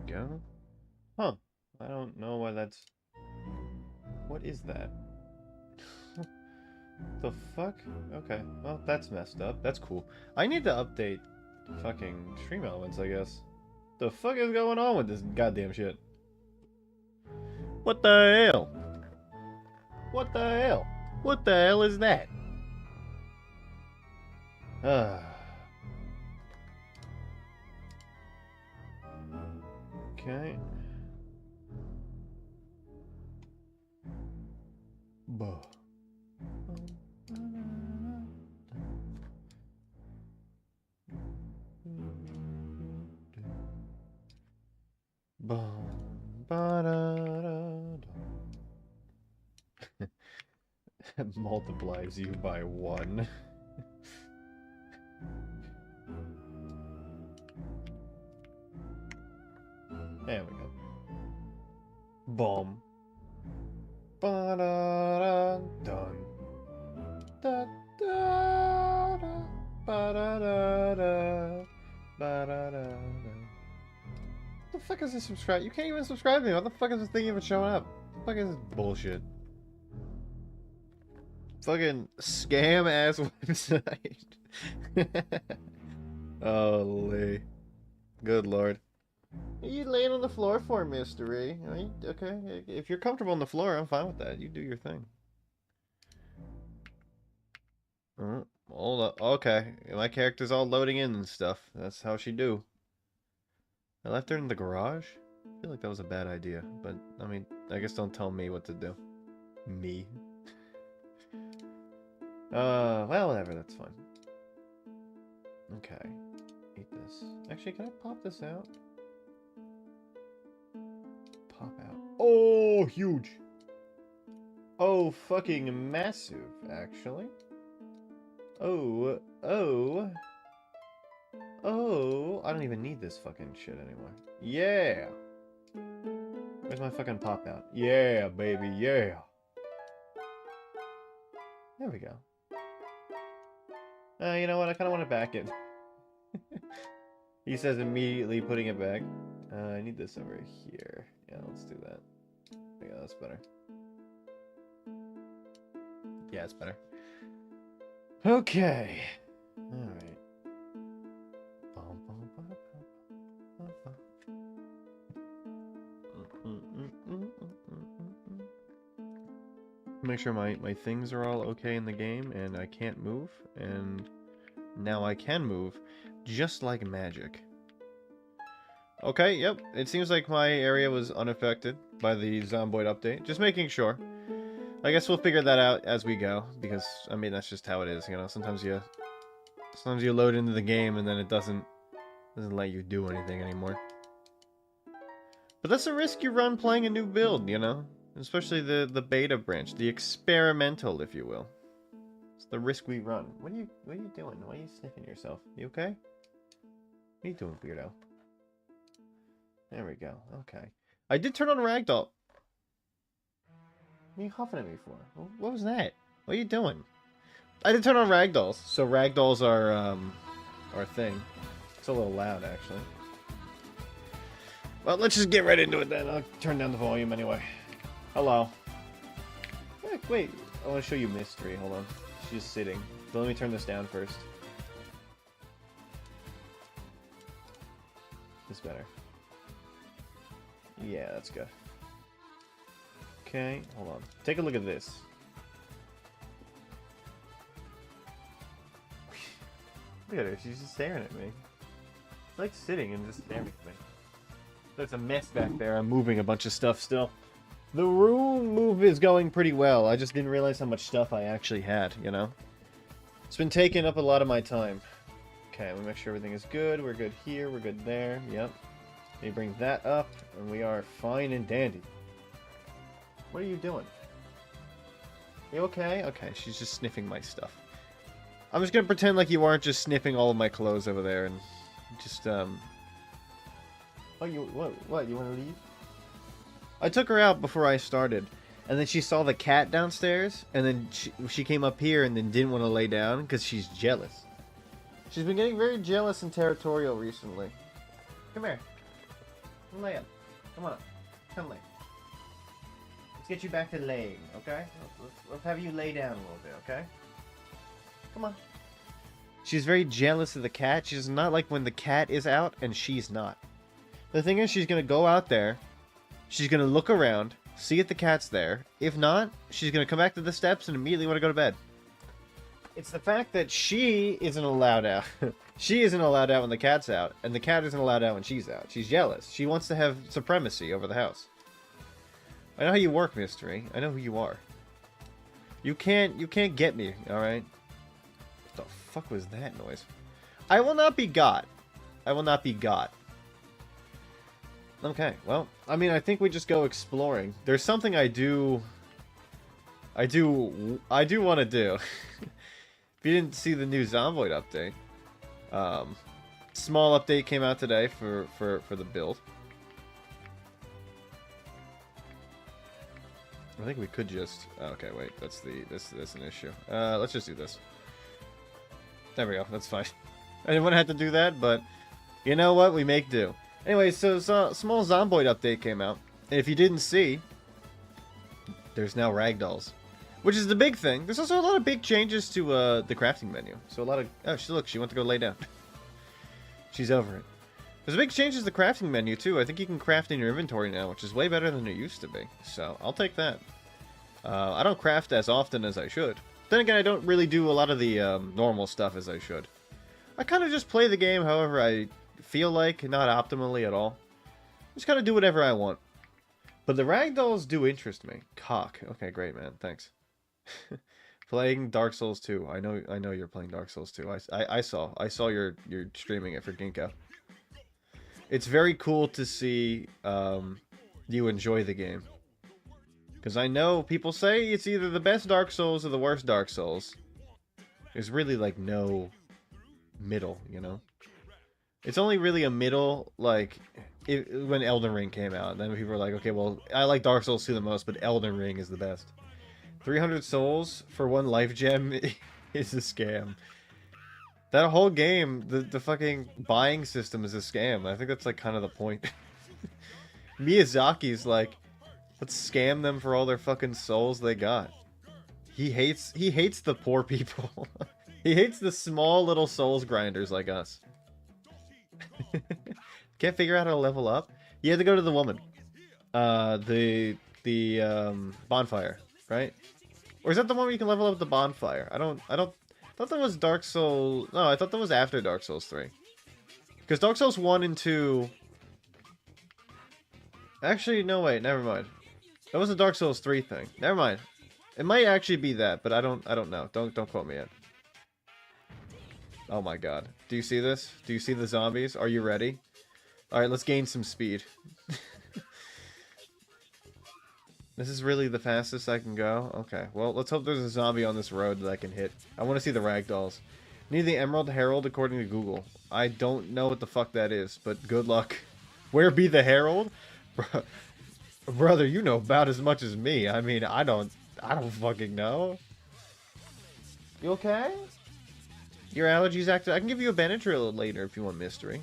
go. Huh. I don't know why that's... What is that? The fuck? Okay, well, that's messed up. That's cool. I need to update fucking stream elements, I guess. The fuck is going on with this goddamn shit? What the hell? What the hell? What the hell is that? Okay. Buh. Multiplies you by 1. There we go. Boom. Ba-da-da, done. Da-da-da, ba-da-da-da, ba-da-da-da. What the fuck is this subscribe? You can't even subscribe to me. What the fuck is this thing even showing up? What the fuck is this bullshit? Fucking scam ass website. Holy. Good lord. You laying on the floor for, mystery? Okay, if you're comfortable on the floor, I'm fine with that. You do your thing. Hold up. Okay, my character's all loading in and stuff. That's how she do. I left her in the garage? I feel like that was a bad idea, but, I mean, I guess don't tell me what to do. Me. Well, whatever, that's fine. Okay. Eat this. Actually, can I pop this out? Pop out. Oh, huge! Oh, fucking massive, actually. Oh. I don't even need this fucking shit anymore. Yeah! Where's my fucking pop out? Yeah, baby, yeah! There we go. You know what? I kind of want to back it. He says immediately putting it back. I need this over here. Yeah, let's do that. Yeah, that's better. Yeah, it's better. Okay. Alright. Make sure my things are all okay in the game and I can't move, and now I can move just like magic. Okay, yep, it seems like my area was unaffected by the Zomboid update. Just making sure. I guess we'll figure that out as we go, because I mean that's just how it is, you know. Sometimes you load into the game and then it doesn't let you do anything anymore. But that's a risk you run playing a new build, you know? Especially the beta branch, the experimental, if you will. It's the risk we run. What are you doing? Why are you sniffing yourself? You okay? What are you doing, weirdo? There we go. Okay. I did turn on Ragdoll. What are you huffing at me for? What was that? What are you doing? I did turn on Ragdolls. So Ragdolls are our thing. It's a little loud, actually. Well, let's just get right into it then. I'll turn down the volume anyway. Hello. Wait. I want to show you Mystery. Hold on. She's sitting. So let me turn this down first. This better. Yeah, that's good. Okay, hold on. Take a look at this. Look at her. She's just staring at me. She's like sitting and just staring at me. There's a mess back there. I'm moving a bunch of stuff still. The room move is going pretty well. I just didn't realize how much stuff I actually had, you know? It's been taking up a lot of my time. Okay, we make sure everything is good. We're good here. We're good there. Yep. Let me bring that up, and we are fine and dandy. What are you doing? You okay? Okay, she's just sniffing my stuff. I'm just gonna pretend like you aren't just sniffing all of my clothes over there, and just, Oh, what? You wanna leave? I took her out before I started, and then she saw the cat downstairs, and then she came up here and then didn't want to lay down because she's jealous. She's been getting very jealous and territorial recently. Come here. Come lay up. Come on up. Come lay. Let's get you back to laying, okay? Let's have you lay down a little bit, okay? Come on. She's very jealous of the cat. She's not like when the cat is out and she's not. The thing is, she's going to go out there. She's going to look around, see if the cat's there. If not, she's going to come back to the steps and immediately want to go to bed. It's the fact that she isn't allowed out. She isn't allowed out when the cat's out, and the cat isn't allowed out when she's out. She's jealous. She wants to have supremacy over the house. I know how you work, Mystery. I know who you are. You can't get me, alright? What the fuck was that noise? I will not be got. I will not be got. Okay, well, I mean, I think we just go exploring. There's something I do want to do. If you didn't see the new Zomboid update, small update came out today for the build. I think we could just... okay, wait, that's an issue. Let's just do this. There we go, that's fine. I didn't want to have to do that, but you know what? We make do. Anyway, so small Zomboid update came out. And if you didn't see, there's now ragdolls. Which is the big thing. There's also a lot of big changes to the crafting menu. So a lot of... oh, she went to go lay down. She's over it. There's big changes to the crafting menu, too. I think you can craft in your inventory now, which is way better than it used to be. So, I'll take that. I don't craft as often as I should. Then again, I don't really do a lot of the normal stuff as I should. I kind of just play the game however I feel like, not optimally at all. Just kind of do whatever I want. But the ragdolls do interest me. Cock. Okay, great, man. Thanks. Playing Dark Souls 2. I know you're playing Dark Souls 2. I saw you're streaming it for Ginkgo. It's very cool to see you enjoy the game. Because I know people say it's either the best Dark Souls or the worst Dark Souls. There's really like no middle, you know? It's only really a middle, like, when Elden Ring came out. And then people were like, okay, well, I like Dark Souls 2 the most, but Elden Ring is the best. 300 souls for one life gem is a scam. That whole game, the fucking buying system is a scam. I think that's like kind of the point. Miyazaki's like, let's scam them for all their fucking souls they got. He hates the poor people. He hates the small little souls grinders like us. Can't figure out how to level up? You have to go to the woman. The bonfire, right? Or is that the one where you can level up the bonfire? I thought that was Dark Souls... no, I thought that was after Dark Souls 3. Because Dark Souls 1 and 2... actually, no, wait, never mind. That was a Dark Souls 3 thing. Never mind. It might actually be that, but I don't know. Don't quote me yet. Oh my god. Do you see this? Do you see the zombies? Are you ready? Alright, let's gain some speed. This is really the fastest I can go? Okay, well, let's hope there's a zombie on this road that I can hit. I want to see the ragdolls. Need the Emerald Herald according to Google. I don't know what the fuck that is, but good luck. Where be the Herald? Brother, you know about as much as me. I mean, I don't fucking know. You okay? Your allergies active. I can give you a Benadryl later if you want, Mystery.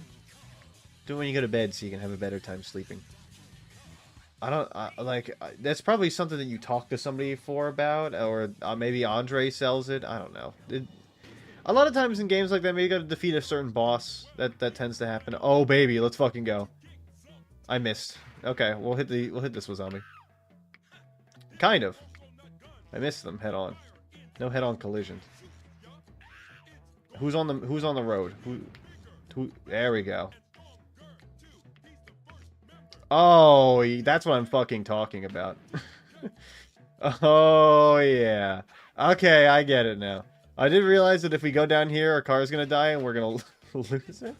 Do it when you go to bed so you can have a better time sleeping. That's probably something that you talk to somebody for about, or maybe Andre sells it. I don't know. A lot of times in games like that, maybe you gotta defeat a certain boss. That tends to happen. Oh baby, let's fucking go. I missed. Okay, we'll hit this with zombie. Kind of. I missed them head on. No head on collisions. Who's on the road? Who? There we go. Oh, that's what I'm fucking talking about. Oh, yeah. Okay, I get it now. I did realize that if we go down here, our car's gonna die and we're gonna lose it.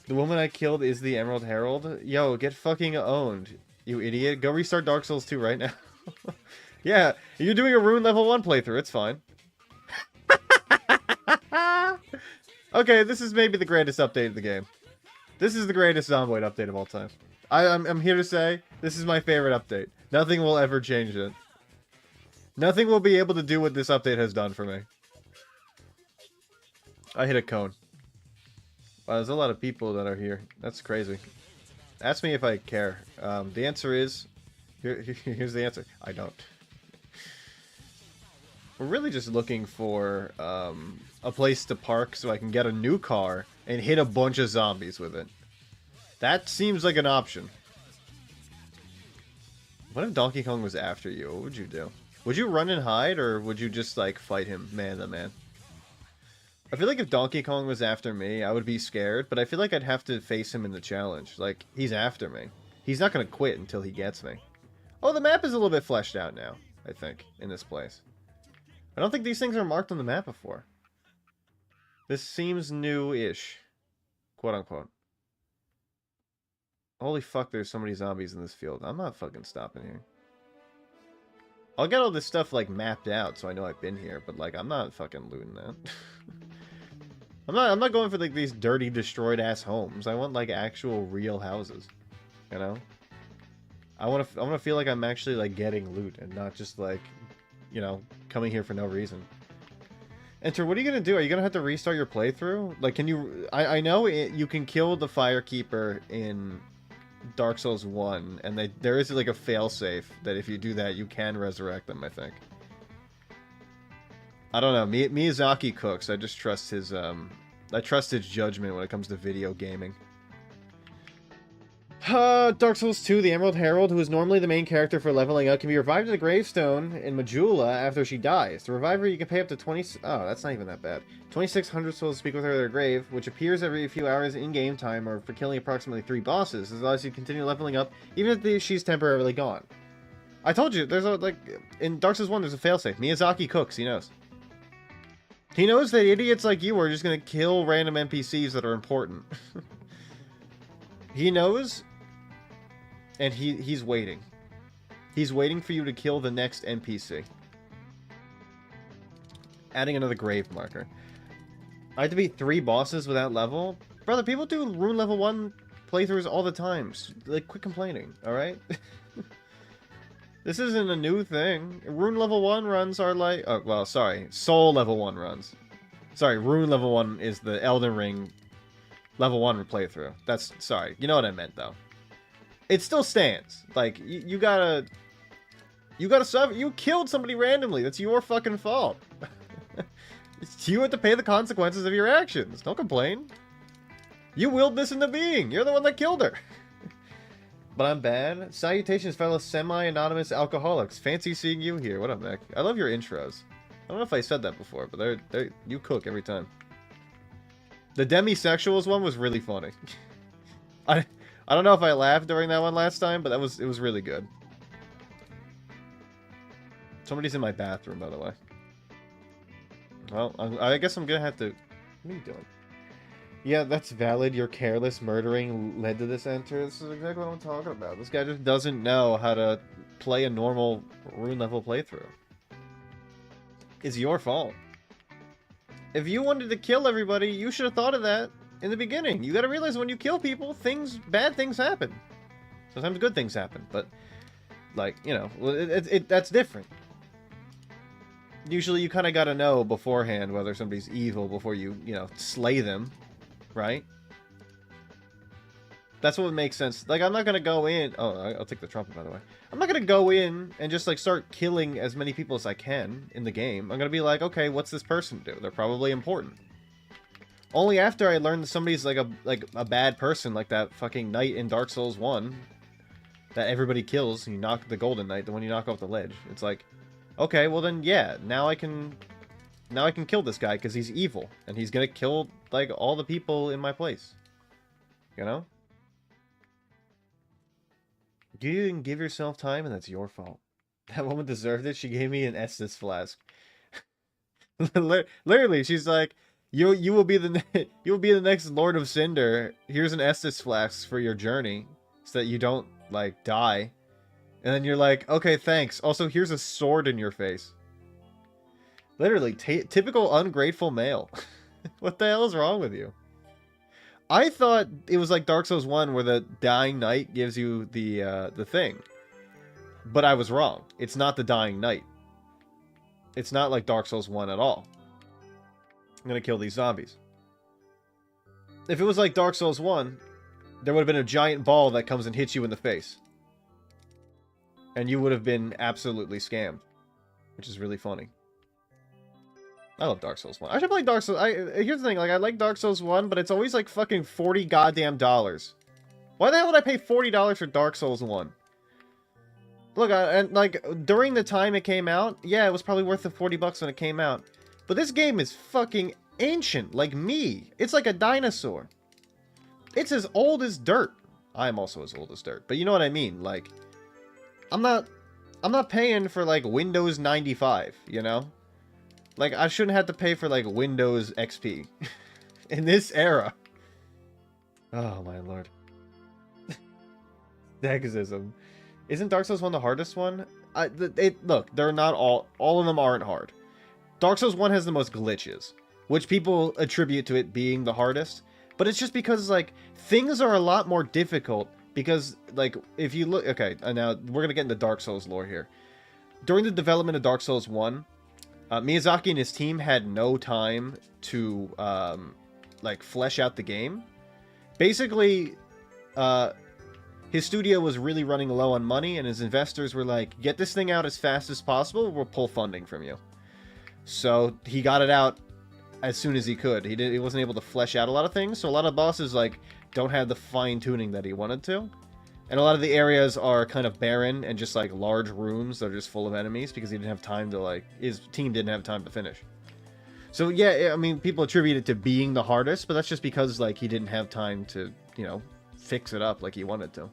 The woman I killed is the Emerald Herald. Yo, get fucking owned, you idiot. Go restart Dark Souls 2 right now. Yeah, you're doing a Rune level 1 playthrough. It's fine. Okay, this is maybe the greatest update of the game. This is the greatest Zomboid update of all time. I'm here to say, this is my favorite update. Nothing will ever change it. Nothing will be able to do what this update has done for me. I hit a cone. Wow, there's a lot of people that are here. That's crazy. Ask me if I care. The answer is... Here's the answer. I don't. We're really just looking for a place to park so I can get a new car and hit a bunch of zombies with it. That seems like an option. What if Donkey Kong was after you? What would you do? Would you run and hide, or would you just, like, fight him man to man? I feel like if Donkey Kong was after me, I would be scared, but I feel like I'd have to face him in the challenge. Like, he's after me. He's not going to quit until he gets me. Oh, the map is a little bit fleshed out now, I think, in this place. I don't think these things are marked on the map before. This seems new-ish. Quote-unquote. Holy fuck, there's so many zombies in this field. I'm not fucking stopping here. I'll get all this stuff, like, mapped out so I know I've been here, but, like, I'm not fucking looting that. I'm not going for, like, these dirty, destroyed-ass homes. I want, like, actual, real houses. You know? I want to feel like I'm actually, like, getting loot and not just, like, you know, coming here for no reason. Enter, what are you going to do? Are you going to have to restart your playthrough? Like, can you... I know you can kill the Firekeeper in Dark Souls 1, and there is, like, a failsafe that if you do that, you can resurrect them, I think. I don't know. Miyazaki cooks. I just trust his, I trust his judgment when it comes to video gaming. Dark Souls 2, the Emerald Herald, who is normally the main character for leveling up, can be revived at a gravestone in Majula after she dies. To revive her, you can pay up to 20... Oh, that's not even that bad. 2,600 souls to speak with her at her grave, which appears every few hours in-game time or for killing approximately 3 bosses. This allows you to continue leveling up, even if she's temporarily gone. I told you, there's a, like... In Dark Souls 1, there's a failsafe. Miyazaki cooks, he knows. He knows that idiots like you are just gonna kill random NPCs that are important. He knows... And he's waiting. He's waiting for you to kill the next NPC. Adding another grave marker. I had to beat 3 bosses without level? Brother, people do rune level 1 playthroughs all the time. Like, quit complaining, alright? This isn't a new thing. Rune level 1 runs are like... Oh, well, sorry. Soul level 1 runs. Sorry, rune level 1 is the Elden Ring level 1 playthrough. That's... Sorry. You know what I meant, though. It still stands. Like, you gotta suffer. You killed somebody randomly. That's your fucking fault. You have to pay the consequences of your actions. Don't complain. You willed this into being. You're the one that killed her. But I'm bad. Salutations, fellow semi-anonymous alcoholics. Fancy seeing you here. What up, Nick? I love your intros. I don't know if I said that before, but you cook every time. The demisexuals one was really funny. I don't know if I laughed during that one last time, but it was really good. Somebody's in my bathroom, by the way. Well, I guess I'm gonna have to... What are you doing? Yeah, that's valid. Your careless murdering led to this enter. This is exactly what I'm talking about. This guy just doesn't know how to play a normal rune level playthrough. It's your fault. If you wanted to kill everybody, you should have thought of that in the beginning. You gotta realize when you kill people, bad things happen. Sometimes good things happen, but, like, you know, that's different. Usually you kind of gotta know beforehand whether somebody's evil before you know, slay them, right? That's what makes sense. Like, I'm not gonna go in... Oh, I'll take the trumpet, by the way. I'm not gonna go in and just, like, start killing as many people as I can in the game. I'm gonna be like, okay, what's this person do? They're probably important. Only after I learn that somebody's like a bad person, like that fucking knight in Dark Souls 1 that everybody kills, and you knock the golden knight, the one you knock off the ledge. It's like, okay, well then, yeah, now I can kill this guy because he's evil, and he's gonna kill, like, all the people in my place. You know? You didn't give yourself time, and that's your fault. That woman deserved it. She gave me an Estus flask. Literally, she's like, You will be the next Lord of Cinder. Here's an Estus flask for your journey, so that you don't, like, die. And then you're like, okay, thanks. Also, here's a sword in your face. Literally, typical ungrateful male. What the hell is wrong with you? I thought it was like Dark Souls 1, where the Dying Knight gives you the thing, but I was wrong. It's not the Dying Knight. It's not like Dark Souls 1 at all. I'm gonna kill these zombies. If it was like Dark Souls 1, there would have been a giant ball that comes and hits you in the face. And you would have been absolutely scammed. Which is really funny. I love Dark Souls 1. I should play Dark Souls. Here's the thing, like, I like Dark Souls 1, but it's always like fucking 40 goddamn dollars. Why the hell would I pay $40 for Dark Souls 1? Look, and like, during the time it came out, yeah, it was probably worth the 40 bucks when it came out. But this game is fucking ancient, like me. It's like a dinosaur. It's as old as dirt. I'm also as old as dirt, but you know what I mean, like, I'm not paying for, like, Windows 95, you know? Like, I shouldn't have to pay for, like, Windows XP. In this era. Oh, my lord. Sexism. Isn't Dark Souls 1 the hardest one? Look, they're not all of them aren't hard. Dark Souls 1 has the most glitches, which people attribute to it being the hardest. But it's just because, like, things are a lot more difficult. Because, like, if you look... Okay, now, we're going to get into Dark Souls lore here. During the development of Dark Souls 1, Miyazaki and his team had no time to, like, flesh out the game. Basically, his studio was really running low on money, and his investors were like, get this thing out as fast as possible, we'll pull funding from you. So, he got it out as soon as he could. He wasn't able to flesh out a lot of things, so a lot of bosses, like, don't have the fine-tuning that he wanted to. And a lot of the areas are kind of barren and just, like, large rooms that are just full of enemies because he didn't have time to, like, his team didn't have time to finish. So, yeah, I mean, people attribute it to being the hardest, but that's just because, like, he didn't have time to, you know, fix it up like he wanted to.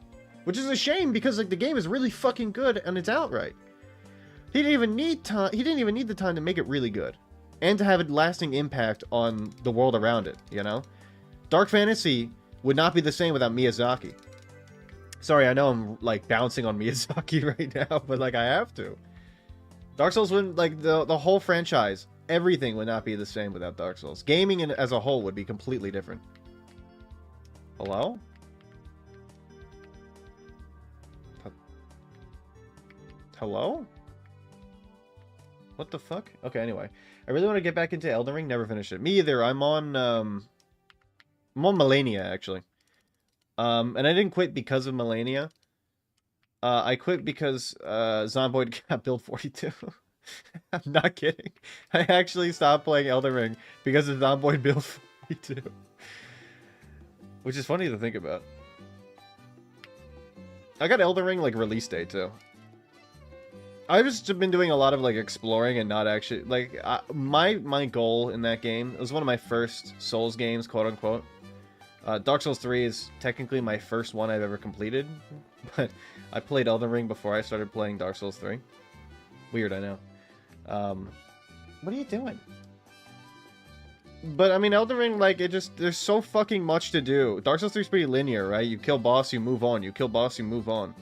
Which is a shame because, like, the game is really fucking good and it's outright. He didn't even need time. He didn't even need the time to make it really good. And to have a lasting impact on the world around it, you know? Dark Fantasy would not be the same without Miyazaki. Sorry, I know I'm, like, bouncing on Miyazaki right now, but, like, I have to. Dark Souls wouldn't, like, the whole franchise, everything would not be the same without Dark Souls. Gaming as a whole would be completely different. Hello? Hello? What the fuck? Okay, anyway. I really want to get back into Elden Ring, never finished it. Me either, I'm on Melania, actually. And I didn't quit because of Melania. I quit because Zomboid got build 42. I'm not kidding. I actually stopped playing Elden Ring because of Zomboid build 42. Which is funny to think about. I got Elden Ring, like, release day, too. I've just been doing a lot of, like, exploring and not actually... Like, my goal in that game... It was one of my first Souls games, quote-unquote. Dark Souls 3 is technically my first one I've ever completed. But I played Elden Ring before I started playing Dark Souls 3. Weird, I know. What are you doing? But, I mean, Elden Ring, like, it just... There's so fucking much to do. Dark Souls 3 is pretty linear, right? You kill boss, you move on. You kill boss, you move on.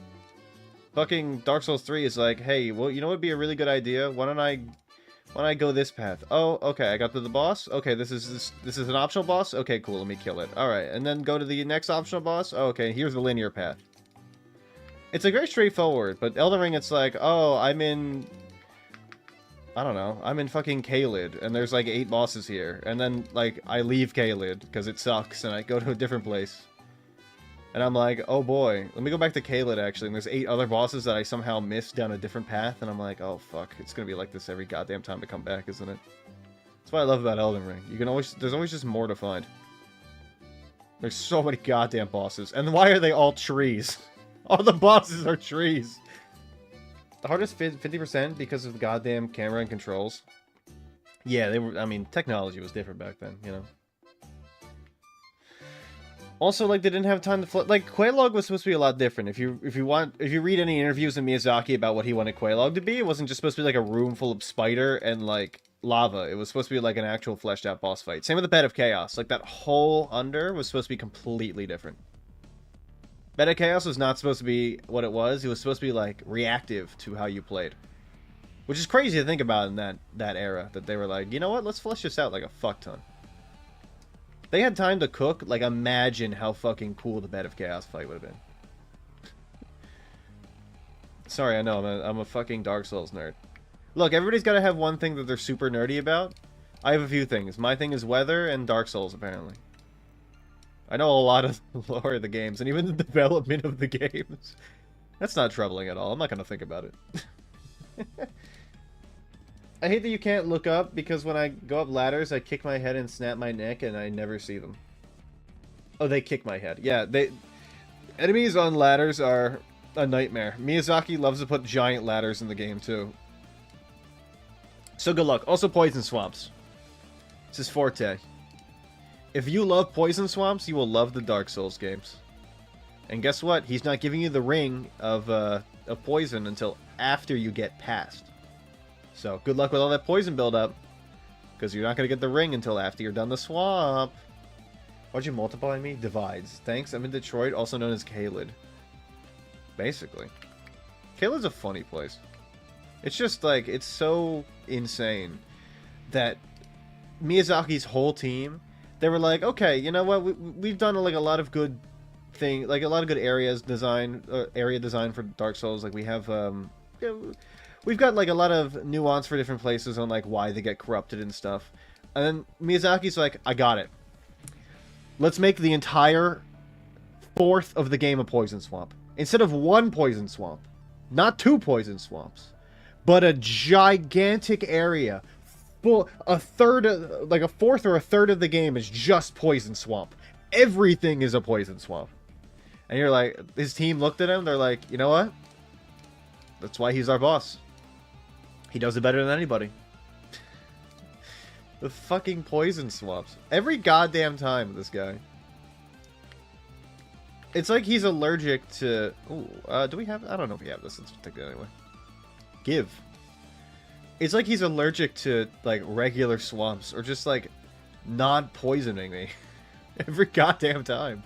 Fucking Dark Souls 3 is like, hey, well, you know what would be a really good idea? Why don't I go this path? Oh, okay, I got to the boss. Okay, this is an optional boss. Okay, cool, let me kill it. All right, and then go to the next optional boss. Oh, okay, here's the linear path. It's like very straightforward, but Elden Ring, it's like, oh, I don't know, I'm in fucking Caelid, and there's like 8 bosses here, and then like I leave Caelid because it sucks, and I go to a different place. And I'm like, oh boy, let me go back to Caelid, actually, and there's 8 other bosses that I somehow missed down a different path, and I'm like, oh fuck, it's gonna be like this every goddamn time to come back, isn't it? That's what I love about Elden Ring. There's always just more to find. There's so many goddamn bosses, and why are they all trees? All the bosses are trees. The hardest 50% because of the goddamn camera and controls. Yeah, I mean, technology was different back then, you know? Also, like, they didn't have time to like, Quelaag was supposed to be a lot different. If you read any interviews in Miyazaki about what he wanted Quelaag to be, it wasn't just supposed to be like a room full of spider and like lava. It was supposed to be like an actual fleshed out boss fight. Same with the Bed of Chaos. Like, that whole under was supposed to be completely different. Bed of Chaos was not supposed to be what it was. It was supposed to be like reactive to how you played. Which is crazy to think about in that era, that they were like, you know what, let's flesh this out like a fuck ton. They had time to cook, like, imagine how fucking cool the Bed of Chaos fight would have been. Sorry, I know, I'm a fucking Dark Souls nerd. Look, everybody's gotta have one thing that they're super nerdy about. I have a few things. My thing is weather and Dark Souls, apparently. I know a lot of the lore of the games, and even the development of the games. That's not troubling at all. I'm not gonna think about it. I hate that you can't look up, because when I go up ladders, I kick my head and snap my neck, and I never see them. Oh, they kick my head. Yeah, enemies on ladders are a nightmare. Miyazaki loves to put giant ladders in the game, too. So good luck. Also, poison swamps. It's his forte. If you love poison swamps, you will love the Dark Souls games. And guess what? He's not giving you the ring of poison until after you get past. So, good luck with all that poison buildup. Because you're not going to get the ring until after you're done the swamp. Why'd you multiply me? Divides. Thanks, I'm in Detroit, also known as Ktten. Basically. Ktten's a funny place. It's just, like, it's so insane that Miyazaki's whole team, they were like, okay, you know what? We've done, like, a lot of good thing, like, a lot of good area design for Dark Souls. Like, we have, we've got, like, a lot of nuance for different places on, like, why they get corrupted and stuff. And then Miyazaki's like, I got it. Let's make the entire fourth of the game a poison swamp. Instead of one poison swamp. Not two poison swamps. But a gigantic area. Full, a fourth or a third of the game is just poison swamp. Everything is a poison swamp. And you're like, his team looked at him, they're like, you know what? That's why he's our boss. He does it better than anybody. The fucking poison swamps. Every goddamn time, this guy. It's like he's allergic to... Ooh, do we have... I don't know if we have this. Let's take it anyway. Give. It's like he's allergic to, like, regular swamps. Or just, like, not poisoning me. Every goddamn time.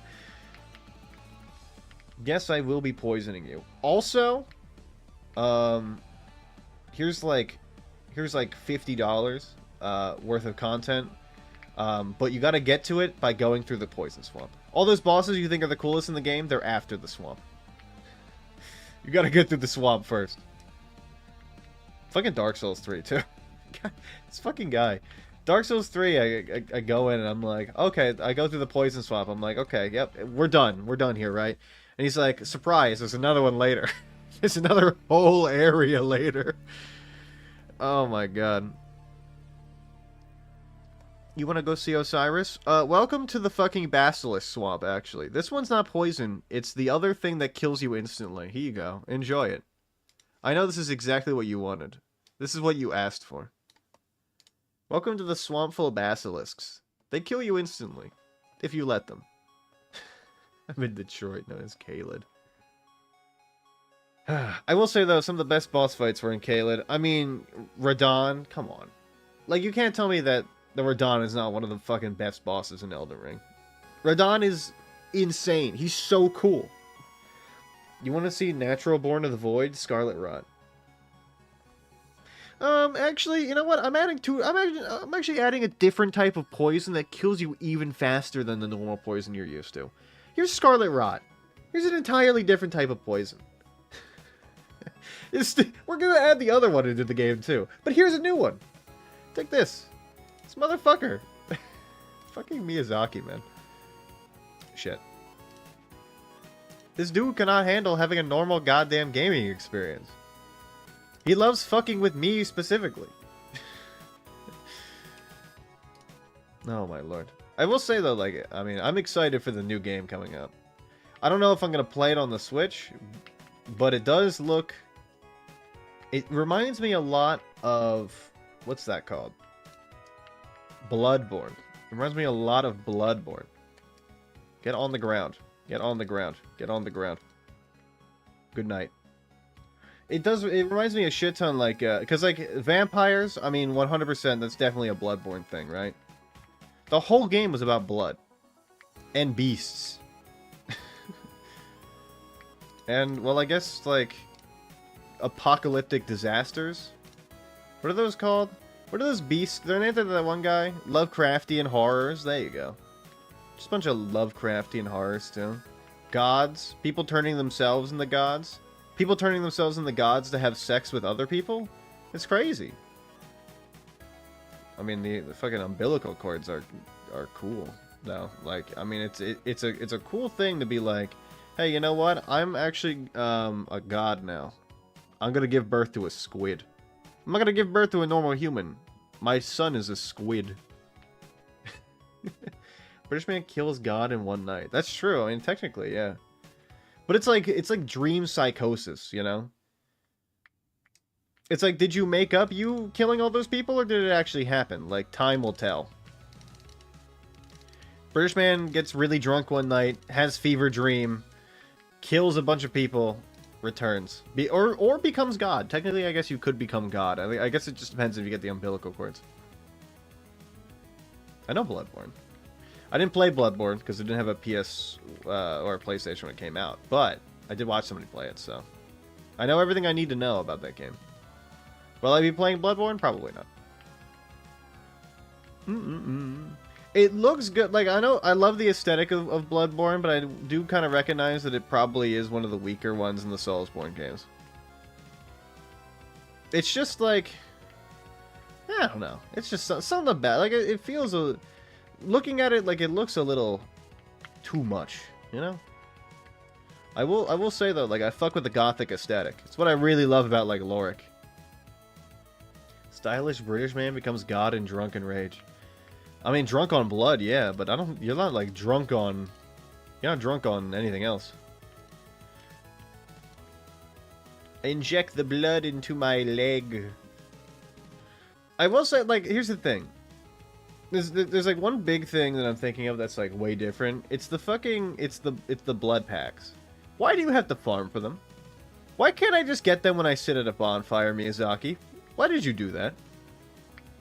Yes, I will be poisoning you. Also... here's like $50 worth of content, but you gotta get to it by going through the poison swamp. All those bosses you think are the coolest in the game, they're after the swamp. You gotta get through the swamp first. Fucking Dark Souls 3 too. This fucking guy. Dark Souls 3, I go in and I'm like, okay, I go through the poison swamp. I'm like, okay, yep, we're done here, right? And he's like, surprise, there's another one later. There's another whole area later. Oh my god. You want to go see Osiris? Welcome to the fucking Basilisk Swamp, actually. This one's not poison. It's the other thing that kills you instantly. Here you go. Enjoy it. I know this is exactly what you wanted. This is what you asked for. Welcome to the swamp full of basilisks. They kill you instantly. If you let them. I'm in Detroit, known as Ktten. I will say, though, some of the best boss fights were in Ktten. I mean, Radahn, come on. Like, you can't tell me that the Radahn is not one of the fucking best bosses in Elden Ring. Radahn is insane. He's so cool. You want to see Natural Born of the Void? Scarlet Rot. Actually, you know what? I'm actually adding a different type of poison that kills you even faster than the normal poison you're used to. Here's Scarlet Rot. Here's an entirely different type of poison. We're gonna add the other one into the game too. But here's a new one. Take this. This motherfucker. Fucking Miyazaki, man. Shit. This dude cannot handle having a normal goddamn gaming experience. He loves fucking with me specifically. Oh my lord. I will say though, like, I mean, I'm excited for the new game coming up. I don't know if I'm gonna play it on the Switch, but it does look... It reminds me a lot of... What's that called? Bloodborne. It reminds me a lot of Bloodborne. Get on the ground. Get on the ground. Get on the ground. Good night. It does... It reminds me a shit ton, like... Because, like, vampires, I mean, 100% that's definitely a Bloodborne thing, right? The whole game was about blood. And beasts. And, well, I guess, like... apocalyptic disasters? What are those called? What are those beasts? They're named after that one guy. Lovecraftian horrors. There you go. Just a bunch of Lovecraftian horrors, too. Gods. People turning themselves into gods. People turning themselves into gods to have sex with other people? It's crazy. I mean, the fucking umbilical cords are cool. though. Like, I mean, it's a cool thing to be like, hey, you know what? I'm actually a god now. I'm gonna give birth to a squid. I'm not gonna give birth to a normal human. My son is a squid. British man kills God in one night. That's true. I mean, technically, yeah. But it's like dream psychosis, you know? It's like, did you make up you killing all those people, or did it actually happen? Like, time will tell. British man gets really drunk one night, has fever dream, kills a bunch of people, returns. Or becomes God. Technically, I guess you could become God. I guess it just depends if you get the umbilical cords. I know Bloodborne. I didn't play Bloodborne because it didn't have a PS or a PlayStation when it came out. But I did watch somebody play it, so I know everything I need to know about that game. Will I be playing Bloodborne? Probably not. It looks good. Like, I know I love the aesthetic of Bloodborne, but I do kind of recognize that it probably is one of the weaker ones in the Soulsborne games. It's just like, I don't know. It's just something about, like, it feels a, looking at it, like, it looks a little too much, you know? I will say though, like, I fuck with the gothic aesthetic. It's what I really love about, like, Lorik. Stylish British man becomes God in drunken rage. I mean, drunk on blood, yeah, but you're not, like, drunk on, you're not drunk on anything else. Inject the blood into my leg. I will say, like, here's the thing. There's like one big thing that I'm thinking of that's like way different. It's the fucking, it's the blood packs. Why do you have to farm for them? Why can't I just get them when I sit at a bonfire, Miyazaki? Why did you do that?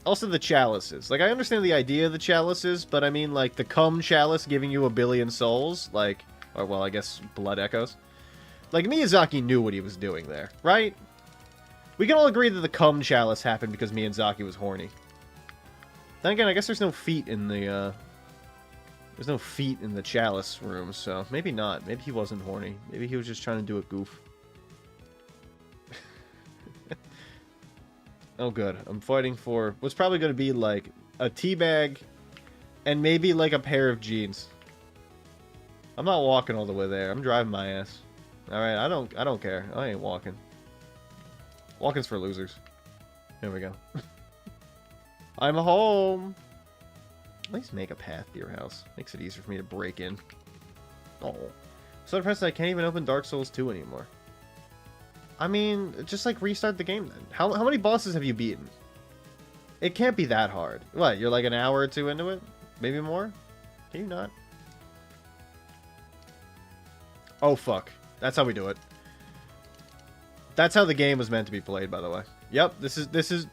Also the chalices. Like, I understand the idea of the chalices, but I mean, like, the cum chalice giving you 1 billion souls, like, or well, I guess blood echoes. Like, Miyazaki knew what he was doing there, right? We can all agree that the cum chalice happened because Miyazaki was horny. Then again, I guess there's no feet in the, there's no feet in the chalice room, so maybe not. Maybe he wasn't horny. Maybe he was just trying to do a goof. Oh, good. I'm fighting for what's probably going to be, like, a teabag and maybe, like, a pair of jeans. I'm not walking all the way there. I'm driving my ass. Alright, I don't care. I ain't walking. Walking's for losers. Here we go. I'm home! At least make a path to your house. Makes it easier for me to break in. Oh. So depressed I can't even open Dark Souls 2 anymore. I mean, just, like, restart the game, then. How many bosses have you beaten? It can't be that hard. What, you're, like, an hour or two into it? Maybe more? Can you not? Oh, fuck. That's how we do it. That's how the game was meant to be played, by the way. Yep, this is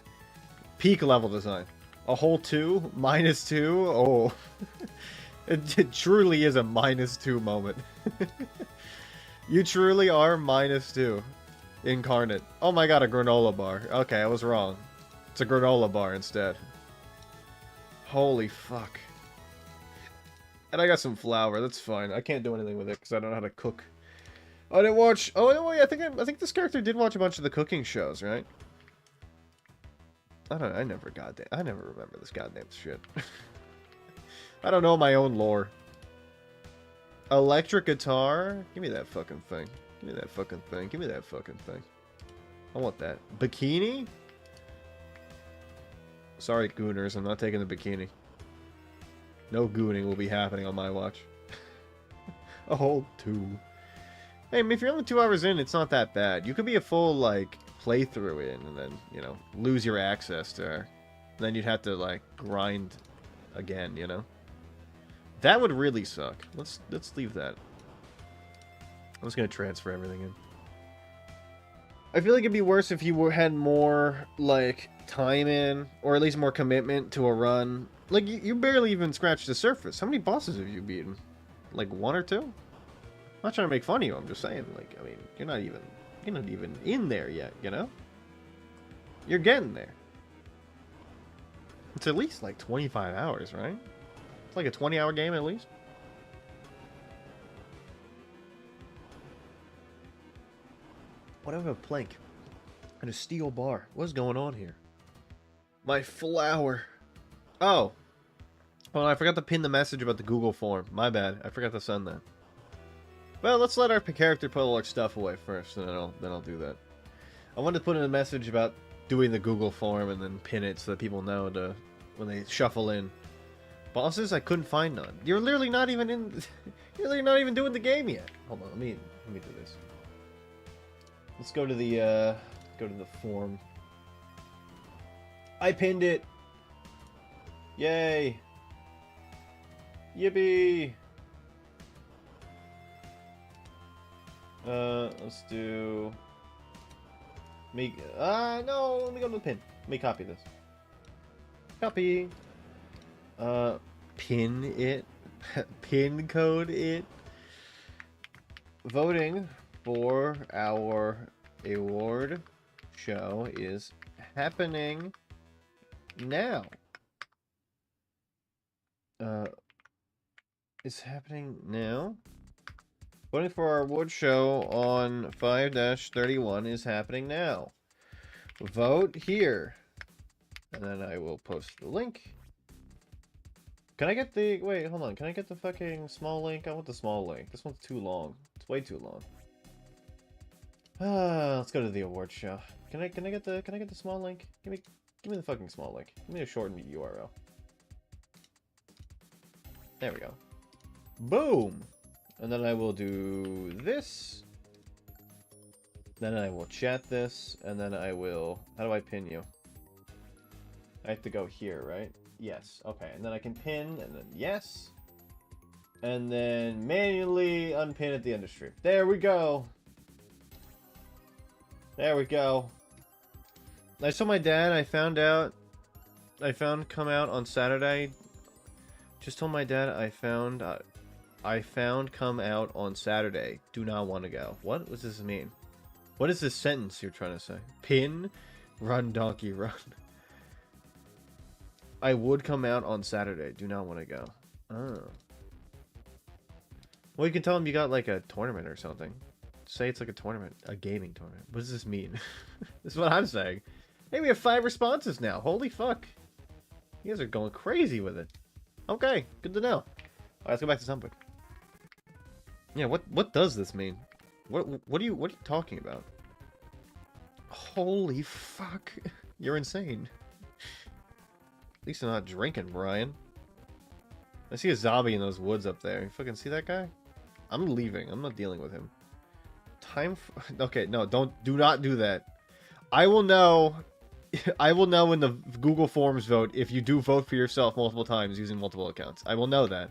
peak level design. A whole 2? -2? Oh. It truly is a -2 moment. You truly are -2. Incarnate. Oh my god, a granola bar. Okay, I was wrong. It's a granola bar instead. Holy fuck. And I got some flour. That's fine. I can't do anything with it because I don't know how to cook. I didn't watch. Oh no, wait. I think this character did watch a bunch of the cooking shows, right? I never remember this goddamn shit. I don't know my own lore. Electric guitar? Give me that fucking thing. Give me that fucking thing. Give me that fucking thing. I want that. Bikini? Sorry, gooners. I'm not taking the bikini. No gooning will be happening on my watch. A whole 2. Hey, I mean, if you're only 2 hours in, it's not that bad. You could be a full, like, playthrough in and then, you know, lose your access to her. Then you'd have to, like, grind again, you know? That would really suck. Let's leave that. I'm just gonna transfer everything in. I feel like it'd be worse if you had more, like, time in, or at least more commitment to a run. Like, you barely even scratched the surface. How many bosses have you beaten? Like, 1 or 2? I'm not trying to make fun of you, I'm just saying, like, I mean, you're not even in there yet, you know? You're getting there. It's at least, like, 25 hours, right? It's like a 20-hour game at least. What do I have a plank? And a steel bar. What's going on here? My flour. Oh. Hold on, I forgot to pin the message about the Google form. My bad. I forgot to send that. Well, let's let our character put all our stuff away first, and then I'll do that. I wanted to put in a message about doing the Google form and then pin it so that people know to when they shuffle in. Bosses, I couldn't find none. You're literally not even in. You're literally not even doing the game yet. Hold on, let me do this. Let's go to the form. I pinned it. Yay! Yippee! Let's do. Make. No. Let me go to the pin. Let me copy this. Copy. Pin it. Pin code it. Voting for our award show is happening now. It's happening now. Voting for our award show on 5-31 is happening now. Vote here. And then I will post the link. Can I get the... Wait, hold on. Can I get the fucking small link? I want the small link. This one's too long. It's way too long. Let's go to the award show. Can I get the small link? Give me the fucking small link. Give me a shortened URL. There we go. Boom! And then I will do this. Then I will chat this. And then I will... How do I pin you? I have to go here, right? Yes. Okay. And then I can pin. And then yes. And then manually unpin at the end of stream. There we go. There we go. I told my dad I found come out on Saturday. Just told my dad I found come out on Saturday. Do not want to go. What does this mean? What is this sentence you're trying to say? Pin, run donkey run. I would come out on Saturday. Do not want to go. Oh. Well, you can tell him you got like a tournament or something. Say it's like a tournament, a gaming tournament. What does this mean? This is what I'm saying. Hey, we have 5 responses now. Holy fuck. You guys are going crazy with it. Okay, good to know. All right, let's go back to something. Yeah, what does this mean? What are you talking about? Holy fuck. You're insane. At least I'm not drinking, Brian. I see a zombie in those woods up there. You fucking see that guy? I'm leaving. I'm not dealing with him. Okay, no, do not do that. I will know in the Google Forms vote if you do vote for yourself multiple times using multiple accounts. I will know that.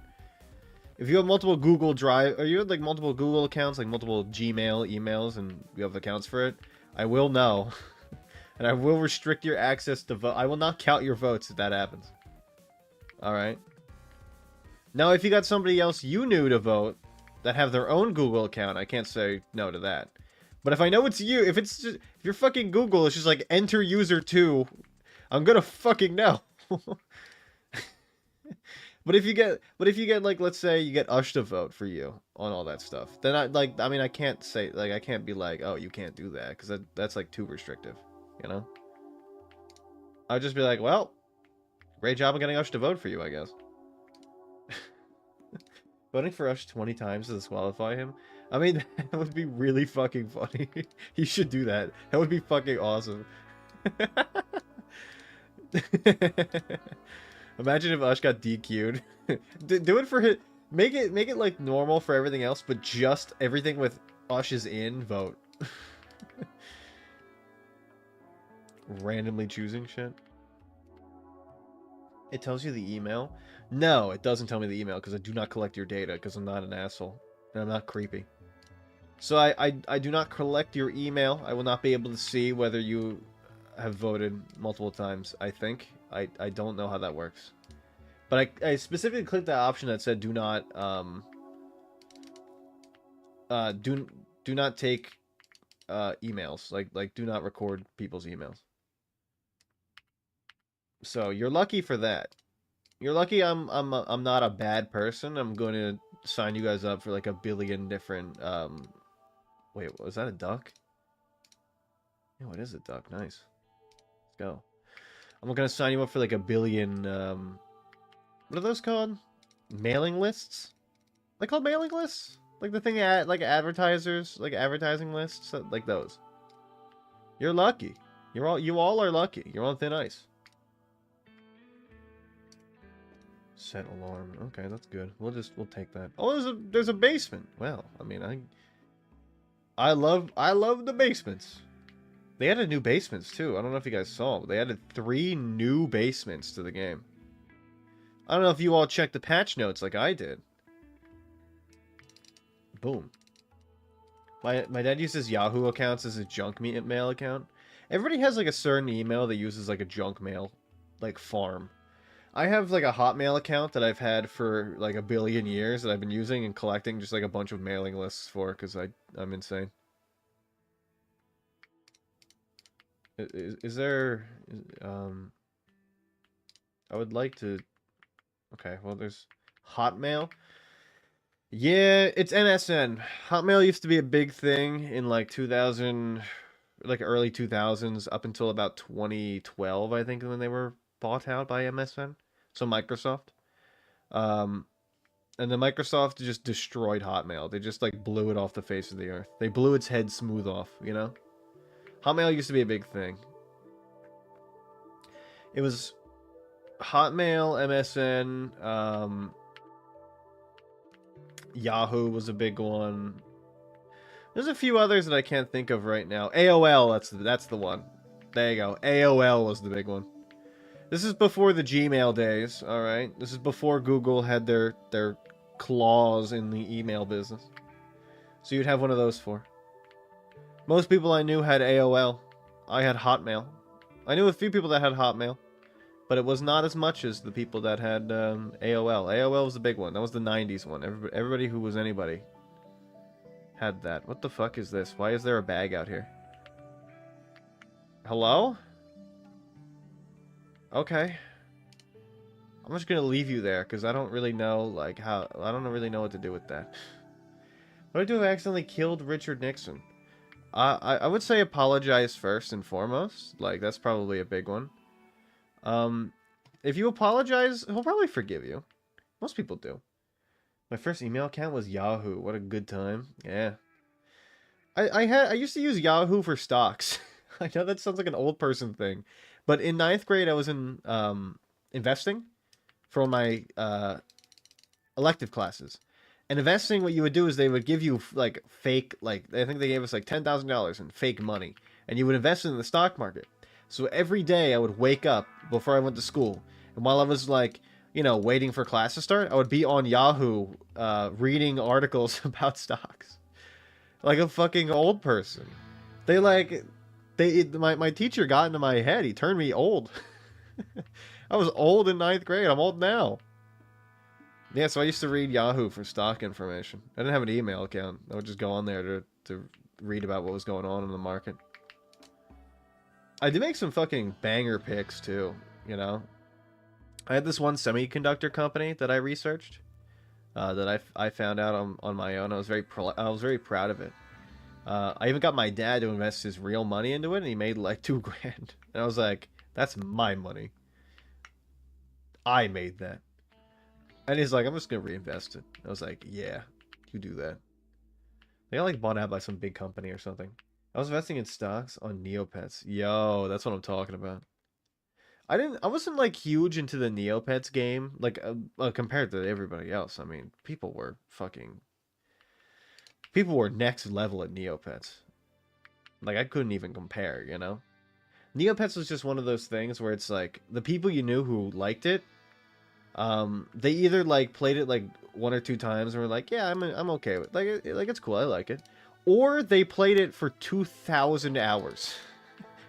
If you have multiple Google Drive, or you have like multiple Google accounts, like multiple Gmail emails, and you have accounts for it, I will know. And I will restrict your access to vote. I will not count your votes if that happens. Alright? Now, if you got somebody else you knew to vote that have their own Google account, I can't say no to that. But if I know it's you, if your fucking Google is just like enter user 2, I'm gonna fucking know. But if you get like, let's say you get Ush to vote for you on all that stuff, then I can't say, like, I can't be like, oh, you can't do that, because that's like too restrictive, you know? I'd just be like, well, great job of getting Ush to vote for you, I guess. Voting for Ush 20 times to disqualify him? I mean, that would be really fucking funny. He should do that. That would be fucking awesome. Imagine if Ush got DQ'd. Do it for his... Make it like normal for everything else, but just everything with Ush is in, vote. Randomly choosing shit. It tells you the email? No, it doesn't tell me the email because I do not collect your data because I'm not an asshole. And I'm not creepy. So I do not collect your email. I will not be able to see whether you have voted multiple times, I think. I don't know how that works. But I specifically clicked that option that said do not do not take emails. Like do not record people's emails. So you're lucky for that. You're lucky I'm not a bad person. I'm going to sign you guys up for like a billion different wait, was that a duck? Yeah, what is a duck? Nice. Let's go. I'm gonna sign you up for like a billion What are those called? Mailing lists? They called mailing lists? Like the thing at like advertisers, like advertising lists, like those. You're lucky. You all are lucky. You're on thin ice. Set alarm. Okay, that's good. We'll take that. Oh, there's a basement. Well, I mean, I love the basements. They added new basements too. I don't know if you guys saw, but they added 3 new basements to the game. I don't know if you all checked the patch notes like I did. Boom. My dad uses Yahoo accounts as a junk mail account. Everybody has like a certain email that uses like a junk mail, like farm. I have like a Hotmail account that I've had for like a billion years that I've been using and collecting just like a bunch of mailing lists for because I'm insane. Is there I would like to. Okay, well there's Hotmail. Yeah, it's MSN. Hotmail used to be a big thing in like 2000, like early 2000s, up until about 2012, I think, when they were bought out by MSN. So Microsoft. Um, and then Microsoft just destroyed Hotmail. They just like blew it off the face of the earth. They blew its head smooth off, you know? Hotmail used to be a big thing. It was Hotmail, MSN, Yahoo was a big one. There's a few others that I can't think of right now. AOL, that's the one. There you go. AOL was the big one. This is before the Gmail days, all right? This is before Google had their claws in the email business. So you'd have one of those for. Most people I knew had AOL. I had Hotmail. I knew a few people that had Hotmail, but it was not as much as the people that had AOL. AOL was the big one. That was the 90s one. Everybody who was anybody had that. What the fuck is this? Why is there a bag out here? Hello? Okay. I'm just gonna leave you there, because I don't really know, like, how... I don't really know what to do with that. What do I do if I accidentally killed Richard Nixon? I would say apologize first and foremost. Like, that's probably a big one. If you apologize, he'll probably forgive you. Most people do. My first email account was Yahoo. What a good time. Yeah. I used to use Yahoo for stocks. I know that sounds like an old person thing. But in 9th grade, I was in investing for my elective classes. And investing, what you would do is they would give you like fake, like I think they gave us like $10,000 in fake money, and you would invest it in the stock market. So every day I would wake up before I went to school, and while I was like, you know, waiting for class to start, I would be on Yahoo reading articles about stocks, like a fucking old person. My teacher got into my head. He turned me old. I was old in 9th grade. I'm old now. Yeah, so I used to read Yahoo for stock information. I didn't have an email account. I would just go on there to read about what was going on in the market. I did make some fucking banger picks too, you know? I had this one semiconductor company that I researched, that I found out on my own. I was very proud of it. I even got my dad to invest his real money into it, and he made like $2 grand. And I was like, that's my money. I made that. And he's like, I'm just gonna reinvest it. I was like, yeah, you do that. They got like bought out by some big company or something. I was investing in stocks on Neopets. Yo, that's what I'm talking about. I wasn't like huge into the Neopets game, like compared to everybody else. I mean, people were next level at Neopets. Like I couldn't even compare, you know? Neopets was just one of those things where it's like the people you knew who liked it, they either like played it like 1 or 2 times and were like, yeah, I'm okay with it. Like it's cool, I like it, or they played it for 2,000 hours.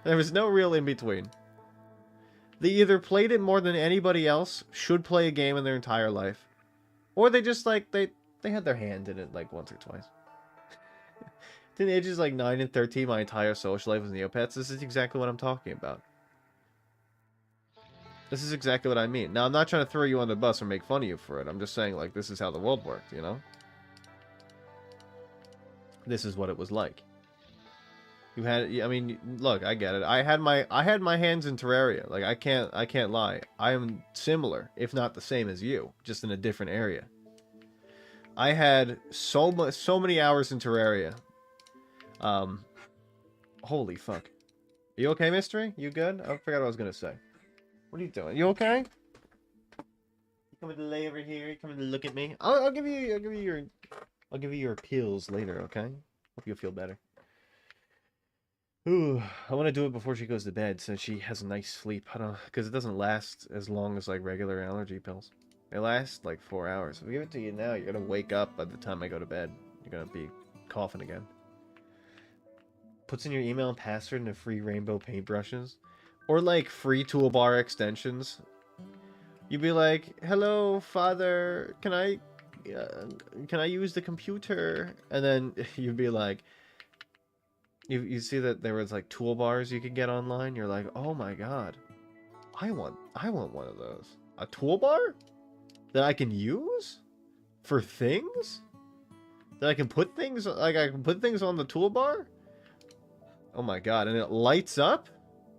There was no real in between. They either played it more than anybody else should play a game in their entire life, or they just like they had their hand in it like once or twice. To the ages like 9 and 13, my entire social life was Neopets. This is exactly what I'm talking about. This is exactly what I mean. Now, I'm not trying to throw you on the bus or make fun of you for it. I'm just saying, like, this is how the world worked, you know? This is what it was like. You had, I mean, look, I get it. I had my hands in Terraria. Like, I can't lie. I am similar, if not the same as you, just in a different area. I had so many hours in Terraria. Holy fuck. You okay, Mystery? You good? I forgot what I was gonna say. What are you doing? You okay? You coming to lay over here? You coming to look at me? I'll give you your pills later, okay? Hope you'll feel better. Ooh, I want to do it before she goes to bed so she has a nice sleep. I don't, because it doesn't last as long as like regular allergy pills. It lasts like 4 hours. If I give it to you now, you're gonna wake up by the time I go to bed. You're gonna be coughing again. Puts in your email and password into free rainbow paintbrushes, or like free toolbar extensions. You'd be like, "Hello, father. Can I use the computer?" And then you'd be like, you see that there was like toolbars you could get online. You're like, "Oh my god, I want one of those. A toolbar that I can use for things, that I can put things on the toolbar. Oh my god, and it lights up?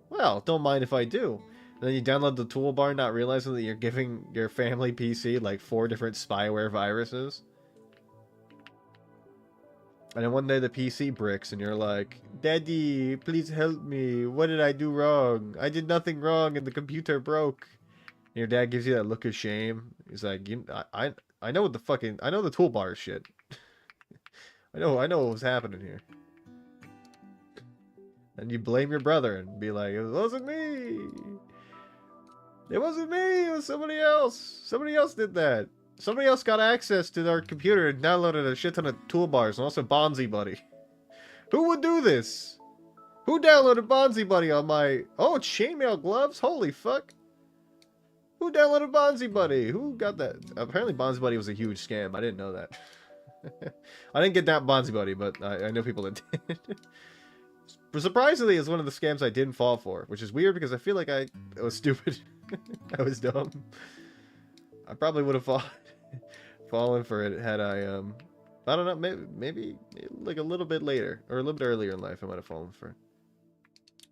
Well, don't mind if I do." And then you download the toolbar, not realizing that you're giving your family PC like 4 different spyware viruses. And then one day the PC bricks and you're like, "Daddy, please help me. What did I do wrong? I did nothing wrong and the computer broke." And your dad gives you that look of shame. He's like, I know what the fucking, I know the toolbar shit. I know what was happening here. And you blame your brother and be like, "It wasn't me. It wasn't me. It was somebody else. Somebody else did that. Somebody else got access to our computer and downloaded a shit ton of toolbars and also Bonzi Buddy." Who would do this? Who downloaded Bonzi Buddy on my... Oh, it's chainmail gloves? Holy fuck. Who downloaded Bonzi Buddy? Who got that? Apparently Bonzi Buddy was a huge scam. I didn't know that. I didn't get that Bonzi Buddy, but I know people that did. But surprisingly, it's one of the scams I didn't fall for, which is weird because I feel like I was stupid. I was dumb. I probably would have fallen for it had I don't know, maybe like a little bit later or a little bit earlier in life I might have fallen for it.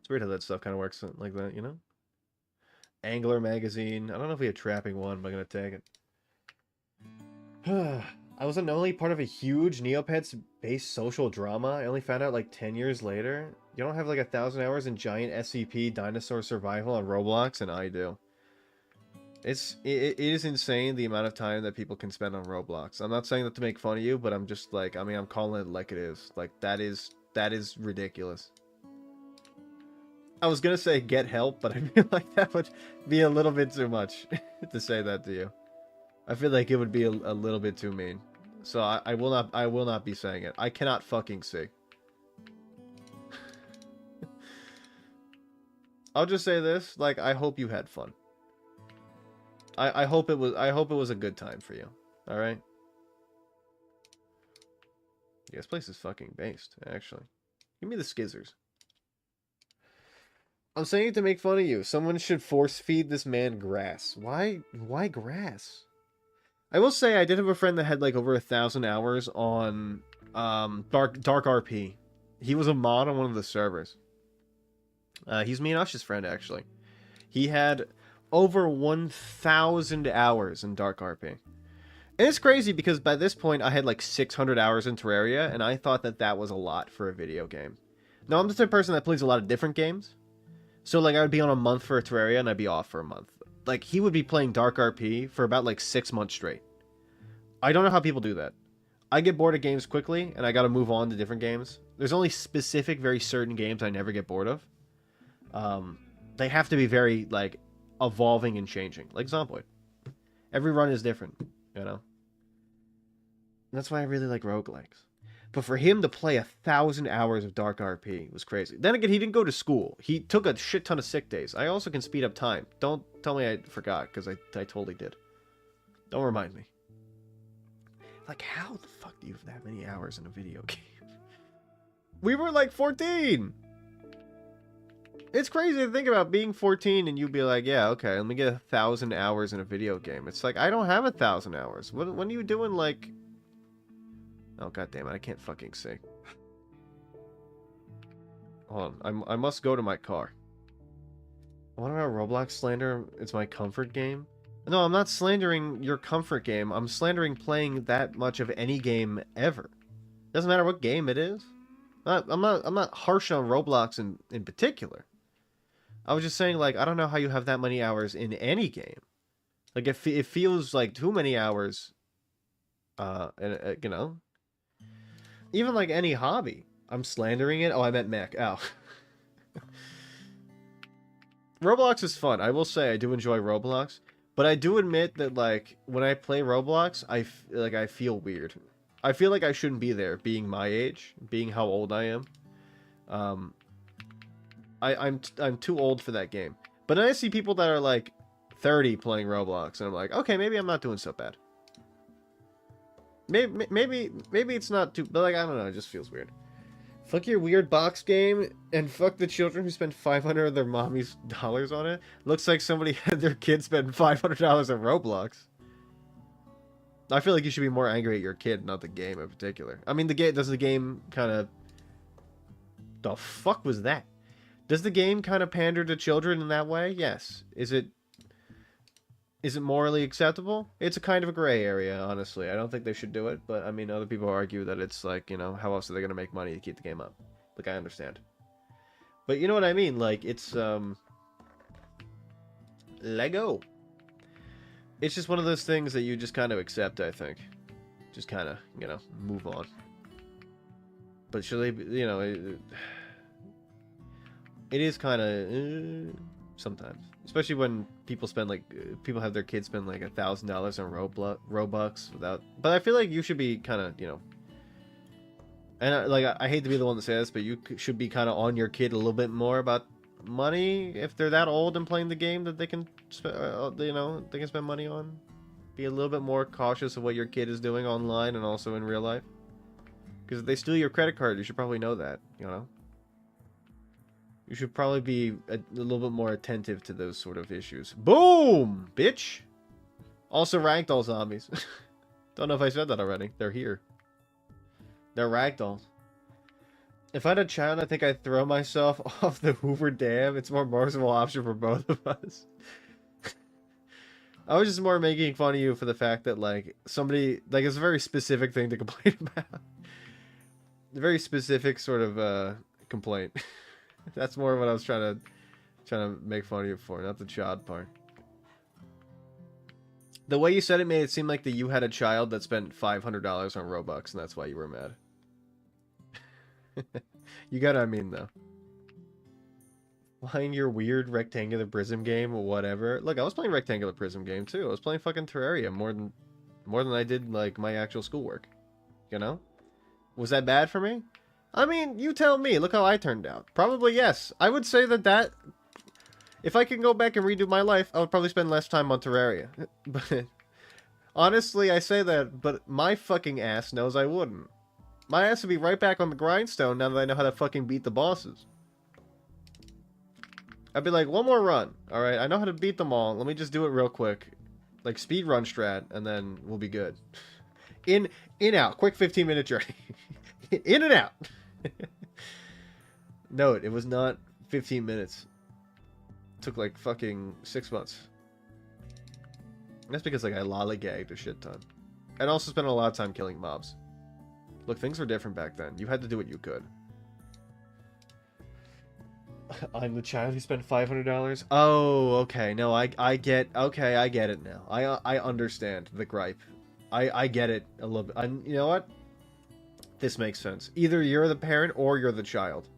It's weird how that stuff kind of works like that, you know? Angler magazine. I don't know if we have Trapping One, but I'm gonna take it. I wasn't only part of a huge Neopets-based social drama. I only found out like 10 years later. You don't have like 1,000 hours in giant SCP dinosaur survival on Roblox, and I do. It is insane the amount of time that people can spend on Roblox. I'm not saying that to make fun of you, but I'm just like, I mean, I'm calling it like it is. Like, that is ridiculous. I was gonna say get help, but I feel like that would be a little bit too much to say that to you. I feel like it would be a little bit too mean. So I will not be saying it. I cannot fucking see. I'll just say this, like, I hope you had fun. I hope it was a good time for you. All right? Yeah, this place is fucking based, actually. Give me the skizzers. I'm saying it to make fun of you. Someone should force feed this man grass. Why grass? I will say I did have a friend that had like over 1,000 hours on Dark RP. He was a mod on one of the servers. He's me and Ush's friend, actually. He had over 1,000 hours in Dark RP. And it's crazy because by this point I had like 600 hours in Terraria, and I thought that was a lot for a video game. Now, I'm the type of person that plays a lot of different games. So like I would be on a month for a Terraria and I'd be off for a month. Like he would be playing Dark RP for about like 6 months straight. I don't know how people do that. I get bored of games quickly and I gotta move on to different games. There's only specific, very certain games I never get bored of. They have to be very like evolving and changing. Like Zomboid. Every run is different, you know? And that's why I really like roguelikes. But for him to play 1,000 hours of Dark RP was crazy. Then again, he didn't go to school. He took a shit ton of sick days. I also can speed up time. Don't tell me I forgot, because I totally did. Don't remind me. Like, how the fuck do you have that many hours in a video game? We were like 14! It's crazy to think about being 14 and you'd be like, yeah, okay, let me get 1,000 hours in a video game. It's like, I don't have 1,000 hours. When are you doing, like... Oh, god damn it, I can't fucking see. Hold on. I must go to my car. What about Roblox slander? It's my comfort game? No, I'm not slandering your comfort game. I'm slandering playing that much of any game ever. Doesn't matter what game it is. I'm not harsh on Roblox in particular. I was just saying, like, I don't know how you have that many hours in any game. Like, it feels like too many hours. You know, even like any hobby. I'm slandering it. Oh, I meant mech. Oh. Roblox is fun. I will say I do enjoy Roblox, but I do admit that like when I play Roblox, I feel weird. I feel like I shouldn't be there, being my age, being how old I am. Um, I'm too old for that game. But then I see people that are like 30 playing Roblox, and I'm like, okay, maybe I'm not doing so bad. Maybe it's not too, but like I don't know, it just feels weird. Fuck your weird box game, and fuck the children who spend 500 of their mommy's dollars on it. Looks like somebody had their kid spend $500 on Roblox. I feel like you should be more angry at your kid, not the game in particular. I mean, does the game kind of... The fuck was that? Does the game kind of pander to children in that way? Yes. Is it morally acceptable? It's a kind of a gray area, honestly. I don't think they should do it, but I mean, other people argue that it's like, you know, how else are they going to make money to keep the game up? Like, I understand. But you know what I mean? Like, it's, Lego. It's just one of those things that you just kind of accept, I think. Just kind of, you know, move on. But should they, you know, it is kind of, sometimes. Especially when people spend like people have their kids spend like $1,000 on Robux without. But I feel like you should be kind of, you know. And like I hate to be the one to say this, but you should be kind of on your kid a little bit more about money if they're that old and playing the game that they can, you know, they can spend money on. Be a little bit more cautious of what your kid is doing online and also in real life. Because if they steal your credit card, you should probably know that, you know. You should probably be a little bit more attentive to those sort of issues. Boom! Bitch! Also ragdoll zombies. Don't know if I said that already. They're here. They're ragdolls. If I had a child, I think I'd throw myself off the Hoover Dam. It's a more merciful option for both of us. I was just more making fun of you for the fact that, like, somebody... Like, it's a very specific thing to complain about. A very specific sort of, complaint. That's more what I was trying to make fun of you for, not the child part. The way you said it made it seem like that you had a child that spent $500 on Robux, and that's why you were mad. You got what I mean, though. Playing your weird rectangular prism game or whatever. Look, I was playing rectangular prism game too. I was playing fucking Terraria more than I did like my actual schoolwork. You know? Was that bad for me? I mean, you tell me. Look how I turned out. Probably yes. I would say that if I can go back and redo my life, I would probably spend less time on Terraria. But honestly, I say that, but my fucking ass knows I wouldn't. My ass would be right back on the grindstone now that I know how to fucking beat the bosses. I'd be like, one more run. Alright, I know how to beat them all. Let me just do it real quick. Like, speedrun strat, and then we'll be good. In, out. Quick 15-minute journey. In and out. Note, it was not 15 minutes. It took like fucking 6 months. That's because like I lollygagged a shit ton. And also spent a lot of time killing mobs. Look, things were different back then. You had to do what you could. I'm the child who spent $500? Oh, okay. No, I get... Okay, I get it now. I understand the gripe. I get it a little bit. You know what? This makes sense. Either you're the parent or you're the child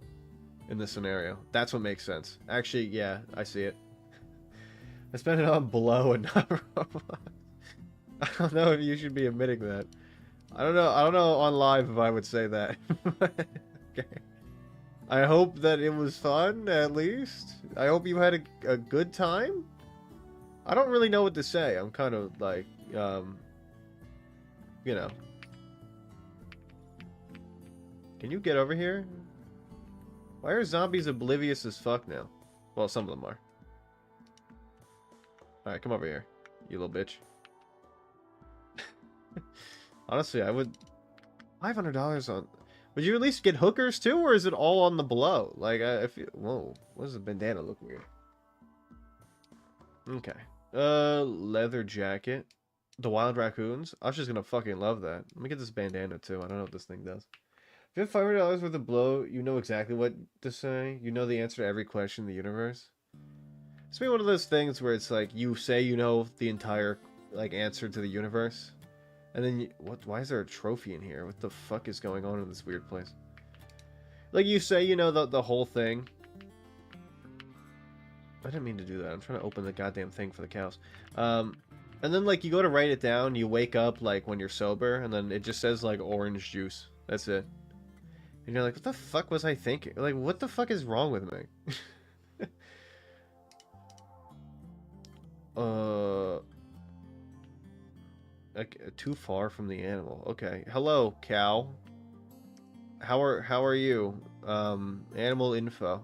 in this scenario. That's what makes sense. Actually, yeah, I see it. I spent it on blow and not Roblox. I don't know if you should be admitting that. I don't know on live if I would say that. Okay. I hope that it was fun, at least. I hope you had a good time. I don't really know what to say. I'm kind of like, you know. Can you get over here? Why are zombies oblivious as fuck now? Well, some of them are. Alright, come over here, you little bitch. Honestly, I would... $500 on... Would you at least get hookers too, or is it all on the blow? Like, I feel... Whoa, what does the bandana look weird? Okay. Leather jacket. The wild raccoons? I was just gonna fucking love that. Let me get this bandana too. I don't know what this thing does. If you have $500 worth of blow, you know exactly what to say. You know the answer to every question in the universe. It's been one of those things where it's like, you say you know the entire, like, answer to the universe. And then, why is there a trophy in here? What the fuck is going on in this weird place? Like, you say you know the whole thing. I didn't mean to do that. I'm trying to open the goddamn thing for the cows. And then, like, you go to write it down, you wake up, like, when you're sober, and then it just says, like, orange juice. That's it. And you're like, what the fuck was I thinking? Like, what the fuck is wrong with me? Too far from the animal. Okay. Hello, cow. How are you? Animal info.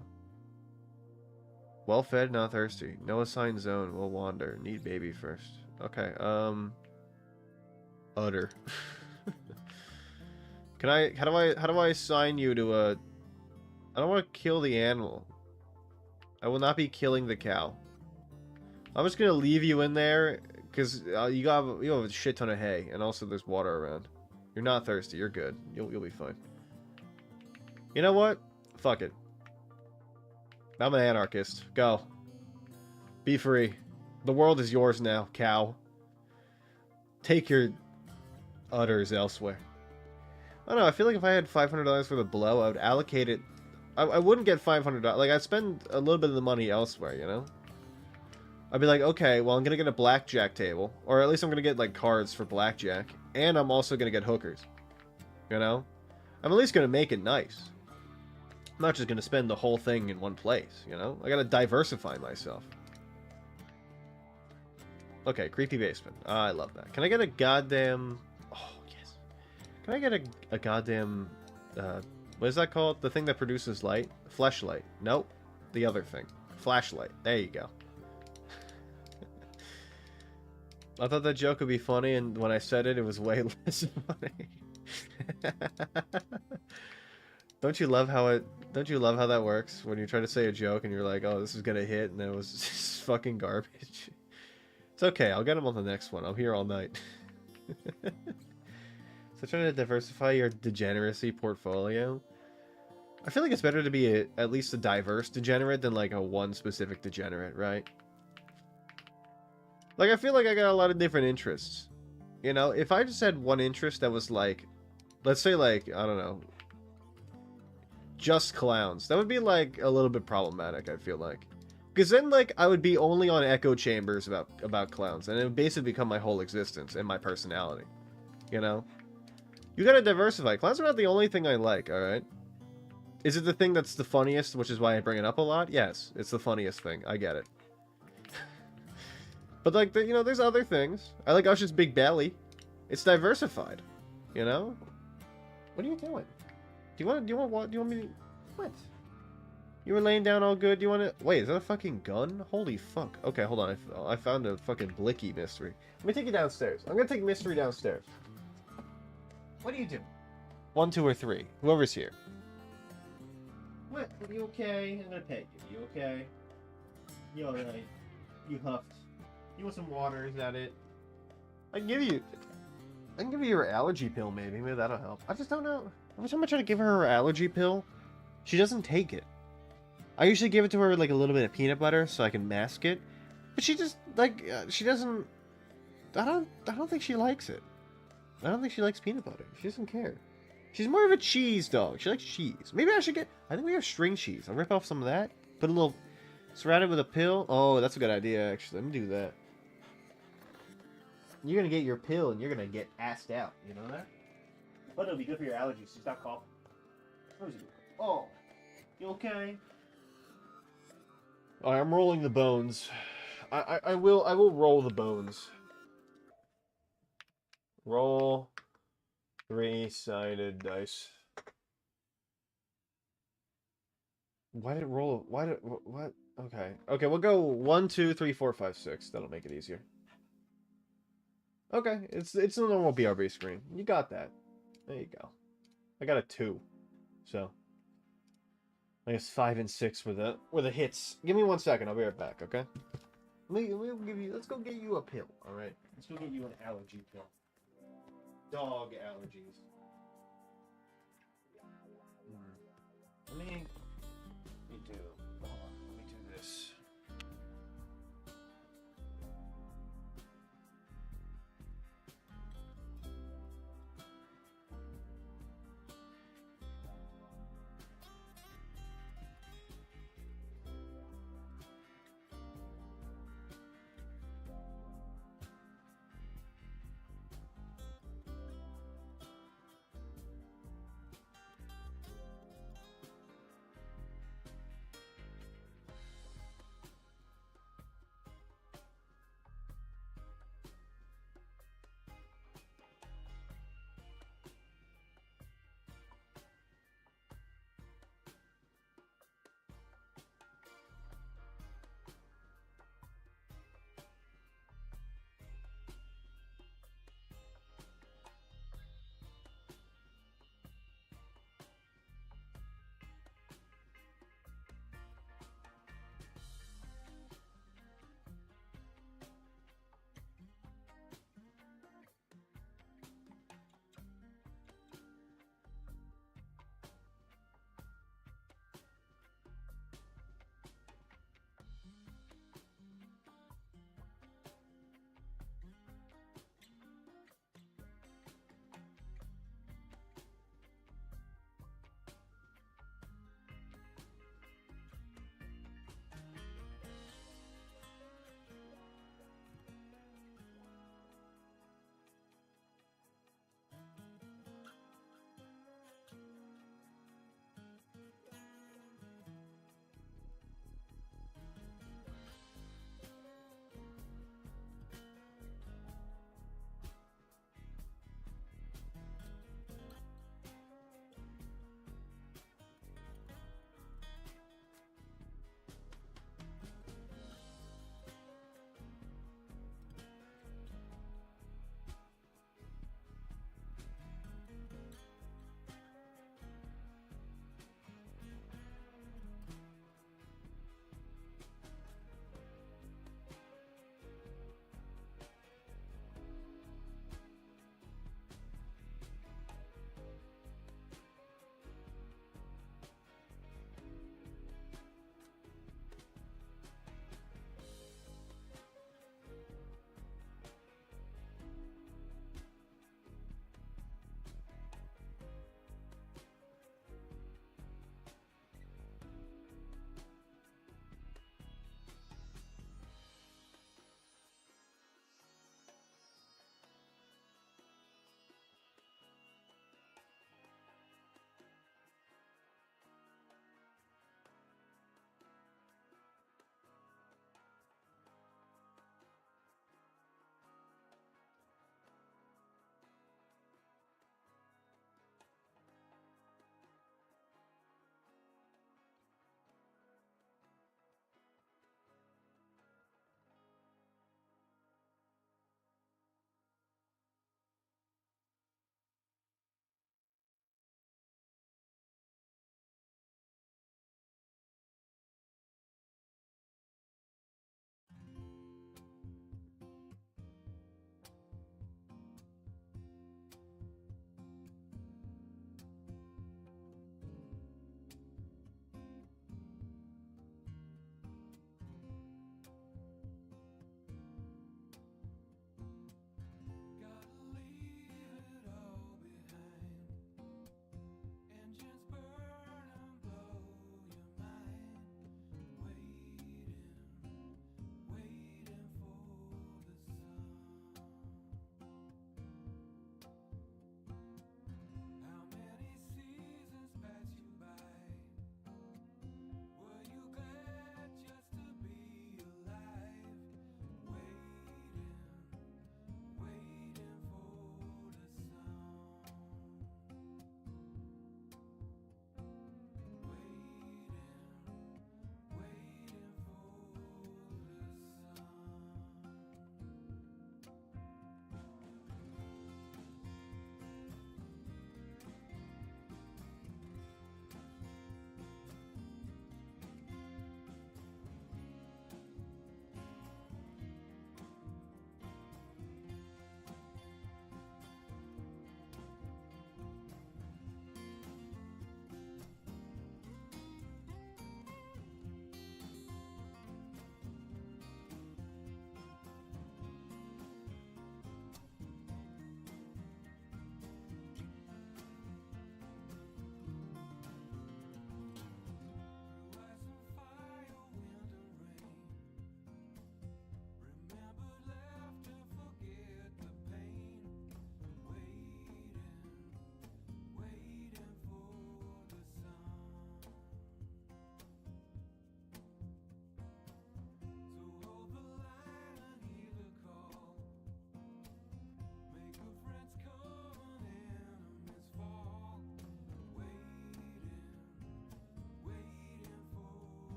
Well fed, not thirsty. No assigned zone. Will wander. Need baby first. Okay. Udder. How do I assign you to a... I don't want to kill the animal. I will not be killing the cow. I'm just gonna leave you in there because you have a shit ton of hay, and also there's water around. You're not thirsty. You're good. You'll be fine. You know what? Fuck it. I'm an anarchist. Go. Be free. The world is yours now, cow. Take your udders elsewhere. I don't know. I feel like if I had $500 for the blow, I would allocate it. I wouldn't get $500. Like, I'd spend a little bit of the money elsewhere, you know? I'd be like, okay, well, I'm going to get a blackjack table. Or at least I'm going to get, like, cards for blackjack. And I'm also going to get hookers. You know? I'm at least going to make it nice. I'm not just going to spend the whole thing in one place, you know? I got to diversify myself. Okay, creepy basement. I love that. Can I get a goddamn... Oh, yes. Can I get a goddamn... what is that called? The thing that produces light? Fleshlight. Nope. The other thing. Flashlight. There you go. I thought that joke would be funny, and when I said it, it was way less funny. Don't you love how that works? When you try to say a joke and you're like, oh, this is gonna hit, and then it was just fucking garbage. It's okay, I'll get him on the next one. I'm here all night. So trying to diversify your degeneracy portfolio. I feel like it's better to be at least a diverse degenerate than like a one specific degenerate, right? Like, I feel like I got a lot of different interests. You know, if I just had one interest that was like, let's say like, I don't know, just clowns, that would be like a little bit problematic, I feel like. Because then, like, I would be only on echo chambers about clowns, and it would basically become my whole existence and my personality. You know? You gotta diversify. Clowns are not the only thing I like, alright? Is it the thing that's the funniest, which is why I bring it up a lot? Yes, it's the funniest thing. I get it. But, like, you know, there's other things. I like Usher's big belly. It's diversified. You know? What are you doing? Do you want me to... What? You were laying down all good. Do you want to... Wait, is that a fucking gun? Holy fuck. Okay, hold on. I found a fucking blicky mystery. Let me take you downstairs. I'm gonna take mystery downstairs. What do you do? 1, 2, or 3. Whoever's here. What? Are you okay? I'm gonna pet you. You okay? You alright? You huffed. You want some water? Is that it? I can give you your allergy pill, maybe. Maybe that'll help. I just don't know. Every time I try to give her allergy pill, she doesn't take it. I usually give it to her with like a little bit of peanut butter so I can mask it, but she just like she doesn't. I don't think she likes it. I don't think she likes peanut butter. She doesn't care. She's more of a cheese dog. She likes cheese. Maybe I should get... I think we have string cheese. I'll rip off some of that. Put a little... Surround it with a pill. Oh, that's a good idea, actually. Let me do that. You're going to get your pill, and you're going to get assed out. You know that? But it'll be good for your allergies, so stop coughing. Where's you? Oh. You okay? Alright, I'm rolling the bones. I will roll the bones. Roll 3-sided dice. Why did it roll? What? Okay. Okay, we'll go 1, 2, 3, 4, 5, 6. That'll make it easier. Okay, it's a normal BRB screen. You got that. There you go. I got a 2. So I guess 5 and 6 were the hits. Give me 1 second. I'll be right back. Okay. Let's go get you a pill. All right. Let's go get you an allergy pill. Dog allergies. Let me do. Hold on. Let me do this.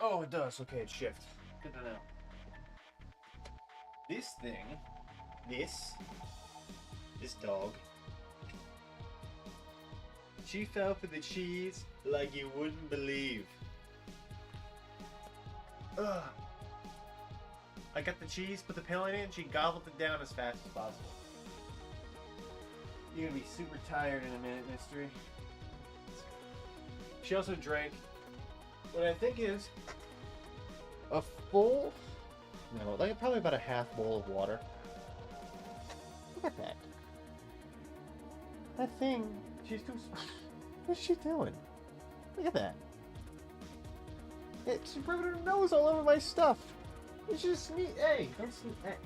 Oh, it does. Okay, it's shift. Good to know. This thing, this dog, she fell for the cheese like you wouldn't believe. Ugh. I got the cheese, put the pill in it, and she gobbled it down as fast as possible. You're gonna be super tired in a minute, Mystery. She also drank what I think is a full, no, like probably about a half bowl of water. Look at that. That thing, she's too small. What's she doing? Look at that. She rubbed her nose all over my stuff. It's just sneeze. Hey, don't sneeze. Hey.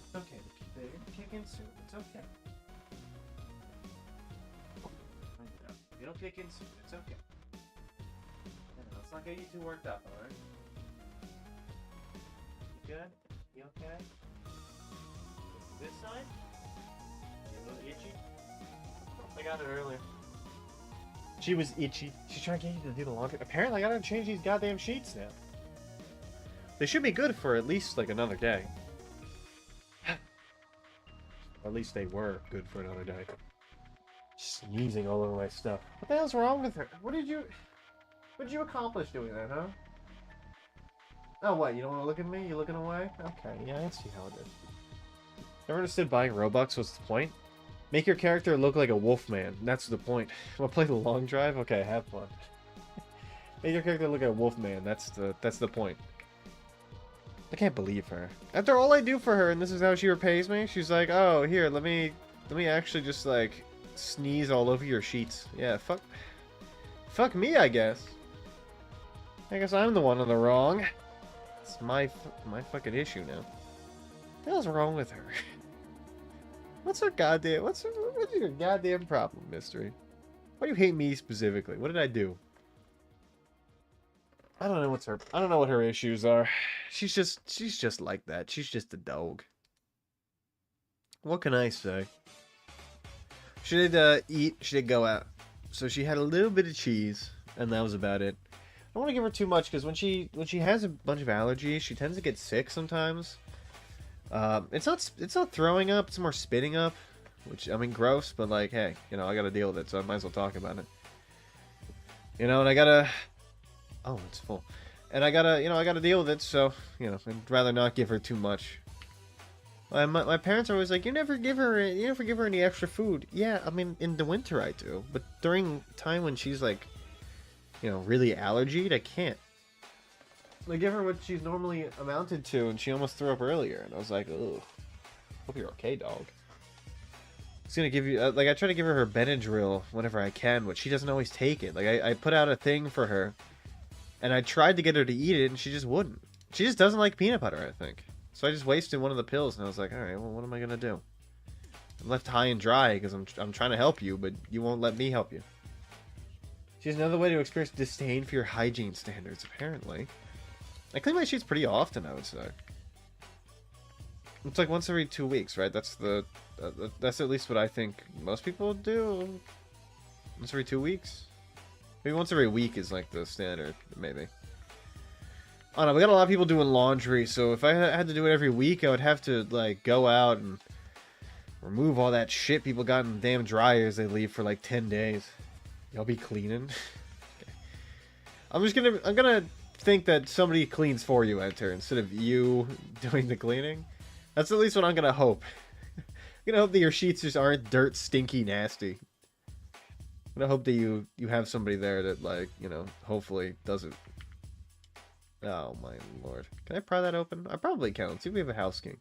It's okay. They're kicking soon. It's okay. You don't kick in soon. It's okay. Let's not get you too worked up, alright? You good? You okay? This side? You a little itchy? I got it earlier. She was itchy. She's trying to get you to do the laundry. Apparently, I gotta change these goddamn sheets now. They should be good for at least like another day. Or at least they were good for another day. Sneezing all over my stuff. What the hell's wrong with her? What did you accomplish doing that, huh? Oh, what? You don't want to look at me? You looking away? Okay, yeah, I see how it is. Never understood buying Robux. What's the point? Make your character look like a wolf man. That's the point. Wanna play the long drive? Okay, have fun. Make your character look like a wolf man. That's the point. I can't believe her. After all I do for her, and this is how she repays me, she's like, "Oh, here, let me actually just like sneeze all over your sheets." Yeah, fuck me, I guess. I guess I'm the one on the wrong. It's my fucking issue now. What the hell's wrong with her? What's your goddamn problem, Mystery? Why do you hate me specifically? What did I do? I don't know what her issues are. She's just like that. She's just a dog. What can I say? She did eat, she did go out. So she had a little bit of cheese, and that was about it. I don't want to give her too much because when she has a bunch of allergies, she tends to get sick sometimes. It's not throwing up, it's more spitting up, which, I mean, gross, but like, hey, you know, I gotta deal with it, so I might as well talk about it. You know, and I gotta... Oh, it's full. And I gotta deal with it, so, you know, I'd rather not give her too much. My parents are always like, you never give her any extra food. Yeah, I mean, in the winter I do, but during time when she's like, you know, really allergied, I can't. I give her what she's normally amounted to, and she almost threw up earlier, and I was like, ugh. Hope you're okay, dog. It's gonna give you, like, I try to give her Benadryl whenever I can, but she doesn't always take it. Like, I put out a thing for her, and I tried to get her to eat it, and she just wouldn't. She just doesn't like peanut butter, I think. So I just wasted one of the pills, and I was like, alright, well, what am I gonna do? I'm left high and dry, because I'm trying to help you, but you won't let me help you. She has another way to experience disdain for your hygiene standards, apparently. I clean my sheets pretty often, I would say. It's like once every 2 weeks, right? That's at least what I think most people do. Once every 2 weeks? Maybe once every week is like the standard, maybe. I don't know, we got a lot of people doing laundry, so if I had to do it every week, I would have to, like, go out and remove all that shit people got in the damn dryers they leave for like 10 days. Y'all be cleaning? Okay. I'm gonna think that somebody cleans for you, Enter, instead of you doing the cleaning. That's at least what I'm gonna hope. I'm gonna hope that your sheets just aren't dirt, stinky, nasty. I'm gonna hope that you have somebody there that, like, you know, hopefully doesn't. Oh my lord. Can I pry that open? I probably can. Let's see if we have a house king.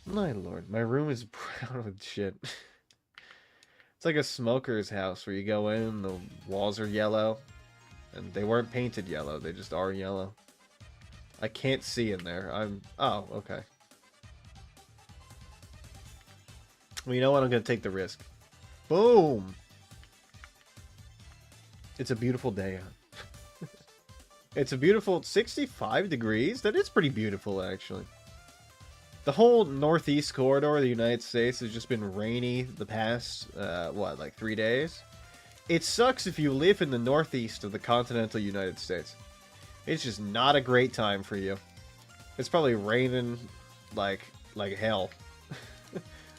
My lord. My room is brown with shit. It's like a smoker's house where you go in, the walls are yellow. And they weren't painted yellow, they just are yellow. I can't see in there. Oh, okay. Well, you know what? I'm gonna take the risk. Boom! It's a beautiful day out. It's a beautiful 65 degrees. That is pretty beautiful, actually. The whole northeast corridor of the United States has just been rainy the past, what, like 3 days? It sucks if you live in the northeast of the continental United States. It's just not a great time for you. It's probably raining like hell.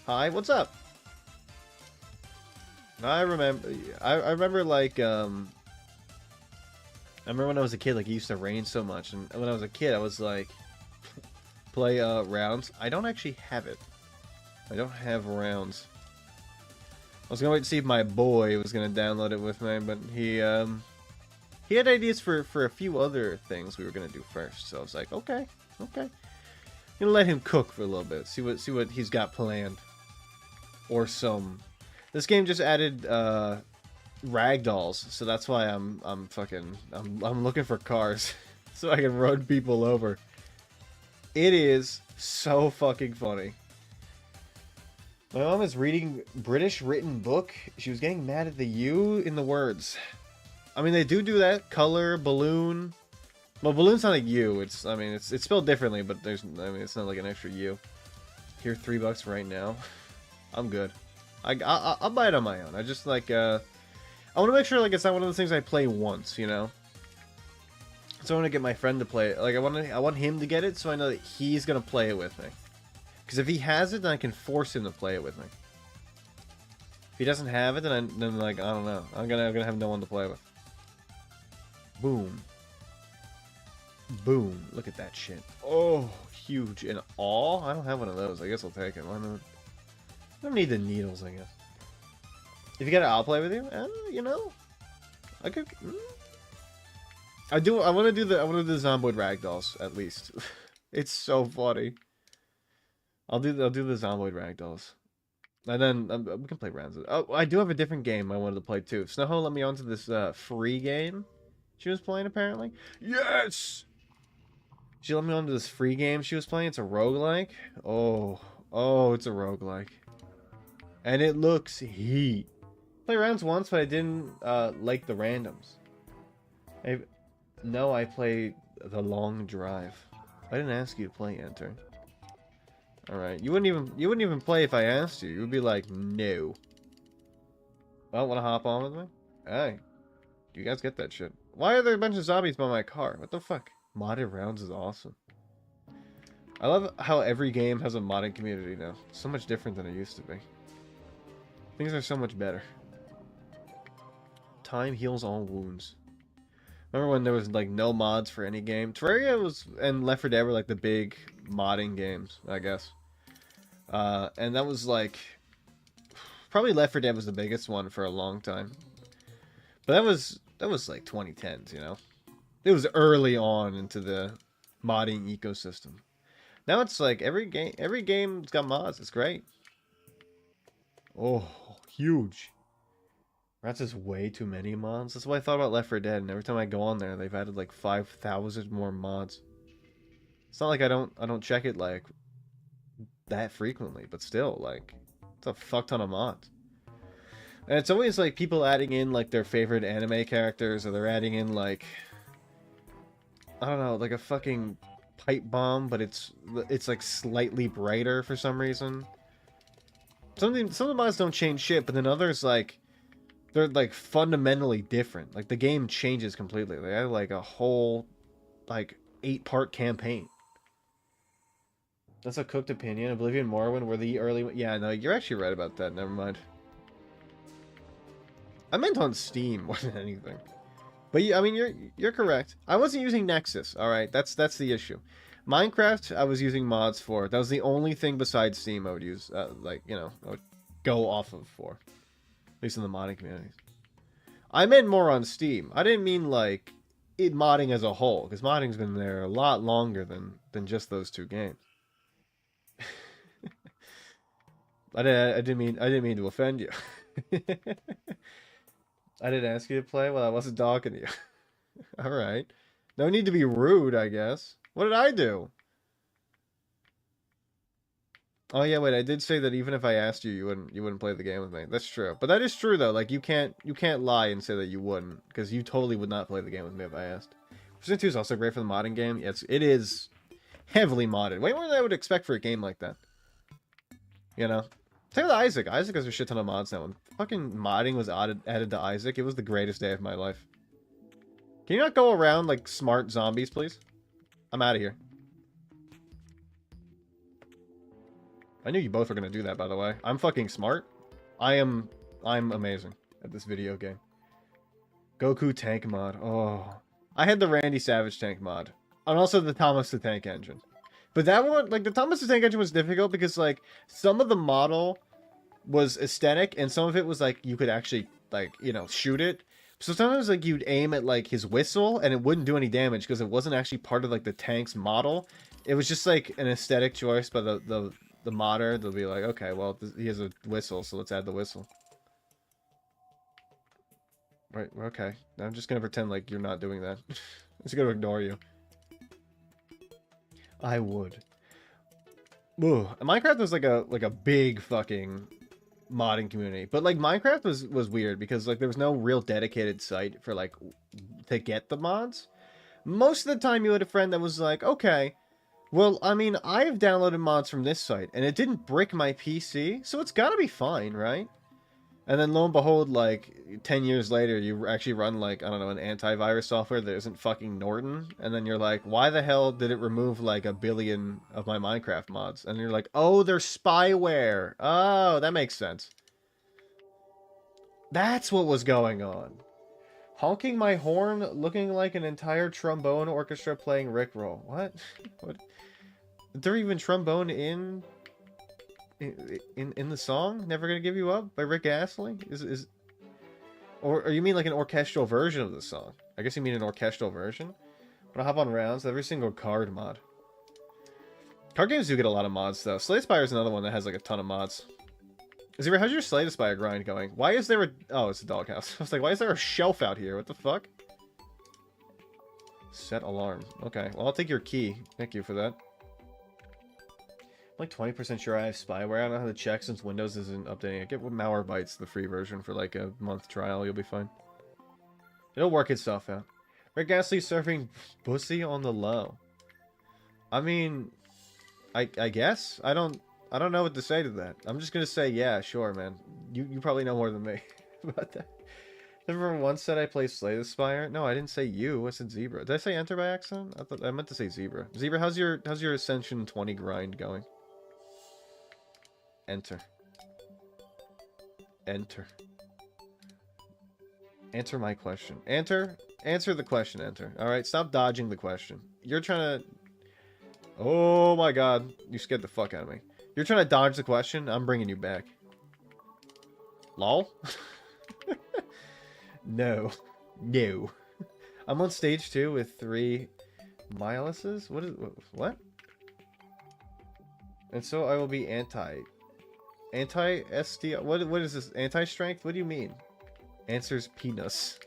Hi, what's up? I remember like I remember when I was a kid, like it used to rain so much, and when I was a kid I was like play rounds. I don't actually have it. I don't have rounds. I was gonna wait to see if my boy was gonna download it with me, but he had ideas for a few other things we were gonna do first. So I was like, okay. I'm gonna let him cook for a little bit. See what he's got planned. Or some. This game just added ragdolls, so that's why I'm looking for cars so I can run people over. It is so fucking funny. My mom is reading British written book. She was getting mad at the U in the words. I mean, they do that. Color, balloon. Well, balloon's not a U. It's spelled differently, but it's not like an extra U. Here, $3 right now. I'm good. I'll buy it on my own. I just like I want to make sure like it's not one of those things I play once, you know. So I want to get my friend to play it. Like I want him to get it, so I know that he's gonna play it with me. Because if he has it, then I can force him to play it with me. If he doesn't have it, then like I don't know. I'm gonna have no one to play with. Boom. Boom. Look at that shit. Oh, huge. And all? I don't have one of those. I guess I'll take it. Why not? I don't need the needles, I guess. If you get it, I'll play with you. You know, I could. I want to do the Zomboid Ragdolls at least. It's so funny. I'll do the Zomboid Ragdolls, and then we can play rounds. Oh, I do have a different game I wanted to play too. Snowho let me onto this free game she was playing apparently. Yes. She let me onto this free game she was playing. It's a roguelike. Oh, it's a roguelike. And it looks heat. Play rounds once, but I didn't like the randoms. No, I played the long drive. I didn't ask you to play Enter. All right, you wouldn't even play if I asked you. You would be like, no. Well, want to hop on with me? Hey, you guys get that shit? Why are there a bunch of zombies by my car? What the fuck? Modded rounds is awesome. I love how every game has a modding community now. So much different than it used to be. Things are so much better. Time heals all wounds. Remember when there was like no mods for any game? Terraria and Left 4 Dead were like the big modding games, I guess. And that was like probably Left 4 Dead was the biggest one for a long time. But that was like 2010s, you know. It was early on into the modding ecosystem. Now it's like every game's got mods. It's great. Oh, huge. That's just way too many mods. That's what I thought about Left 4 Dead, and every time I go on there, they've added like 5,000 more mods. It's not like I don't check it like that frequently, but still, like, it's a fuck ton of mods. And it's always like people adding in like their favorite anime characters, or they're adding in like, I don't know, like a fucking pipe bomb, but it's like slightly brighter for some reason. Some of the mods don't change shit, but then others like they're like fundamentally different. Like the game changes completely. They have like a whole like 8-part campaign. That's a cooked opinion. Oblivion and Morrowind were the early. Yeah, no, you're actually right about that. Never mind. I meant on Steam more than anything. But yeah, I mean, you're correct. I wasn't using Nexus. All right, that's the issue. Minecraft, I was using mods for. That was the only thing besides Steam I would use. Like, you know, I would go off of for. At least in the modding communities. I meant more on Steam. I didn't mean like it modding as a whole, because modding's been there a lot longer than just those two games. I didn't mean to offend you. I didn't ask you to play. Well, I wasn't talking to you. All right. No need to be rude, I guess. What did I do? Oh yeah, wait. I did say that even if I asked you, you wouldn't play the game with me. That's true. But that is true though. Like you can't lie and say that you wouldn't, because you totally would not play the game with me if I asked. Persona 2 is also great for the modding game. Yes, it is heavily modded. Way more than I would expect for a game like that. You know. Same with Isaac. Isaac has a shit ton of mods now, and fucking modding was added to Isaac, it was the greatest day of my life. Can you not go around like smart zombies, please? I'm out of here. I knew you both were gonna do that, by the way. I'm fucking smart. I'm amazing at this video game. Goku tank mod. Oh. I had the Randy Savage tank mod. And also the Thomas the Tank Engine. But that one, like, the Thomas the Tank Engine was difficult because, like, some of the model was aesthetic, and some of it was, like, you could actually, like, you know, shoot it. So sometimes, like, you'd aim at, like, his whistle, and it wouldn't do any damage because it wasn't actually part of, like, the tank's model. It was just, like, an aesthetic choice by the modder. They'll be like, okay, well, he has a whistle, so let's add the whistle. Right, okay. I'm just gonna pretend like you're not doing that. I'm just gonna ignore you. I would. Ooh, Minecraft was like a big fucking modding community, but like Minecraft was weird because like there was no real dedicated site for like to get the mods. Most of the time you had a friend that was like, okay, well, I mean, I've downloaded mods from this site and it didn't brick my PC, so it's gotta be fine, right? And then lo and behold, like 10 years later, you actually run like, I don't know, an antivirus software that isn't fucking Norton. And then you're like, why the hell did it remove like 1 billion of my Minecraft mods? And you're like, oh, they're spyware. Oh, that makes sense. That's what was going on. Honking my horn, looking like an entire trombone orchestra playing Rickroll. What? What? Is there even trombone in the song Never Gonna Give You Up by Rick Astley? Or you mean like an orchestral version of the song? I guess you mean an orchestral version. But I'll hop on rounds. Every single card mod. Card games do get a lot of mods though. Slay the Spire is another one that has like a ton of mods. Zero, how's your Slay the Spire grind going? Why is there a... Oh, it's a doghouse. I was like, why is there a shelf out here? What the fuck? Set alarm. Okay, well I'll take your key. Thank you for that. I'm like 20% sure I have spyware. I don't know how to check since Windows isn't updating it. Get Malwarebytes, the free version, for like a month trial. You'll be fine. It'll work itself out. Rick Astley surfing pussy on the low. I mean, I guess I don't know what to say to that. I'm just gonna say yeah, sure, man. You probably know more than me about that. Remember once said I play Slay the Spire? No, I didn't say you. I said Zebra. Did I say enter by accident? I meant to say Zebra. Zebra, how's your Ascension 20 grind going? Enter. Enter. Answer my question. Answer the question, Enter. Alright, stop dodging the question. You're trying to... Oh my god. You scared the fuck out of me. You're trying to dodge the question? I'm bringing you back. Lol? No. No. I'm on stage 2 with 3 Miluses? What? And so I will be anti-SD... What is this? Anti-strength? What do you mean? Answers penis.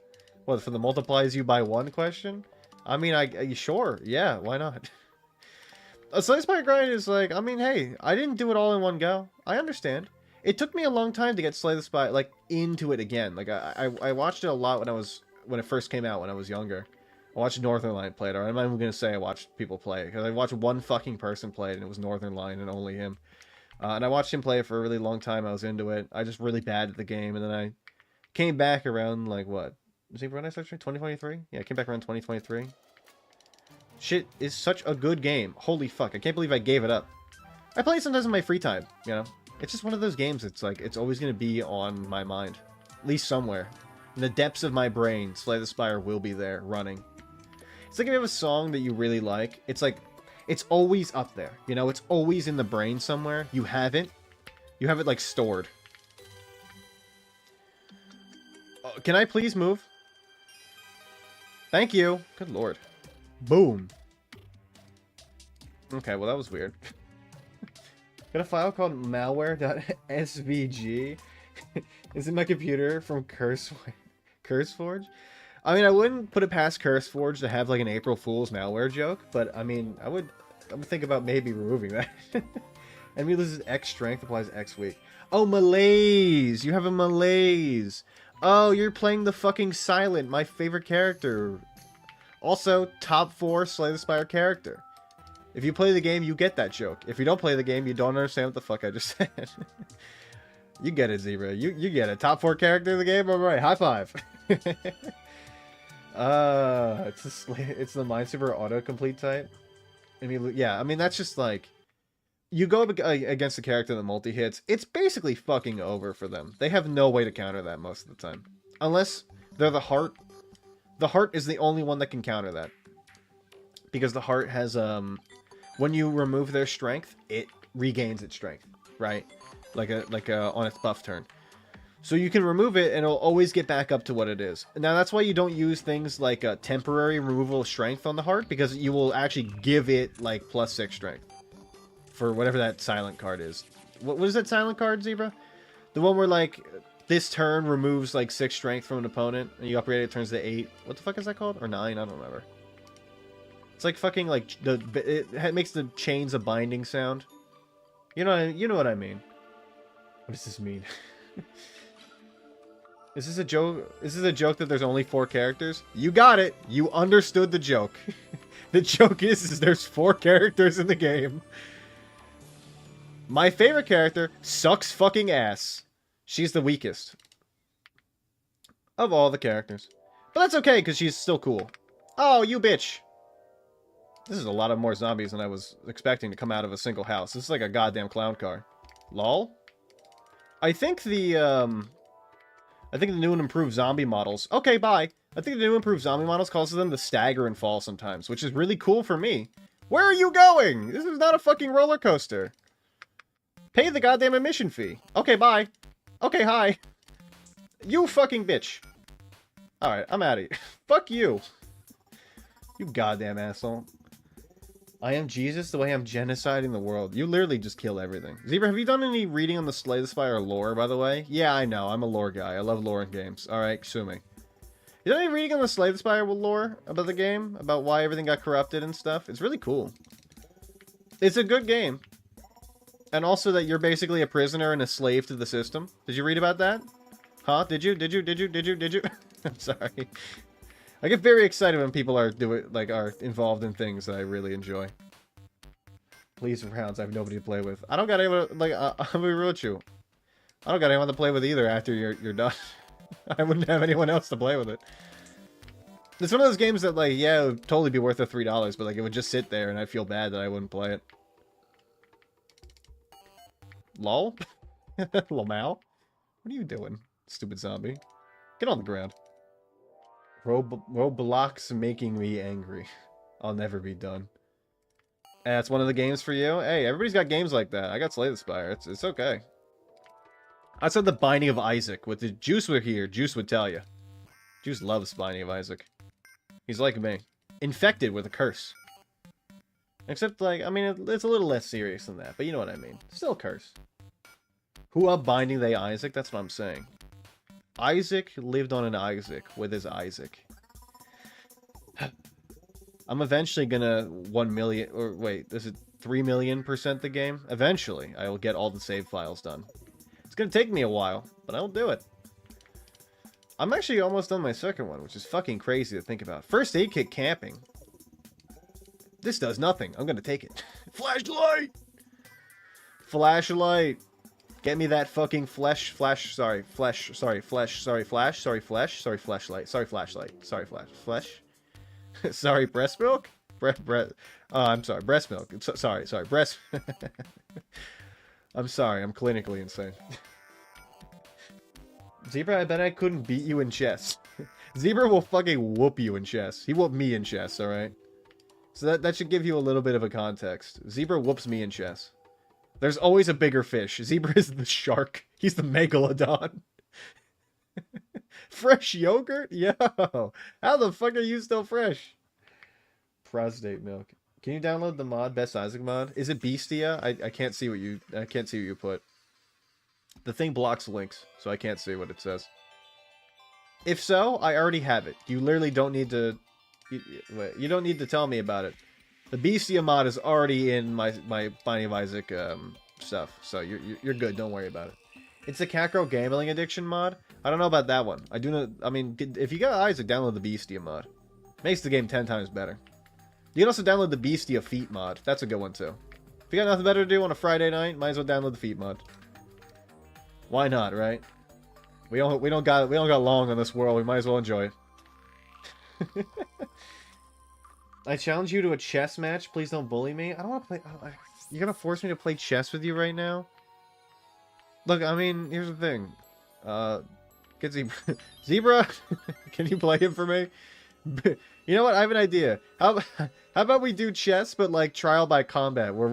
What, for the multiplies you by 1 question? I mean, sure. Yeah, why not? A Slay the Spire grind is like, I mean, hey, I didn't do it all in one go. I understand. It took me a long time to get Slay the Spire, like, into it again. Like, I watched it a lot when it first came out when I was younger. I watched Northernlion play it, or I'm not even going to say I watched people play it, because I watched one fucking person play it, and it was Northernlion and only him. And I watched him play it for a really long time. I was into it. I just really bad at the game, and then I came back around, like, what? Was he when I started? 2023? Yeah, I came back around 2023. Shit is such a good game. Holy fuck, I can't believe I gave it up. I play it sometimes in my free time, you know? It's just one of those games, it's like, it's always going to be on my mind. At least somewhere. In the depths of my brain, Slay the Spire will be there, running. It's like if you have a song that you really like, it's like, it's always up there. You know, it's always in the brain somewhere. You have it. You have it, like, stored. Oh, can I please move? Thank you. Good lord. Boom. Okay, well, that was weird. Got a file called malware.svg. Is in my computer from CurseForge. I mean, I wouldn't put it past CurseForge to have like an April Fool's malware joke, but I mean, I would think about maybe removing that. Enemy loses X strength, applies X weak. Oh, malaise! You have a malaise! Oh, you're playing the fucking Silent, my favorite character. Also, top 4 Slay the Spire character. If you play the game, you get that joke. If you don't play the game, you don't understand what the fuck I just said. You get it, Zebra. You get it. Top 4 character of the game? Alright, high five. It's the Minesweeper autocomplete type. I mean, yeah, I mean, that's just like... You go against a character that multi-hits, it's basically fucking over for them. They have no way to counter that most of the time. Unless they're the heart. The heart is the only one that can counter that. Because the heart has, when you remove their strength, it regains its strength, right? Like on its buff turn. So you can remove it and it'll always get back up to what it is. Now that's why you don't use things like a temporary removal of strength on the heart, because you will actually give it like +6 strength. For whatever that silent card is. What is that silent card, Zebra? The one where like this turn removes like 6 strength from an opponent and you upgrade it, it turns to 8. What the fuck is that called? Or 9? I don't remember. It's like fucking like it makes the chains a binding sound. You know what I mean. What does this mean? Is this a joke? Is this a joke that there's only 4 characters? You got it. You understood the joke. The joke is there's 4 characters in the game. My favorite character sucks fucking ass. She's the weakest of all the characters. But that's okay, because she's still cool. Oh, you bitch. This is a lot of more zombies than I was expecting to come out of a single house. This is like a goddamn clown car. Lol. I think the new and improved zombie models... Okay, bye. I think the new improved zombie models causes them to stagger and fall sometimes, which is really cool for me. Where are you going? This is not a fucking roller coaster. Pay the goddamn admission fee. Okay, bye. Okay, hi. You fucking bitch. Alright, I'm out of here. Fuck you. You goddamn asshole. I am Jesus the way I'm genociding the world. You literally just kill everything. Zebra, have you done any reading on the Slay the Spire lore, by the way? Yeah, I know. I'm a lore guy. I love lore in games. Alright, sue me. You done any reading on the Slay the Spire lore about the game? About why everything got corrupted and stuff? It's really cool. It's a good game. And also that you're basically a prisoner and a slave to the system. Did you read about that? Huh? Did you? I'm sorry. I get very excited when people are involved in things that I really enjoy. Please, rounds. I have nobody to play with. I don't got anyone. Like, I'll be real with you. I don't got anyone to play with either after you're done. I wouldn't have anyone else to play with it. It's one of those games that, like, yeah, it would totally be worth the $3, but like it would just sit there, and I feel bad that I wouldn't play it. Lol? Lamau? What are you doing, stupid zombie? Get on the ground. Roblox making me angry. I'll never be done. That's one of the games for you? Hey, everybody's got games like that. I got Slay the Spire. It's okay. I said the Binding of Isaac. With the Juice were here, Juice would tell you. Juice loves Binding of Isaac. He's like me. Infected with a curse. Except, like, I mean, it's a little less serious than that, but you know what I mean. Still a curse. Who up Binding they Isaac? That's what I'm saying. Isaac lived on an Isaac with his Isaac. I'm eventually gonna 1 million, or wait, is it 3 million% the game? Eventually, I will get all the save files done. It's gonna take me a while, but I'll do it. I'm actually almost done my second one, which is fucking crazy to think about. First aid kit camping. This does nothing. I'm gonna take it. Flashlight! Flashlight! Get me that fucking flashlight. Sorry, flashlight. Sorry, breast milk? I'm sorry, breast milk. Sorry, breast... I'm sorry, I'm clinically insane. Zebra, I bet I couldn't beat you in chess. Zebra will fucking whoop you in chess. He whooped me in chess, alright? So that should give you a little bit of a context. Zebra whoops me in chess. There's always a bigger fish. Zebra is the shark. He's the megalodon. Fresh yogurt? Yo! How the fuck are you still fresh? Prostate milk. Can you download the mod, Best Isaac mod? Is it Beastia? I can't see what you put. The thing blocks links, so I can't see what it says. If so, I already have it. You literally don't need to... You don't need to tell me about it. The Beastia mod is already in my Binding of Isaac stuff, so you're good. Don't worry about it. It's a Cacro Gambling Addiction mod. I don't know about that one. I do know. I mean, if you got Isaac, download the Beastia mod. Makes the game 10 times better. You can also download the Beastia Feet mod. That's a good one too. If you got nothing better to do on a Friday night, might as well download the Feet mod. Why not, right? We don't got long on this world. We might as well enjoy it. I challenge you to a chess match. Please don't bully me. I don't want to play. Oh, you're gonna force me to play chess with you right now? Look, I mean, here's the thing. Get Zebra. Zebra, can you play him for me? You know what? I have an idea. How about we do chess, but like trial by combat, where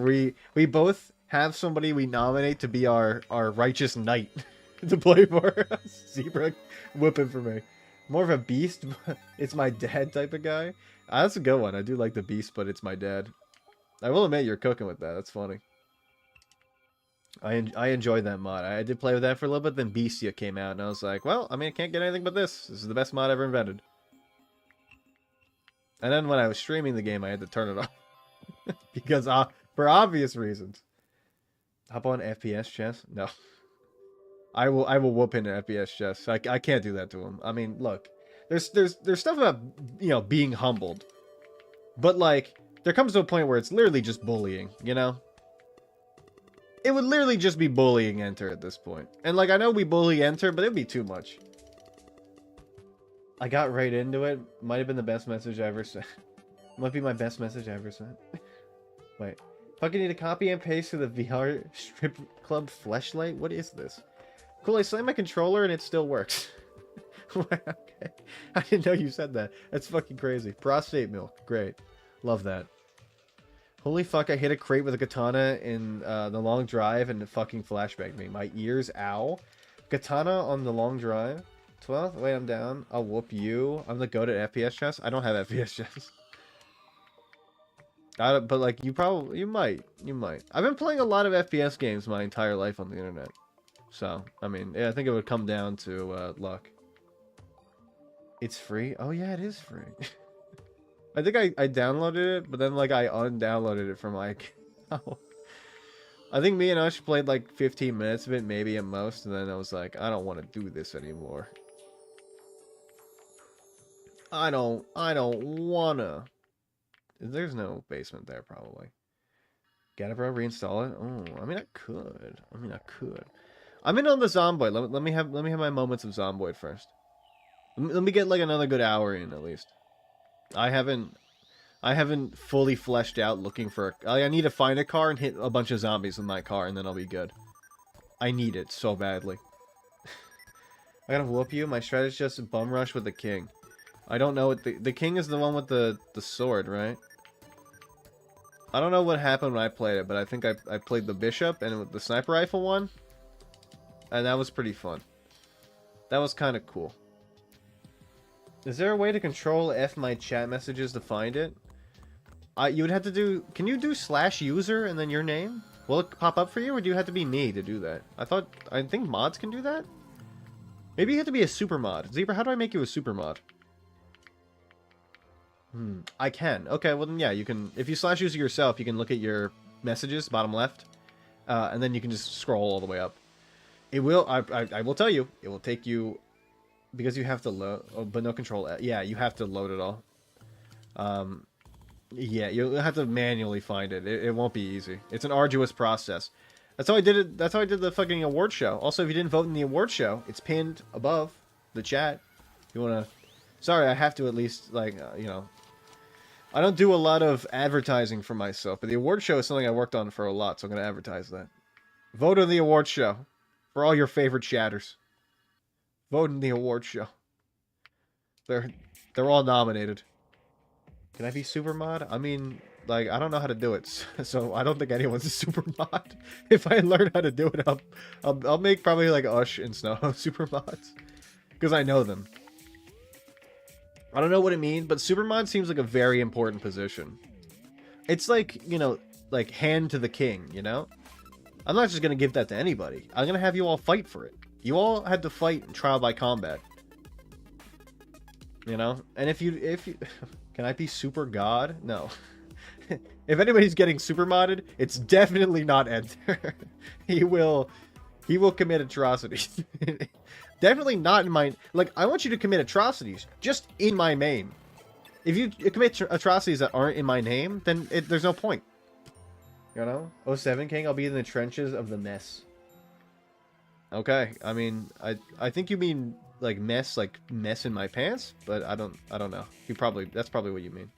we both have somebody we nominate to be our righteous knight to play for us. Zebra, whip him for me. More of a beast, but it's my dad type of guy. That's a good one. I do like the beast, but it's my dad. I will admit you're cooking with that. That's funny. I enjoyed that mod. I did play with that for a little bit, then Beastia came out, and I was like, well, I mean, I can't get anything but this. This is the best mod ever invented. And then when I was streaming the game, I had to turn it off. Because, for obvious reasons. Hop on FPS chess? No. I will whoop him in FPS chess. I can't do that to him. I mean, look. There's stuff about, you know, being humbled. But, like, there comes to a point where it's literally just bullying, you know? It would literally just be bullying Enter at this point. And, like, I know we bully Enter, but it would be too much. I got right into it. Might have been the best message I ever sent. Might be my best message I ever sent. Wait. Fucking need to copy and paste to the VR strip club fleshlight? What is this? Cool, I slammed my controller and it still works. Okay. I didn't know you said that. That's fucking crazy. Prostate milk. Great. Love that. Holy fuck, I hit a crate with a katana in the long drive and it fucking flashbanged me. My ears, ow. Katana on the long drive. 12th? Wait, I'm down. I'll whoop you. I'm the goat at FPS chess. I don't have FPS chess. But like, you might. I've been playing a lot of FPS games my entire life on the internet. So, I mean, yeah, I think it would come down to luck. It's free? Oh yeah, it is free. I think I downloaded it, but then like I undownloaded it from like... I think me and Ush played like 15 minutes of it, maybe at most, and then I was like, I don't want to do this anymore. I don't wanna. There's no basement there, probably. Get it, bro, reinstall it? Oh, I mean, I could. I'm in on the Zomboid. Let me have my moments of Zomboid first. Let me get like another good hour in, at least. I haven't fully fleshed out looking for I need to find a car and hit a bunch of zombies with my car, and then I'll be good. I need it so badly. I gotta whoop you. My strategy is just a bum rush with the king. I don't know what the king is the one with the sword, right? I don't know what happened when I played it, but I think I played the bishop and with the sniper rifle one. And that was pretty fun. That was kind of cool. Is there a way to control F my chat messages to find it? You would have to do... Can you do /user and then your name? Will it pop up for you, or do you have to be me to do that? I think mods can do that? Maybe you have to be a super mod. Zebra, how do I make you a super mod? I can. Okay, well then yeah, you can... If you /user yourself, you can look at your messages, bottom left. And then you can just scroll all the way up. It will... I will tell you, it will take you... Because you have to load... Oh, but no control... Yeah, you have to load it all. Yeah, you'll have to manually find it. It won't be easy. It's an arduous process. That's how I did it. That's how I did the fucking award show. Also, if you didn't vote in the award show, it's pinned above the chat. You wanna... Sorry, I have to at least, like, you know... I don't do a lot of advertising for myself, but the award show is something I worked on for a lot, so I'm gonna advertise that. Vote in the award show. For all your favorite chatters. Vote in the award show. They're all nominated. Can I be super mod? I mean, like, I don't know how to do it, so I don't think anyone's a super mod. If I learn how to do it, I'll make probably like Ush and Snow super mods, because I know them. I don't know what it means, but super mod seems like a very important position. It's like, you know, like hand to the king, you know? I'm not just gonna give that to anybody. I'm gonna have you all fight for it. You all had to fight in trial by combat. You know? And if you... Can I be super god? No. If anybody's getting super modded, it's definitely not Enter. He will commit atrocities. Definitely not in my... Like, I want you to commit atrocities just in my name. If you commit atrocities that aren't in my name, then there's no point. You know? 07 King, I'll be in the trenches of the mess. Okay, I mean, I think you mean like mess in my pants, but I don't know. That's probably what you mean.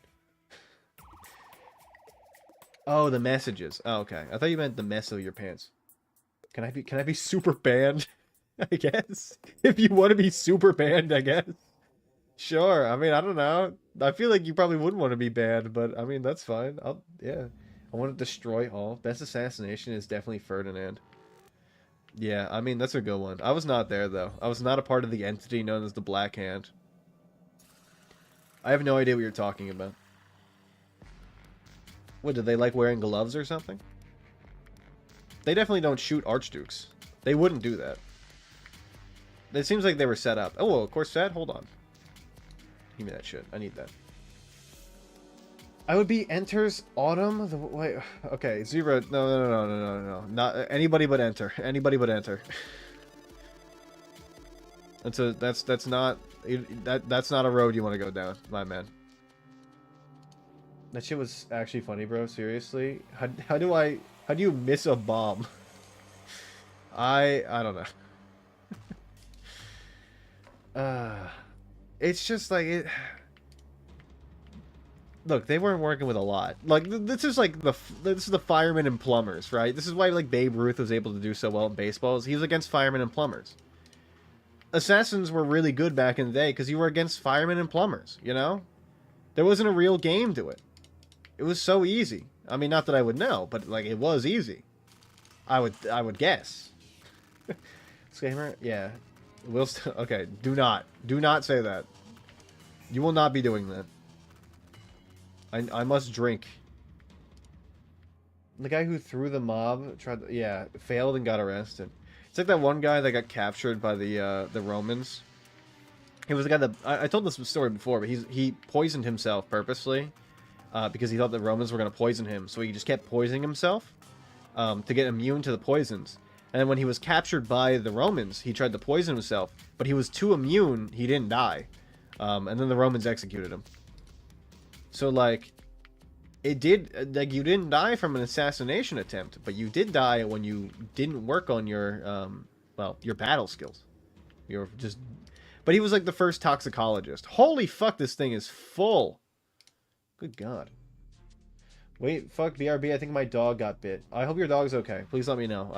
Oh, the messages. Oh, okay. I thought you meant the mess of your pants. Can I be super banned? I guess. If you want to be super banned, I guess. Sure. I mean, I don't know. I feel like you probably wouldn't want to be banned, but I mean, that's fine. Yeah. I want to destroy all. Best assassination is definitely Ferdinand. Yeah, I mean, that's a good one. I was not there, though. I was not a part of the entity known as the Black Hand. I have no idea what you're talking about. What, did they like wearing gloves or something? They definitely don't shoot archdukes. They wouldn't do that. It seems like they were set up. Oh, well, of course, Sad. Hold on. Give me that shit. I need that. I would be enters autumn. Wait, okay, Zero. No. Not anybody but enter. Anybody but enter. That's not a road you want to go down, my man. That shit was actually funny, bro. Seriously, how do you miss a bomb? I don't know. It's just like it. Look, they weren't working with a lot. Like this is the firemen and plumbers, right? This is why like Babe Ruth was able to do so well in baseball. He was against firemen and plumbers. Assassins were really good back in the day because you were against firemen and plumbers. You know, there wasn't a real game to it. It was so easy. I mean, not that I would know, but like it was easy. I would guess. Scammer, yeah. Okay. Do not say that. You will not be doing that. I must drink. The guy who threw the mob failed and got arrested. It's like that one guy that got captured by the Romans. He was the guy that I told this story before, but he poisoned himself purposely because he thought the Romans were going to poison him. So he just kept poisoning himself to get immune to the poisons. And then when he was captured by the Romans, he tried to poison himself, but he was too immune. He didn't die, and then the Romans executed him. So, like, you didn't die from an assassination attempt, but you did die when you didn't work on your, your battle skills. But he was, like, the first toxicologist. Holy fuck, this thing is full. Good God. Wait, fuck, BRB, I think my dog got bit. I hope your dog's okay. Please let me know.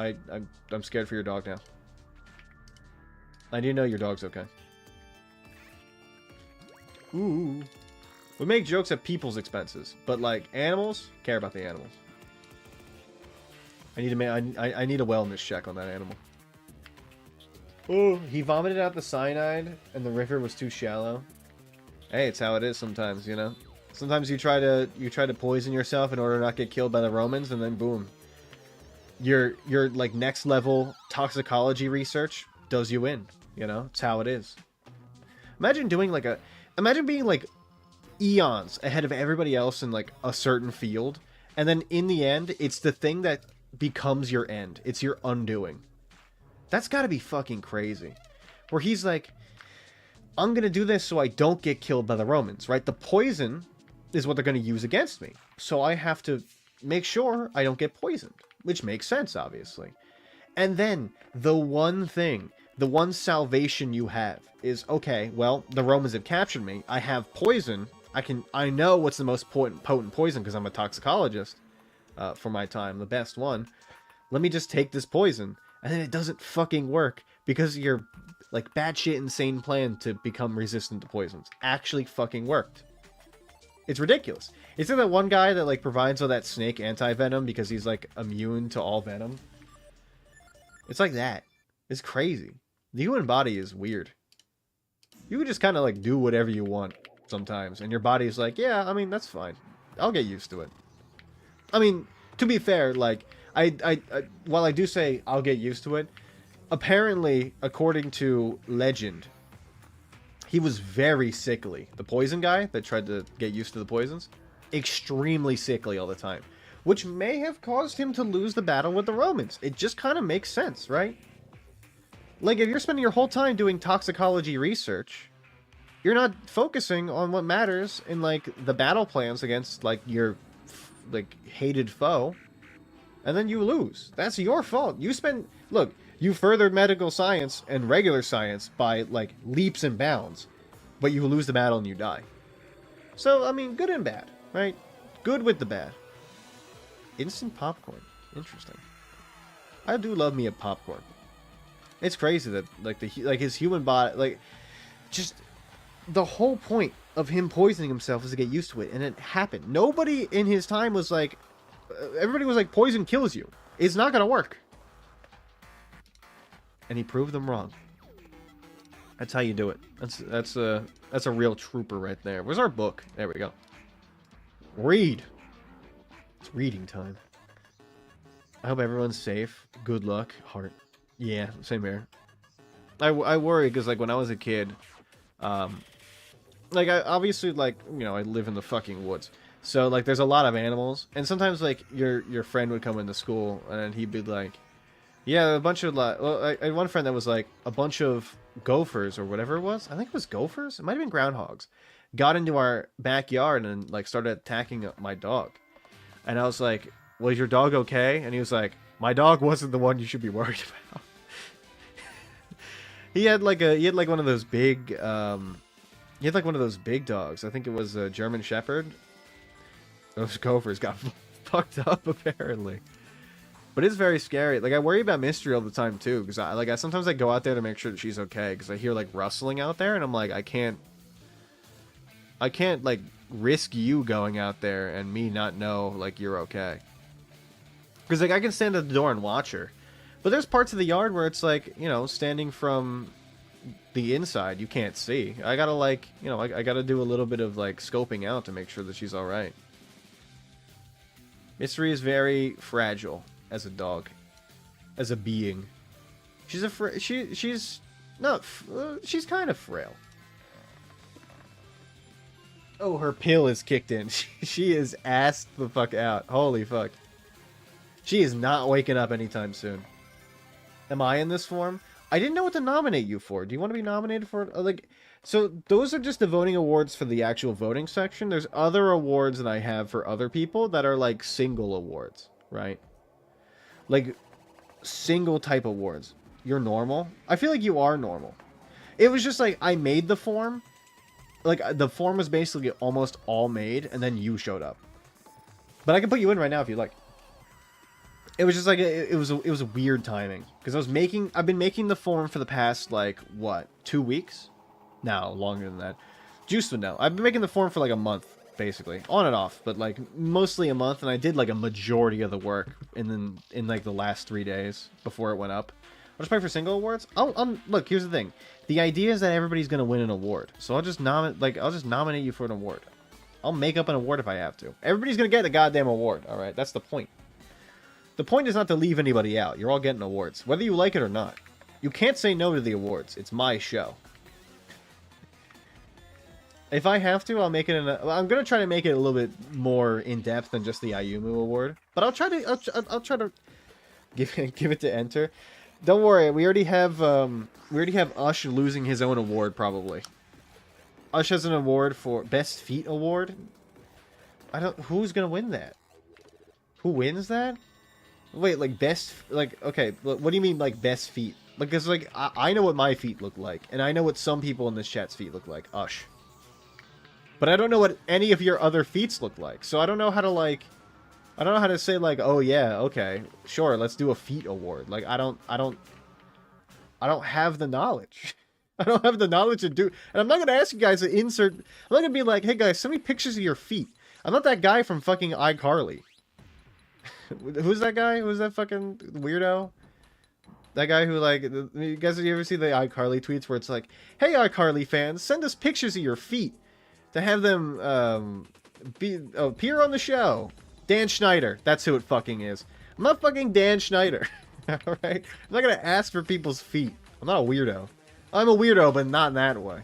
I'm scared for your dog now. I do know your dog's okay. Ooh. We make jokes at people's expenses, but like animals, care about the animals. I need a wellness check on that animal. Oh, he vomited out the cyanide, and the river was too shallow. Hey, it's how it is sometimes, you know. Sometimes you try to poison yourself in order to not get killed by the Romans, and then boom, your like next level toxicology research does you in. You know, it's how it is. Imagine being like eons ahead of everybody else in like a certain field, and then in the end it's the thing that becomes your end. It's your undoing. That's gotta be fucking crazy. Where he's like, I'm gonna do this so I don't get killed by the Romans, right? The poison is what they're gonna use against me, so I have to make sure I don't get poisoned, which makes sense, obviously. And then the one salvation you have is, okay, well, the Romans have captured me, I have poison, I know what's the most potent poison because I'm a toxicologist for my time, the best one. Let me just take this poison, and then it doesn't fucking work because your like batshit insane plan to become resistant to poisons actually fucking worked. It's ridiculous. Is there that one guy that like provides all that snake anti-venom because he's like immune to all venom? It's like that. It's crazy. The human body is weird. You can just kind of like do whatever you want sometimes, and your body's like, yeah, I mean, that's fine. I'll get used to it. I mean, to be fair, like, while I do say I'll get used to it, apparently, according to legend, he was very sickly. The poison guy that tried to get used to the poisons, extremely sickly all the time, which may have caused him to lose the battle with the Romans. It just kind of makes sense, right? Like, if you're spending your whole time doing toxicology research, you're not focusing on what matters in, like, the battle plans against, like, your, like, hated foe. And then you lose. That's your fault. Look, You furthered medical science and regular science by, like, leaps and bounds. But you lose the battle and you die. So, I mean, good and bad, right? Good with the bad. Instant popcorn. Interesting. I do love me a popcorn. It's crazy that, like, his human body, like, just the whole point of him poisoning himself is to get used to it, and it happened. Nobody in his time was like, everybody was like, poison kills you. It's not gonna work. And he proved them wrong. That's how you do it. That's a real trooper right there. Where's our book? There we go. Read. It's reading time. I hope everyone's safe. Good luck. Heart. Yeah, same here. I worry because, like, when I was a kid, like, I obviously, like, you know, I live in the fucking woods. So, like, there's a lot of animals. And sometimes, like, your friend would come into school and he'd be like, yeah, a bunch of, like, well, I had one friend that was like, a bunch of gophers or whatever it was. I think it was gophers. It might have been groundhogs. Got into our backyard and, like, started attacking my dog. And I was like, was your dog okay? And he was like, my dog wasn't the one you should be worried about. He had like one of those big dogs. I think it was a German Shepherd. Those gophers got fucked up apparently. But it's very scary. Like, I worry about Mystery all the time too, because I sometimes I go out there to make sure that she's okay, because I hear like rustling out there, and I'm like, I can't like risk you going out there and me not know like you're okay. Because like I can stand at the door and watch her. But there's parts of the yard where it's like, you know, standing from the inside, you can't see. I gotta, like, you know, I gotta do a little bit of, like, scoping out to make sure that she's alright. Mystery is very fragile as a dog. As a being. She's she's kind of frail. Oh, her pill is kicked in. She is assed the fuck out. Holy fuck. She is not waking up anytime soon. Am I in this form? I didn't know what to nominate you for. Do you want to be nominated for, like... So, those are just the voting awards for the actual voting section. There's other awards that I have for other people that are, like, single awards, right? Like, single type awards. You're normal? I feel like you are normal. It was just, like, I made the form. Like, the form was basically almost all made, and then you showed up. But I can put you in right now if you'd like. It was just like it was a weird timing because I've been making the form for the past like what 2 weeks, no longer than that. Juice would know. I've been making the form for like a month basically, on and off, but like mostly a month, and I did like a majority of the work in like the last 3 days before it went up. I'll just play for single awards. Look. Here's the thing: the idea is that everybody's gonna win an award, so I'll just nominate you for an award. I'll make up an award if I have to. Everybody's gonna get a goddamn award. All right, that's the point. The point is not to leave anybody out. You're all getting awards, whether you like it or not. You can't say no to the awards. It's my show. If I have to, I'll make it I'm gonna try to make it a little bit more in depth than just the Ayumu award. But I'll try to give it to enter. Don't worry, we already have Ush losing his own award probably. Ush has an award for Best Feet award. Who's gonna win that? Who wins that? Wait, like best, like, okay, what do you mean, like, best feet? Like, because, like, I know what my feet look like, and I know what some people in this chat's feet look like. Ush. But I don't know what any of your other feats look like, so I don't know how to, like, I don't know how to say, like, oh, yeah, okay, sure, let's do a feat award. Like, I don't have the knowledge. I don't have the knowledge to do, and I'm not going to ask you guys to insert, I'm not going to be like, hey, guys, send me pictures of your feet. I'm not that guy from fucking iCarly. Who's that guy? Who's that fucking weirdo? That guy who, like, you guys, you ever see the iCarly tweets where it's like, hey, iCarly fans, send us pictures of your feet to have them appear on the show. Dan Schneider. That's who it fucking is. I'm not fucking Dan Schneider. Alright? I'm not gonna ask for people's feet. I'm not a weirdo. I'm a weirdo, but not in that way.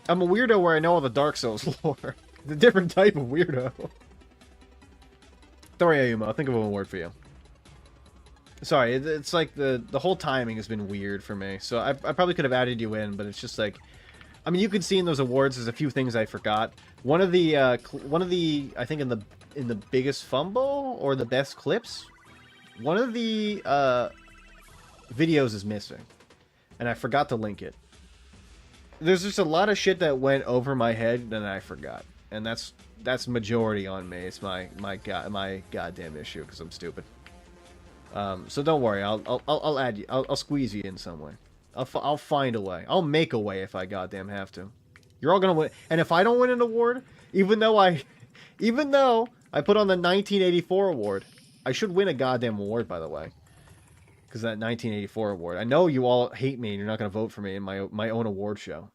I'm a weirdo where I know all the Dark Souls lore. It's a different type of weirdo. Sorry, Ayuma, I'll think of an award for you. Sorry, it's like the whole timing has been weird for me. So I probably could have added you in, but it's just like, I mean, you can see in those awards there's a few things I forgot. One of the I think in the biggest fumble or the best clips, one of the videos is missing. And I forgot to link it. There's just a lot of shit that went over my head that I forgot. And that's majority on me. It's my goddamn issue because I'm stupid. So don't worry. I'll add you. I'll squeeze you in some way. I'll find a way. I'll make a way if I goddamn have to. You're all gonna win. And if I don't win an award, even though I put on the 1984 award, I should win a goddamn award, by the way. Because that 1984 award. I know you all hate me and you're not gonna vote for me in my own award show.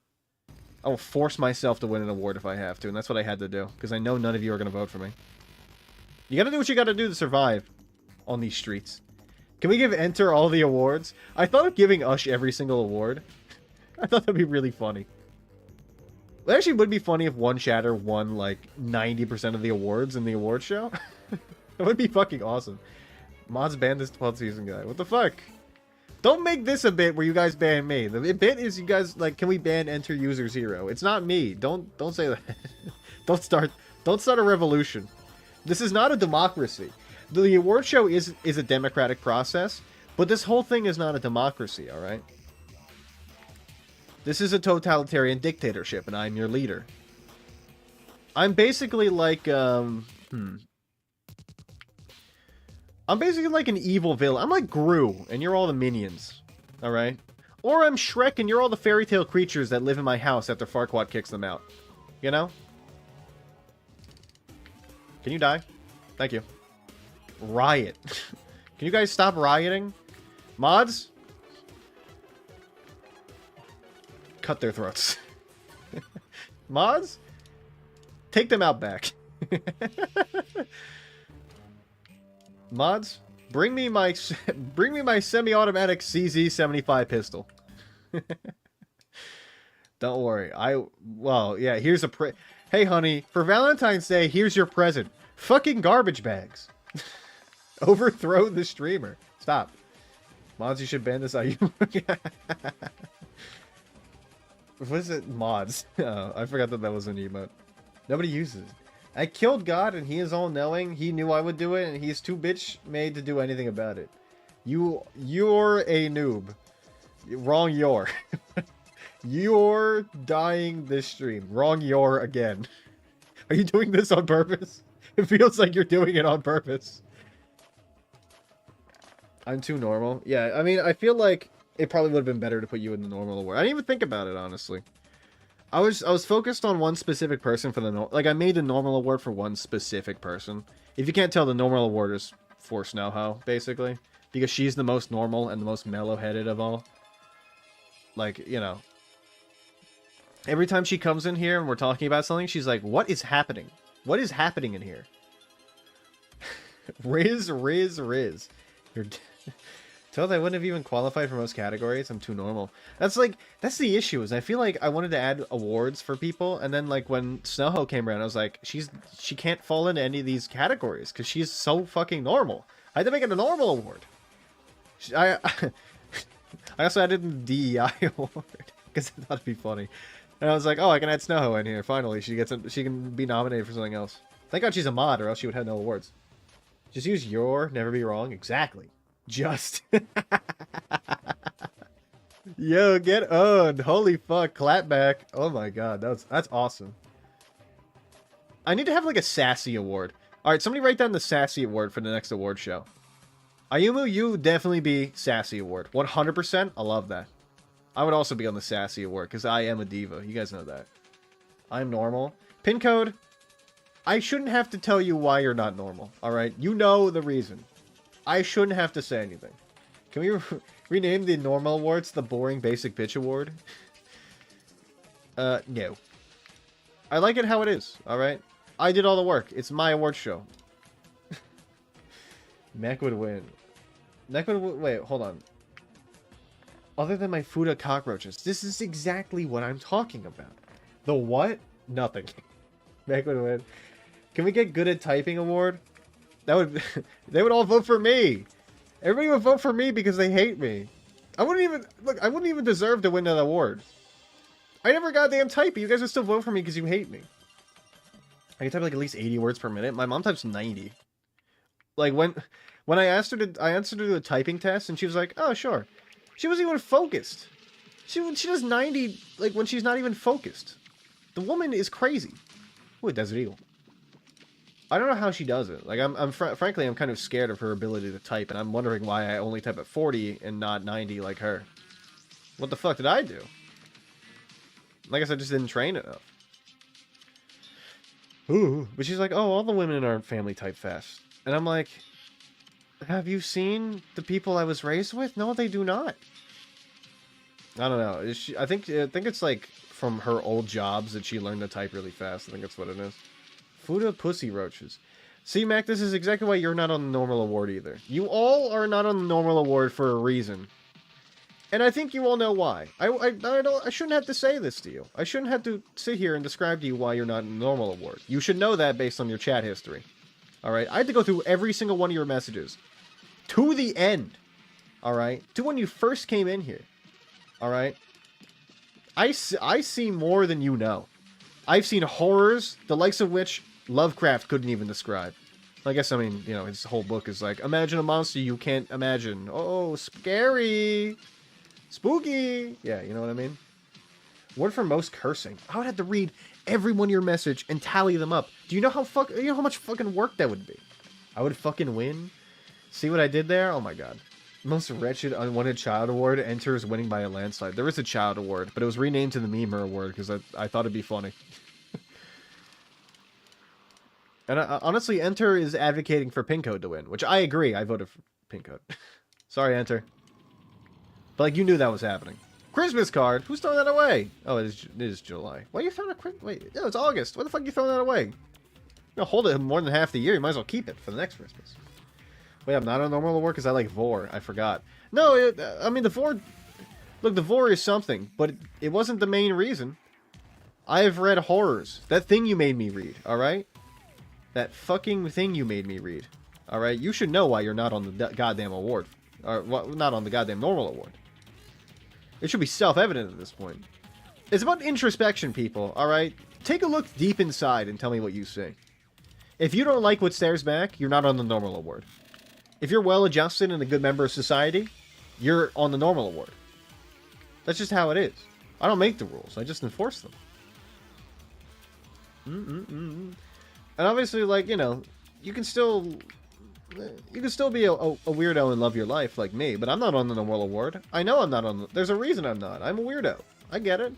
I will force myself to win an award if I have to, and that's what I had to do. Because I know none of you are gonna vote for me. You gotta do what you gotta do to survive on these streets. Can we give Enter all the awards? I thought of giving Ush every single award. I thought that'd be really funny. It actually would be funny if One Shatter won, like, 90% of the awards in the award show. That would be fucking awesome. Mods banned this 12th season guy. What the fuck? Don't make this a bit where you guys ban me. The bit is you guys, like, can we ban Enter User 0? It's not me. Don't say that. Don't start a revolution. This is not a democracy. The award show is a democratic process, but this whole thing is not a democracy, alright? This is a totalitarian dictatorship, and I'm your leader. I'm basically like, I'm basically like an evil villain. I'm like Gru, and you're all the minions, alright? Or I'm Shrek, and you're all the fairy tale creatures that live in my house after Farquaad kicks them out. You know? Can you die? Thank you. Riot. Can you guys stop rioting? Mods? Cut their throats. Mods? Take them out back. Mods? Bring me my semi-automatic CZ75 pistol. Don't worry. Well, yeah, here's a hey honey, for Valentine's Day, here's your present. Fucking garbage bags. Overthrow the streamer. Stop. Mods, you should ban this out. What is it? Mods. Oh, I forgot that was an emote. Nobody uses it. I killed God and he is all-knowing. He knew I would do it and he's too bitch-made to do anything about it. You're a noob. Wrong you're. You're dying this stream. Wrong you're again. Are you doing this on purpose? It feels like you're doing it on purpose. I'm too normal. Yeah, I mean, I feel like it probably would have been better to put you in the normal award. I didn't even think about it, honestly. I was focused on one specific person for the like I made a normal award for one specific person. If you can't tell, the normal award is for Snowho, basically, because she's the most normal and the most mellow-headed of all. Like, you know, every time she comes in here and we're talking about something, she's like, "What is happening? What is happening in here?" Riz. You're told I wouldn't have even qualified for most categories. I'm too normal. That's the issue, is I feel like I wanted to add awards for people, and then like when Snowho came around, I was like, she can't fall into any of these categories because she's so fucking normal. I had to make it a normal award. I also added the DEI award because I thought it'd be funny, and I was like, oh, I can add Snowho in here. Finally, she can be nominated for something else. Thank God she's a mod, or else she would have no awards. Just use your, never be wrong. Exactly. Just. Yo, get owned. Holy fuck. Clap back. Oh my god. That's awesome. I need to have like a sassy award. Alright, somebody write down the sassy award for the next award show. Ayumu, you definitely be sassy award. 100%. I love that. I would also be on the sassy award because I am a diva. You guys know that. I'm normal. Pin code. I shouldn't have to tell you why you're not normal. Alright? You know the reason. I shouldn't have to say anything. Can we rename the normal awards the boring basic bitch award? No. I like it how it is, alright? I did all the work. It's my award show. Mac would win. Mac would wait, hold on. Other than my Fuda cockroaches. This is exactly what I'm talking about. The what? Nothing. Mac would win. Can we get good at typing award? That would they would all vote for me. Everybody would vote for me because they hate me. I wouldn't even deserve to win that award. I never goddamn type, but you guys would still vote for me because you hate me. I can type like at least 80 words per minute. My mom types 90. Like when I asked her to do a typing test and she was like, "Oh, sure." She wasn't even focused. She does 90, like, when she's not even focused. The woman is crazy. Ooh, a Desert Eagle. I don't know how she does it. Like, frankly, I'm kind of scared of her ability to type, and I'm wondering why I only type at 40 and not 90 like her. What the fuck did I do? I guess I just didn't train enough. Ooh. But she's like, oh, all the women in our family type fast. And I'm like, have you seen the people I was raised with? No, they do not. I don't know. I think it's like from her old jobs that she learned to type really fast. I think that's what it is. Fuda pussy roaches. See, Mac, this is exactly why you're not on the normal award either. You all are not on the normal award for a reason. And I think you all know why. I shouldn't have to say this to you. I shouldn't have to sit here and describe to you why you're not in the normal award. You should know that based on your chat history. Alright? I had to go through every single one of your messages. To the end. Alright? To when you first came in here. Alright? I see more than you know. I've seen horrors, the likes of which Lovecraft couldn't even describe. I guess, I mean, you know, his whole book is like, imagine a monster you can't imagine. Oh, scary. Spooky. Yeah, you know what I mean? Word for most cursing. I would have to read every one of your message and tally them up. Do you know how much fucking work that would be? I would fucking win. See what I did there? Oh my god. Most wretched unwanted child award enters winning by a landslide. There is a child award, but it was renamed to the Memer award because I thought it'd be funny. And honestly, Enter is advocating for Pincode to win, which I agree. I voted for Pincode. Sorry, Enter. But, like, you knew that was happening. Christmas card? Who's throwing that away? Oh, it is July. Why are you throwing a... Wait, no, it's August. Why the fuck are you throwing that away? No, hold it more than half the year. You might as well keep it for the next Christmas. Wait, I'm not on normal award because I like Vor. I forgot. No, I mean, the Vor... Look, the Vor is something, but it wasn't the main reason. I've read horrors. That thing you made me read, alright? That fucking thing you made me read. Alright? You should know why you're not on the goddamn award. Or, well, not on the goddamn normal award. It should be self-evident at this point. It's about introspection, people, alright? Take a look deep inside and tell me what you see. If you don't like what stares back, you're not on the normal award. If you're well-adjusted and a good member of society, you're on the normal award. That's just how it is. I don't make the rules. I just enforce them. And obviously, like, you know, you can still be a weirdo and love your life like me, but I'm not on the normal award. I know I'm not on the... There's a reason I'm not. I'm a weirdo. I get it.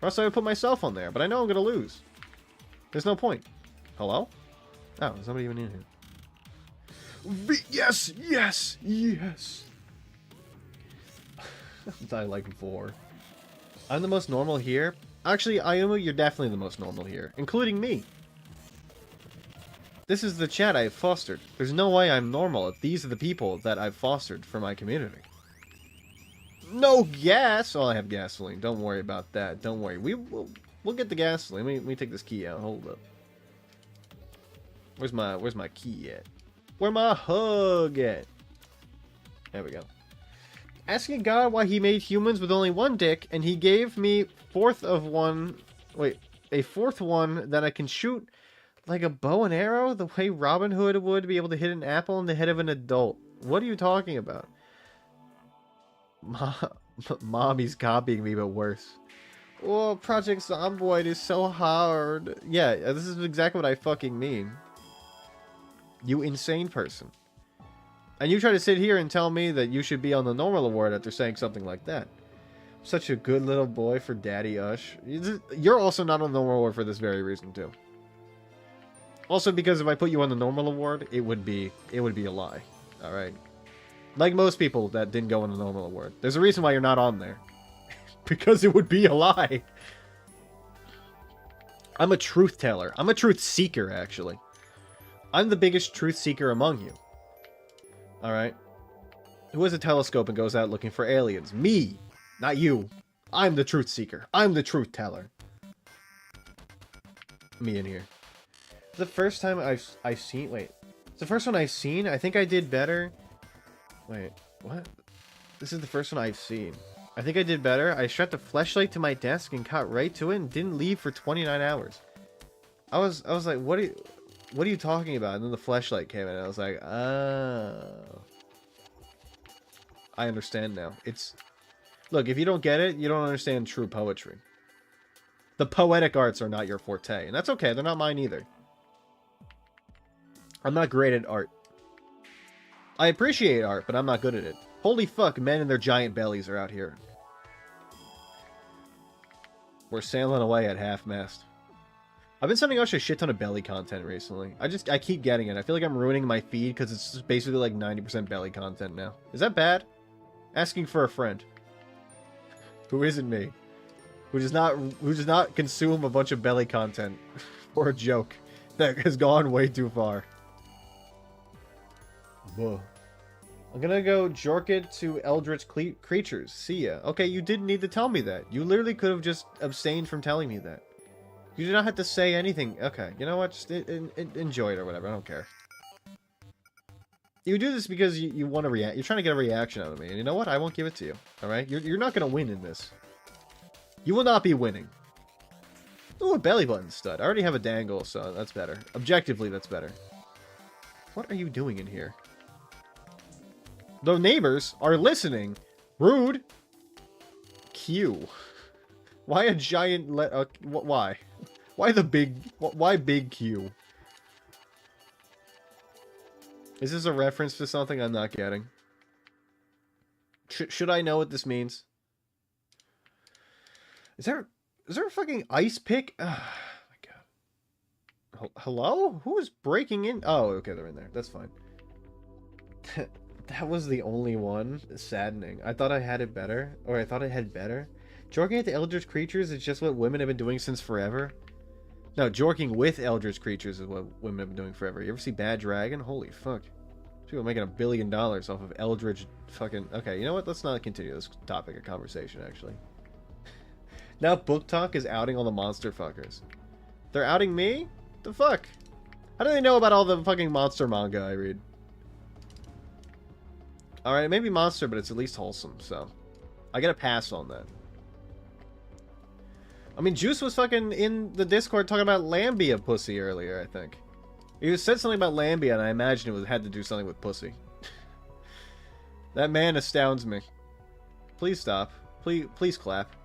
Or else I would put myself on there, but I know I'm going to lose. There's no point. Hello? Oh, there's nobody even in here. Yes! Yes! Yes! I like Vor. I'm the most normal here. Actually, Ayumu, you're definitely the most normal here, including me. This is the chat I've fostered. There's no way I'm normal if these are the people that I've fostered for my community. No gas! Oh, I have gasoline. Don't worry about that. Don't worry. We'll get the gasoline. Let me take this key out. Hold up. Where's my key at? Where my hug at? There we go. Asking God why he made humans with only one dick, and he gave me a fourth one that I can shoot like a bow and arrow, the way Robin Hood would be able to hit an apple in the head of an adult. What are you talking about? Mommy's copying me, but worse. Oh, Project Zomboid is so hard. Yeah, this is exactly what I fucking mean. You insane person. And you try to sit here and tell me that you should be on the normal award after saying something like that. Such a good little boy for Daddy Ush. You're also not on the normal award for this very reason, too. Also, because if I put you on the normal award, it would be a lie. Alright? Like most people that didn't go on the normal award. There's a reason why you're not on there. Because it would be a lie. I'm a truth teller. I'm a truth seeker, actually. I'm the biggest truth seeker among you. Alright? Who has a telescope and goes out looking for aliens? Me! Not you. I'm the truth seeker. I'm the truth teller. Me in here. The first time I've seen... Wait. It's the first one I've seen. I think I did better. Wait. What? This is the first one I've seen. I think I did better. I strapped a flashlight to my desk and caught right to it and didn't leave for 29 hours. I was like, what are you talking about? And then the flashlight came in and I was like, oh. I understand now. It's... Look, if you don't get it, you don't understand true poetry. The poetic arts are not your forte, and that's okay. They're not mine either. I'm not great at art. I appreciate art, but I'm not good at it. Holy fuck, men and their giant bellies are out here. We're sailing away at half-mast. I've been sending out a shit ton of belly content recently. I keep getting it. I feel like I'm ruining my feed because it's just basically like 90% belly content now. Is that bad? Asking for a friend. Who isn't me. Who does not consume a bunch of belly content for a joke that has gone way too far. Whoa. I'm gonna go jork it to Eldritch Creatures. See ya. Okay, you didn't need to tell me that. You literally could have just abstained from telling me that. You did not have to say anything. Okay, you know what? Just enjoy it or whatever. I don't care. You do this because you want to react. You're trying to get a reaction out of me. And you know what? I won't give it to you. Alright? You're not gonna win in this. You will not be winning. Ooh, a belly button stud. I already have a dangle, so that's better. Objectively, that's better. What are you doing in here? The neighbors are listening. Rude. Q. Why a giant why? Why the big... Why big Q? Is this a reference to something I'm not getting? Should I know what this means? Is there a fucking ice pick? Oh my god. Hello? Who is breaking in? Oh, okay, they're in there. That's fine. That was the only one. Saddening. I thought I had it better. Or I thought I had better. Jorking at the Eldritch Creatures is just what women have been doing since forever. No, jorking with Eldritch Creatures is what women have been doing forever. You ever see Bad Dragon? Holy fuck. People making $1 billion off of Eldritch fucking... Okay, you know what? Let's not continue this topic of conversation, actually. Now Book Talk is outing all the monster fuckers. They're outing me? The fuck? How do they know about all the fucking monster manga I read? Alright, it may be monster, but it's at least wholesome, so... I get a pass on that. I mean, Juice was fucking in the Discord talking about Lambia pussy earlier, I think. He said something about Lambia, and I imagine it had to do something with pussy. That man astounds me. Please stop. Please clap.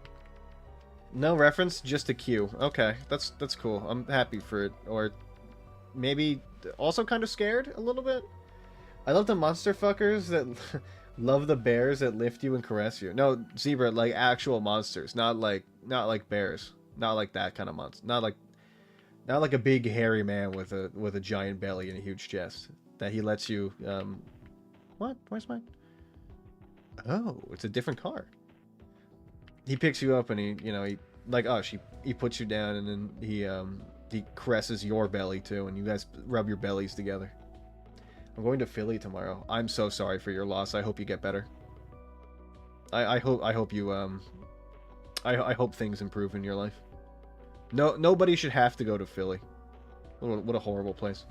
No reference, just a cue. Okay, that's cool. I'm happy for it. Or maybe also kind of scared a little bit. I love the monster fuckers that love the bears that lift you and caress you. No, Zebra, like actual monsters, not like bears, not like that kind of monster, not like a big hairy man with a giant belly and a huge chest that he lets you. What? Where's mine? Oh, it's a different car. He picks you up and he he puts you down and then he caresses your belly too, and you guys rub your bellies together. I'm going to Philly tomorrow. I'm so sorry for your loss. I hope you get better. I hope you I hope things improve in your life. Nobody should have to go to Philly. What a horrible place.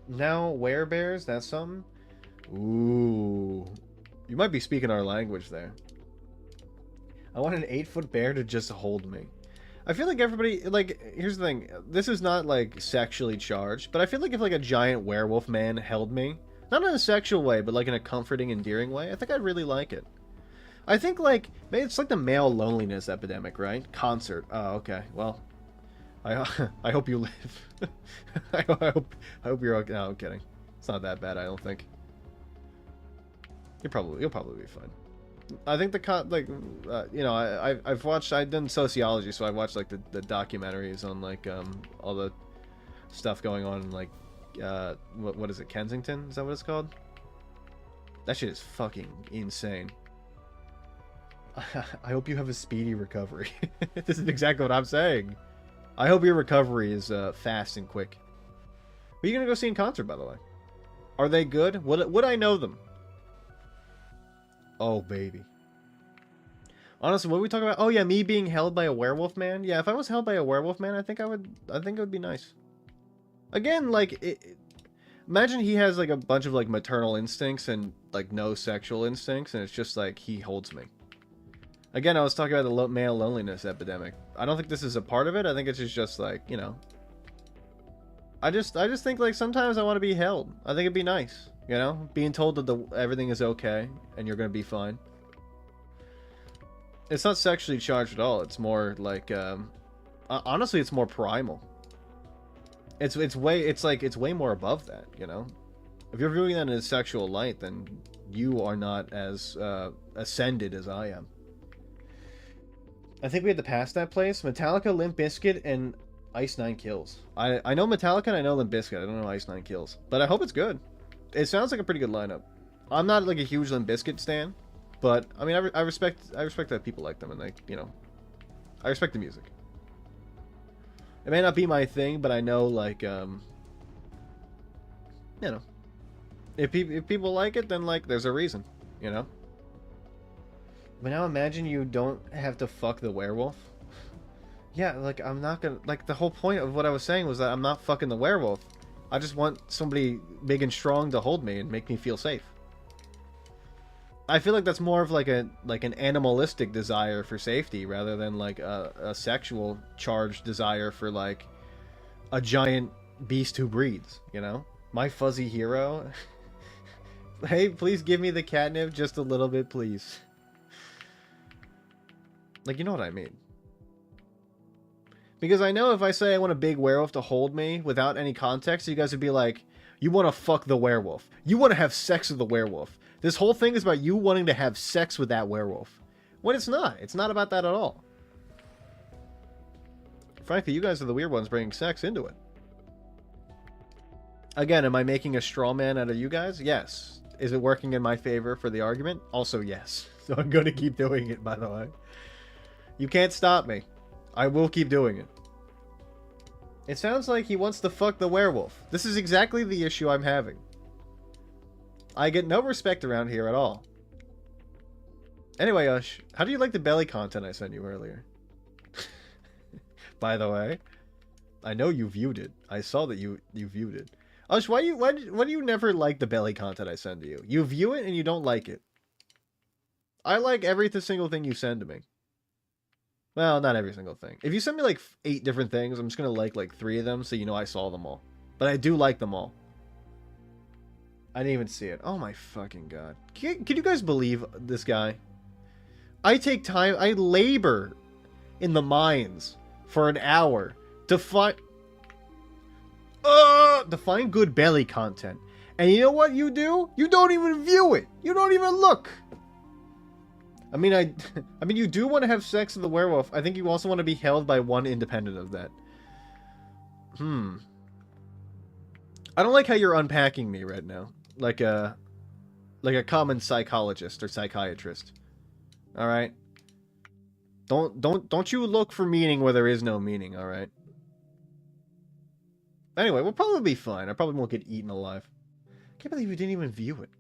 Now werebears, that's something. Ooh, you might be speaking our language there. I want an 8-foot bear to just hold me. I feel like everybody, like, here's the thing. This is not, like, sexually charged, but I feel like if, like, a giant werewolf man held me, not in a sexual way, but, like, in a comforting, endearing way, I think I'd really like it. I think, like, maybe it's like the male loneliness epidemic, right? Concert. Oh, okay. Well, I hope you live. I hope you're okay. No, I'm kidding. It's not that bad, I don't think. You'll probably be fine. I think I've done sociology, so I watched like the documentaries on like all the stuff going on in like what is it, Kensington? Is that what it's called? That shit is fucking insane. I hope you have a speedy recovery. This is exactly what I'm saying. I hope your recovery is fast and quick. Who are you gonna go see in concert, by the way? Are they good? Would I know them? Oh, baby. Honestly, what are we talking about? Oh, yeah, me being held by a werewolf man? Yeah, if I was held by a werewolf man, I think it would be nice. Again, like, imagine he has, like, a bunch of, like, maternal instincts and, like, no sexual instincts, and it's just, like, he holds me. Again, I was talking about the male loneliness epidemic. I don't think this is a part of it. I think it's just, like, you know. I just think, like, sometimes I want to be held. I think it'd be nice. You know? Being told that everything is okay and you're gonna be fine. It's not sexually charged at all. It's more like, honestly, it's more primal. It's way more above that, you know? If you're viewing that in a sexual light, then you are not as, ascended as I am. I think we had to pass that place. Metallica, Limp Bizkit, and Ice 9 Kills. I know Metallica and I know Limp Bizkit. I don't know Ice 9 Kills. But I hope it's good. It sounds like a pretty good lineup. I'm not like a huge Limp Bizkit stan, but I mean I respect that people like them and like, you know, I respect the music. It may not be my thing, but I know like you know, if people like it, then like there's a reason, you know. But now imagine you don't have to fuck the werewolf. Yeah, like I'm not gonna, like the whole point of what I was saying was that I'm not fucking the werewolf. I just want somebody big and strong to hold me and make me feel safe. I feel like that's more of like an animalistic desire for safety rather than like a sexual charged desire for like a giant beast who breathes, you know? My fuzzy hero. Hey, please give me the catnip just a little bit, please. Like, you know what I mean. Because I know if I say I want a big werewolf to hold me without any context, you guys would be like, you want to fuck the werewolf. You want to have sex with the werewolf. This whole thing is about you wanting to have sex with that werewolf. When it's not. It's not about that at all. Frankly, you guys are the weird ones bringing sex into it. Again, am I making a straw man out of you guys? Yes. Is it working in my favor for the argument? Also, yes. So I'm going to keep doing it, by the way. You can't stop me. I will keep doing it. It sounds like he wants to fuck the werewolf. This is exactly the issue I'm having. I get no respect around here at all. Anyway, Ush, how do you like the belly content I sent you earlier? By the way, I know you viewed it. I saw that you viewed it. Ush, why do you never like the belly content I send to you? You view it and you don't like it. I like every single thing you send to me. Well, not every single thing. If you send me like 8 different things, I'm just going to like 3 of them so you know I saw them all. But I do like them all. I didn't even see it. Oh my fucking god. Can you guys believe this guy? I take time, I labor in the mines for an hour to find good belly content. And you know what you do? You don't even view it. You don't even look. I mean, I mean, you do want to have sex with the werewolf. I think you also want to be held by one independent of that. I don't like how you're unpacking me right now, like a common psychologist or psychiatrist. All right. Don't you look for meaning where there is no meaning. All right. Anyway, we'll probably be fine. I probably won't get eaten alive. Can't believe you didn't even view it.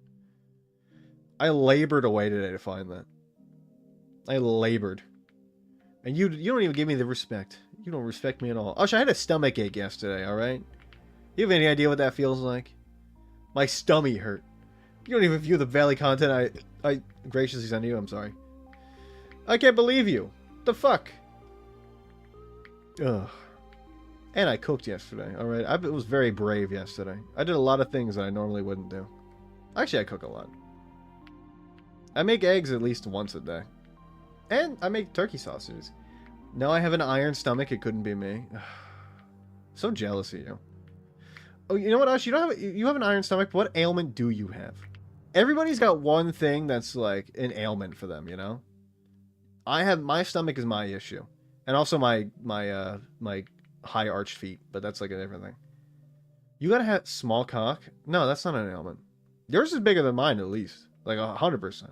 I labored away today to find that. I labored. And you don't even give me the respect. You don't respect me at all. Ush, I had a stomach ache yesterday, alright? You have any idea what that feels like? My stomach hurt. You don't even view the belly content I graciously sent you. I'm sorry. I can't believe you. The fuck? Ugh. And I cooked yesterday, alright? I was very brave yesterday. I did a lot of things that I normally wouldn't do. Actually, I cook a lot. I make eggs at least once a day. And I make turkey sausages. Now I have an iron stomach. It couldn't be me. So jealous of you. Oh, you know what, Ash? You have an iron stomach. What ailment do you have? Everybody's got one thing that's like an ailment for them, you know? My stomach is my issue. And also my high arched feet. But that's like a different thing. You gotta have small cock? No, that's not an ailment. Yours is bigger than mine, at least. Like 100%.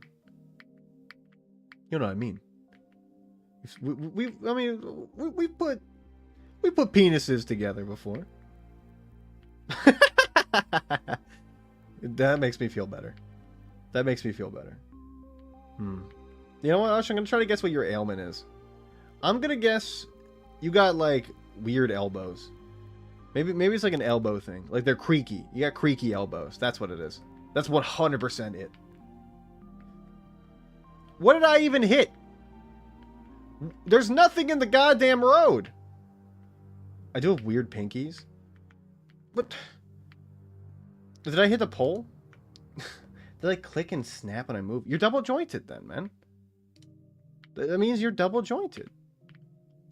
You know what I mean? We put penises together before. That makes me feel better. That makes me feel better. You know what, Ash? I'm gonna try to guess what your ailment is. I'm gonna guess you got like weird elbows. Maybe it's like an elbow thing. Like they're creaky. You got creaky elbows. That's what it is. That's 100% it. What did I even hit? There's nothing in the goddamn road. I do have weird pinkies. What? Did I hit the pole? They like click and snap when I move. You're double jointed then, man. That means you're double jointed.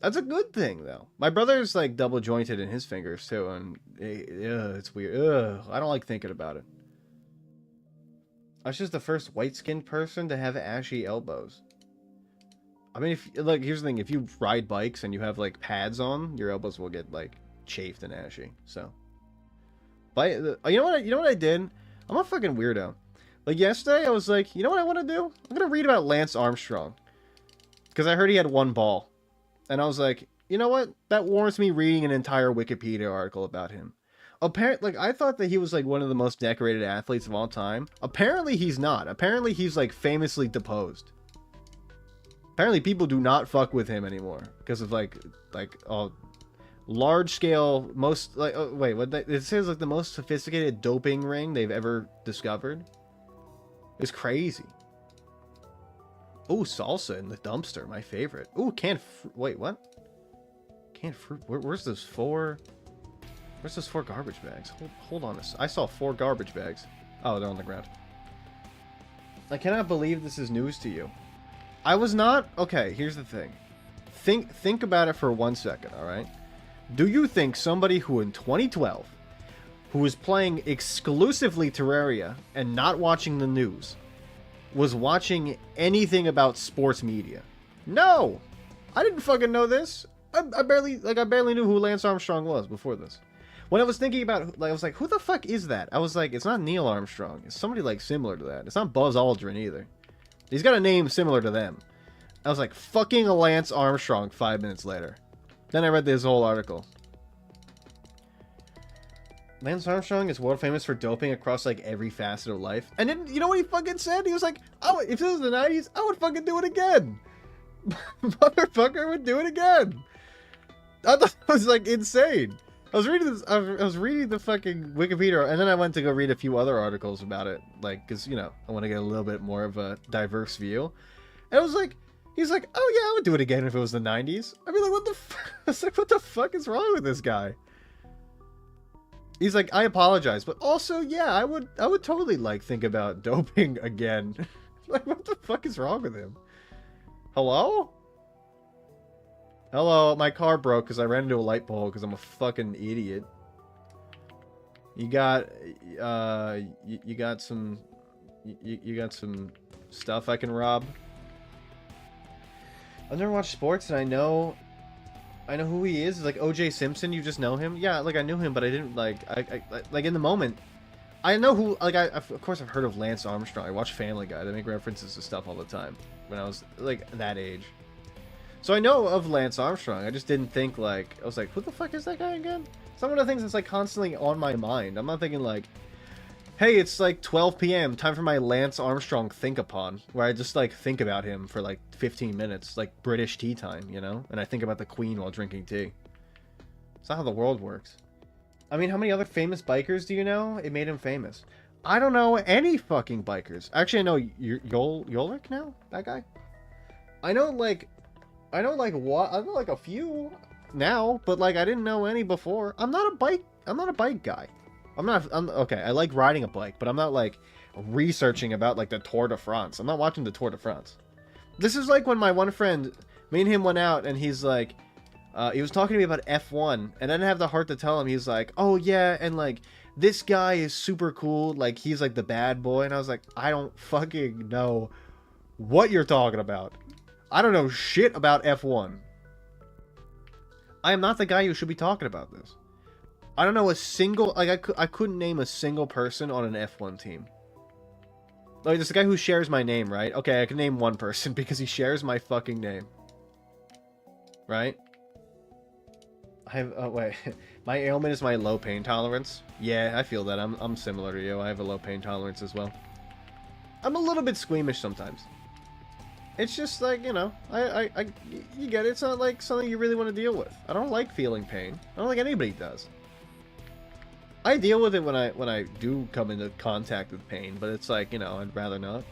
That's a good thing, though. My brother's like double jointed in his fingers too, and it's weird. I don't like thinking about it. I was just the first white-skinned person to have ashy elbows. I mean, if like, here's the thing: if you ride bikes and you have like pads on, your elbows will get like chafed and ashy. So, but you know what? You know what I did? I'm a fucking weirdo. Like yesterday, I was like, you know what I want to do? I'm gonna read about Lance Armstrong because I heard he had one ball, and I was like, you know what? That warrants me reading an entire Wikipedia article about him. Apparently, like, I thought that he was like one of the most decorated athletes of all time. Apparently, he's not. Apparently, he's like famously deposed. Apparently, people do not fuck with him anymore because of like large scale, most like wait, what it says like the most sophisticated doping ring they've ever discovered. It's crazy. Oh, salsa in the dumpster, my favorite. Oh, canned wait, what? Canned fruit. Where's those four? Where's those 4 garbage bags? Hold on. I saw 4 garbage bags. Oh, they're on the ground. I cannot believe this is news to you. I was not... Okay, here's the thing. Think about it for 1 second, alright? Do you think somebody who in 2012, who was playing exclusively Terraria and not watching the news, was watching anything about sports media? No! I didn't fucking know this. I barely knew who Lance Armstrong was before this. When I was thinking about, like, I was like, who the fuck is that? I was like, it's not Neil Armstrong. It's somebody, like, similar to that. It's not Buzz Aldrin, either. He's got a name similar to them. I was like, fucking Lance Armstrong 5 minutes later. Then I read this whole article. Lance Armstrong is world famous for doping across, like, every facet of life. And then, you know what he fucking said? He was like, oh, if this was the 90s, I would fucking do it again. Motherfucker would do it again. I thought it was, like, insane. I was reading this. I was reading the fucking Wikipedia, and then I went to go read a few other articles about it, like, because you know I want to get a little bit more of a diverse view. And I was like, he's like, oh yeah, I would do it again if it was the '90s. I mean, like, what the? I was like, what the fuck is wrong with this guy? He's like, I apologize, but also, yeah, I would totally like think about doping again. Like, what the fuck is wrong with him? Hello? Hello, my car broke because I ran into a light pole because I'm a fucking idiot. You got, you got some stuff I can rob. I've never watched sports, and I know who he is. Like O.J. Simpson, you just know him. Yeah, like I knew him, but I didn't like, like in the moment. I know who, like of course I've heard of Lance Armstrong. I watch Family Guy. They make references to stuff all the time when I was like that age. So I know of Lance Armstrong. I just didn't think, like, I was like, who the fuck is that guy again? It's not one of the things that's like constantly on my mind. I'm not thinking like, hey, it's like 12 p.m. time for my Lance Armstrong think-upon, where I just like think about him for like 15 minutes, like British tea time, you know? And I think about the Queen while drinking tea. It's not how the world works. I mean, how many other famous bikers do you know? It made him famous. I don't know any fucking bikers. Actually, I know Yolik now? That guy? I know like a few now, but like I didn't know any before. I'm not a bike guy. Okay, I like riding a bike, but I'm not like researching about like the Tour de France. I'm not watching the Tour de France. This is like when my one friend, me and him went out, and he's like, he was talking to me about F1, and I didn't have the heart to tell him. He's like, oh yeah, and like this guy is super cool, like he's like the bad boy, and I was like, I don't fucking know what you're talking about. I don't know shit about F1. I am not the guy who should be talking about this. I don't know a single... Like, I couldn't name a single person on an F1 team. Like, there's a guy who shares my name, right? Okay, I can name one person because he shares my fucking name. Right? I have... Oh, wait. My ailment is my low pain tolerance. Yeah, I feel that. I'm similar to you. I have a low pain tolerance as well. I'm a little bit squeamish sometimes. It's just like, you know, you get it. It's not like something you really want to deal with. I don't like feeling pain. I don't think anybody does. I deal with it when I do come into contact with pain, but it's like, you know, I'd rather not.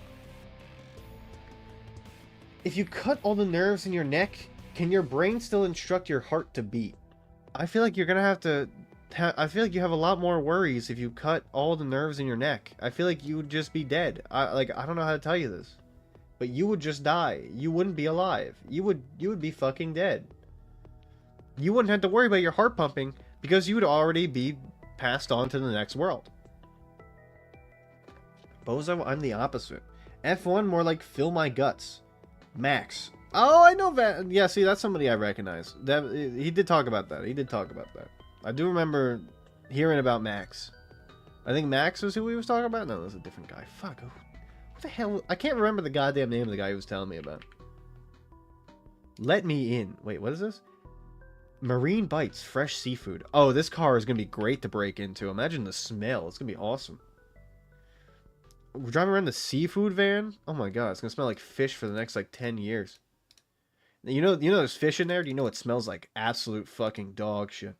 If you cut all the nerves in your neck, can your brain still instruct your heart to beat? I feel like you're gonna have to I feel like you have a lot more worries if you cut all the nerves in your neck. I feel like you would just be dead. I don't know how to tell you this, but you would just die. You wouldn't be alive. You would be fucking dead. You wouldn't have to worry about your heart pumping because you would already be passed on to the next world. Bozo, I'm the opposite. F1, more like fill my guts. Max. Oh, I know that. Yeah, see, that's somebody I recognize. He did talk about that. He did talk about that. I do remember hearing about Max. I think Max was who he was talking about? No, that was a different guy. Fuck. What the hell? I can't remember the goddamn name of the guy who was telling me about. Let me in. Wait, what is this? Marine Bites, fresh seafood. Oh, this car is going to be great to break into. Imagine the smell. It's going to be awesome. We're driving around the seafood van. Oh my god, it's going to smell like fish for the next, like, 10 years. You know there's fish in there? Do you know it smells like absolute fucking dog shit?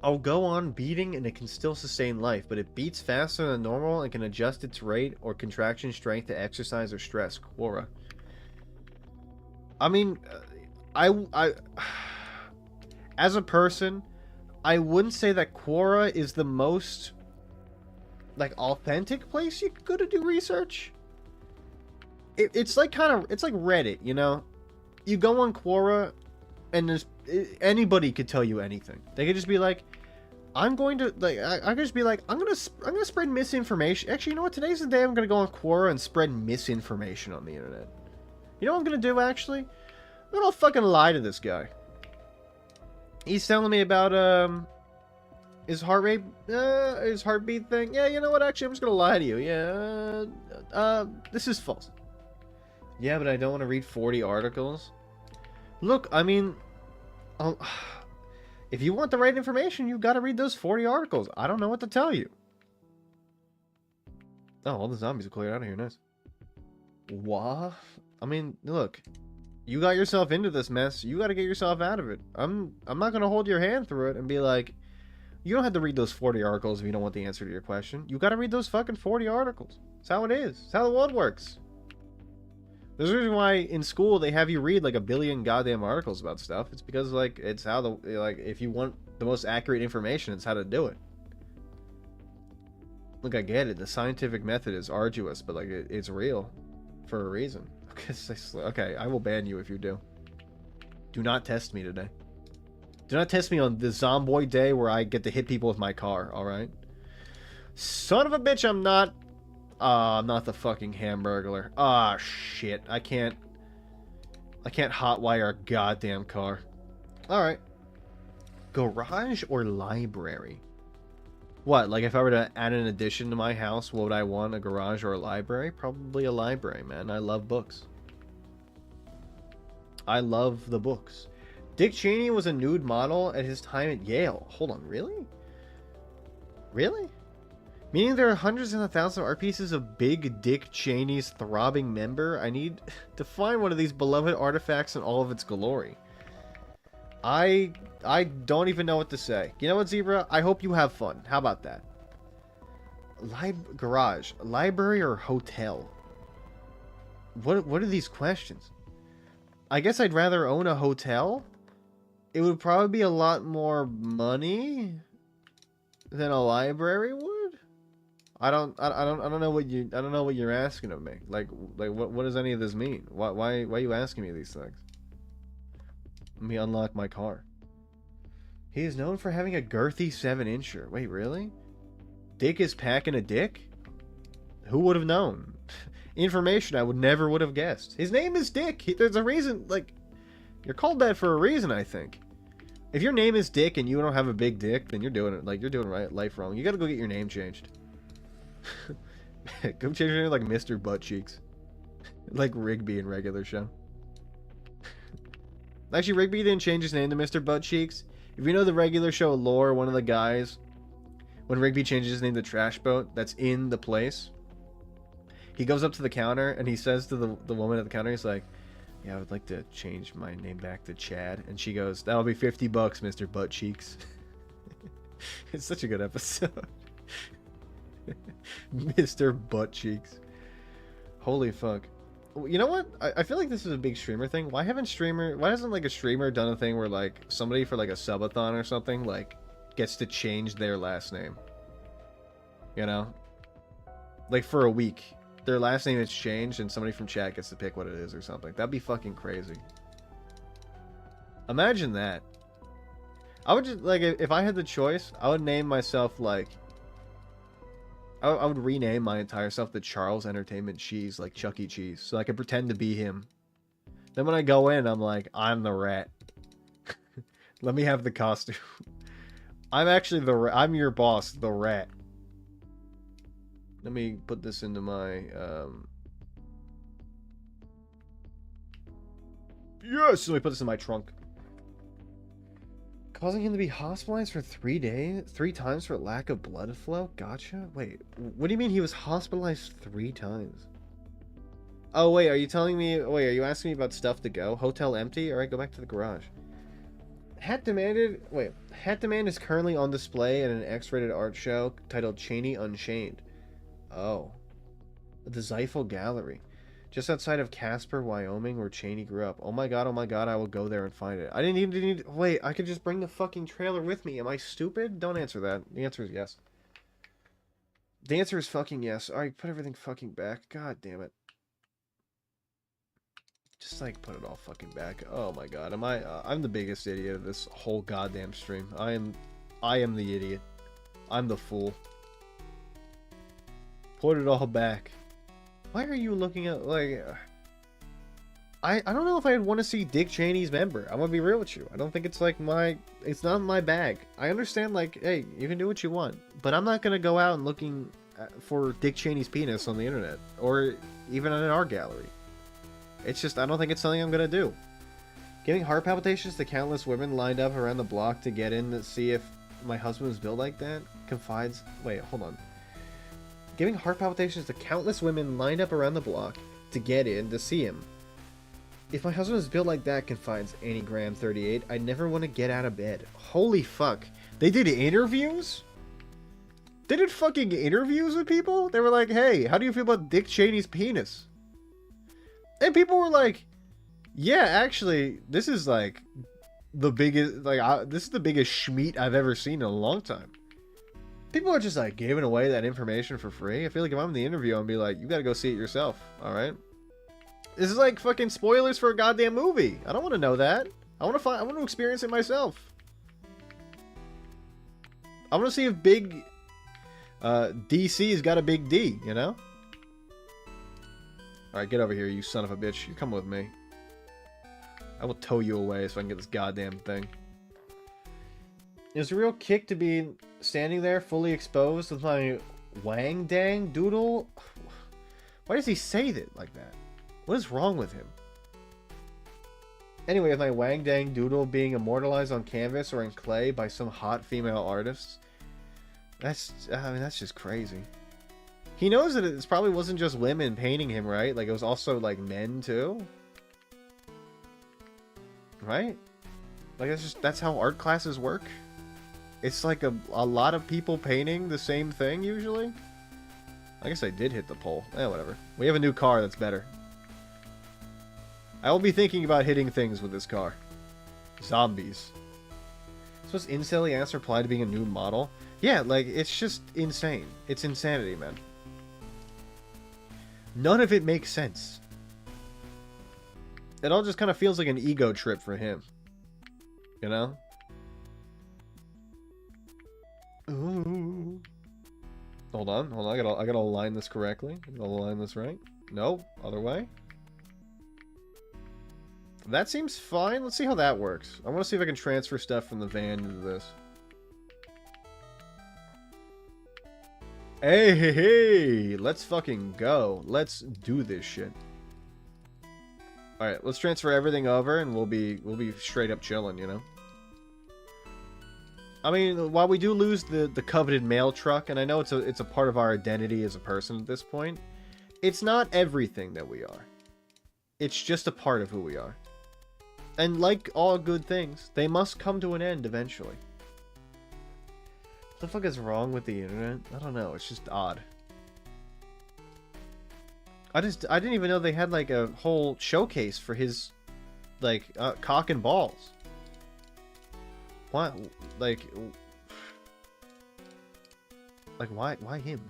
I'll go on beating and it can still sustain life, but it beats faster than normal and can adjust its rate or contraction strength to exercise or stress. Quora. I mean, I as a person, I wouldn't say that Quora is the most, like, authentic place you could go to do research. It's like it's like Reddit, you know? You go on Quora and anybody could tell you anything. They could just be like, I'm going to, like, I could just be like, I'm gonna spread misinformation. Actually, you know what? Today's the day I'm gonna go on Quora and spread misinformation on the internet. You know what I'm gonna do, actually? I'm gonna fucking lie to this guy. He's telling me about, his heart rate, his heartbeat thing. Yeah, you know what? Actually, I'm just gonna lie to you. Yeah, this is false. Yeah, but I don't want to read 40 articles. Look, I mean, if you want the right information, you've got to read those 40 articles. I don't know what to tell you. Oh, all the zombies are cleared out of here. Nice. What? I mean, look, you got yourself into this mess. You got to get yourself out of it. I'm not going to hold your hand through it and be like, you don't have to read those 40 articles if you don't want the answer to your question. You got to read those fucking 40 articles. It's how it is. It's how the world works. There's a reason why in school they have you read like a billion goddamn articles about stuff. It's because, like, it's how like, if you want the most accurate information, it's how to do it. Look, I get it. The scientific method is arduous, but, like, it's real for a reason. Okay, I will ban you if you do. Do not test me today. Do not test me on the Zomboid day where I get to hit people with my car, alright? Son of a bitch, I'm not... I'm not the fucking Hamburglar. Ah, shit. I can't hotwire a goddamn car. Alright. Garage or library? What, like if I were to add an addition to my house, what would I want? A garage or a library? Probably a library, man. I love books. I love the books. Dick Cheney was a nude model at his time at Yale. Hold on, really? Really? Meaning there are hundreds and thousands of art pieces of Big Dick Cheney's throbbing member? I need to find one of these beloved artifacts in all of its glory. I don't even know what to say. You know what, Zebra? I hope you have fun. How about that? Garage. Library or hotel? What are these questions? I guess I'd rather own a hotel. It would probably be a lot more money than a library would. I don't know what you're asking of me. Like what does any of this mean? Why are you asking me these things? Let me unlock my car. He is known for having a girthy 7-incher. Wait, really? Dick is packing a dick? Who would have known? Information I never would have guessed. His name is Dick. There's a reason, like, you're called that for a reason, I think. If your name is Dick and you don't have a big dick, then you're doing it, like, you're doing right life wrong. You gotta go get your name changed. Go change your name like Mr. Butt Cheeks. Like Rigby in regular show. Actually, Rigby didn't change his name to Mr. Butt Cheeks. If you know the regular show lore, one of the guys, when Rigby changes his name to Trash Boat, that's in the place, he goes up to the counter and he says to the woman at the counter, he's like, yeah, I would like to change my name back to Chad. And she goes, that'll be $50, Mr. Butt Cheeks. It's such a good episode. Mr. Butt Cheeks. Holy fuck. You know what? I feel like this is a big streamer thing. Why hasn't like a streamer done a thing where like somebody for like a subathon or something like gets to change their last name? You know? Like for a week. Their last name is changed and somebody from chat gets to pick what it is or something. That'd be fucking crazy. Imagine that. I would just, like, if I had the choice, I would name myself, like... I would rename my entire self the Charles Entertainment Cheese, like Chuck E. Cheese, so I could pretend to be him. Then when I go in, I'm like, I'm the rat. Let me have the costume. I'm actually I'm your boss, the rat. Let me put this into my, Yes! Let me put this in my trunk. Causing him to be hospitalized for 3 days? 3 times for lack of blood flow? Gotcha? Wait, what do you mean he was hospitalized 3 times? Oh, wait, are you telling me... Wait, are you asking me about stuff to go? Hotel empty? Alright, go back to the garage. Hat demanded... Wait, Hat Demand is currently on display at an X-rated art show titled Cheney Unchained. Oh. The Zeifel Gallery. Just outside of Casper, Wyoming, where Cheney grew up. Oh my god, I will go there and find it. I didn't even need... Wait, I could just bring the fucking trailer with me. Am I stupid? Don't answer that. The answer is yes. The answer is fucking yes. Alright, put everything fucking back. God damn it. Just, like, put it all fucking back. Oh my god, am I... I'm the biggest idiot of this whole goddamn stream. I am the idiot. I'm the fool. Put it all back. Why are you looking at, like... I don't know if I'd want to see Dick Cheney's member. I'm gonna be real with you. I don't think it's, like, my... It's not my bag. I understand, like, hey, you can do what you want. But I'm not gonna go out and looking for Dick Cheney's penis on the internet. Or even in an art gallery. It's just, I don't think it's something I'm gonna do. Giving heart palpitations to countless women lined up around the block to get in to see if my husband was built like that? Confides... Wait, hold on. Giving heart palpitations to countless women lined up around the block to get in to see him. If my husband was built like that, confides Annie Graham 38, I'd never want to get out of bed. Holy fuck. They did interviews? They did fucking interviews with people? They were like, hey, how do you feel about Dick Cheney's penis? And people were like, yeah, actually, this is like the biggest, like, this is the biggest schmeat I've ever seen in a long time. People are just, like, giving away that information for free. I feel like if I'm in the interview, I'd be like, you gotta go see it yourself, alright? This is like fucking spoilers for a goddamn movie. I don't want to know that. I want to experience it myself. I want to see if big DC's got a big D, you know? Alright, get over here, you son of a bitch. You come with me. I will tow you away so I can get this goddamn thing. It's a real kick to be standing there fully exposed with my wang dang doodle. Why does he say that like that? What is wrong with him? Anyway, with my wang dang doodle being immortalized on canvas or in clay by some hot female artists, I mean, that's just crazy. He knows that it probably wasn't just women painting him, right? Like, it was also, like, men, too? Right? Like, that's how art classes work? It's like a lot of people painting the same thing, usually? I guess I did hit the pole. Eh, whatever. We have a new car that's better. I will be thinking about hitting things with this car. Zombies. So what's incel ass reply to being a new model? Yeah, like, it's just insane. It's insanity, man. None of it makes sense. It all just kind of feels like an ego trip for him. You know? Ooh. Hold on. I gotta align this correctly. I gotta align this right. No, other way. That seems fine. Let's see how that works. I want to see if I can transfer stuff from the van into this. Hey, let's fucking go. Let's do this shit. Alright, let's transfer everything over and we'll be straight up chilling, you know? I mean, while we do lose the coveted mail truck, and I know it's a part of our identity as a person at this point, it's not everything that we are. It's just a part of who we are. And like all good things, they must come to an end eventually. What the fuck is wrong with the internet? I don't know, it's just odd. I didn't even know they had like a whole showcase for his like cock and balls. What like why him?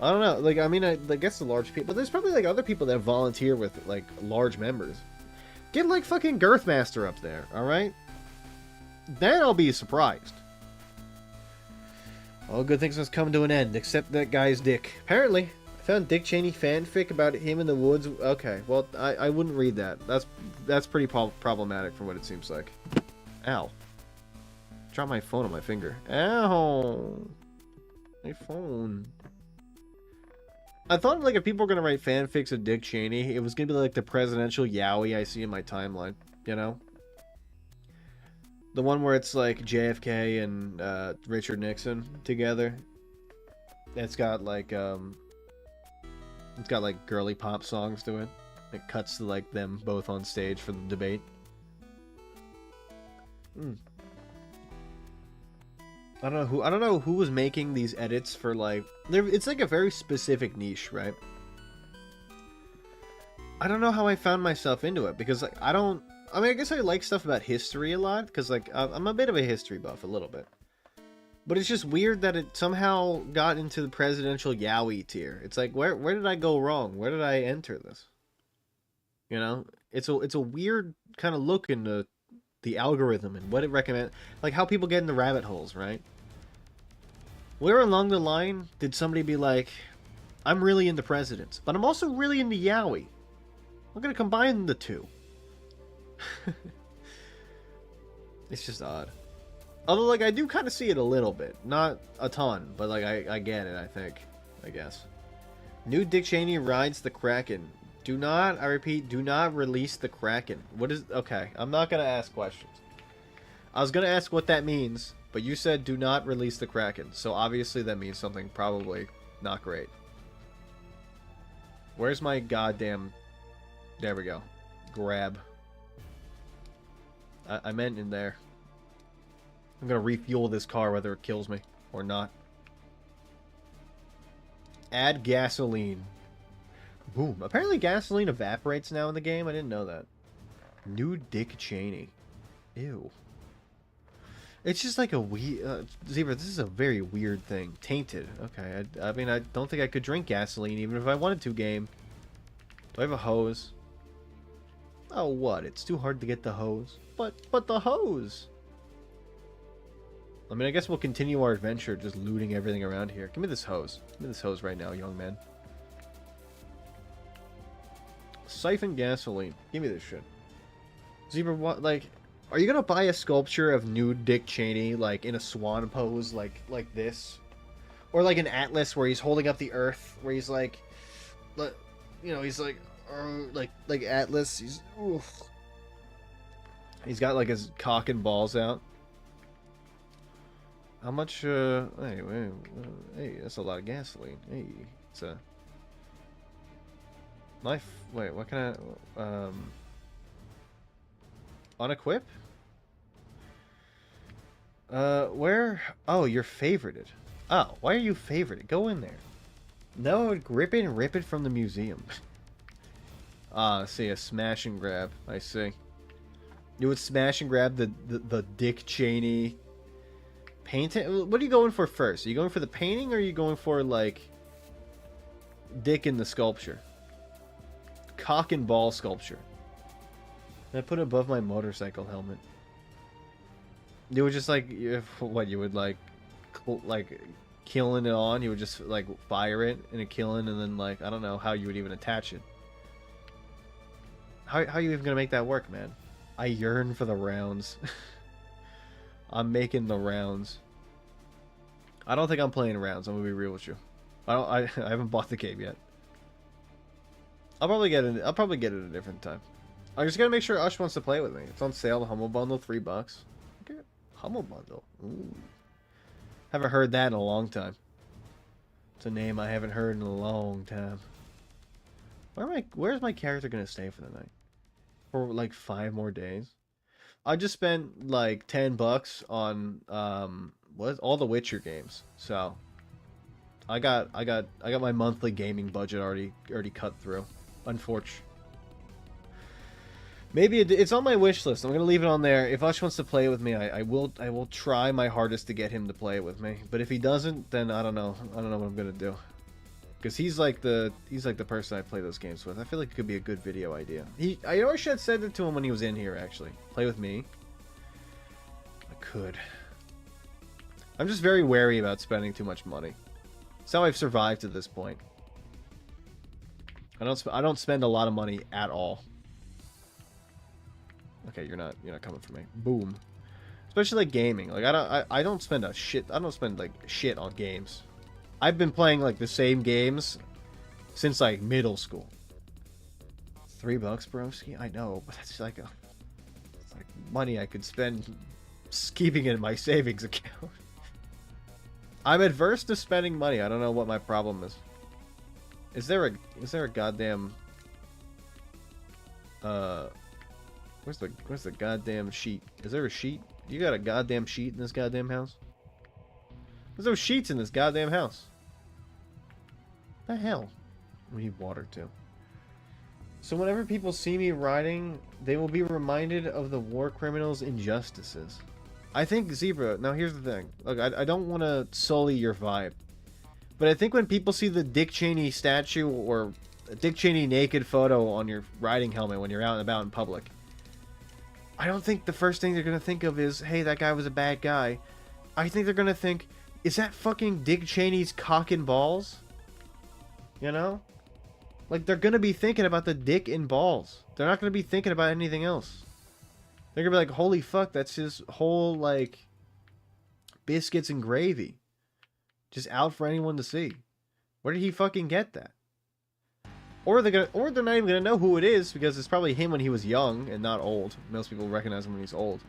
I don't know. Like I mean I guess the large people, but there's probably like other people that volunteer with like large members. Get like fucking Girthmaster up there, all right? Then I'll be surprised. All good things must come to an end, except that guy's dick. Apparently, I found Dick Cheney fanfic about him in the woods. Okay, well, I wouldn't read that. That's pretty problematic from what it seems like. Ow. Drop my phone on my finger. Ow. My phone. I thought like if people were gonna write fanfics of Dick Cheney, it was gonna be like the presidential yaoi I see in my timeline, you know? The one where it's like JFK and Richard Nixon together. It's got like girly pop songs to it. It cuts to like them both on stage for the debate. I don't know who was making these edits for like it's like a very specific niche, right? I don't know how I found myself into it because like I mean, I guess I like stuff about history a lot, because, like, I'm a bit of a history buff, a little bit. But it's just weird that it somehow got into the presidential yaoi tier. It's like, where did I go wrong? Where did I enter this? You know? It's a weird kind of look into the algorithm and what it recommends. Like, how people get into rabbit holes, right? Where along the line did somebody be like, I'm really into presidents, but I'm also really into yaoi. I'm going to combine the two. It's just odd. Although, like, I do kind of see it a little bit. Not a ton, but, like, I get it, I think. I guess. New Dick Cheney rides the Kraken. Do not, I repeat, do not release the Kraken. What is... Okay, I'm not going to ask questions. I was going to ask what that means, but you said do not release the Kraken. So, obviously, that means something probably not great. Where's my goddamn... There we go. Grab. I meant in there. I'm gonna refuel this car whether it kills me or not. Add gasoline. Boom. Apparently gasoline evaporates now in the game. I didn't know that. New Dick Cheney. Ew. It's just like a weird... Zebra, this is a very weird thing. Tainted. Okay. I mean, I don't think I could drink gasoline even if I wanted to, game. Do I have a hose? Oh, what? It's too hard to get the hose. But the hose! I mean, I guess we'll continue our adventure just looting everything around here. Give me this hose. Give me this hose right now, young man. Siphon gasoline. Give me this shit. Zebra, what, like... Are you gonna buy a sculpture of nude Dick Cheney, like, in a swan pose, like this? Or like an atlas where he's holding up the earth, where he's like... You know, he's like Atlas. He's... Oof. He's got, like, his cock and balls out. How much, hey, that's a lot of gasoline. Hey, it's a... Knife... Wait, what can I... Unequip? Where... Oh, you're favorited. Oh, why are you favorited? Go in there. No, rip it from the museum. Ah, see, a smash and grab. I see. You would smash and grab the Dick Cheney painting. What are you going for first? Are you going for the painting, or are you going for like Dick in the sculpture? Cock and ball sculpture. And I put it above my motorcycle helmet. You would just like what you would like killing it on. You would just like fire it and a killing, and then like I don't know how you would even attach it. How are you even gonna make that work, man? I yearn for the rounds. I'm making the rounds. I don't think I'm playing rounds. I'm gonna be real with you. I haven't bought the game yet. I'll probably get it. I'll probably get it at a different time. I just gotta make sure Ush wants to play with me. It's on sale. The Humble Bundle, $3. Okay, Humble Bundle. Ooh. Haven't heard that in a long time. It's a name I haven't heard in a long time. Where's my character gonna stay for the night? For like 5 more days? I just spent like $10 on all the Witcher games. So I got my monthly gaming budget already cut through. Unfortunately. Maybe it's on my wish list. I'm gonna leave it on there. If Ush wants to play with me, I will try my hardest to get him to play with me. But if he doesn't, then I don't know. I don't know what I'm gonna do. Because he's like the person I play those games with. I feel like it could be a good video idea. I should have said it to him when he was in here. Actually, play with me. I could. I'm just very wary about spending too much money. It's how I've survived to this point. I don't spend a lot of money at all. Okay, you're not coming for me. Boom. Especially like gaming. Like I don't spend like shit on games. I've been playing like the same games since like middle school. $3, broski? I know, but that's like it's like money I could spend keeping it in my savings account. I'm adverse to spending money. I don't know what my problem is. Is there a goddamn where's the goddamn sheet? Is there a sheet? You got a goddamn sheet in this goddamn house? There's no sheets in this goddamn house. What the hell? We need water too. So whenever people see me riding, they will be reminded of the war criminals' injustices. I think, Zebra, now here's the thing. Look, I don't want to sully your vibe. But I think when people see the Dick Cheney statue or a Dick Cheney naked photo on your riding helmet when you're out and about in public, I don't think the first thing they're going to think of is, hey, that guy was a bad guy. I think they're going to think, is that fucking Dick Cheney's cock and balls? You know? Like, they're going to be thinking about the dick and balls. They're not going to be thinking about anything else. They're going to be like, holy fuck, that's his whole, like, biscuits and gravy. Just out for anyone to see. Where did he fucking get that? Or they're not even gonna know who it is because it's probably him when he was young and not old. Most people recognize him when he's old.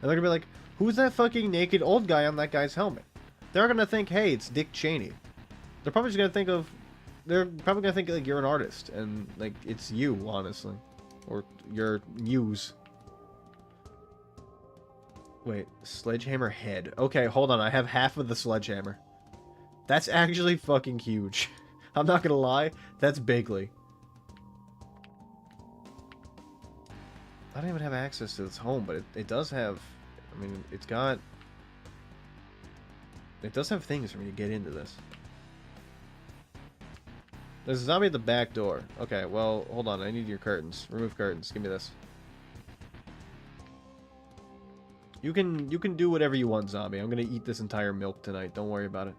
And they're gonna be like, who's that fucking naked old guy on that guy's helmet? They're gonna think, hey, it's Dick Cheney. They're probably just gonna think of, they're probably gonna think like you're an artist and like it's you, honestly, or your muse. Wait, sledgehammer head. Okay, hold on. I have half of the sledgehammer. That's actually fucking huge. I'm not gonna lie, that's bigly. I don't even have access to this home, but it does have, I mean, it does have things for me to get into this. There's a zombie at the back door. Okay, well, hold on, I need your curtains. Remove curtains, give me this. You can do whatever you want, zombie. I'm gonna eat this entire milk tonight, don't worry about it.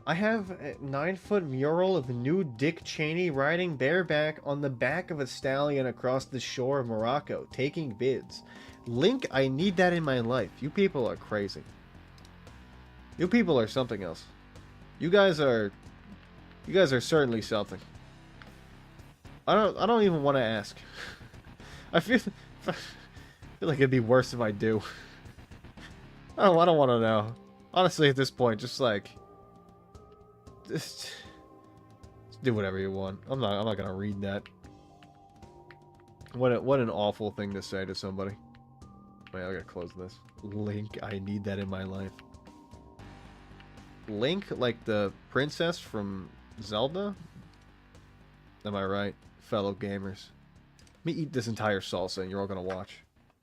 I have a 9-foot mural of new Dick Cheney riding bareback on the back of a stallion across the shore of Morocco, taking bids. Link, I need that in my life. You people are crazy. You people are something else. You guys are certainly something. I don't even want to ask. I feel like it'd be worse if I do. I don't want to know. Honestly, at this point, just like. Just do whatever you want. I'm not gonna read that. What an awful thing to say to somebody. Wait, I gotta close this. Link, I need that in my life. Link, like the princess from Zelda? Am I right, fellow gamers? Let me eat this entire salsa and you're all gonna watch.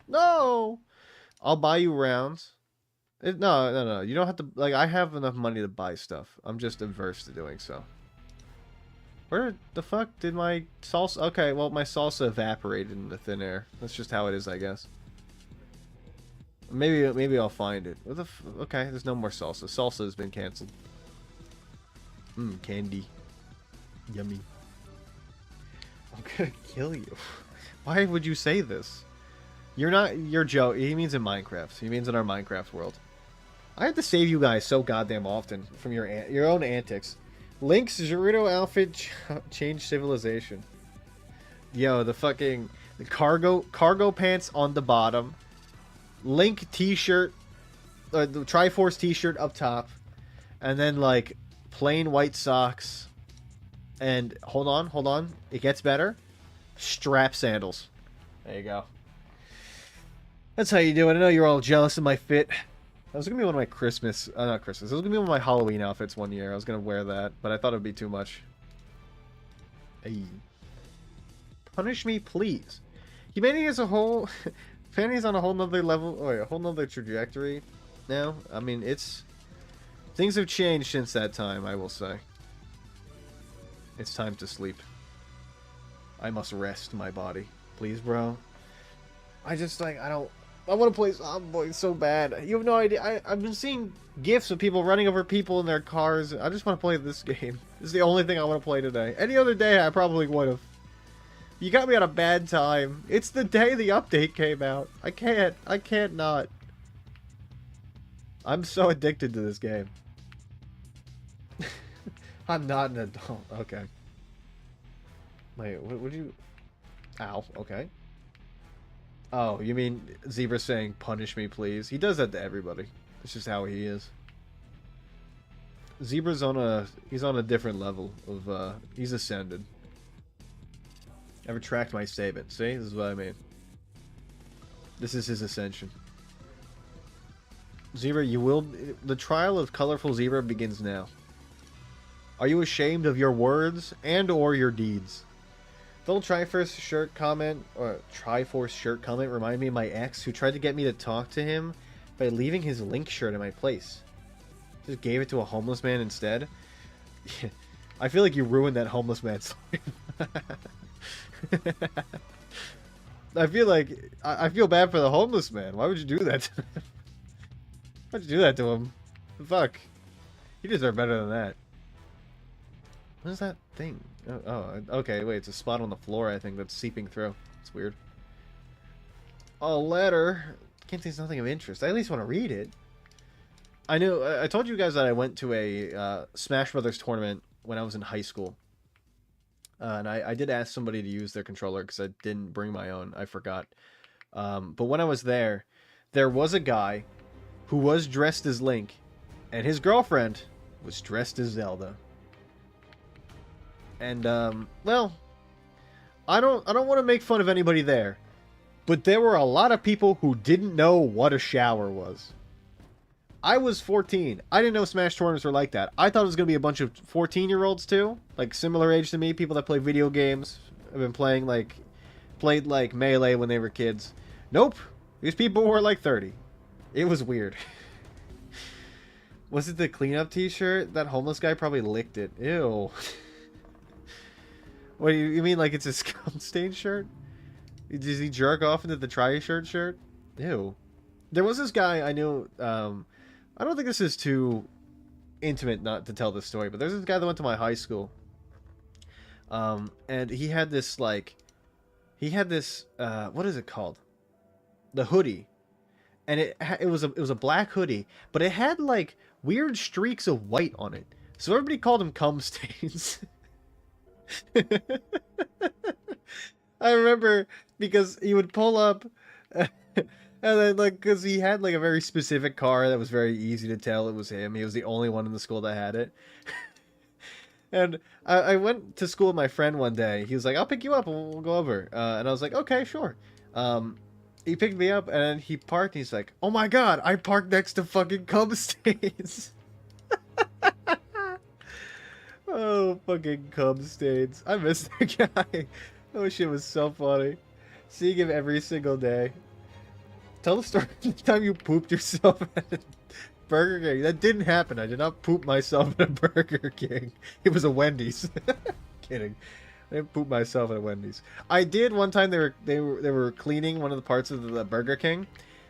No! I'll buy you rounds. No. You don't have to... Like, I have enough money to buy stuff. I'm just averse to doing so. Where the fuck did my salsa... Okay, well, my salsa evaporated into thin air. That's just how it is, I guess. Maybe I'll find it. What the okay, there's no more salsa. Salsa has been canceled. Candy. Yummy. I'm gonna kill you. Why would you say this? You're Joe. He means in Minecraft. He means in our Minecraft world. I have to save you guys so goddamn often from your own antics. Link's Gerudo outfit changed civilization. Yo, the cargo pants on the bottom. Link t-shirt, the Triforce t-shirt up top, and then like plain white socks. And hold on, it gets better. Strap sandals. There you go. That's how you do it. I know you're all jealous of my fit. That was gonna be one of my Christmas, not Christmas. It was gonna be one of my Halloween outfits one year. I was gonna wear that, but I thought it'd be too much. Hey. Punish me, please. Humanity as a whole, humanity's on a whole nother level, or a whole nother trajectory now. I mean, things have changed since that time, I will say. It's time to sleep. I must rest my body. Please, bro. I just, like, I want to play Zomboid so bad. You have no idea. I've been seeing GIFs of people running over people in their cars. I just want to play this game. This is the only thing I want to play today. Any other day, I probably would have. You got me on a bad time. It's the day the update came out. I can't not. I'm so addicted to this game. I'm not an adult. Okay. Wait, what would you... Ow, okay. Oh, you mean Zebra saying, punish me, please? He does that to everybody. It's just how he is. Zebra's he's on a different level of, he's ascended. I retract my statement. See? This is what I mean. This is his ascension. Zebra, the trial of colorful Zebra begins now. Are you ashamed of your words and or your deeds? The old Triforce shirt comment, reminded me of my ex who tried to get me to talk to him by leaving his Link shirt in my place. Just gave it to a homeless man instead. I feel like you ruined that homeless man's life. I feel bad for the homeless man. Why would you do that to him? Why'd you do that to him? Fuck. He deserved better than that. What is that thing? Oh, okay, wait, it's a spot on the floor, I think, that's seeping through. It's weird. A letter. Can't say it's nothing of interest. I at least want to read it. I told you guys that I went to a Smash Brothers tournament when I was in high school. And I did ask somebody to use their controller because I didn't bring my own. I forgot. But when I was there was a guy who was dressed as Link, and his girlfriend was dressed as Zelda. And, well, I don't want to make fun of anybody there, but there were a lot of people who didn't know what a shower was. I was 14. I didn't know Smash tournaments were like that. I thought it was going to be a bunch of 14-year-olds too, like similar age to me, people that play video games, have been played like Melee when they were kids. Nope. These people were like 30. It was weird. Was it the cleanup t-shirt? That homeless guy probably licked it. Ew. What, you mean like it's a scum stain shirt? Does he jerk off into the tri-shirt shirt? Ew. There was this guy I knew, I don't think this is too intimate not to tell this story, but there's this guy that went to my high school. And he had this, what is it called? The hoodie. And it was a black hoodie, but it had, like, weird streaks of white on it. So everybody called him cum stains. I remember because he would pull up and then, like, because he had, like, a very specific car that was very easy to tell it was him. He was the only one in the school that had it. And I went to school with my friend one day. He was like, I'll pick you up and we'll go over. And I was like, okay, sure. He picked me up and he parked. And he's like, oh my god, I parked next to fucking cum stains. Oh, fucking cum stains. I miss that guy. Oh, shit was so funny. Seeing him every single day. Tell the story of the time you pooped yourself at a Burger King. That didn't happen. I did not poop myself at a Burger King. It was a Wendy's. Kidding. I didn't poop myself at a Wendy's. I did one time. They were cleaning one of the parts of the Burger King.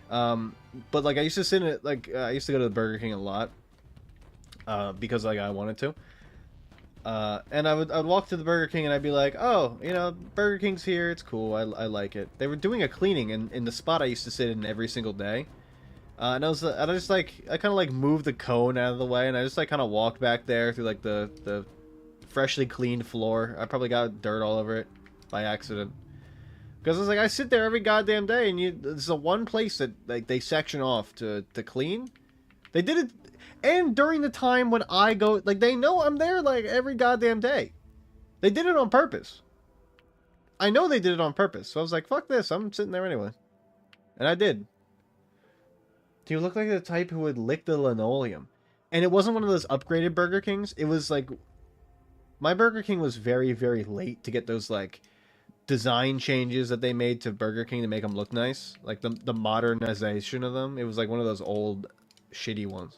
But like I used to sit in it. Like I used to go to the Burger King a lot. Because like I wanted to. And I'd walk to the Burger King and I'd be like, oh, you know, Burger King's here, it's cool, I like it. They were doing a cleaning in the spot I used to sit in every single day. And I kind of like moved the cone out of the way and I just like kind of walked back there through like the freshly cleaned floor. I probably got dirt all over it by accident. Because I was like, I sit there every goddamn day and it's the one place that like they section off to clean. They did it. And during the time when I go, like, they know I'm there, like, every goddamn day. They did it on purpose. I know they did it on purpose. So I was like, fuck this, I'm sitting there anyway. And I did. You look like the type who would lick the linoleum. And it wasn't one of those upgraded Burger Kings. It was like... My Burger King was very, very late to get those, like, design changes that they made to Burger King to make them look nice. Like, the modernization of them. It was like one of those old, shitty ones.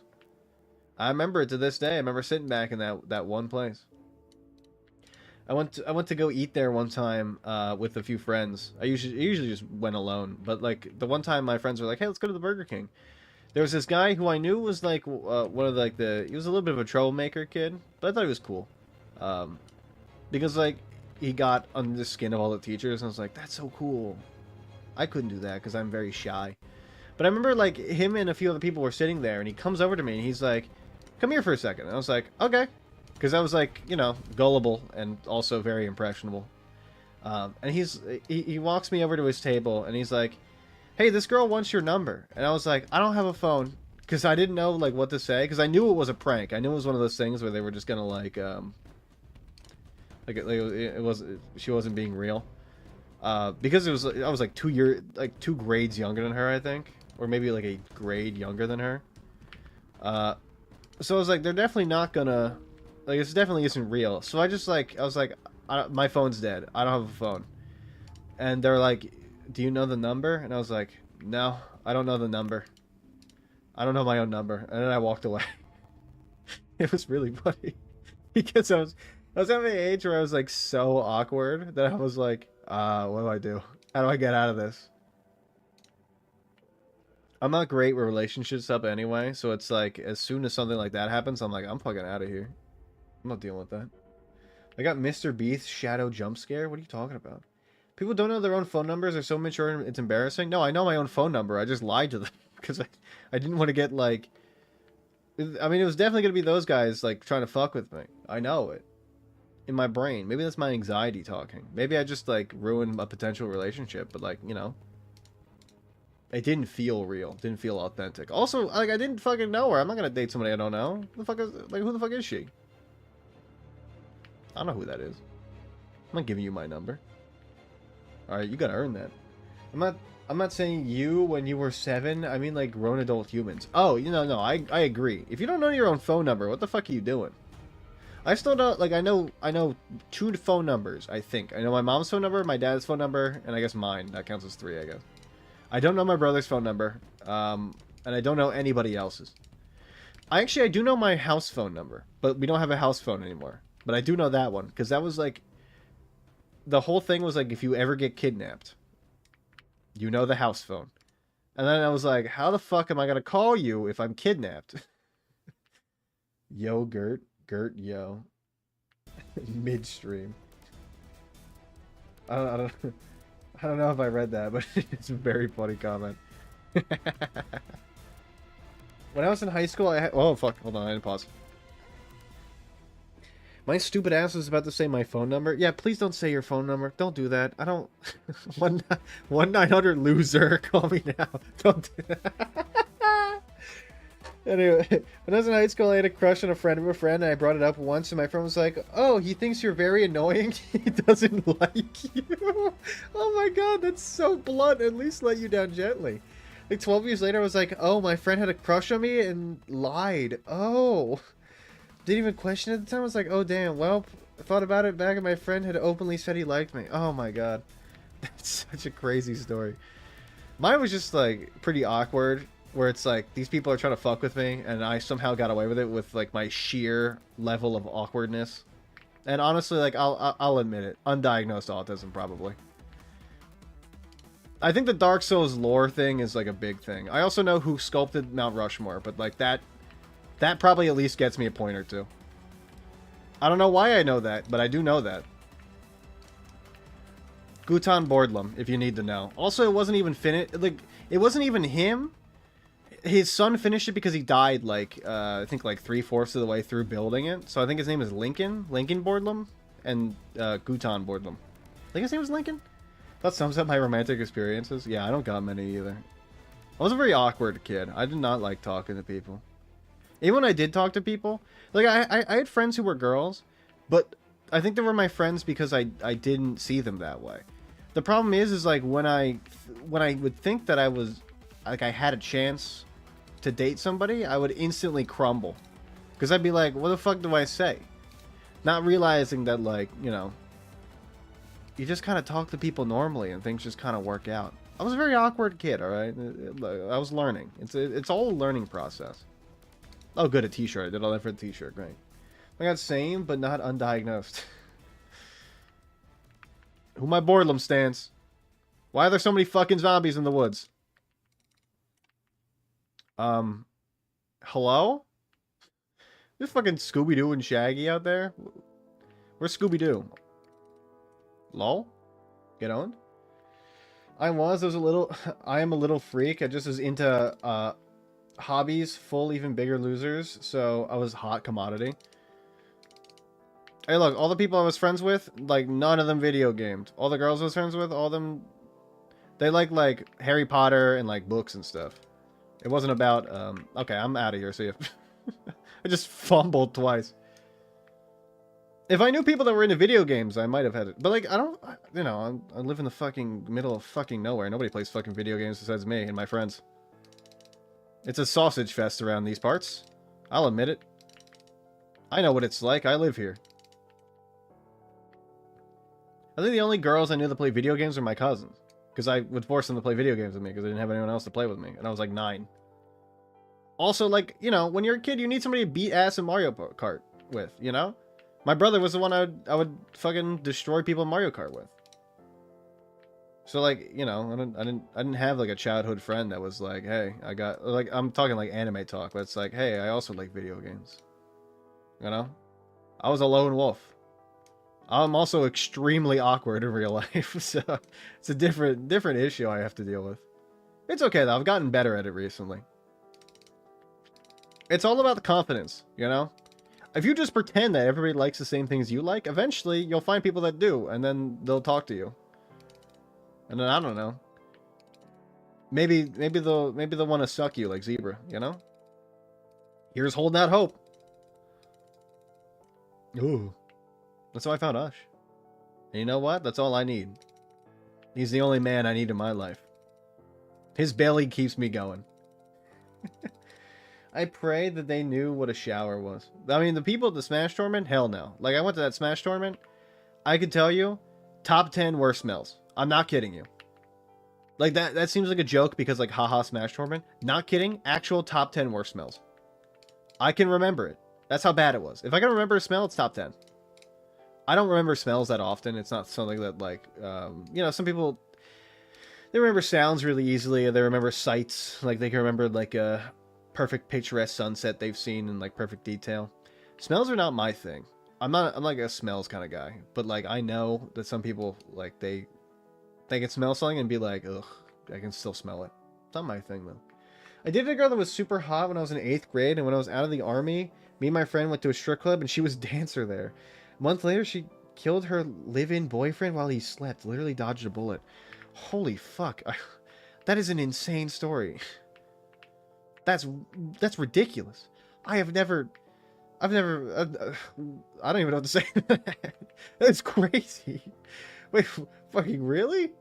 I remember it to this day. I remember sitting back in that one place. I went to go eat there one time with a few friends. I usually just went alone. But, like, the one time my friends were like, hey, let's go to the Burger King. There was this guy who I knew was, like, one of, like, he was a little bit of a troublemaker kid. But I thought he was cool. Because, like, he got under the skin of all the teachers, and I was like, that's so cool. I couldn't do that because I'm very shy. But I remember, like, him and a few other people were sitting there, and he comes over to me, and he's like, come here for a second. And I was like, okay. Because I was, like, you know, gullible and also very impressionable. And he walks me over to his table, and he's like, hey, this girl wants your number. And I was like, I don't have a phone. Because I didn't know, like, what to say. Because I knew it was a prank. I knew it was one of those things where they were just going to, like, she wasn't being real. Because I was like 2 grades younger than her, I think. Or maybe like a grade younger than her. So I was like, they're definitely not gonna, like, this definitely isn't real. So I was like, my phone's dead. I don't have a phone. And they're like, do you know the number? And I was like, no, I don't know the number. I don't know my own number. And then I walked away. It was really funny. Because I was at the age where I was, like, so awkward that I was like, what do I do? How do I get out of this? I'm not great with relationships up anyway, so it's like, as soon as something like that happens, I'm like, I'm fucking out of here. I'm not dealing with that. I got Mr. Beast's shadow jump scare? What are you talking about? People don't know their own phone numbers. They're so mature, it's embarrassing. No, I know my own phone number. I just lied to them because I didn't want to get, like... I mean, it was definitely going to be those guys, like, trying to fuck with me. I know it. In my brain. Maybe that's my anxiety talking. Maybe I just, like, ruined a potential relationship, but, like, you know. It didn't feel real. It didn't feel authentic. Also, like, I didn't fucking know her. I'm not going to date somebody I don't know. Who the fuck is she? I don't know who that is. I'm not giving you my number. Alright, you gotta earn that. I'm not saying you when you were 7. I mean, like, grown adult humans. Oh, you know, no, I agree. If you don't know your own phone number, what the fuck are you doing? I still don't, like, I know 2 phone numbers, I think. I know my mom's phone number, my dad's phone number, and I guess mine. That counts as 3, I guess. I don't know my brother's phone number, and I don't know anybody else's. I do know my house phone number, but we don't have a house phone anymore. But I do know that one, because that was, like, the whole thing was, like, if you ever get kidnapped, you know the house phone. And then I was like, how the fuck am I going to call you if I'm kidnapped? Yo, Gert, yo. Midstream. I don't know if I read that, but it's a very funny comment. When I was in high school, oh, fuck. Hold on, I didn't pause. My stupid ass was about to say my phone number. Yeah, please don't say your phone number. Don't do that. I don't... 1-900 loser. Call me now. Don't do that. Anyway, when I was in high school, I had a crush on a friend of a friend, and I brought it up once, and my friend was like, oh, he thinks you're very annoying. He doesn't like you. Oh my god, that's so blunt. At least let you down gently. Like, 12 years later, I was like, oh, my friend had a crush on me and lied. Oh... Didn't even question it at the time. I was like, oh, damn. Well, I thought about it back and my friend had openly said he liked me. Oh, my God. That's such a crazy story. Mine was just, like, pretty awkward. Where it's like, these people are trying to fuck with me. And I somehow got away with it with, like, my sheer level of awkwardness. And honestly, like, I'll admit it. Undiagnosed autism, probably. I think the Dark Souls lore thing is, like, a big thing. I also know who sculpted Mount Rushmore. But, like, that probably at least gets me a point or 2. I don't know why I know that, but I do know that. Gutan Bordlum, if you need to know. Also, it wasn't even finished. Like, it wasn't even him. His son finished it because he died, like, I think, like, 3/4 of the way through building it. So I think his name is Lincoln Bordlum, and Gutan Bordlum. I think his name was Lincoln? That sums up my romantic experiences. Yeah, I don't got many either. I was a very awkward kid. I did not like talking to people. Even when I did talk to people, like, I had friends who were girls, but I think they were my friends because I didn't see them that way. The problem is like, when I would think that I was, like, I had a chance to date somebody, I would instantly crumble. Because I'd be like, what the fuck do I say? Not realizing that, like, you know, you just kind of talk to people normally and things just kind of work out. I was a very awkward kid, alright? I was learning. It's all a learning process. Oh, good, a t-shirt. I did all that for a t-shirt. Great. I got same, but not undiagnosed. Who my boredom stands? Why are there so many fucking zombies in the woods? Hello? There's fucking Scooby-Doo and Shaggy out there? Where's Scooby-Doo? Lol? Get on? I was a little... I am a little freak. I just was into, hobbies, full, even bigger losers, so I was hot commodity. Hey, look, all the people I was friends with, like, none of them video gamed. All the girls I was friends with, all of them... They like, Harry Potter and, like, books and stuff. It wasn't about, okay, I'm out of here, see ya. I just fumbled twice. If I knew people that were into video games, I might have had it. But, like, I don't, you know, I live in the fucking middle of fucking nowhere. Nobody plays fucking video games besides me and my friends. It's a sausage fest around these parts. I'll admit it. I know what it's like. I live here. I think the only girls I knew that play video games were my cousins. Because I would force them to play video games with me because I didn't have anyone else to play with me. And I was like 9. Also, like, you know, when you're a kid, you need somebody to beat ass in Mario Kart with, you know? My brother was the one I would fucking destroy people in Mario Kart with. So, like, you know, I didn't have, like, a childhood friend that was like, hey, I got, like, I'm talking, like, anime talk, but it's like, hey, I also like video games. You know? I was a lone wolf. I'm also extremely awkward in real life, so it's a different issue I have to deal with. It's okay, though. I've gotten better at it recently. It's all about the confidence, you know? If you just pretend that everybody likes the same things you like, eventually you'll find people that do, and then they'll talk to you. And then, I don't know. Maybe they'll want to suck you like Zebra, you know? Here's holding out hope. Ooh. That's how I found Ush. And you know what? That's all I need. He's the only man I need in my life. His belly keeps me going. I pray that they knew what a shower was. I mean, the people at the Smash tournament? Hell no. Like, I went to that Smash tournament. I could tell you, top 10 worst smells. I'm not kidding you. Like, that seems like a joke because, like, haha, Smash tournament. Not kidding. Actual top 10 worst smells. I can remember it. That's how bad it was. If I can remember a smell, it's top 10. I don't remember smells that often. It's not something that, like, you know, some people, they remember sounds really easily. Or they remember sights. Like, they can remember, like, a perfect picturesque sunset they've seen in, like, perfect detail. Smells are not my thing. I'm like a smells kind of guy. But, like, I know that some people, like, they can smell something and be like, ugh, I can still smell it. It's not my thing, though. I dated a girl that was super hot when I was in 8th grade. And when I was out of the army, me and my friend went to a strip club and she was a dancer there. A month later, she killed her live-in boyfriend while he slept. Literally dodged a bullet. Holy fuck. That is an insane story. That's ridiculous. I don't even know what to say. That's crazy. Wait, fucking really?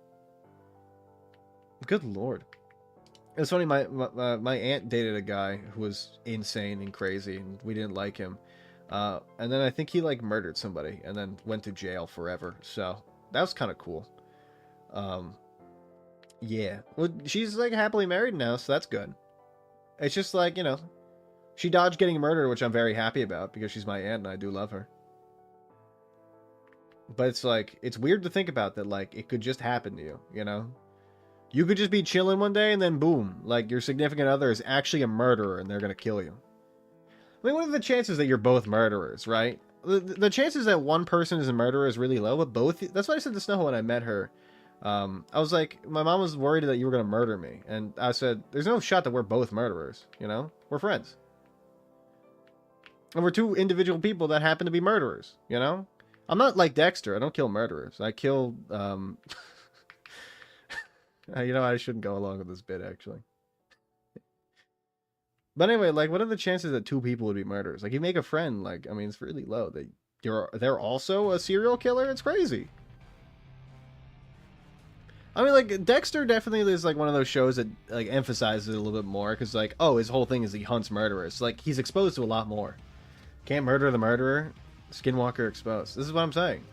Good lord. It's funny, my aunt dated a guy who was insane and crazy, and we didn't like him. And then I think he, like, murdered somebody, and then went to jail forever, so that was kind of cool. Yeah. Well, she's, like, happily married now, so that's good. It's just, like, you know, she dodged getting murdered, which I'm very happy about, because she's my aunt, and I do love her. But it's, like, it's weird to think about that, like, it could just happen to you, you know? You could just be chilling one day, and then boom, like, your significant other is actually a murderer, and they're gonna kill you. I mean, what are the chances that you're both murderers, right? The chances that one person is a murderer is really low, but both... That's what I said to Snow when I met her. I was like, my mom was worried that you were going to murder me. And I said, there's no shot that we're both murderers, you know? We're friends. And we're two individual people that happen to be murderers, you know? I'm not like Dexter. I don't kill murderers. I kill... you know, I shouldn't go along with this bit, actually. But anyway, like, what are the chances that two people would be murderers? Like, you make a friend, like, I mean, it's really low. They're also a serial killer? It's crazy. I mean, like, Dexter definitely is, like, one of those shows that, like, emphasizes it a little bit more, because, like, oh, his whole thing is he hunts murderers. Like, he's exposed to a lot more. Can't murder the murderer, Skinwalker exposed. This is what I'm saying.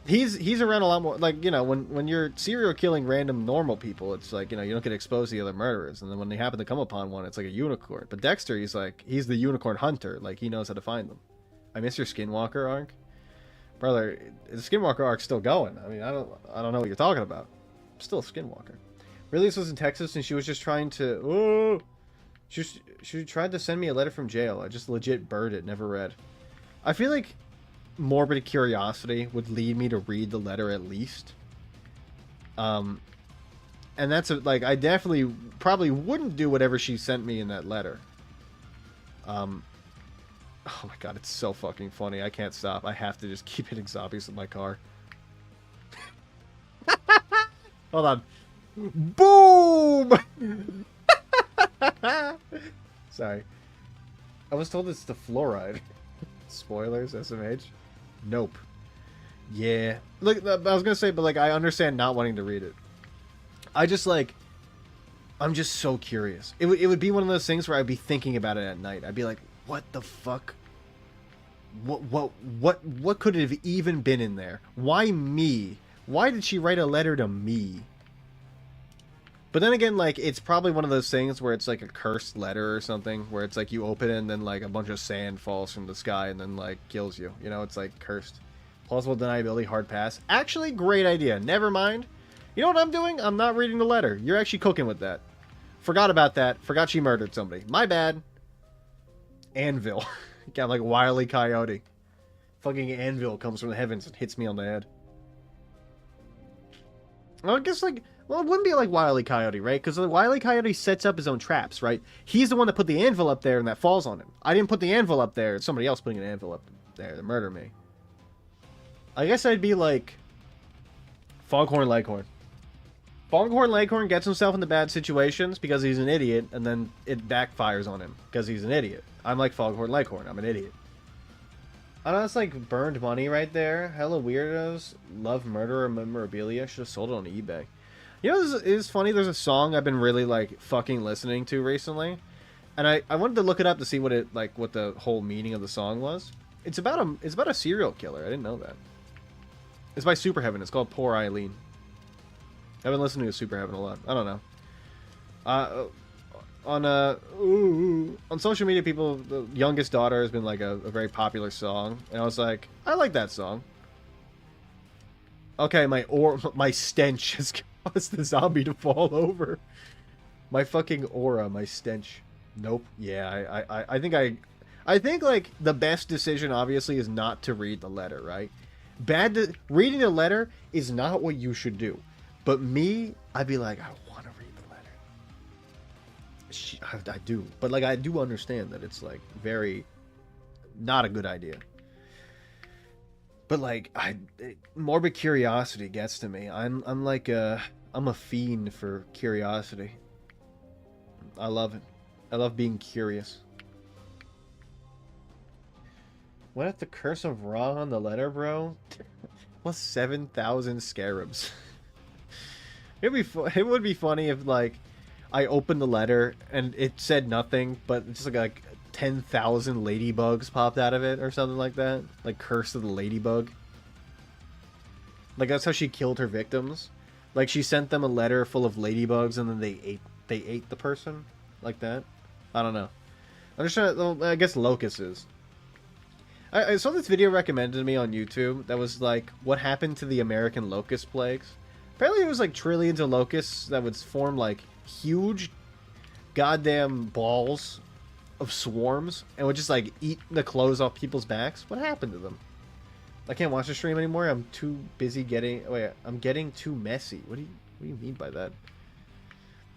He's around a lot more, like, you know, when you're serial killing random normal people, it's like, you know, you don't get exposed to the other murderers, and then when they happen to come upon one, it's like a unicorn. But Dexter, he's the unicorn hunter, like, he knows how to find them. I miss your Skinwalker arc. Brother, the Skinwalker arc's still going. I mean, I don't know what you're talking about. I'm still a Skinwalker. Really, this was in Texas, and she was just trying to... Oh! She tried to send me a letter from jail. I just legit burned it, never read. I feel like morbid curiosity would lead me to read the letter at least. And that's, like, I definitely probably wouldn't do whatever she sent me in that letter. Oh my god, it's so fucking funny. I can't stop. I have to just keep hitting zombies with my car. Hold on. Boom! Sorry. I was told it's the fluoride. Spoilers, SMH. Nope. Yeah. Look, I was gonna say, but, like, I understand not wanting to read it. I just, like... I'm just so curious. It would be one of those things where I'd be thinking about it at night. I'd be like, what the fuck? What could it have even been in there? Why me? Why did she write a letter to me? But then again, like, it's probably one of those things where it's like a cursed letter or something, where it's like you open it and then, like, a bunch of sand falls from the sky and then, like, kills you. You know, it's like cursed. Plausible deniability, hard pass. Actually, great idea. Never mind. You know what I'm doing? I'm not reading the letter. You're actually cooking with that. Forgot about that. Forgot she murdered somebody. My bad. Anvil. Got, like, Wile E. Coyote. Fucking anvil comes from the heavens and hits me on the head. Well, I guess, like... Well, it wouldn't be like Wile E. Coyote, right? Because Wile E. Coyote sets up his own traps, right? He's the one that put the anvil up there and that falls on him. I didn't put the anvil up there. It's somebody else putting an anvil up there to murder me. I guess I'd be like... Foghorn Leghorn. Foghorn Leghorn gets himself into bad situations because he's an idiot, and then it backfires on him because he's an idiot. I'm like Foghorn Leghorn. I'm an idiot. I know that's like burned money right there. Hella weirdos. Love murderer memorabilia. Should have sold it on eBay. You know, this is funny. There's a song I've been really, like, fucking listening to recently. And I wanted to look it up to see what it, like, what the whole meaning of the song was. It's about a serial killer. I didn't know that. It's by Superheaven. It's called Poor Eileen. I've been listening to Superheaven a lot. I don't know. On social media, people, the youngest daughter has been, like, a very popular song. And I was like, I like that song. Okay, my stench has caused the zombie to fall over. My fucking aura, my stench. Nope. Yeah, I think like the best decision obviously is not to read the letter, right? Reading the letter is not what you should do. But me, I'd be like, I want to read the letter. I do, but like I do understand that it's like very not a good idea. But like morbid curiosity gets to me. I'm a fiend for curiosity. I love it. I love being curious. What if the curse of Ra on the letter, bro? Plus 7,000 scarabs. It would be funny if, like, I opened the letter and it said nothing, but just like 10,000 ladybugs popped out of it or something like that. Like Curse of the Ladybug. Like that's how she killed her victims. Like she sent them a letter full of ladybugs and then they ate the person like that. I don't know. I'm just trying to, I guess locusts. I saw this video recommended to me on YouTube that was like what happened to the American locust plagues. Apparently it was like trillions of locusts that would form like huge goddamn balls of swarms and would just like eat the clothes off people's backs. What happened to them? I can't watch the stream anymore. I'm too busy getting... Wait, I'm getting too messy. What do you mean by that?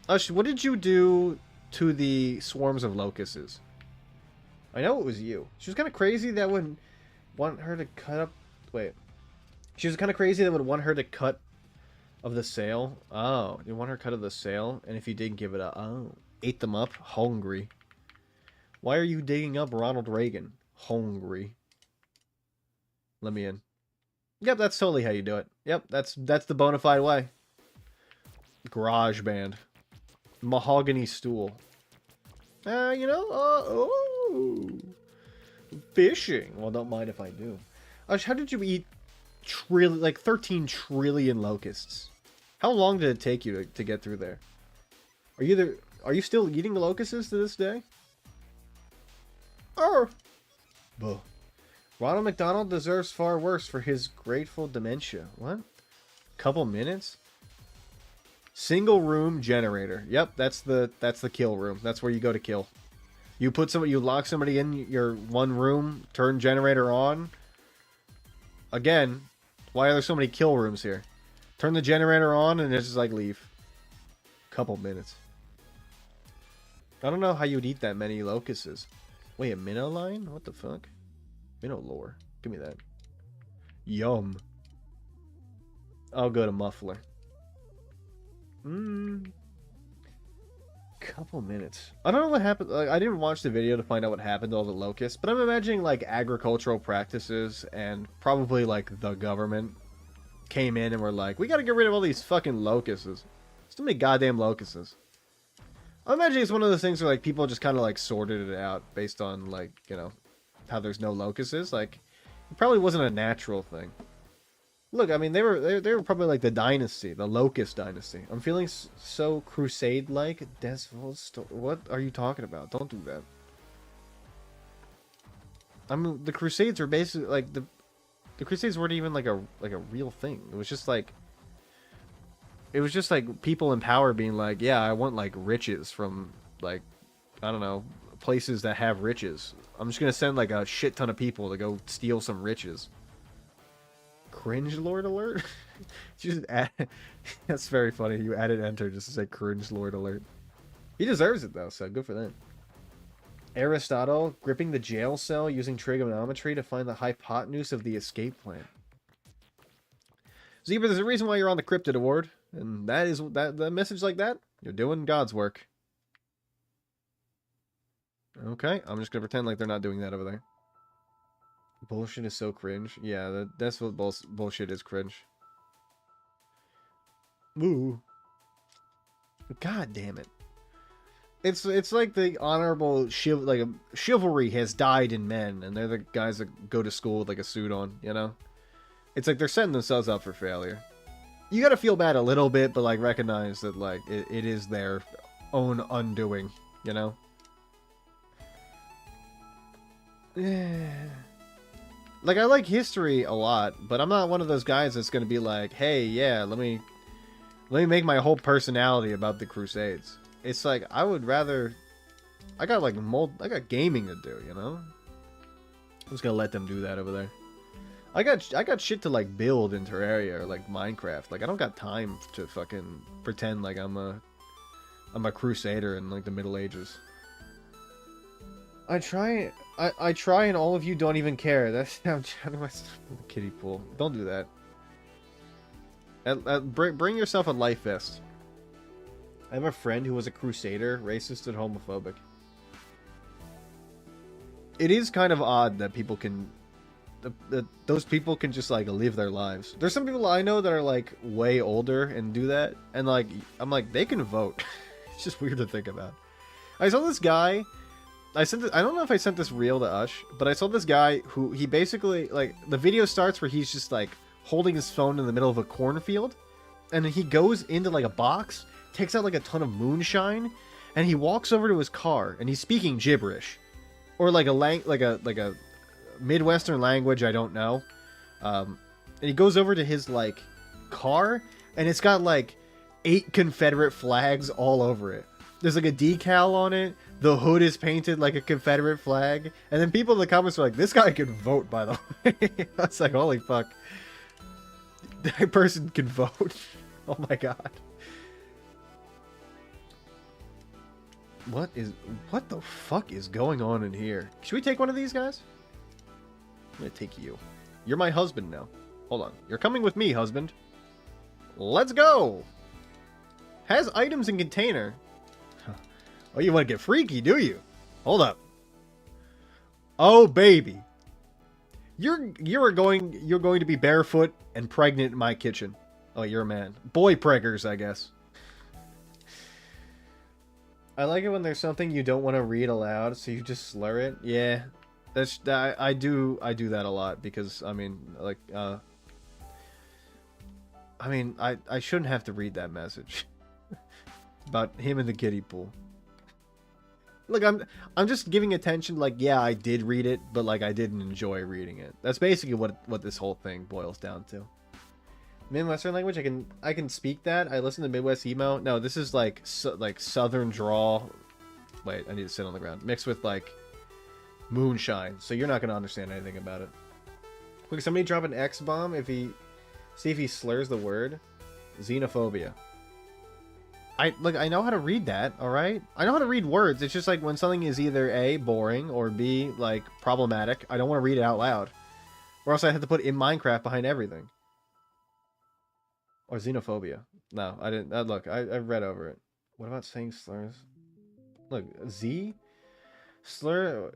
Ush, what did you do to the swarms of locusts? I know it was you. She was kind of crazy that would want her to cut up... Wait. She was kind of crazy that would want her to cut of the sail. Oh, you want her cut of the sail? And if you didn't give it up... Oh. Ate them up? Hungry. Why are you digging up Ronald Reagan? Hungry. Let me in. Yep, that's totally how you do it. Yep, that's the bona fide way. Garage band. Mahogany stool. You know, oh. Fishing. Well, don't mind if I do. Ash, how did you eat like 13 trillion locusts? How long did it take you to get through there? Are you still eating locusts to this day? Oh. Buh. Ronald McDonald deserves far worse for his grateful dementia. What? Couple minutes? Single room generator. Yep, that's the kill room. That's where you go to kill. You lock somebody in your one room, turn generator on. Again, why are there so many kill rooms here? Turn the generator on and it's just like leave. Couple minutes. I don't know how you'd eat that many locusts. Wait, a minnow line? What the fuck? Minnow lore. Give me that. Yum. I'll go to muffler. Couple minutes. I don't know what happened. Like, I didn't watch the video to find out what happened to all the locusts, but I'm imagining like agricultural practices and probably like the government came in and were like, we gotta get rid of all these fucking locusts. There's too many goddamn locusts. I'm imagining it's one of those things where like people just kind of like sorted it out based on like, you know, how there's no locusts. Like, it probably wasn't a natural thing. Look, I mean, they were probably like the dynasty, the Locust dynasty. I'm feeling so Crusade-like. What are you talking about? Don't do that. I mean, the Crusades were basically like the Crusades weren't even like a real thing. It was just like people in power being like, yeah, I want like riches from like, I don't know, places that have riches. I'm just gonna send like a shit ton of people to go steal some riches. Cringe Lord alert? Just add, that's very funny. You added enter just to say cringe Lord alert. He deserves it though, so good for that. Aristotle gripping the jail cell using trigonometry to find the hypotenuse of the escape plan. Zebra, there's a reason why you're on the Cryptid Award, and that is that the message like that. You're doing God's work. Okay, I'm just gonna pretend like they're not doing that over there. Bullshit is so cringe. Yeah, that's what bullshit is, cringe. Ooh. God damn it. It's like the honorable chivalry has died in men, and they're the guys that go to school with like a suit on, you know? It's like they're setting themselves up for failure. You gotta feel bad a little bit, but like recognize that like it is their own undoing, you know? Like, I like history a lot, but I'm not one of those guys that's gonna be like, hey, yeah, let me make my whole personality about the Crusades. It's like, I would rather... I got gaming to do, you know? I'm just gonna let them do that over there. I got shit to, like, build in Terraria or, like, Minecraft. Like, I don't got time to fucking pretend like I'm a crusader in, like, the Middle Ages. I try and all of you don't even care. That's how the kiddie pool. Don't do that. Bring yourself a life vest. I have a friend who was a crusader, racist and homophobic. It is kind of odd that people can... those people can just, like, live their lives. There's some people I know that are, like, way older and do that. And, like, I'm like, they can vote. It's just weird to think about. I saw this guy... I don't know if I sent this reel to Ush, but I saw this guy who, he basically, like, the video starts where he's just, like, holding his phone in the middle of a cornfield, and he goes into, like, a box, takes out, like, a ton of moonshine, and he walks over to his car, and he's speaking gibberish. Or, like, a Midwestern language, I don't know. And he goes over to his, like, car, and it's got, like, 8 Confederate flags all over it. There's, like, a decal on it. The hood is painted like a Confederate flag. And then people in the comments are like, this guy can vote, by the way. I was like, holy fuck. That person can vote. Oh my god. What the fuck is going on in here? Should we take one of these guys? I'm gonna take you. You're my husband now. Hold on. You're coming with me, husband. Let's go! Has items in container. Oh, you want to get freaky, do you? Hold up. Oh, baby. You're going to be barefoot and pregnant in my kitchen. Oh, you're a man. Boy preggers, I guess. I like it when there's something you don't want to read aloud, so you just slur it. Yeah, I do that a lot because I mean, like, I shouldn't have to read that message about him in the kiddie pool. Look, I'm just giving attention. Like, yeah, I did read it, but like I didn't enjoy reading it. That's basically what this whole thing boils down to. Midwestern language, I can speak that. I listen to Midwest emo. No, this is like Southern drawl. Wait, I need to sit on the ground. Mixed with like moonshine, so you're not gonna understand anything about it. Look, somebody drop an X bomb if he slurs the word xenophobia. I know how to read that. All right, I know how to read words. It's just like when something is either A, boring, or B, like problematic. I don't want to read it out loud, or else I have to put in Minecraft behind everything. Or xenophobia. No, I didn't. Look, I read over it. What about saying slurs? Look, Z? Slur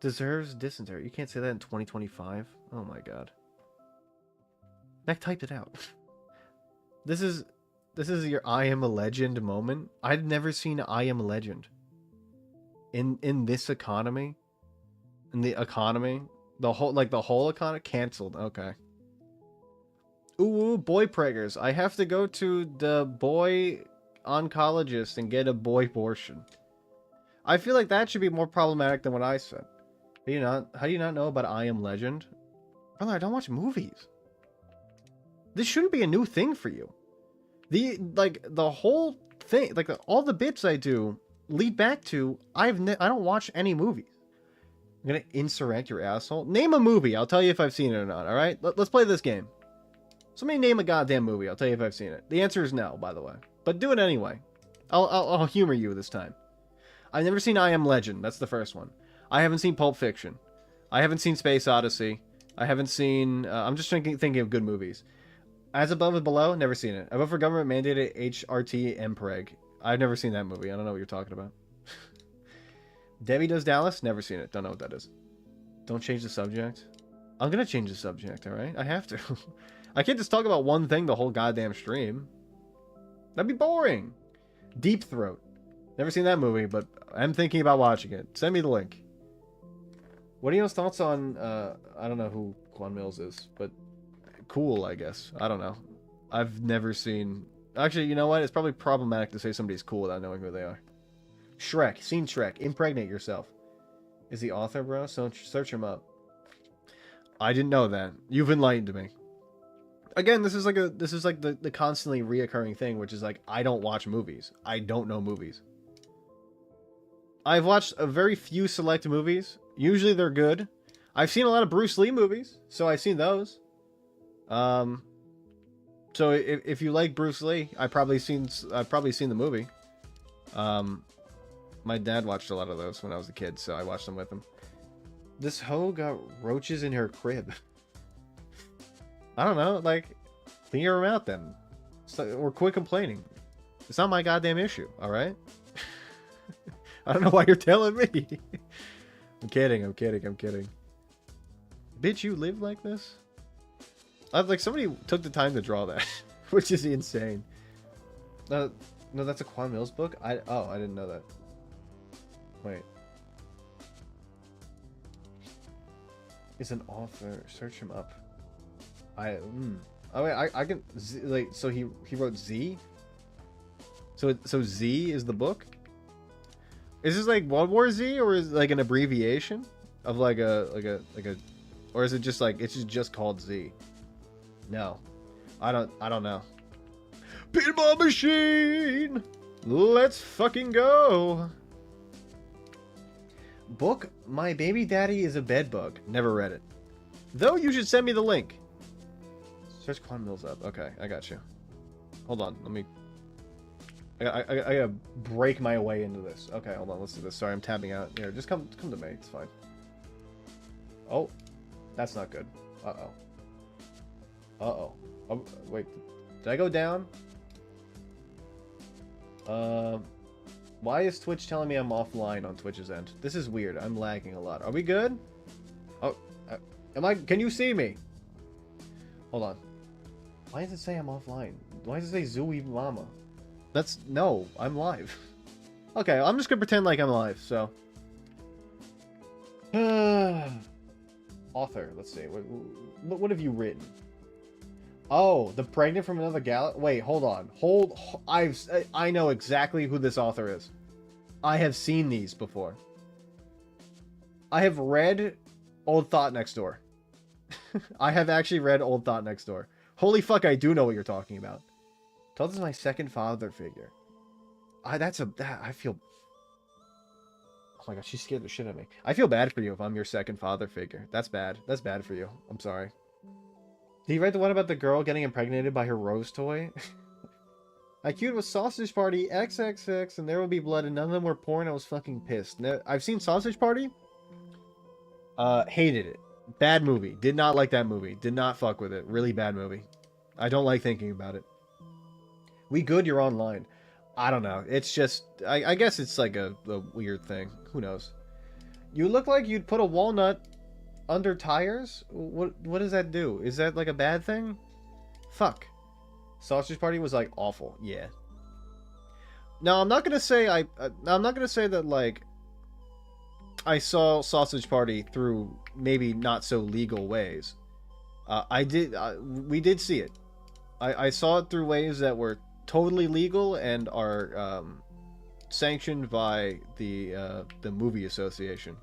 deserves dysentery. You can't say that in 2025. Oh my god. Neck typed it out. This is your I am a legend moment. I'd never seen I am a legend. In this economy. In the economy. The whole economy canceled. Okay. Ooh, boy preggers. I have to go to the boy oncologist and get a boy abortion. I feel like that should be more problematic than what I said. How do you not know about I Am Legend? Brother, I don't watch movies. This shouldn't be a new thing for you. The whole thing, all the bits I do lead back to I don't watch any movies. I'm gonna insurrect your asshole. Name a movie. I'll tell you if I've seen it or not. All right, let's play this game. Somebody name a goddamn movie. I'll tell you if I've seen it. The answer is no, by the way. But do it anyway. I'll humor you this time. I've never seen I Am Legend. That's the first one. I haven't seen Pulp Fiction. I haven't seen Space Odyssey. I haven't seen... I'm just thinking of good movies. As Above and Below, never seen it. I vote for government mandated HRT MPreg. I've never seen that movie. I don't know what you're talking about. Debbie Does Dallas? Never seen it. Don't know what that is. Don't change the subject. I'm gonna change the subject, alright? I have to. I can't just talk about one thing the whole goddamn stream. That'd be boring. Deep Throat. Never seen that movie, but I'm thinking about watching it. Send me the link. What are your thoughts on, I don't know who Quan Mills is, but cool, I guess. I don't know. I've never seen... Actually, you know what? It's probably problematic to say somebody's cool without knowing who they are. Shrek. Seen Shrek. Impregnate yourself. Is the author, bro? So search him up. I didn't know that. You've enlightened me. Again, this is like the constantly reoccurring thing, which is like, I don't watch movies. I don't know movies. I've watched a very few select movies. Usually they're good. I've seen a lot of Bruce Lee movies, so I've seen those. So if you like Bruce Lee, I've probably seen the movie. My dad watched a lot of those when I was a kid, so I watched them with him. This hoe got roaches in her crib. I don't know, like, clean your mouth then. Or quit complaining. It's not my goddamn issue, alright? I don't know why you're telling me. I'm kidding. Bitch, you live like this? Like, somebody took the time to draw that, which is insane. No, that's a Quan Mills book? I didn't know that. Wait. Is an author. Search him up. Oh wait, I can like, so he wrote Z? So Z is the book? Is this like World War Z, or is it like an abbreviation of like a or is it just like it's just called Z? No. I don't know. Pinball machine! Let's fucking go! Book My Baby Daddy is a Bedbug. Never read it. Though you should send me the link. Search Quan Mills up. Okay, I got you. Hold on, let me... I gotta break my way into this. Okay, hold on, let's do this. Sorry, I'm tabbing out. Here, just come to me. It's fine. Oh, that's not good. Uh-oh. Uh-oh. Oh, wait. Did I go down? Why is Twitch telling me I'm offline on Twitch's end? This is weird. I'm lagging a lot. Are we good? Oh, can you see me? Hold on. Why does it say I'm offline? Why does it say Zooey Mama? No, I'm live. Okay, I'm just gonna pretend like I'm live, so. Author, let's see. What have you written? Oh, The Pregnant from Another Galaxy. Wait, hold on. I know exactly who this author is. I have seen these before. I have read Old Thought Next Door. I have actually read Old Thought Next Door. Holy fuck, I do know what you're talking about. Todd is my second father figure. I feel... Oh my god, she scared the shit out of me. I feel bad for you if I'm your second father figure. That's bad. That's bad for you. I'm sorry. Did you write the one about the girl getting impregnated by her rose toy? I queued with Sausage Party, XXX, and There Will Be Blood, and none of them were porn. I was fucking pissed. I've seen Sausage Party. Hated it. Bad movie. Did not like that movie. Did not fuck with it. Really bad movie. I don't like thinking about it. We good? You're online. I don't know. It's just... I guess it's like a weird thing. Who knows? You look like you'd put a walnut under tires? What does that do? Is that like a bad thing? Fuck. Sausage Party was like awful. Yeah. Now I'm not gonna say I'm not gonna say that like I saw Sausage Party through maybe not so legal ways. We did see it. I saw it through ways that were totally legal and are sanctioned by the movie association.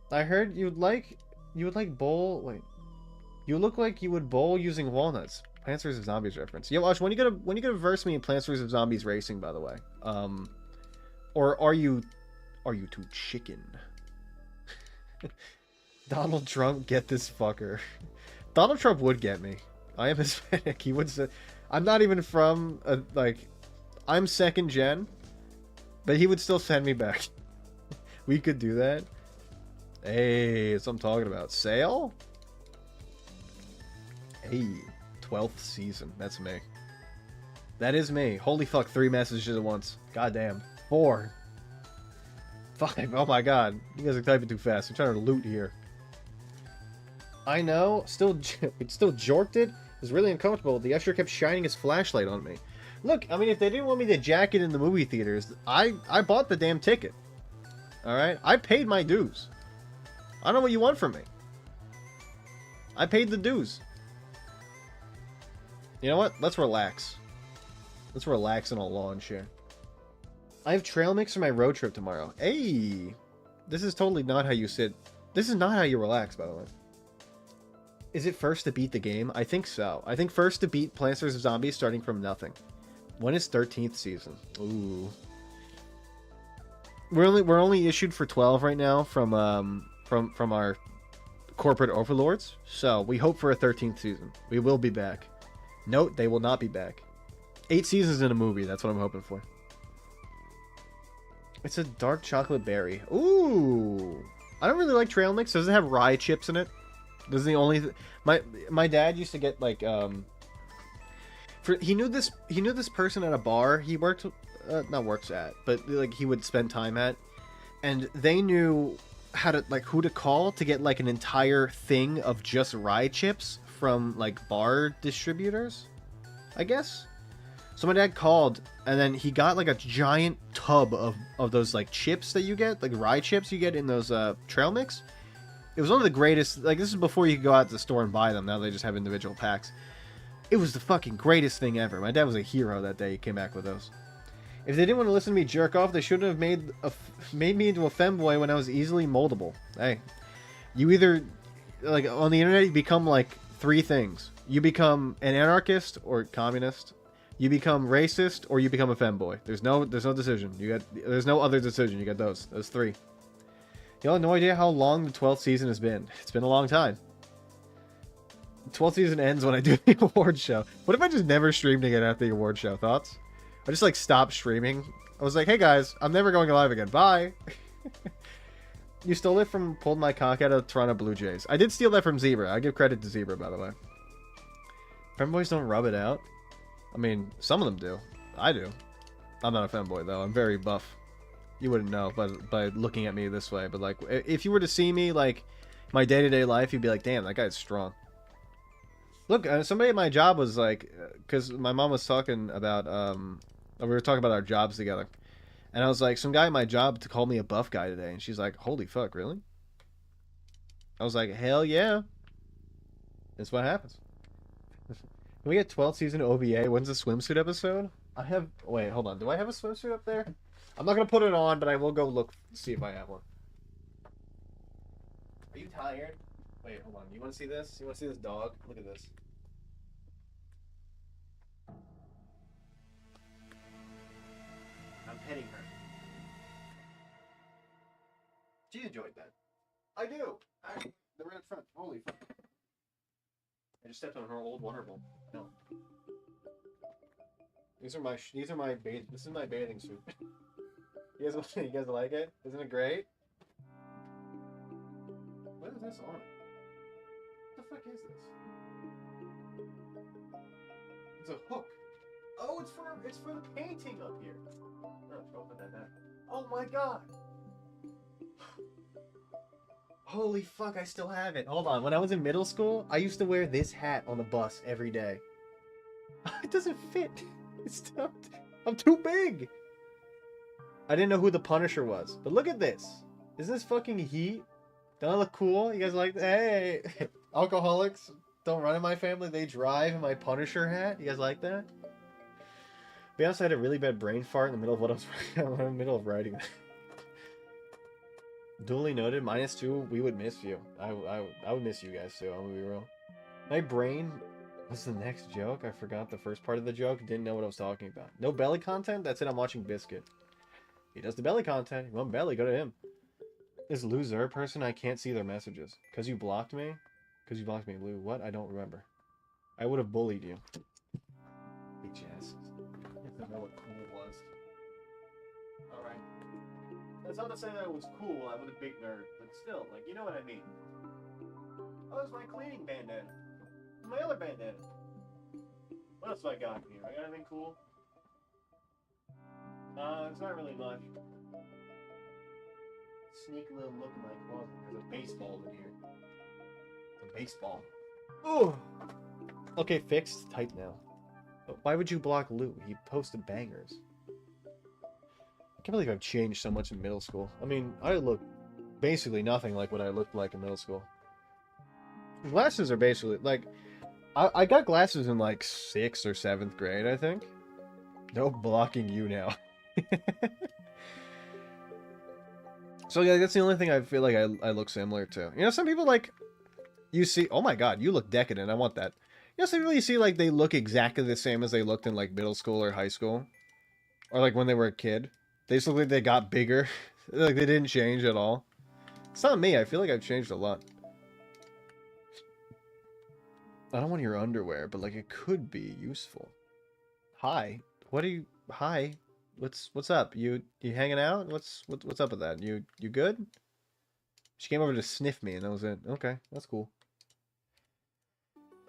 I heard you would like bowl. Wait, you look like you would bowl using walnuts. Plants vs Zombies reference. Yo, Ash, when you gonna verse me in Plants vs Zombies Racing? By the way, or are you too chicken? Donald Trump, get this fucker. Donald Trump would get me. I am Hispanic. He would say, I'm not even from I'm second gen, but he would still send me back. We could do that. Hey, that's what I'm talking about. Sale? Hey, 12th season. That's me. That is me. Holy fuck, 3 messages at once. Goddamn. 4. 5. Oh my god. You guys are typing too fast. I'm trying to loot here. I know. It still jorked it. It was really uncomfortable. The usher kept shining his flashlight on me. Look, I mean, if they didn't want me to jack it in the movie theaters, I bought the damn ticket. Alright? I paid my dues. I don't know what you want from me. I paid the dues. You know what? Let's relax. Let's relax in a lawn chair. I have trail mix for my road trip tomorrow. Hey! This is totally not how you sit. This is not how you relax, by the way. Is it first to beat the game? I think so. I think first to beat Plants vs. Zombies starting from nothing. When is 13th season? Ooh. We're only issued for 12 right now from our corporate overlords. So we hope for a 13th season. We will be back. Note, they will not be back. 8 seasons in a movie. That's what I'm hoping for. It's a dark chocolate berry. Ooh. I don't really like trail mix. Does it have rye chips in it? This is the only my dad used to get like he knew this person at a bar he worked not works at, but like he would spend time at, and they knew how to who to call to get like an entire thing of just rye chips from like bar distributors, I guess. So my dad called, and then he got like a giant tub of those like chips that you get, like rye chips you get in those trail mix. It was one of the greatest, like this is before you could go out to the store and buy them. Now they just have individual packs. It was the fucking greatest thing ever. My dad was a hero that day he came back with those. If they didn't want to listen to me jerk off, they shouldn't have made me into a femboy when I was easily moldable. Hey, you either, like on the internet, you become like 3 things. You become an anarchist or communist. You become racist or you become a femboy. There's no decision. There's no other decision. You got those 3. You have no idea how long the 12th season has been. It's been a long time. The 12th season ends when I do the award show. What if I just never streamed again after the award show? Thoughts? I just like stopped streaming. I was like, hey guys, I'm never going live again. Bye. You stole it from pulled my cock out of Toronto Blue Jays. I did steal that from Zebra. I give credit to Zebra, by the way. Femboys don't rub it out. I mean, some of them do. I do. I'm not a femboy though. I'm very buff. You wouldn't know by looking at me this way, but like if you were to see me like my day-to-day life, you'd be like, damn, that guy's strong. Look, somebody at my job was like, because my mom was talking about, we were talking about our jobs together. And I was like, some guy at my job to call me a buff guy today. And she's like, holy fuck, really? I was like, hell yeah. That's what happens. Can we get 12th season OVA? When's the swimsuit episode? I have, wait, hold on. Do I have a swimsuit up there? I'm not going to put it on, but I will go look, see if I have one. Are you tired? Wait, hold on. You want to see this? You want to see this dog? Look at this. I'm petting her. She enjoyed that. I do. They're right in front. Holy fuck. I just stepped on her old water bowl. No. This is my bathing suit. You guys like it? Isn't it great? What is this on it? What the fuck is this? It's a hook. Oh, it's for the painting up here. Oh, open that back. Oh my god. Holy fuck, I still have it. Hold on. When I was in middle school, I used to wear this hat on the bus every day. It doesn't fit. I'm too big. I didn't know who the Punisher was. But look at this. Isn't this fucking heat? Don't I look cool? You guys like that? Hey, alcoholics don't run in my family. They drive in my Punisher hat. You guys like that? To be honest, I had a really bad brain fart in the middle of what I was writing. In the middle of writing. Duly noted, -2, we would miss you. I would miss you guys too, I'm gonna be real. My brain... What's the next joke? I forgot the first part of the joke. Didn't know what I was talking about. No belly content? That's it, I'm watching Biscuit. He does the belly content. You want belly, go to him. This loser person, I can't see their messages. Because you blocked me? Because you blocked me, Lou. What? I don't remember. I would have bullied you. Bitch ass. I don't know what cool was. Alright. That's not to say that it was cool, I was a big nerd. But still, like, you know what I mean. Oh, it's my cleaning bandana. My other bandana. What else do I got here? I got anything cool? It's not really much. Sneak a little look in my closet. There's a baseball in here. A baseball. Ooh! Okay, fixed. Tight now. But why would you block Lou? He posted bangers. I can't believe I've changed so much in middle school. I mean, I look basically nothing like what I looked like in middle school. Glasses are basically, like... I got glasses in, like, 6th or 7th grade, I think. No blocking you now. So, yeah, that's the only thing I feel like I look similar to. You know, some people, like... You see... Oh my god, you look decadent. I want that. You know, some people you see, like, they look exactly the same as they looked in, like, middle school or high school. Or, like, when they were a kid. They just look like they got bigger. Like, they didn't change at all. It's not me. I feel like I've changed a lot. I don't want your underwear, but, like, it could be useful. Hi. What are you... Hi. What's up? You hanging out? What's up with that? You good? She came over to sniff me, and that was it. Okay, that's cool.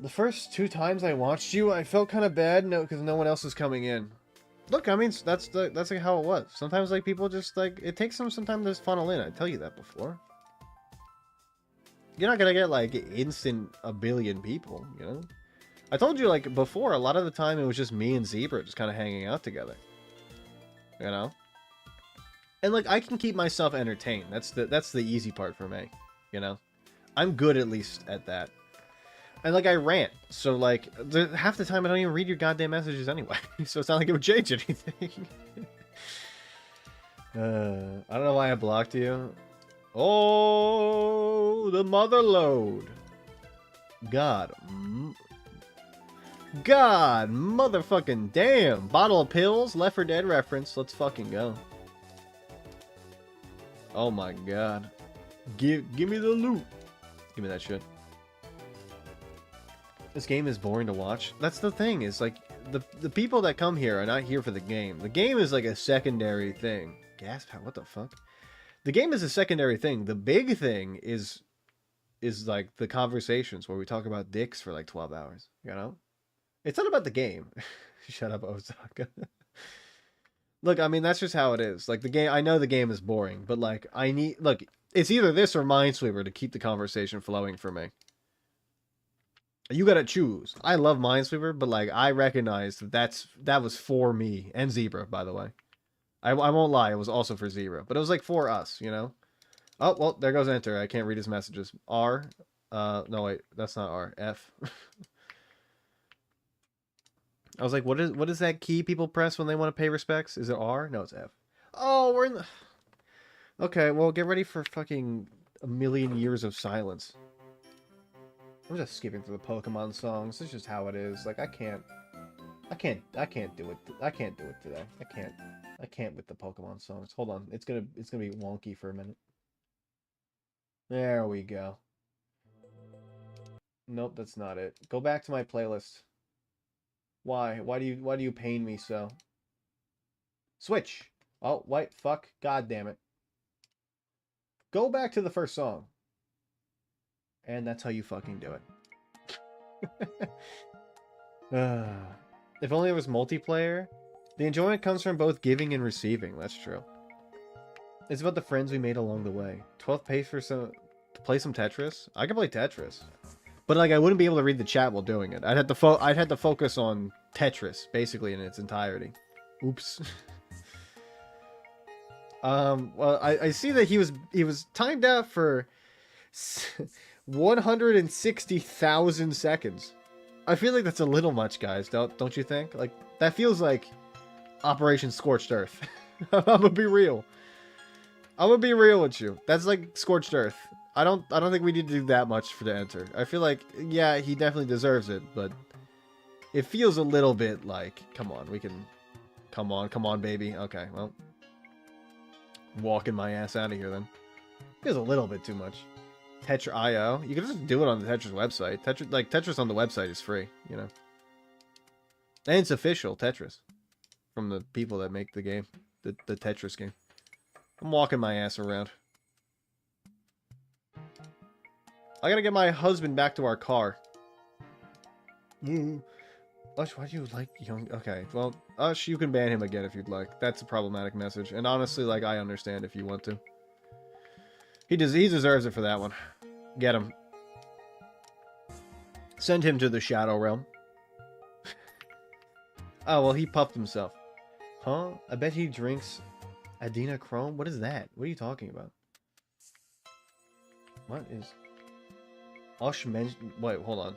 The first 2 times I watched you, I felt kind of bad, because no one else is coming in. Look, I mean, that's like how it was. Sometimes, like, people just, like, it takes them some time to funnel in. I tell you that before. You're not gonna get, like, instant a billion people, you know? I told you, like, before, a lot of the time it was just me and Zebra just kind of hanging out together. You know? And, like, I can keep myself entertained. That's the easy part for me, you know? I'm good, at least, at that. And, like, I rant. So, like, half the time I don't even read your goddamn messages anyway. So it's not like it would change anything. I don't know why I blocked you. Oh, the mother load. God. God, motherfucking damn. Bottle of pills, Left 4 Dead reference. Let's fucking go. Oh my god. Give me the loot. Give me that shit. This game is boring to watch. That's the thing, is like the people that come here are not here for the game. The game is like a secondary thing. Gas power, what the fuck? The game is a secondary thing. The big thing is like the conversations where we talk about dicks for like 12 hours, you know? It's not about the game. Shut up, Osaka. Look, I mean, that's just how it is. Like, the game, I know the game is boring, but, like, look, it's either this or Minesweeper to keep the conversation flowing for me. You gotta choose. I love Minesweeper, but like I recognize that was for me and Zebra, by the way. I won't lie, it was also for Zebra, but it was like for us, you know. Oh well, there goes Enter. I can't read his messages. R, no wait, that's not R. F. I was like, what is that key people press when they want to pay respects? Is it R? No, it's F. Oh, we're in the. Okay, well, get ready for fucking a million years of silence. I'm just skipping through the Pokemon songs. It's just how it is. Like I can't do it. I can't do it today. I can't with the Pokemon songs. Hold on. It's gonna be wonky for a minute. There we go. Nope, that's not it. Go back to my playlist. Why? Why do you pain me so? Switch. Oh, wait, fuck. God damn it. Go back to the first song. And that's how you fucking do it. If only there was multiplayer. The enjoyment comes from both giving and receiving. That's true. It's about the friends we made along the way. 12th pace for to play some Tetris. I can play Tetris, but like I wouldn't be able to read the chat while doing it. I'd have to focus on Tetris basically in its entirety. Oops. Well, I see that he was timed out for 160,000 seconds. I feel like that's a little much, guys. Don't you think? Like that feels like Operation Scorched Earth. I'm gonna be real. I'm gonna be real with you. That's like Scorched Earth. I don't think we need to do that much for the Enter. I feel like yeah, he definitely deserves it, but it feels a little bit like come on, we can come on, baby. Okay, well. Walking my ass out of here then. Feels a little bit too much. Tetra.io. You can just do it on the Tetris website. Tetris on the website is free, you know. And it's official Tetris. From the people that make the game. The Tetris game. I'm walking my ass around. I gotta get my husband back to our car. Ush, why do you like young... Okay, well, Ush, you can ban him again if you'd like. That's a problematic message. And honestly, like, I understand if you want to. He deserves it for that one. Get him. Send him to the Shadow Realm. Oh, well, he puffed himself. Huh? I bet he drinks adrenochrome? What is that? What are you talking about? What is... Ush mentioned... Wait, hold on.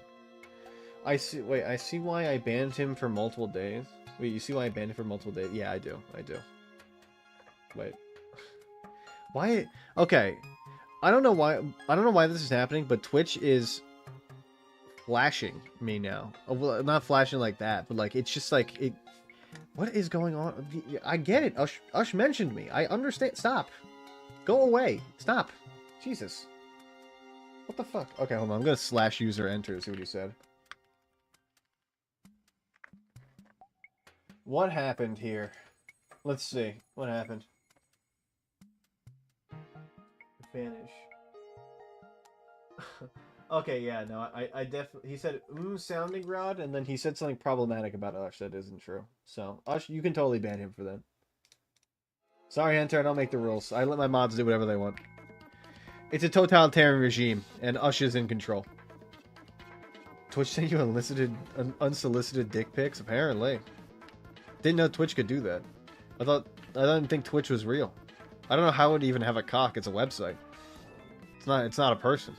I see why I banned him for multiple days. Wait, you see why I banned him for multiple days? Yeah, I do. Wait. Why? Okay. I don't know why this is happening, but Twitch is flashing me now. Oh, well, not flashing like that, but like it's just like it. What is going on? I get it. Ush mentioned me. I understand. Stop. Go away. Stop. Jesus. What the fuck? Okay, hold on. I'm gonna slash user enter to see what he said. What happened here? Let's see. What happened? Vanish. Okay, yeah, no, I definitely... He said, sounding rod, and then he said something problematic about Ush that isn't true. So, Ush, you can totally ban him for that. Sorry, Hunter, I don't make the rules. I let my mods do whatever they want. It's a totalitarian regime, and Ush is in control. Twitch sent you unsolicited dick pics? Apparently. Didn't know Twitch could do that. I didn't think Twitch was real. I don't know how it would even have a cock. It's a website. It's not a person.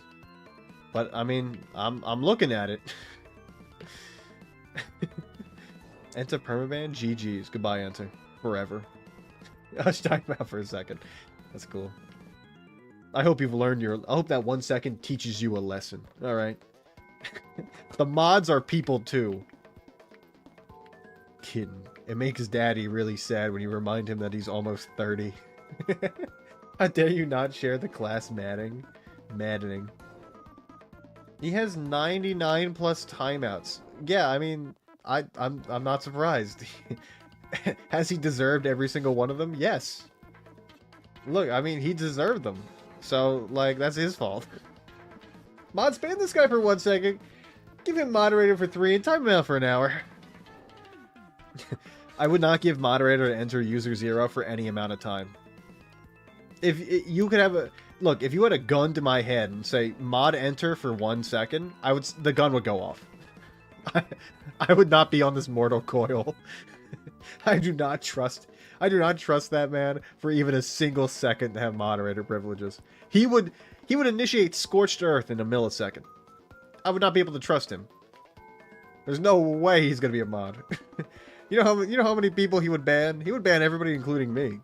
But I mean, I'm looking at it. Enter permaban? GG's. Goodbye, Enter. Forever. I was talking about for a second. That's cool. I hope you've learned I hope that 1 second teaches you a lesson. Alright. The mods are people too. Kitten. It makes Daddy really sad when you remind him that he's almost 30. How dare you not share the class maddening. He has 99 plus timeouts. Yeah, I mean, I'm not surprised. Has he deserved every single one of them? Yes. Look, I mean, he deserved them. So, like, that's his fault. Mod, ban this guy for 1 second. Give him moderator for 3 and time him out for an hour. I would not give moderator to enter user 0 for any amount of time. If you could have Look, if you had a gun to my head and say mod enter for 1 second, the gun would go off. I would not be on this mortal coil. I do not trust that man for even a single second to have moderator privileges. He would initiate scorched earth in a millisecond. I would not be able to trust him. There's no way he's gonna be a mod. You know how many people he would ban? He would ban everybody, including me.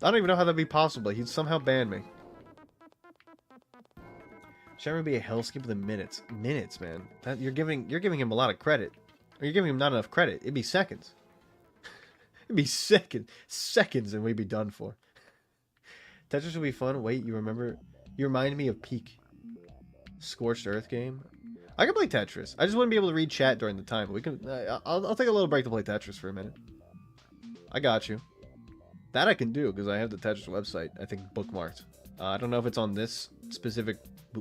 I don't even know how that'd be possible. He'd somehow ban me. Sharon would be a hellscape with the minutes. Minutes, man. You're giving him a lot of credit. Or you're giving him not enough credit. It'd be seconds. It'd be seconds and we'd be done for. Tetris would be fun. Wait, you remind me of Peak. Scorched Earth game. I can play Tetris. I just wouldn't be able to read chat during the time. We can. I'll take a little break to play Tetris for a minute. I got you. That I can do because I have the Tetris website. I think bookmarked. I don't know if it's on this specific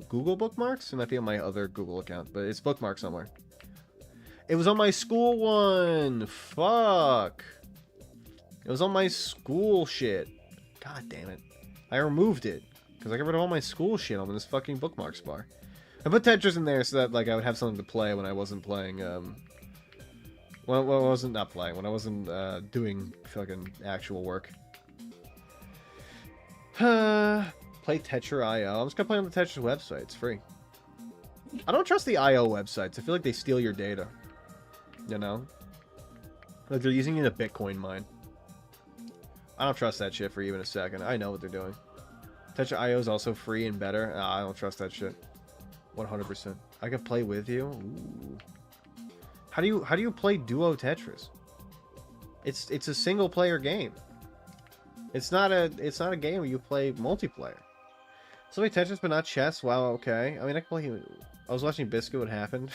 Google bookmarks. It might be on my other Google account, but it's bookmarked somewhere. It was on my school one. Fuck. It was on my school shit. God damn it. I removed it because I got rid of all my school shit on this fucking bookmarks bar. I put Tetris in there so that like I would have something to play when I wasn't playing. When I wasn't doing fucking actual work. Play Tetra.io. I'm just gonna play on the Tetris website. It's free. I don't trust the IO websites. I feel like they steal your data. You know? Like they're using it in a Bitcoin mine. I don't trust that shit for even a second. I know what they're doing. Tetra.io is also free and better. I don't trust that shit. 100%. I can play with you. Ooh. How do you play duo Tetris? It's a single player game. It's not a game where you play multiplayer. So wait, Tetris but not chess. Wow, okay. I mean, I can play. I was watching Biscuit. What happened?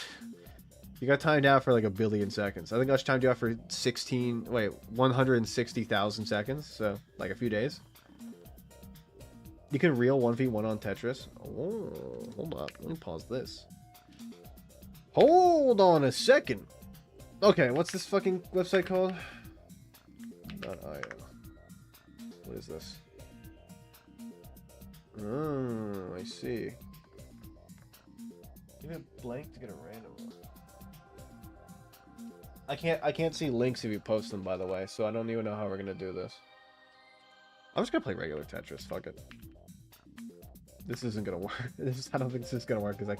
You got timed out for like 1 billion seconds. I think I was timed out for 160,000 seconds. So like a few days. You can reel 1v1 on Tetris. Oh, hold up. Let me pause this. Hold on a second. Okay, what's this fucking website called? .io. What is this? Oh, I see. Give it a blank to get a random one. I can't see links if you post them, by the way, so I don't even know how we're gonna do this. I'm just gonna play regular Tetris. Fuck it. This isn't gonna work. I don't think this is gonna work because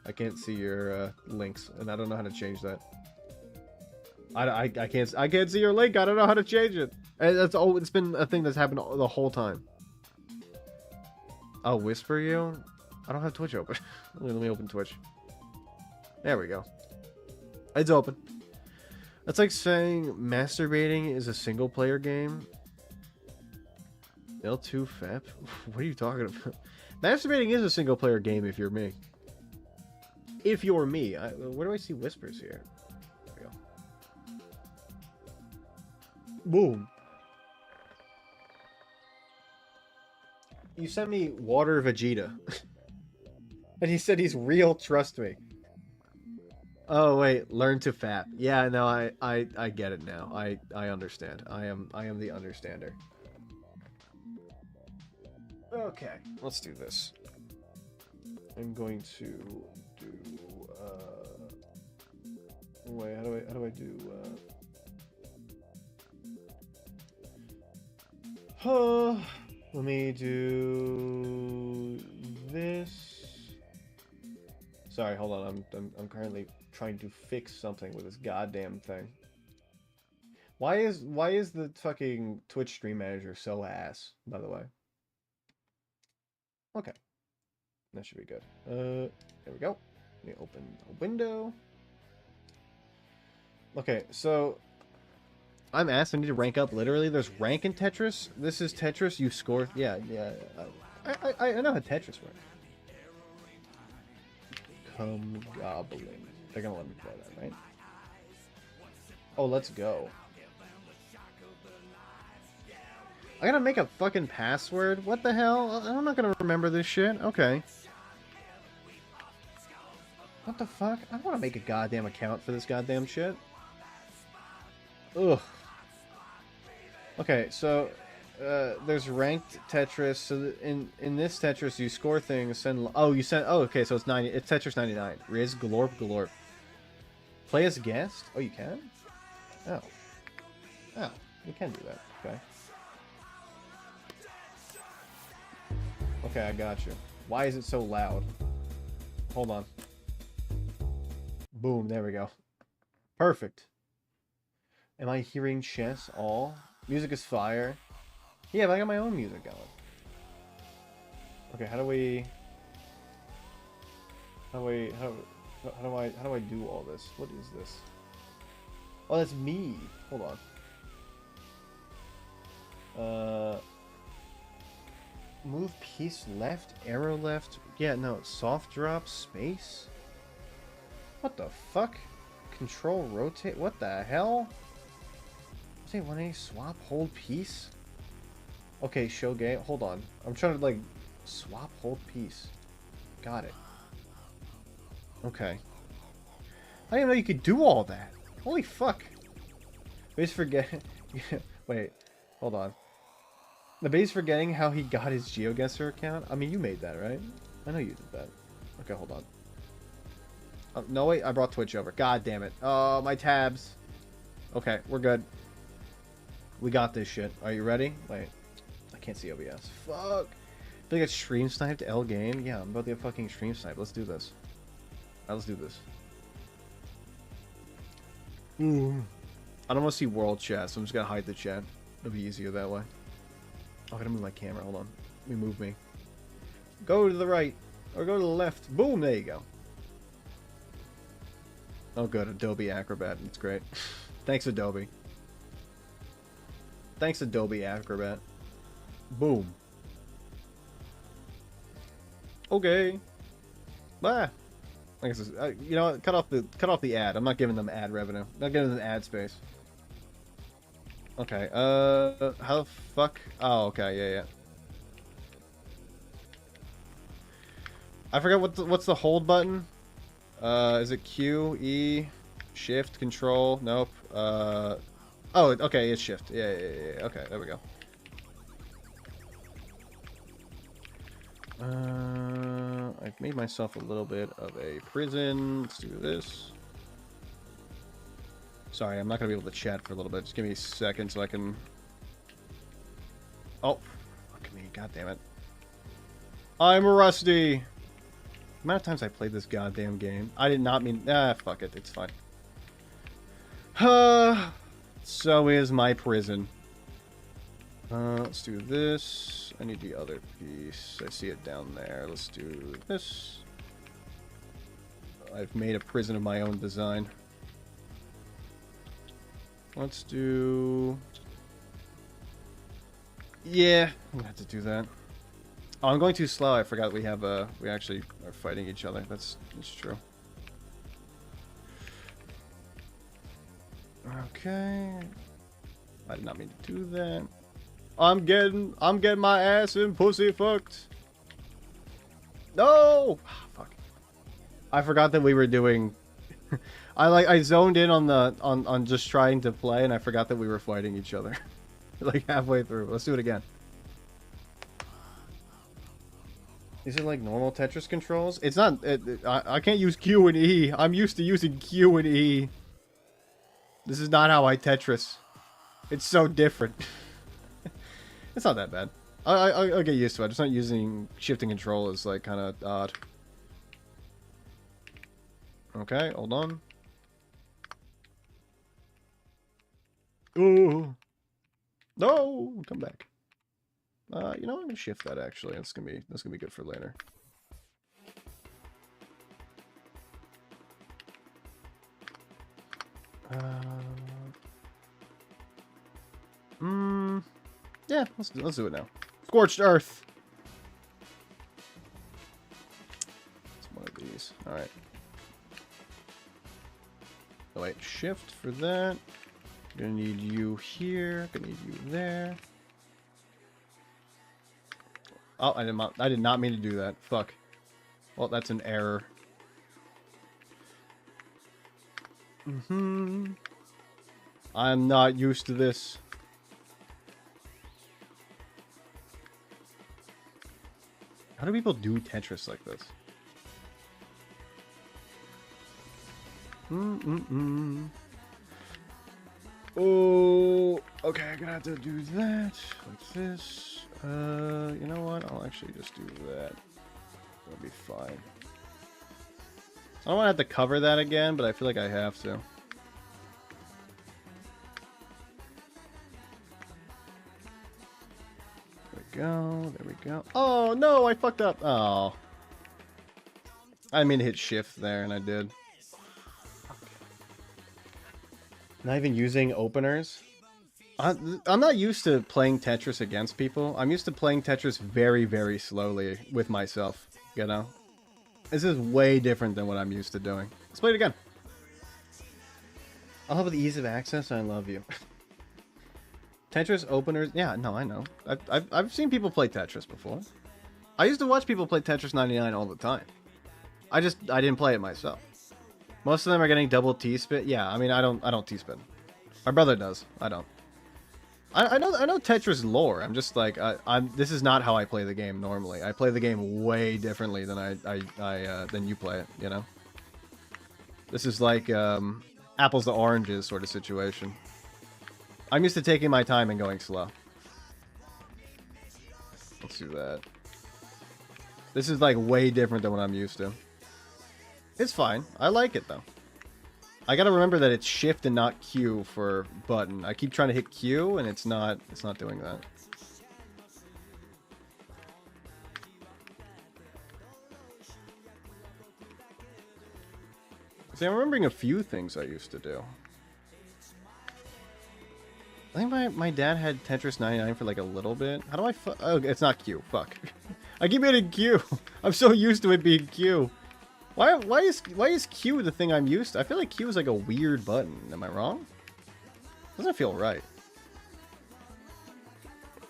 I can't see your links, and I don't know how to change that. I can't see your link. I don't know how to change it. It's been a thing that's happened the whole time. I'll whisper you. I don't have Twitch open. Let me open Twitch. There we go. It's open. That's like saying masturbating is a single player game. L2 FEP? What are you talking about? Masturbating is a single player game if you're me. If you're me. Where do I see whispers here? There we go. Boom. You sent me Water Vegeta. And he said he's real, trust me. Oh wait, learn to fap. Yeah, no, I get it now. I understand. I am the understander. Okay, let's do this. I'm going to do wait, how do I do let me do this. Sorry, hold on. I'm currently trying to fix something with this goddamn thing. Why is the fucking Twitch stream manager so ass, by the way? Okay. That should be good. There we go. Let me open a window. Okay, so I'm asked. I need to rank up. Literally, there's rank in Tetris. This is Tetris. You score. Yeah. I know how Tetris works. Come goblin. They're gonna let me play that, right? Oh, let's go. I gotta make a fucking password? What the hell? I'm not gonna remember this shit. Okay. What the fuck? I don't wanna make a goddamn account for this goddamn shit. Ugh. Okay, so there's ranked Tetris. So in this Tetris, you score things. Send. Oh, you send. Oh, okay. So it's 90. It's Tetris 99. Riz Glorp Glorp. Play as guest. Oh, you can. Oh. Oh, you can do that. Okay. Okay, I got you. Why is it so loud? Hold on. Boom. There we go. Perfect. Am I hearing chess all? Music is fire. Yeah, but I got my own music going. Okay, how do I do all this? What is this? Oh, that's me. Hold on. Move piece left, arrow left. Yeah, no, soft drop, space. What the fuck? Control, rotate. What the hell? Say 1A, swap, hold piece. Okay, show game. Hold on. I'm trying to, like, swap, hold piece. Got it. Okay. I didn't know you could do all that. Holy fuck. Base forget. Wait. Hold on. The base forgetting how he got his GeoGuessr account? I mean, you made that, right? I know you did that. Okay, hold on. Oh, no, wait. I brought Twitch over. God damn it. Oh, my tabs. Okay, we're good. We got this shit. Are you ready? Wait. I can't see OBS. Fuck. I think it's stream sniped L game. Yeah, I'm about to get fucking stream sniped. Let's do this. Alright, let's do this. I don't want to see world chat, so I'm just gonna hide the chat. It'll be easier that way. Oh, I gotta move my camera. Hold on. Let me move me. Go to the right. Or go to the left. Boom! There you go. Oh, good. Adobe Acrobat. It's great. Thanks, Adobe. Thanks, Adobe Acrobat. Boom. Okay. Ah. I guess you know what? Cut off the ad. I'm not giving them ad revenue. I'm not giving them ad space. Okay. How the fuck? Oh, okay. Yeah, yeah. I forgot what's the hold button. Is it Q, E, Shift, Control? Nope. Oh, okay. It's Shift. Yeah. Okay, there we go. I've made myself a little bit of a prison. Let's do this. Sorry, I'm not going to be able to chat for a little bit. Just give me a second so I can... Oh, fuck me. God damn it. I'm rusty. The amount of times I played this goddamn game. I did not mean... Ah, fuck it. It's fine. So is my prison. Let's do this. I need the other piece. I see it down there. Let's do this. I've made a prison of my own design. Let's do... Yeah, I'm gonna have to do that. Oh, I'm going too slow. I forgot we have we actually are fighting each other. That's true. Okay. I did not mean to do that. I'm getting my ass and pussy fucked. No! Fuck. I forgot that we were doing... I zoned in on just trying to play, and I forgot that we were fighting each other. Like halfway through. Let's do it again. These are like normal Tetris controls. It's not... I can't use Q and E. I'm used to using Q and E. This is not how I Tetris. It's so different. It's not that bad. I'll get used to it. Just not using shift and control is like kind of odd. Okay, hold on. Ooh. No, come back. You know, I'm gonna shift that actually. That's gonna be good for later. Yeah, let's do it now. Scorched Earth. It's one of these. All right. Oh wait, shift for that. Gonna need you here. Gonna need you there. Oh, I did not mean to do that. Fuck. Well, that's an error. I'm not used to this. How do people do Tetris like this? Oh, okay, I'm gonna have to do that like this. You know what? I'll actually just do that. That'll be fine. I don't want to have to cover that again, but I feel like I have to. There we go. There we go. Oh, no, I fucked up. Oh. I mean to hit shift there, and I did. Not even using openers. I'm not used to playing Tetris against people. I'm used to playing Tetris very, very slowly with myself, you know? This is way different than what I'm used to doing. Let's play it again. I'll have the ease of access. I love you. Tetris openers. Yeah, no, I know. I've seen people play Tetris before. I used to watch people play Tetris 99 all the time. I didn't play it myself. Most of them are getting double T-spin. Yeah, I mean, I don't T-spin. My brother does. I don't. I know Tetris lore. I'm just like, this is not how I play the game normally. I play the game way differently than than you play it, you know? This is like, apples to oranges sort of situation. I'm used to taking my time and going slow. Let's do that. This is like way different than what I'm used to. It's fine. I like it though. I gotta remember that it's shift and not Q for button. I keep trying to hit Q and it's not doing that. See, I'm remembering a few things I used to do. I think my dad had Tetris 99 for like a little bit. How do I oh, it's not Q. Fuck. I keep hitting Q. I'm so used to it being Q. Why is Q the thing I'm used to? I feel like Q is like a weird button. Am I wrong? Doesn't feel right.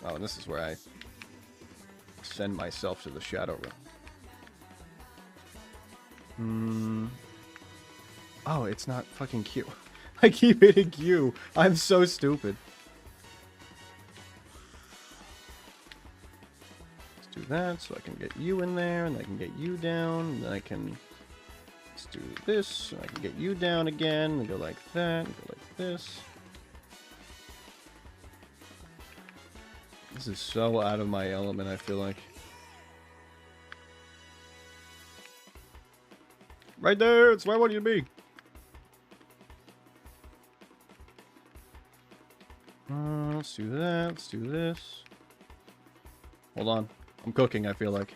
Oh, and this is where I send myself to the shadow realm. Oh, it's not fucking Q. I keep hitting Q. I'm so stupid. Let's do that so I can get you in there, and I can get you down, and then I can... Let's do this, so I can get you down again, and go like that, and go like this. This is so out of my element, I feel like. Right there, it's where I want you to be. Let's do that, let's do this. Hold on, I'm cooking, I feel like.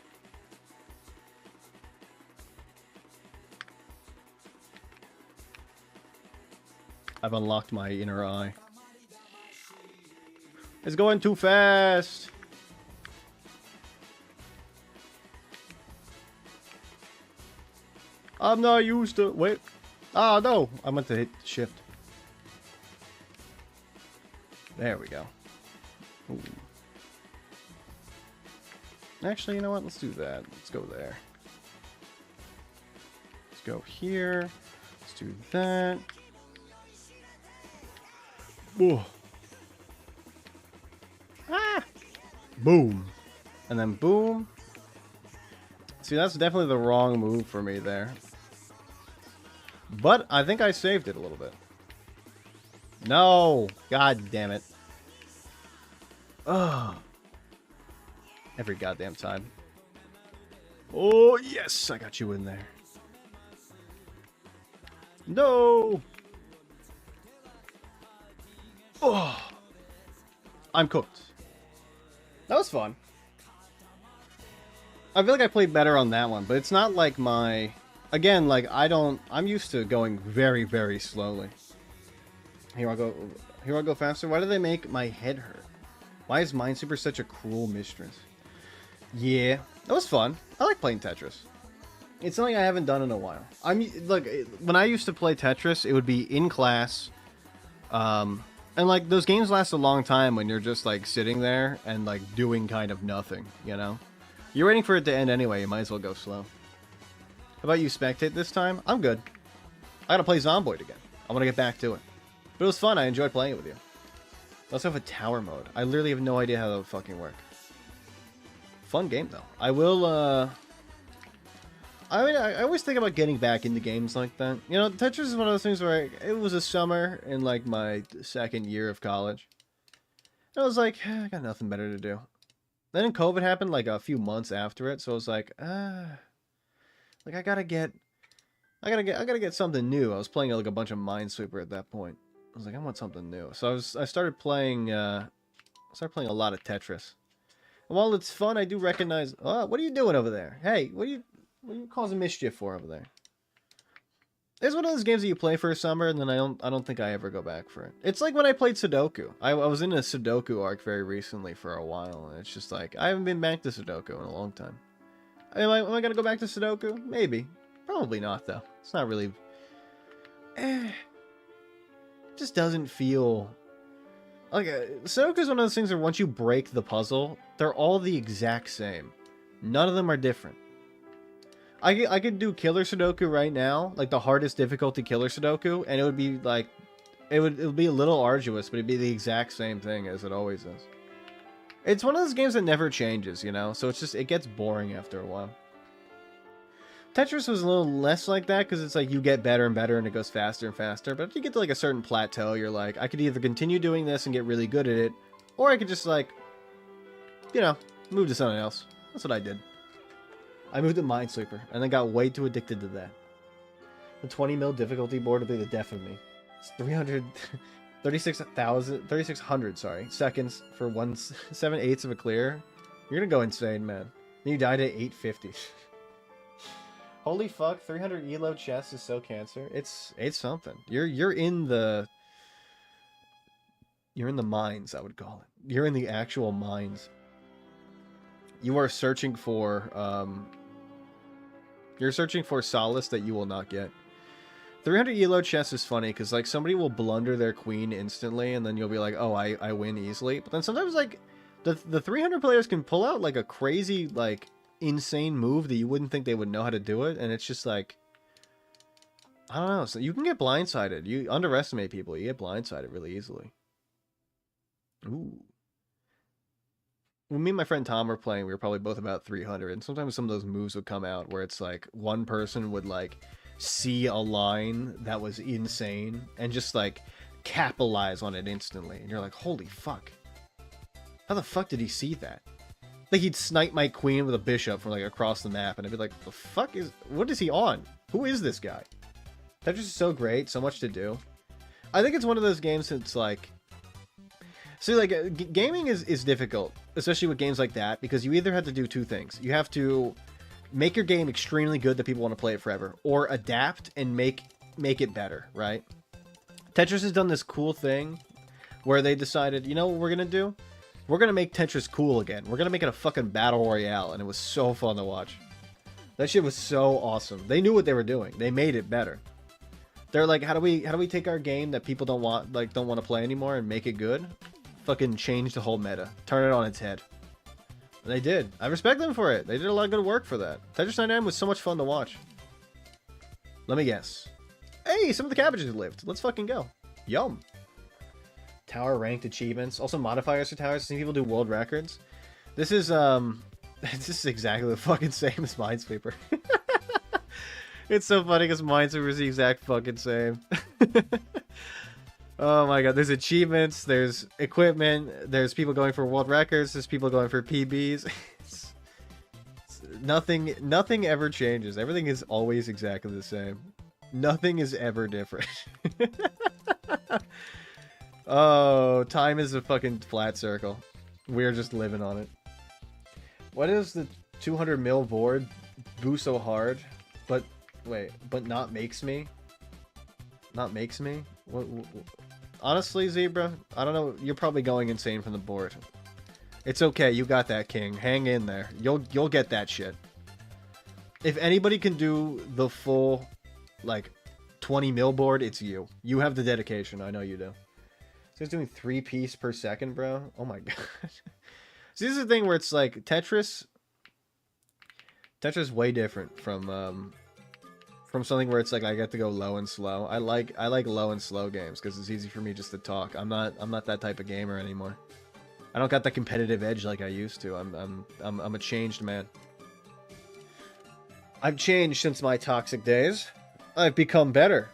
I've unlocked my inner eye. It's going too fast. I'm not used to... Wait. Ah, no. I meant to hit shift. There we go. Ooh. Actually, you know what? Let's do that. Let's go there. Let's go here. Let's do that. Whoa. Ah! Boom. And then boom. See, that's definitely the wrong move for me there. But I think I saved it a little bit. No! God damn it. Ugh. Every goddamn time. Oh, yes! I got you in there. No! Oh! I'm cooked. That was fun. I feel like I played better on that one, but it's not like my... Again, like, I'm used to going very, very slowly. Here I go faster. Why do they make my head hurt? Why is Minesweeper such a cruel mistress? Yeah, that was fun. I like playing Tetris. It's something I haven't done in a while. Look, when I used to play Tetris, it would be in class. And, like, those games last a long time when you're just, like, sitting there and, like, doing kind of nothing, you know? You're waiting for it to end anyway, you might as well go slow. How about you spectate this time? I'm good. I gotta play Zomboid again. I want to get back to it. But it was fun, I enjoyed playing it with you. I also have a tower mode. I literally have no idea how that would fucking work. Fun game though. I will. I mean, I always think about getting back into games like that. You know, Tetris is one of those things where it was a summer in like my second year of college. And I was like, I got nothing better to do. Then COVID happened like a few months after it, so I was like, like I gotta get something new. I was playing like a bunch of Minesweeper at that point. I was like, I want something new. So I started playing a lot of Tetris. And while it's fun, I do recognize. Oh, what are you doing over there? Hey, what are you causing mischief for over there? It's one of those games that you play for a summer, and then I don't think I ever go back for it. It's like when I played Sudoku. I was in a Sudoku arc very recently for a while, and it's just like I haven't been back to Sudoku in a long time. Am I gonna go back to Sudoku? Maybe. Probably not though. It's not really. It just doesn't feel. Like Sudoku is one of those things where once you break the puzzle, they're all the exact same. None of them are different. I could do Killer Sudoku right now, like the hardest difficulty Killer Sudoku, and it would be like, it would be a little arduous, but it'd be the exact same thing as it always is. It's one of those games that never changes, you know, so it gets boring after a while. Tetris was a little less like that, because it's like you get better and better and it goes faster and faster, but if you get to like a certain plateau, you're like, I could either continue doing this and get really good at it, or I could just like, you know, move to something else. That's what I did. I moved to Minesweeper, and then got way too addicted to that. The 20 mil difficulty board will be the death of me. It's 3,600, sorry, seconds for 1/7/8 of a clear. You're gonna go insane, man. Then you died at 850. Holy fuck, 300 elo chest is so cancer. It's something. You're in the mines, I would call it. You're in the actual mines. You are searching for solace that you will not get. 300 elo chess is funny because like somebody will blunder their queen instantly and then you'll be like, oh, I win easily. But then sometimes like the 300 players can pull out like a crazy like insane move that you wouldn't think they would know how to do it, and it's just like, I don't know. So you can get blindsided. You underestimate people. You get blindsided really easily. Ooh. When me and my friend Tom were playing, we were probably both about 300, and sometimes some of those moves would come out where it's like one person would like see a line that was insane and just like capitalize on it instantly, and you're like, holy fuck, how the fuck did he see that? Like he'd snipe my queen with a bishop from like across the map, and I'd be like, what is he on? Who is this guy? Tetris is so great, so much to do. I think it's one of those games that's like, see, like, gaming is difficult, especially with games like that, because you either have to do two things. You have to make your game extremely good that people want to play it forever, or adapt and make it better, right? Tetris has done this cool thing where they decided, you know what we're going to do? We're going to make Tetris cool again. We're going to make it a fucking battle royale, and it was so fun to watch. That shit was so awesome. They knew what they were doing. They made it better. They're like, how do we take our game that people don't want to play anymore and make it good? Fucking change the whole meta. Turn it on its head. And they did. I respect them for it. They did a lot of good work for that. Tetris 99 was so much fun to watch. Let me guess. Hey, some of the cabbages lived. Let's fucking go. Yum. Tower ranked achievements. Also modifiers for towers. I've seen people do world records. This is this is exactly the fucking same as Minesweeper. It's so funny because Minesweeper is the exact fucking same. Oh my god, there's achievements, there's equipment, there's people going for world records, there's people going for PBs. Nothing ever changes. Everything is always exactly the same. Nothing is ever different. Oh, time is a fucking flat circle. We're just living on it. What is the 200 mil board? Boo so hard, but wait, but not makes me? Not makes me? What? Honestly, Zebra, I don't know. You're probably going insane from the board. It's okay. You got that, King. Hang in there. You'll get that shit. If anybody can do the full, like, 20 mil board, it's you. You have the dedication. I know you do. So he's doing 3 piece per second, bro. Oh my god. So this is the thing where it's like Tetris is way different from something where it's like I get to go low and slow. I like low and slow games because it's easy for me just to talk. I'm not that type of gamer anymore. I don't got the competitive edge like I used to. I'm a changed man. I've changed since my toxic days. I've become better.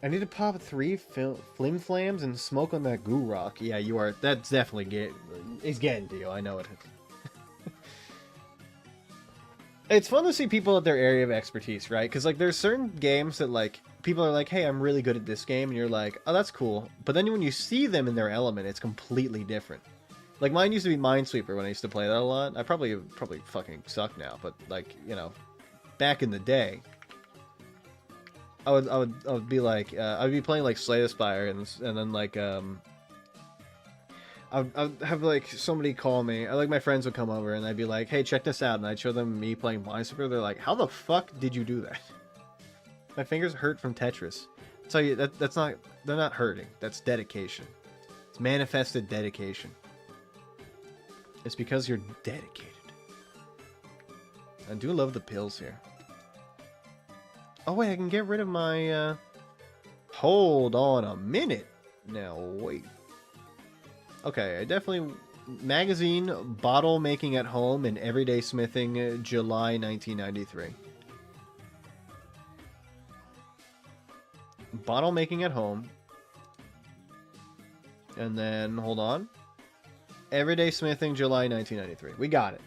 I need to pop 3 flim flams and smoke on that goo rock. Yeah, you are. That's definitely it's getting to you. I know it is. It's fun to see people at their area of expertise, right? Because like there's certain games that like people are like, hey, I'm really good at this game, and you're like, oh, that's cool. But then when you see them in their element, it's completely different. Like mine used to be Minesweeper when I used to play that a lot. I probably fucking suck now, but like, you know, back in the day, I would be like, I'd be playing like Slay the Spire, and then like I'd have like somebody call me. Like my friends would come over, and I'd be like, hey, check this out, and I'd show them me playing Minesweeper. They're like, how the fuck did you do that? My fingers hurt from Tetris. I'll tell you that's not. They're not hurting. That's dedication. It's manifested dedication. It's because you're dedicated. I do love the pills here. Oh wait, I can get rid of my, Hold on a minute. Now, wait. Okay, I definitely... Magazine, Bottle Making at Home, and Everyday Smithing, July 1993. Bottle Making at Home. And then, hold on. Everyday Smithing, July 1993. We got it.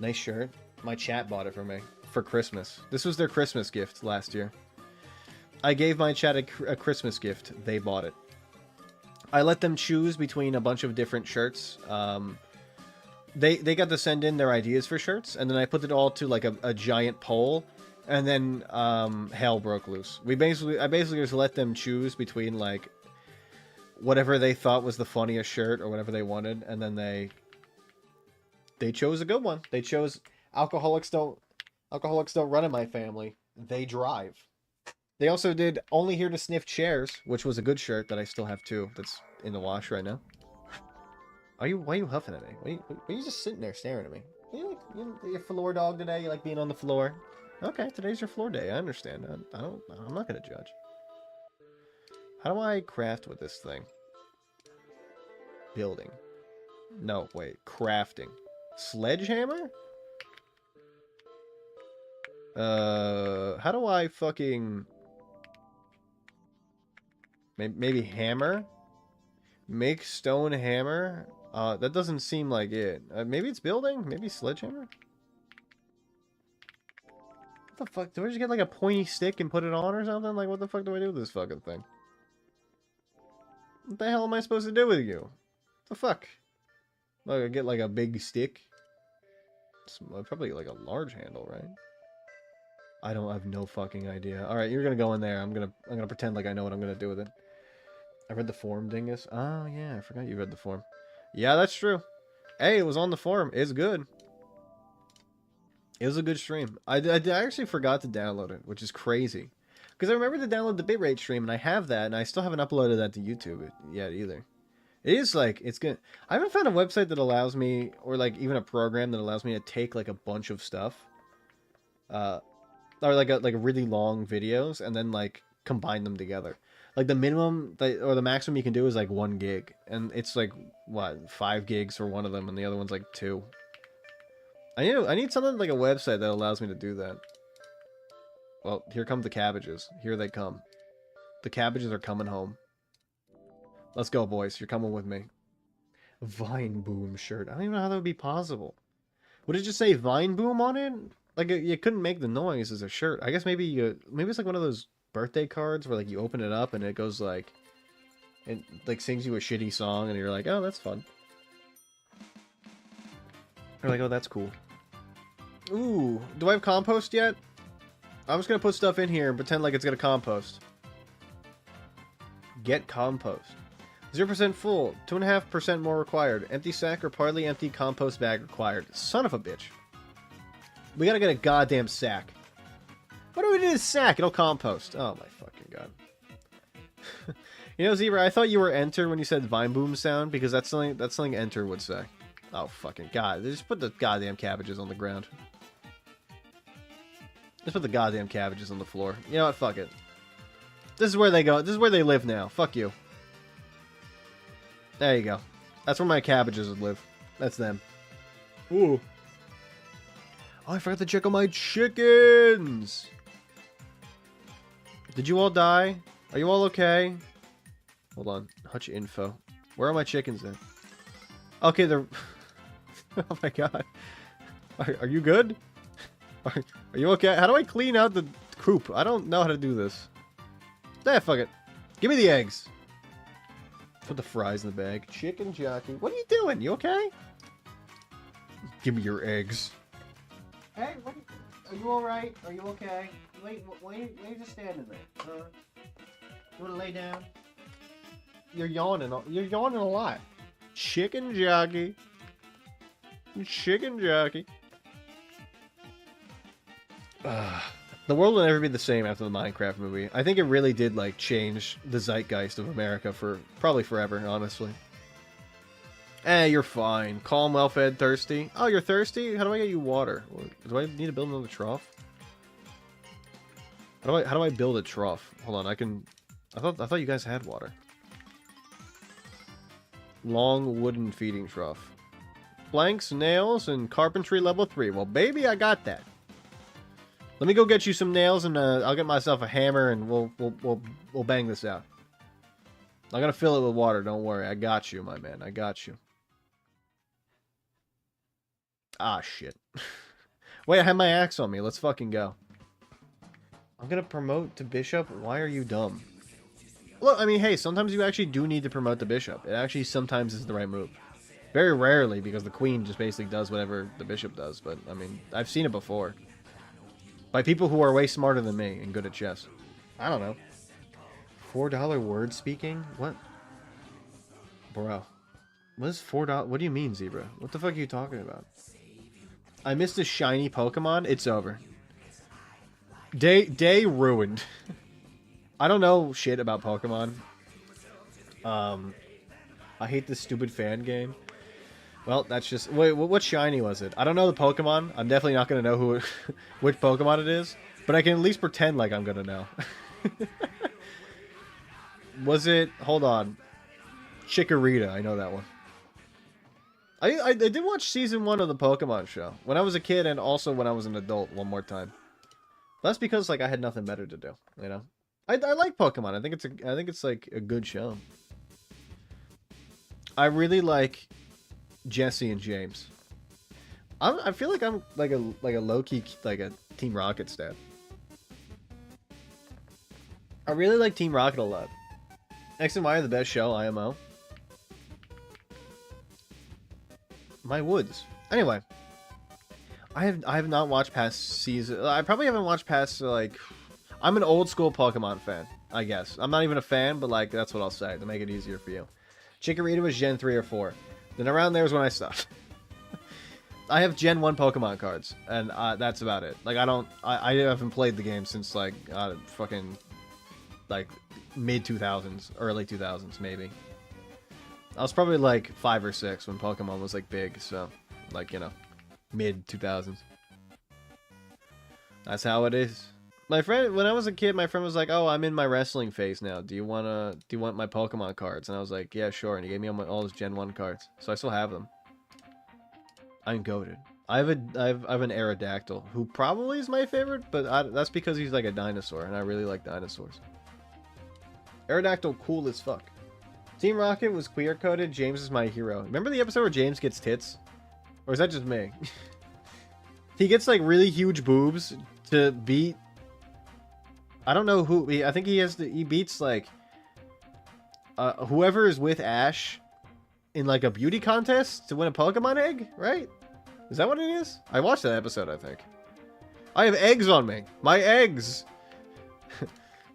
Nice shirt. My chat bought it for me. For Christmas. This was their Christmas gift last year. I gave my chat a Christmas gift. They bought it. I let them choose between a bunch of different shirts. They got to send in their ideas for shirts, and then I put it all to like a giant poll, and then hell broke loose. I basically just let them choose between like whatever they thought was the funniest shirt or whatever they wanted, and then they chose a good one. They chose alcoholics don't run in my family. They drive. They also did Only Here to Sniff Chairs, which was a good shirt that I still have too. That's in the wash right now. Why are you huffing at me? Why are you just sitting there staring at me? You're a floor dog today. You like being on the floor. Okay, today's your floor day. I understand. I'm not gonna judge. How do I craft with this thing? Building. No, wait. Crafting. Sledgehammer? How do I fucking... Maybe hammer? Make stone hammer? That doesn't seem like it. Maybe it's building? Maybe sledgehammer? What the fuck? Do I just get like a pointy stick and put it on or something? Like, what the fuck do I do with this fucking thing? What the hell am I supposed to do with you? What the fuck? Like, I get like a big stick? It's probably like a large handle, right? I have no fucking idea. Alright, you're gonna go in there. I'm gonna pretend like I know what I'm gonna do with it. I read the forum, dingus. Oh, yeah, I forgot you read the forum. Yeah, that's true. Hey, it was on the forum. It's good. It was a good stream. I actually forgot to download it, which is crazy. Because I remember to download the bitrate stream, and I have that, and I still haven't uploaded that to YouTube yet either. It is like, it's good. I haven't found a website that allows me, or like even a program that allows me to take like a bunch of stuff. Or like really long videos, and then like combine them together. Like the minimum or the maximum you can do is like 1 gig, and it's like what 5 gigs for one of them, and the other one's like 2. I need something like a website that allows me to do that. Well, here come the cabbages. Here they come. The cabbages are coming home. Let's go, boys. You're coming with me. Vine Boom shirt. I don't even know how that would be possible. Would it just say Vine Boom on it? Like you couldn't make the noise as a shirt. I guess maybe it's like one of those birthday cards where like you open it up and it goes like, it like sings you a shitty song and you're like, oh, that's fun. Or like, oh, that's cool. Ooh, do I have compost yet? I'm just gonna put stuff in here and pretend like it's gonna compost. Get compost. 0% full. 2.5% more required. Empty sack or partly empty compost bag required. Son of a bitch. We gotta get a goddamn sack. What do we do with a sack? It'll compost. Oh my fucking god. You know, Zebra, I thought you were Enter when you said Vine Boom sound, because that's something Enter would say. Oh fucking god. Just put the goddamn cabbages on the ground. Just put the goddamn cabbages on the floor. You know what? Fuck it. This is where they go. This is where they live now. Fuck you. There you go. That's where my cabbages would live. That's them. Ooh. Oh, I forgot to check on my chickens. Did you all die? Are you all okay? Hold on. Hutch info. Where are my chickens then? Okay, they're... Oh my god. Are you good? Are you okay? How do I clean out the coop? I don't know how to do this. Nah, fuck it. Give me the eggs. Put the fries in the bag. Chicken jockey. What are you doing? You okay? Give me your eggs. Hey, are you alright? Are you okay? Wait, why are you just standing there? You wanna lay down? You're yawning. You're yawning a lot. Chicken jockey. Chicken jockey. The world will never be the same after the Minecraft movie. I think it really did, like, change the zeitgeist of America for probably forever, honestly. Eh, you're fine. Calm, well-fed, thirsty. Oh, you're thirsty? How do I get you water? Do I need to build another trough? How do I build a trough? Hold on, I thought you guys had water. Long wooden feeding trough. Planks, nails, and carpentry level 3. Well, baby, I got that. Let me go get you some nails, and I'll get myself a hammer, and we'll bang this out. I'm gonna fill it with water. Don't worry, I got you, my man. I got you. Ah, shit. Wait, I have my axe on me. Let's fucking go. I'm gonna promote to bishop. Why are you dumb? Look, I mean, hey, sometimes you actually do need to promote the bishop. It actually sometimes is the right move. Very rarely, because the queen just basically does whatever the bishop does. But I mean, I've seen it before. By people who are way smarter than me and good at chess. I don't know. $4 word speaking? What? Bro. What is $4? What do you mean, Zebra? What the fuck are you talking about? I missed a shiny Pokemon? It's over. Day ruined. I don't know shit about Pokemon. I hate this stupid fan game. Well, that's just... Wait, what shiny was it? I don't know the Pokemon. I'm definitely not going to know who, which Pokemon it is. But I can at least pretend like I'm going to know. Was it... Hold on. Chikorita. I know that one. I did watch season 1 of the Pokemon show. When I was a kid and also when I was an adult one more time. That's because, like, I had nothing better to do, you know? I like Pokemon. I think it's like a good show. I really like Jesse and James. I feel like I'm like a low-key like a Team Rocket stat. I really like Team Rocket a lot. X and Y are the best show, IMO. My woods. Anyway, I have not watched past season. I probably haven't watched past like. I'm an old school Pokemon fan, I guess. I'm not even a fan, but like that's what I'll say to make it easier for you. Chikorita was Gen 3 or 4. Then around there is when I stopped. I have Gen 1 Pokemon cards, and that's about it. Like, I haven't played the game since, like, fucking, like, mid-2000s, early 2000s, maybe. I was probably, like, 5 or 6 when Pokemon was, like, big, so, like, you know, mid-2000s. That's how it is. My friend, when I was a kid, my friend was like, "Oh, I'm in my wrestling phase now. Do you want my Pokemon cards?" And I was like, "Yeah, sure." And he gave me all his Gen 1 cards, so I still have them. I'm goated. I have an Aerodactyl, who probably is my favorite, but that's because he's like a dinosaur, and I really like dinosaurs. Aerodactyl, cool as fuck. Team Rocket was queer coded. James is my hero. Remember the episode where James gets tits, or is that just me? He gets like really huge boobs to beat. I don't know who. I think he beats like whoever is with Ash in like a beauty contest to win a Pokemon egg, right? Is that what it is? I watched that episode, I think. I have eggs on me. My eggs.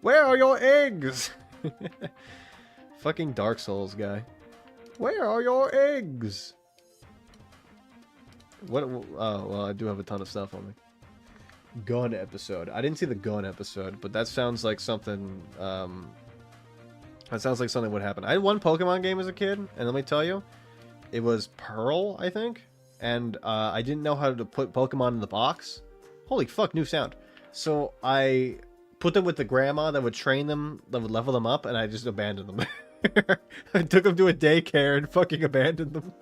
Where are your eggs? Fucking Dark Souls guy. Where are your eggs? What? Oh, well, I do have a ton of stuff on me. Gun episode. I didn't see the gun episode, but that sounds like something. That sounds like something would happen. I had one Pokemon game as a kid, and let me tell you, it was Pearl, I think, and I didn't know how to put Pokemon in the box. Holy fuck, new sound. So I put them with the grandma that would train them, that would level them up, and I just abandoned them. I took them to a daycare and fucking abandoned them.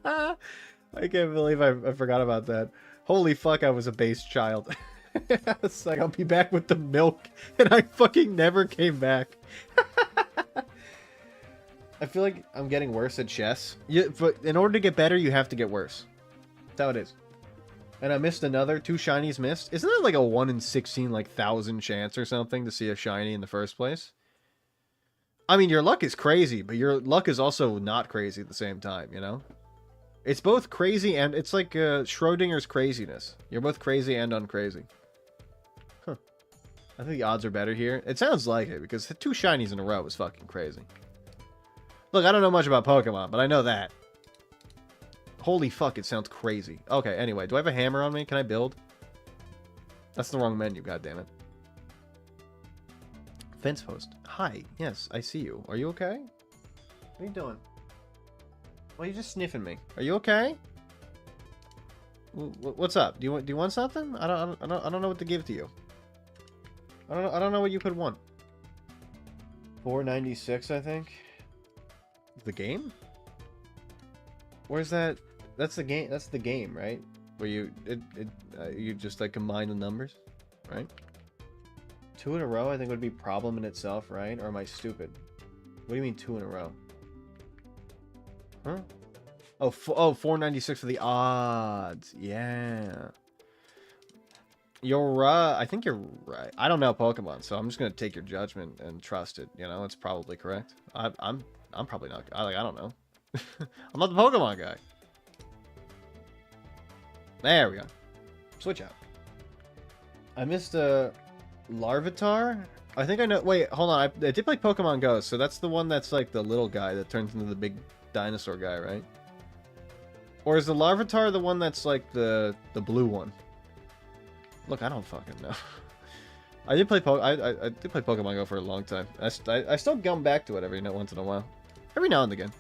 I can't believe I forgot about that. Holy fuck, I was a base child. It's like, I'll be back with the milk, and I fucking never came back. I feel like I'm getting worse at chess. But in order to get better, you have to get worse. That's how it is. And I missed another. 2 shinies missed. Isn't that like a 1 in 16, like, 1,000 chance or something to see a shiny in the first place? I mean, your luck is crazy, but your luck is also not crazy at the same time, you know? It's both crazy and... It's like Schrodinger's craziness. You're both crazy and uncrazy. Huh. I think the odds are better here. It sounds like it, because 2 shinies in a row is fucking crazy. Look, I don't know much about Pokemon, but I know that. Holy fuck, it sounds crazy. Okay, anyway, do I have a hammer on me? Can I build? That's the wrong menu, goddammit. Fence post. Hi, yes, I see you. Are you okay? What are you doing? Well, you're just sniffing me. Are you okay? What's up? Do you want something? I don't know what to give to you. I don't know what you could want. 496, I think. The game? Where's that? That's the game. That's the game, right? Where you you just like combine the numbers, right? 2 in a row, I think would be problem in itself, right? Or am I stupid? What do you mean 2 in a row? Huh? Oh, 496 for the odds. Yeah. You're right. I think you're right. I don't know Pokemon, so I'm just gonna take your judgment and trust it. You know, it's probably correct. I'm probably not. I don't know. I'm not the Pokemon guy. There we go. Switch out. I missed a Larvitar. I think I know. Wait, hold on. I did play Pokemon Go, so that's the one that's like the little guy that turns into the big dinosaur guy, right? Or is the Larvitar the one that's like the blue one? Look, I don't fucking know. I did play I did play Pokemon Go for a long time. I still come back to it every once in a while. Every now and again.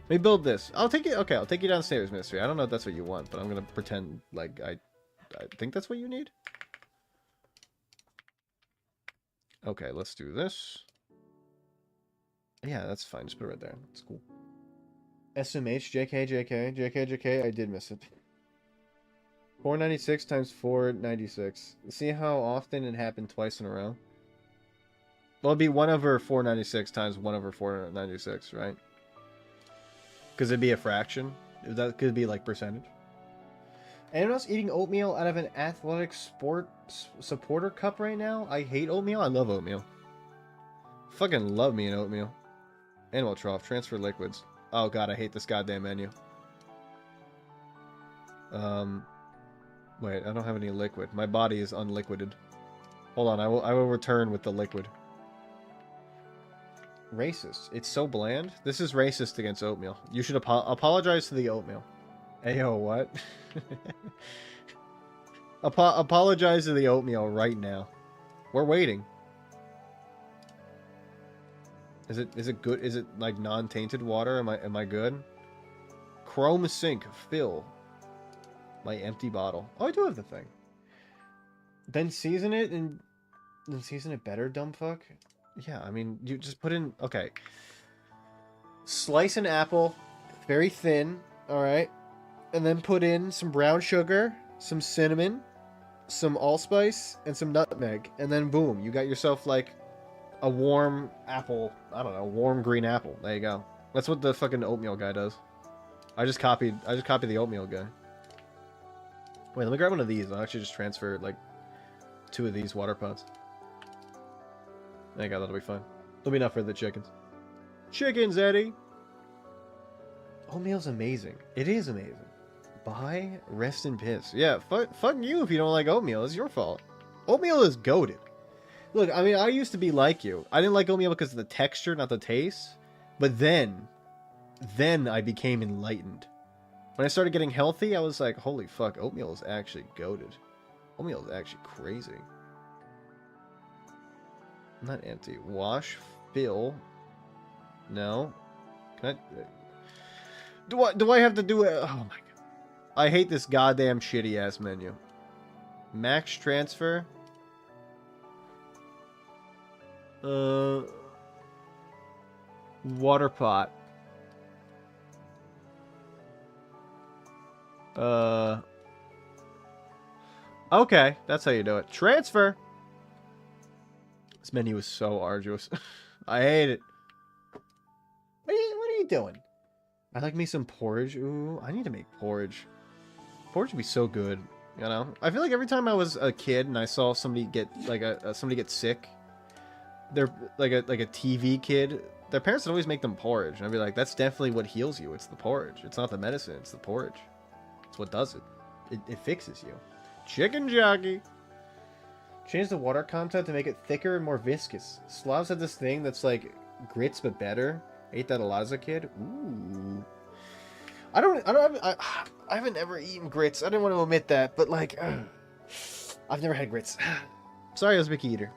Let me build this. I'll take it. Okay, I'll take you downstairs, Mystery. I don't know if that's what you want, but I'm gonna pretend like I think that's what you need. Okay, let's do this. Yeah, that's fine. Just put it right there. It's cool. SMH, JK, JK, JK, JK. I did miss it. 496 times 496. See how often it happened twice in a row? Well, it'd be 1 over 496 times 1 over 496, right? Because it'd be a fraction. That could be like percentage. Anyone else eating oatmeal out of an athletic sport supporter cup right now? I hate oatmeal. I love oatmeal. Fucking love me an oatmeal. Animal trough. Transfer liquids. Oh god, I hate this goddamn menu. Wait, I don't have any liquid. My body is unliquided. Hold on, I will return with the liquid. Racist. It's so bland. This is racist against oatmeal. You should apologize to the oatmeal. Ayo, what? Apologize to the oatmeal right now. We're waiting. Is it good? Is it like non-tainted water? Am I good? Chrome sink fill my empty bottle. Oh, I do have the thing. Then season it and then season it better, dumb fuck. Yeah, I mean, you just put in... Okay. Slice an apple very thin, alright? And then put in some brown sugar, some cinnamon, some allspice, and some nutmeg. And then boom, you got yourself, like, a warm apple. I don't know, warm green apple. There you go. That's what the fucking oatmeal guy does. I just copied the oatmeal guy. Wait, let me grab one of these. I'll actually just transfer, like, 2 of these water pots. There you go, that'll be fine. That'll be enough for the chickens. Chickens, Eddie! Oatmeal's amazing. It is amazing. Buy, rest in piss. Yeah, fuck you if you don't like oatmeal. It's your fault. Oatmeal is goated. Look, I mean, I used to be like you. I didn't like oatmeal because of the texture, not the taste. But then I became enlightened. When I started getting healthy, I was like, holy fuck, oatmeal is actually goated. Oatmeal is actually crazy. Not empty. Wash, fill. No. Can I... Do I have to do it? Oh my god. I hate this goddamn shitty ass menu. Max transfer. Water pot. Okay, that's how you do it. Transfer. This menu is so arduous. I hate it. What are you doing? I like me some porridge. Ooh, I need to make porridge. Porridge would be so good. You know, I feel like every time I was a kid and I saw somebody get like somebody get sick, they're like a TV kid. Their parents would always make them porridge, and I'd be like, "That's definitely what heals you. It's the porridge. It's not the medicine. It's the porridge. It's what does it. It fixes you." Chicken jockey. Change the water content to make it thicker and more viscous. Slavs have this thing that's like grits but better. Ate that a lot as a kid. Ooh. I haven't ever eaten grits. I didn't want to admit that, but like, I've never had grits. Sorry, I was a picky eater.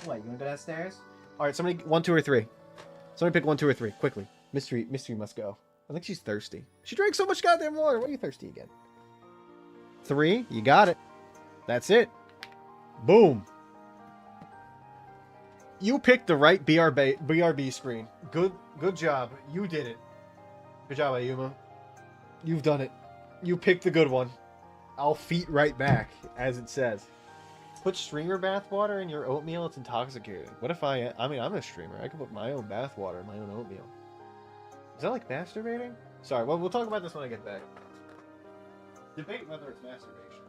What, you want to go downstairs? All right, somebody, 1, 2, or 3. Somebody pick 1, 2, or 3, quickly. Mystery must go. I think she's thirsty. She drank so much goddamn water. Why are you thirsty again? 3, you got it. That's it. Boom. You picked the right BRB screen. Good job. You did it. Good job, Ayuma. You've done it. You picked the good one. I'll feet right back, as it says. Put streamer bathwater in your oatmeal. It's intoxicating. What if I mean, I'm a streamer. I can put my own bathwater in my own oatmeal. Is that like masturbating? Sorry, well, we'll talk about this when I get back. Debate whether it's masturbation.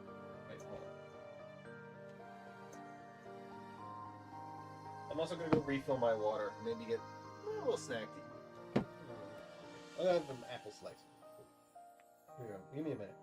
Wait, hold on. I'm also going to go refill my water. Maybe get a little snack to eat. I'll have an apple slice. Here you go. Give me a minute.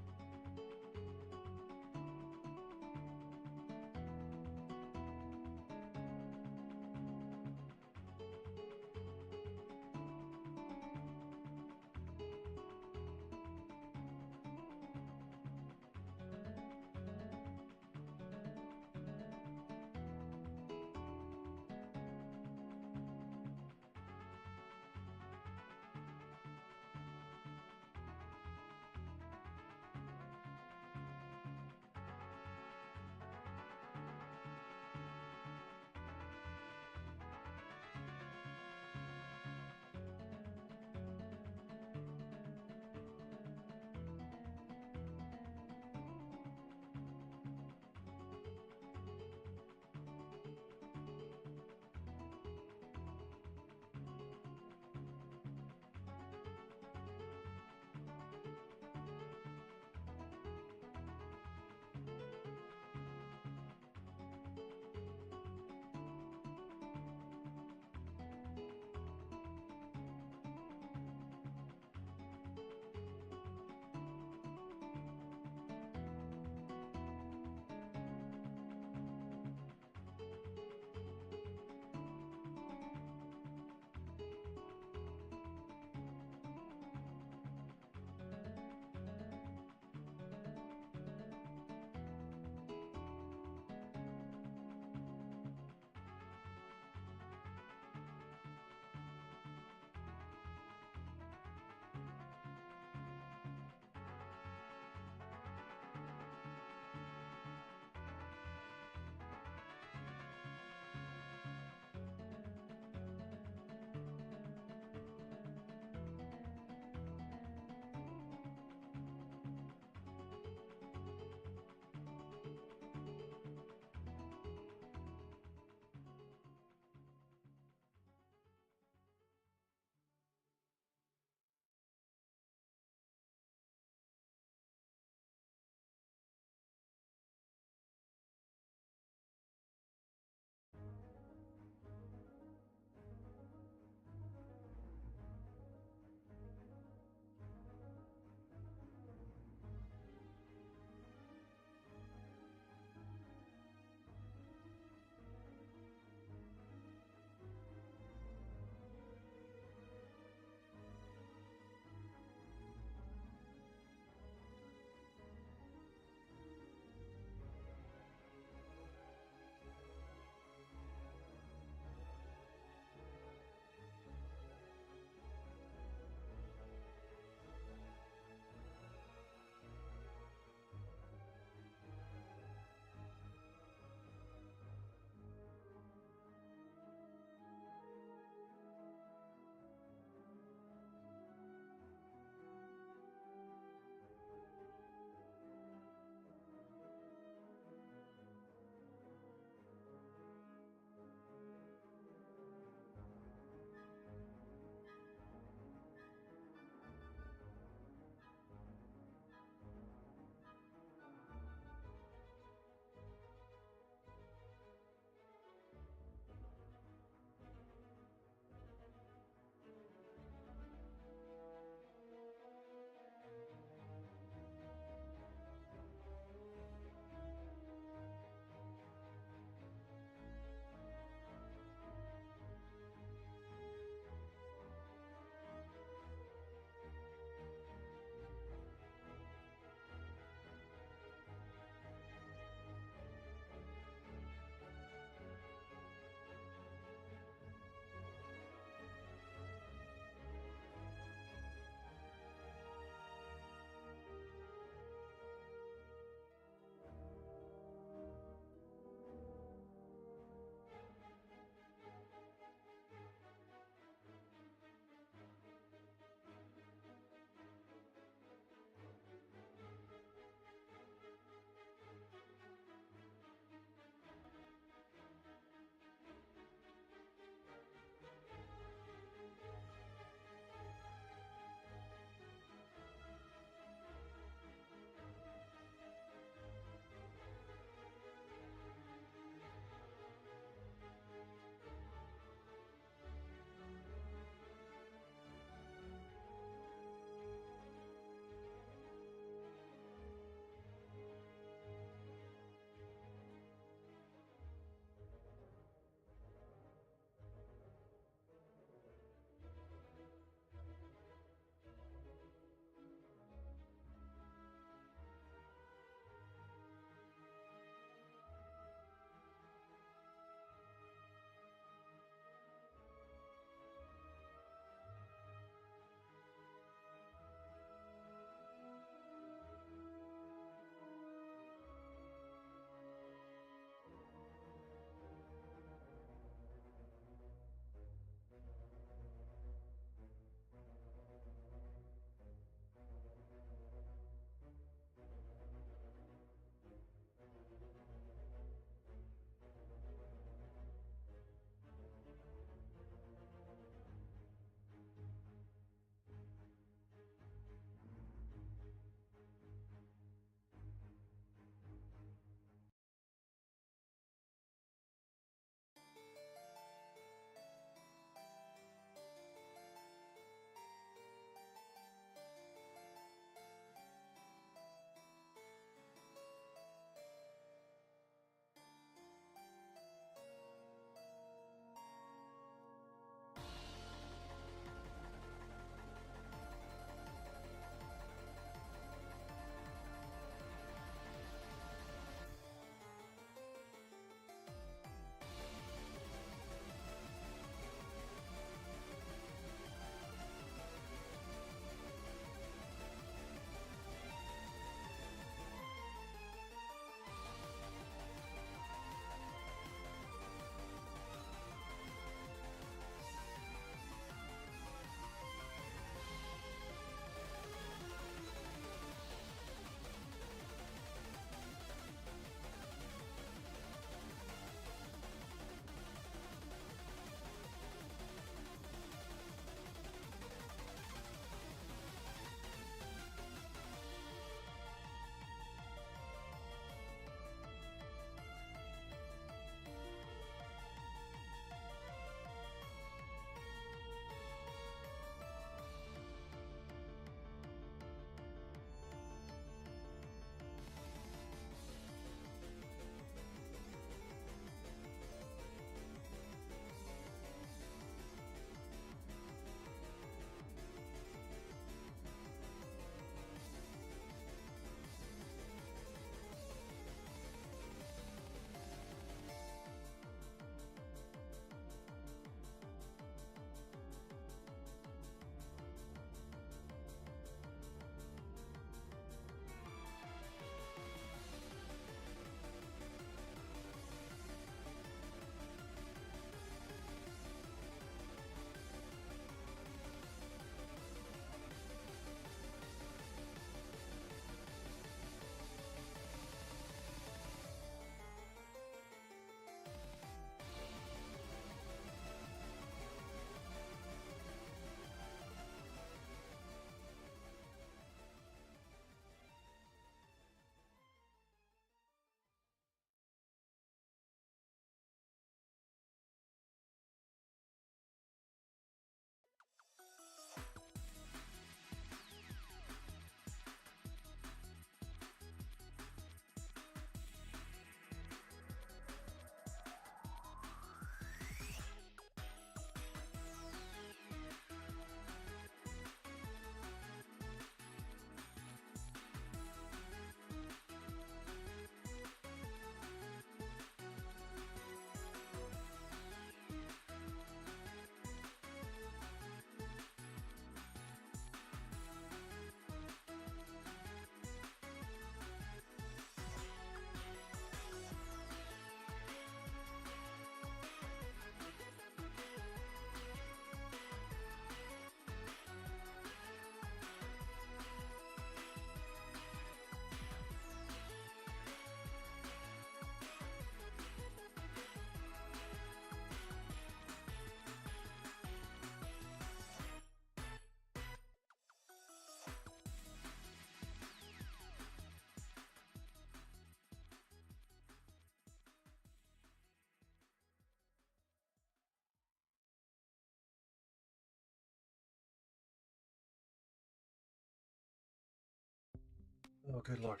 Oh, good lord.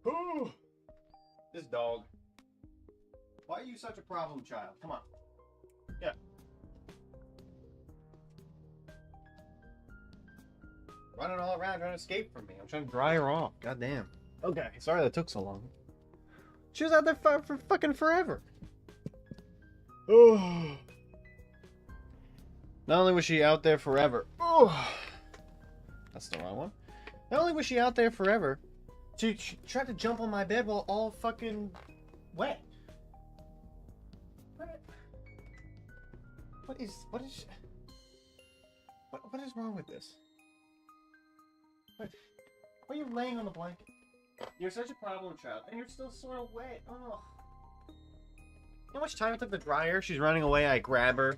Ooh, this dog. Why are you such a problem child? Come on. Yeah. Running all around trying to escape from me. I'm trying to dry her off. God damn. Okay, sorry that took so long. She was out there for fucking forever. Oh. Not only was she out there forever. Oh. That's the wrong one. Not only was she out there forever, she tried to jump on my bed while all fucking wet. What is wrong with this? Why are you laying on the blanket? You're such a problem child, and you're still sort of wet. Oh. You know how much time it took to dry her? She's running away, I grab her.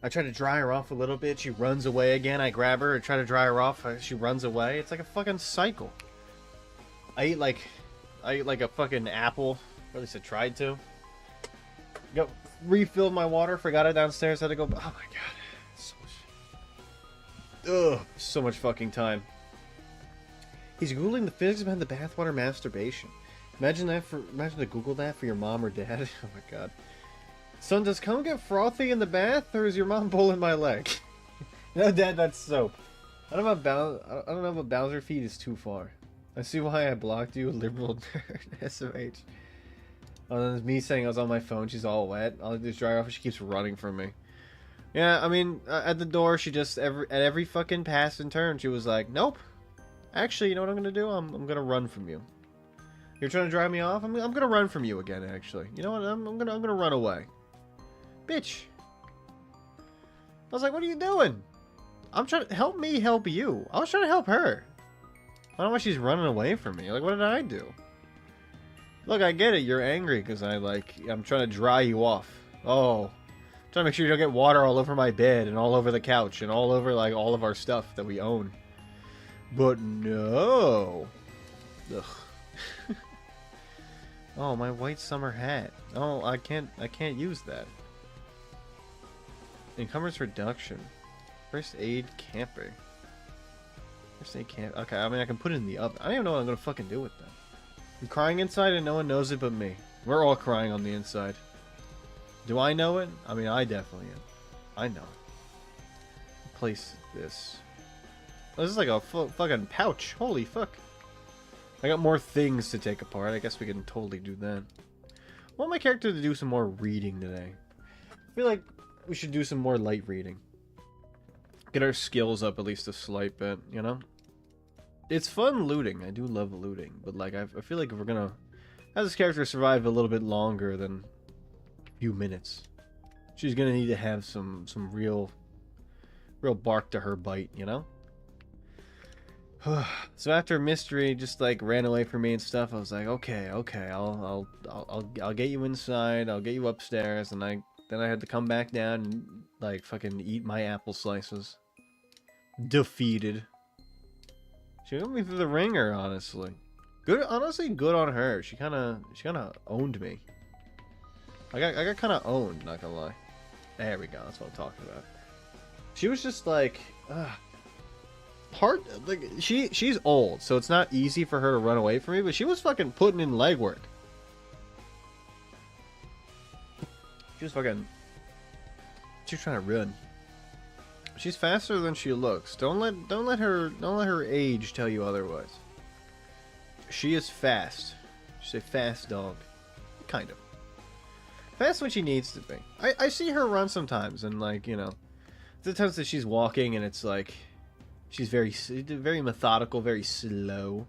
I try to dry her off a little bit. She runs away again. I grab her and try to dry her off. She runs away. It's like a fucking cycle. I eat like a fucking apple. Or at least I tried to. Go refilled my water. Forgot it downstairs. Had to go. Oh my god. So much. Ugh. So much fucking time. He's googling the physics behind the bathwater masturbation. Imagine to Google that for your mom or dad. Oh my god. Son, does cum get frothy in the bath, or is your mom pulling my leg? No, Dad, that's soap. I don't know about Bowser feet is too far. I see why I blocked you, liberal nerd. SMH. Oh, then there's me saying I was on my phone. She's all wet. I'll just dry her off, and she keeps running from me. Yeah, I mean, at the door, she just at every fucking pass and turn, she was like, "Nope. Actually, you know what I'm gonna do? I'm gonna run from you. You're trying to drive me off. I'm gonna run from you again. Actually, you know what? I'm gonna run away." Bitch. I was like, what are you doing? I'm trying to help me help you. I was trying to help her. I don't know why she's running away from me. Like, what did I do? Look, I get it. You're angry because I'm trying to dry you off. Oh. I'm trying to make sure you don't get water all over my bed and all over the couch and all over, like, all of our stuff that we own. But no. Ugh. Oh, my white summer hat. Oh, I can't use that. Encumbrance reduction. First aid can't be. First aid can't. Okay, I mean, I can put it in the oven. I don't even know what I'm gonna fucking do with that. I'm crying inside and no one knows it but me. We're all crying on the inside. Do I know it? I mean, I definitely am. I know. Place this. Oh, this is like a fucking pouch. Holy fuck. I got more things to take apart. I guess we can totally do that. I want my character to do some more reading today. I feel like we should do some more light reading. Get our skills up at least a slight bit, you know? It's fun looting. I do love looting. But, like, I feel like if we're gonna have this character survive a little bit longer than a few minutes, she's gonna need to have some real bark to her bite, you know? So after Mystery just, like, ran away from me and stuff, I was like, okay, I'll get you inside, I'll get you upstairs, and then I had to come back down and, like, fucking eat my apple slices. Defeated. She got me through the ringer, honestly. Good, honestly, good on her. She kind of owned me. I got kind of owned, not gonna lie. There we go. That's what I'm talking about. She was just like, hard. Like she's old, so it's not easy for her to run away from me. But she was fucking putting in legwork. She was trying to run. She's faster than she looks. Don't let her age tell you otherwise. She is fast. She's a fast dog. Kind of. Fast when she needs to be. I see her run sometimes, and, like, you know, the times that she's walking and it's like she's very methodical, very slow.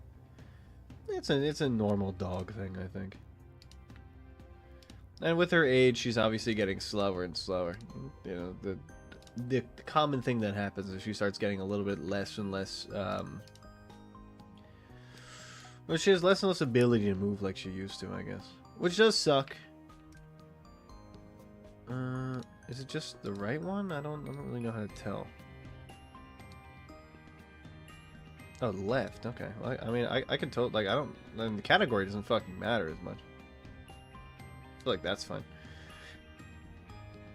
It's a normal dog thing, I think. And with her age, she's obviously getting slower and slower. You know, the common thing that happens is she starts getting a little bit less and less, well, she has less and less ability to move like she used to, I guess. Which does suck. Is it just the right one? I don't really know how to tell. Oh, left. Okay. Well, I mean, I can tell, like, the category doesn't fucking matter as much. I feel like that's fine.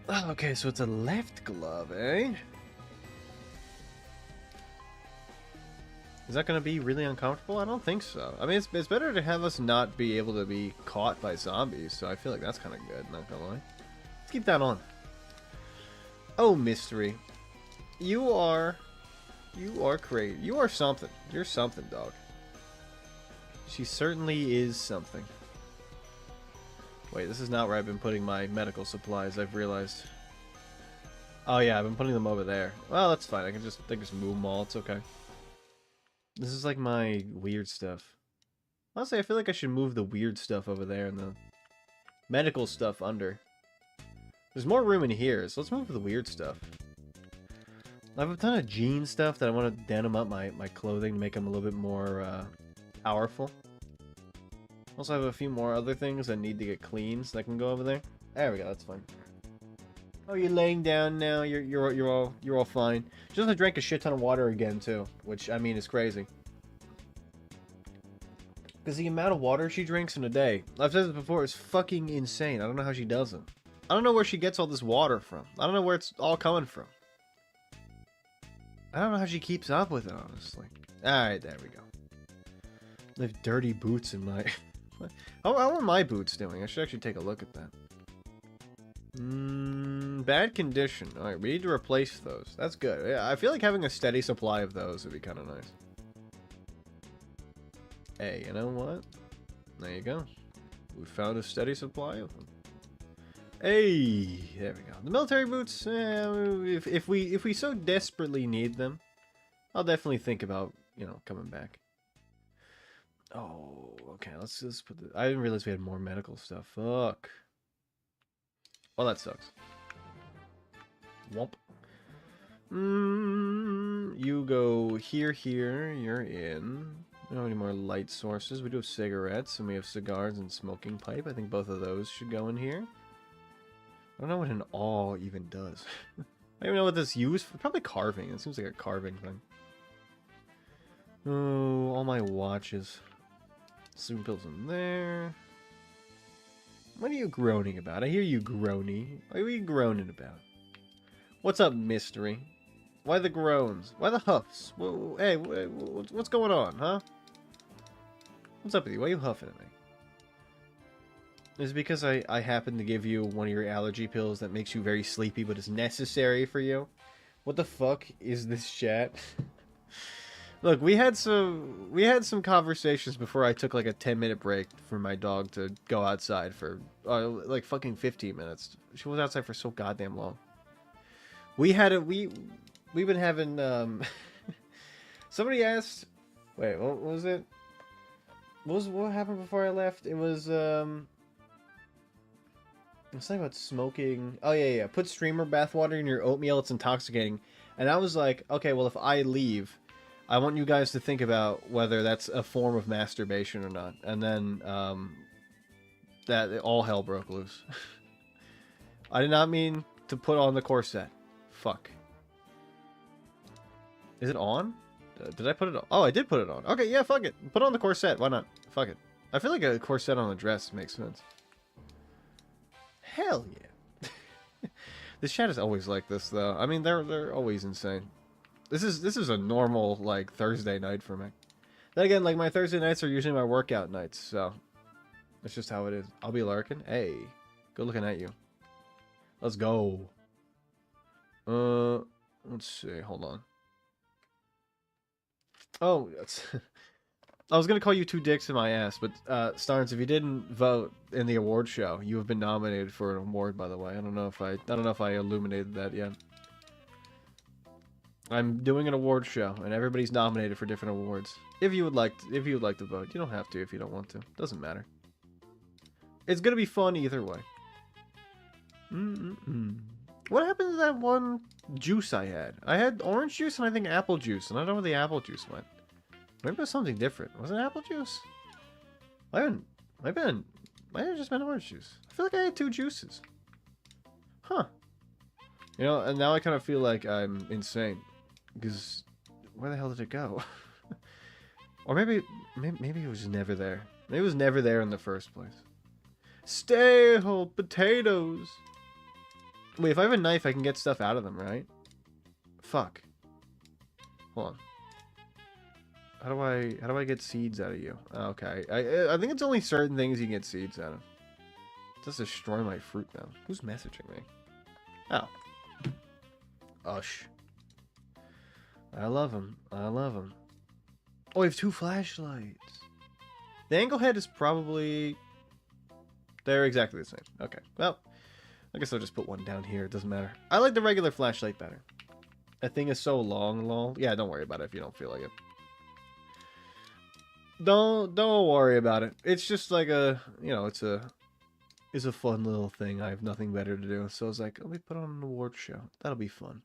Oh, okay, so it's a left glove, eh? Is that going to be really uncomfortable? I don't think so. I mean, it's better to have us not be able to be caught by zombies, so I feel like that's kind of good, not gonna lie. Let's keep that on. Oh, mystery. You are crazy. You are something. You're something, dog. She certainly is something. Wait, this is not where I've been putting my medical supplies, I've realized. Oh yeah, I've been putting them over there. Well, that's fine. I can just move them all. It's okay. This is like my weird stuff. Honestly, I feel like I should move the weird stuff over there and the medical stuff under. There's more room in here, so let's move the weird stuff. I have a ton of jean stuff that I want to denim up my clothing to make them a little bit more powerful. Also have a few more other things that need to get cleaned so I can go over there. There we go, that's fine. Oh, you're laying down now. You're all fine. Just I drank a shit ton of water again too, which I mean is crazy. Because the amount of water she drinks in a day, I've said this before, is fucking insane. I don't know how she does it. I don't know where she gets all this water from. I don't know where it's all coming from. I don't know how she keeps up with it, honestly. Alright, there we go. I have dirty boots in my... how are my boots doing? I should actually take a look at that. Bad condition. Alright, we need to replace those. That's good. Yeah, I feel like having a steady supply of those would be kind of nice. Hey, you know what? There you go. We found a steady supply of them. Hey, there we go. The military boots, if we so desperately need them, I'll definitely think about, you know, coming back. Oh, okay, let's just put the... I didn't realize we had more medical stuff. Fuck. Well, that sucks. Womp. You go here, you're in. We don't have any more light sources. We do have cigarettes, and we have cigars and smoking pipe. I think both of those should go in here. I don't know what an awl even does. I don't even know what this used for. Probably carving. It seems like a carving thing. Oh, all my watches. Sleeping pills in there. What are you groaning about? I hear you groany. What are you groaning about? What's up, mystery? Why the groans? Why the huffs? Whoa, hey, what's going on, huh? What's up with you? Why are you huffing at me? Is it because I happen to give you one of your allergy pills that makes you very sleepy, but is necessary for you? What the fuck is this chat? Look, we had some conversations before I took like a 10-minute break for my dog to go outside for like fucking 15 minutes. She was outside for so goddamn long. We've been having somebody asked, wait, what was it? What happened before I left? It was something about smoking. Oh yeah, put streamer bathwater in your oatmeal, it's intoxicating. And I was like, okay, well if I leave, I want you guys to think about whether that's a form of masturbation or not. And then that all hell broke loose. I did not mean to put on the corset. Fuck. Is it on? Did I put it on? Oh, I did put it on. Okay, yeah, fuck it. Put on the corset. Why not? Fuck it. I feel like a corset on a dress makes sense. Hell yeah. This chat is always like this, though. I mean, they're always insane. This is a normal, like, Thursday night for me. Then again, like, my Thursday nights are usually my workout nights, so... that's just how it is. I'll be lurking. Hey. Good looking at you. Let's go. Let's see. Hold on. Oh, I was gonna call you two dicks in my ass, but Starnes, if you didn't vote in the award show, you have been nominated for an award. By the way, I don't know if I illuminated that yet. I'm doing an award show, and everybody's nominated for different awards. If you would like to vote, you don't have to if you don't want to. Doesn't matter. It's gonna be fun either way. What happened to that one juice I had? I had orange juice and I think apple juice, and I don't know where the apple juice went. Maybe it was something different. Was it apple juice? Might have just been orange juice. I feel like I had two juices. Huh. You know, and now I kind of feel like I'm insane. Because where the hell did it go? Or maybe it was never there. Maybe it was never there in the first place. Stale potatoes. Wait, if I have a knife, I can get stuff out of them, right? Fuck. Hold on. How do I get seeds out of you? Okay. I think it's only certain things you can get seeds out of. Just destroy my fruit now. Who's messaging me? Oh. Ush. I love him. I love him. Oh, we have 2 flashlights. The angle head is probably... They're exactly the same. Okay. Well, I guess I'll just put one down here. It doesn't matter. I like the regular flashlight better. That thing is so long, lol. Yeah, don't worry about it if you don't feel like it. Don't worry about it. It's just like a, you know, it's a fun little thing. I have nothing better to do. So I was like, let me put on an award show. That'll be fun.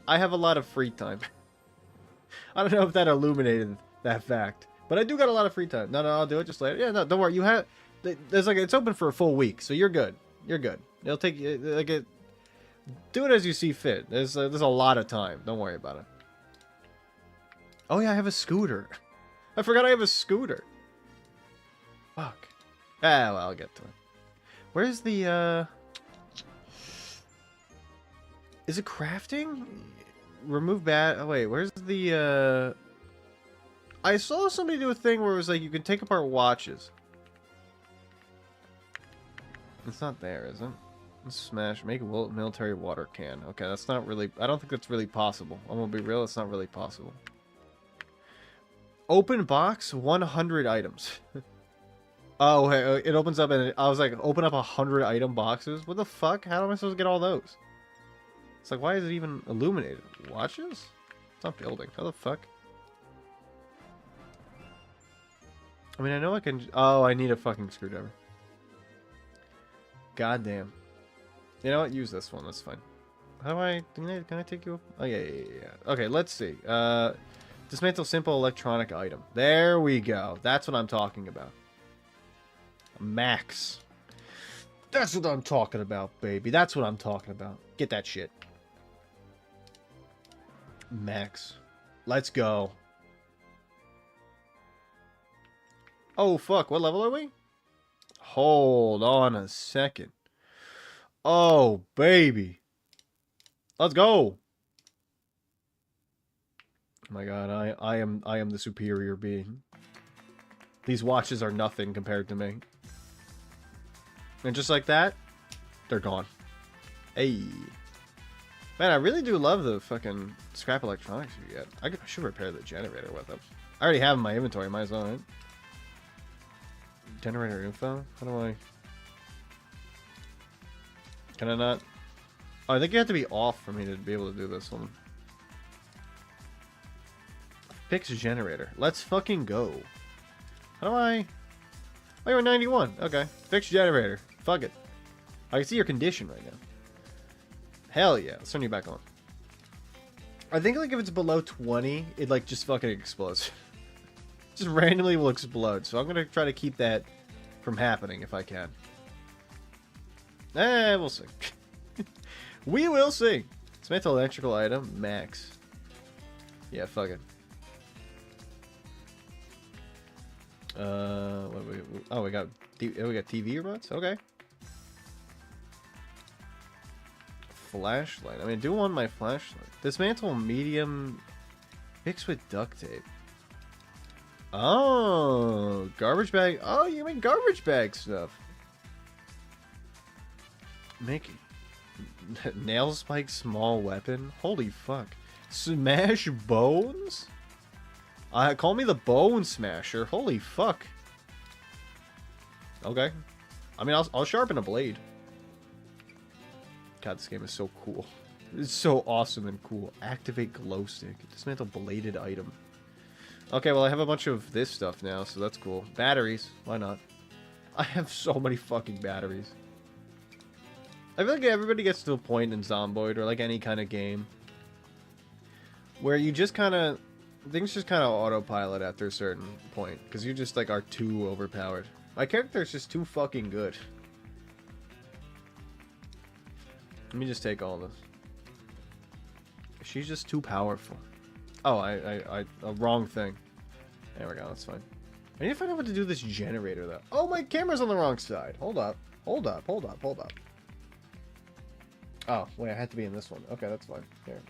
I have a lot of free time. I don't know if that illuminated that fact, but I do got a lot of free time. No, I'll do it just later. Yeah, no, don't worry. You have, there's like, it's open for a full week, so you're good. You're good. It'll take you, like, do it as you see fit. There's a lot of time. Don't worry about it. Oh yeah, I have a scooter. I forgot I have a scooter. Fuck. Ah, well, I'll get to it. Where's the, is it crafting? Remove bad... Oh, wait, where's the, I saw somebody do a thing where it was like, you can take apart watches. It's not there, is it? Let's smash... Make a military water can. Okay, that's not really... I don't think that's really possible. I'm gonna be real, it's not really possible. Open box, 100 items. Oh, hey, it opens up and I was like, open up 100 item boxes? What the fuck? How am I supposed to get all those? It's like, why is it even illuminated? Watches? It's not building. How the fuck? I mean, I know I can... Oh, I need a fucking screwdriver. Goddamn. You know what? Use this one. That's fine. How do I... Can I take you up? Oh, yeah. Okay, let's see. Dismantle simple electronic item. There we go. That's what I'm talking about. Max. That's what I'm talking about, baby. That's what I'm talking about. Get that shit. Max. Let's go. Oh, fuck. What level are we? Hold on a second. Oh, baby. Let's go. Oh my god, I am the superior being. These watches are nothing compared to me. And just like that, they're gone. Hey. Man, I really do love the fucking scrap electronics you get. I should repair the generator with them. I already have in my inventory, might as well, right? Generator info? How do I... Can I not? Oh, I think you have to be off for me to be able to do this one. Fix generator. Let's fucking go. How do I... Oh, you're 91. Okay. Fix generator. Fuck it. I can see your condition right now. Hell yeah. Let's turn you back on. I think, like, if it's below 20, it, like, just fucking explodes. Just randomly will explode. So I'm gonna try to keep that from happening if I can. We'll see. We will see. Dismantle electrical item. Max. Yeah, fuck it. What do we... Oh, we got TV remotes? Okay. Flashlight. I mean, I do want my flashlight. Dismantle medium... Fix with duct tape. Oh, garbage bag. Oh, you mean garbage bag stuff. Make nail spike small weapon. Holy fuck. Smash bones? Call me the bone smasher. Holy fuck. Okay. I mean, I'll sharpen a blade. God, this game is so cool. It's so awesome and cool. Activate glow stick. Dismantle bladed item. Okay, well, I have a bunch of this stuff now, so that's cool. Batteries. Why not? I have so many fucking batteries. I feel like everybody gets to a point in Zomboid, or like any kind of game, where you just kind of... Things just kind of autopilot after a certain point, because you just, like, are too overpowered. My character is just too fucking good. Let me just take all this. She's just too powerful. Oh, wrong thing. There we go, that's fine. I need to find out what to do with this generator, though. Oh, my camera's on the wrong side. Hold up. Hold up. Oh, wait, I had to be in this one. Okay, that's fine. Here,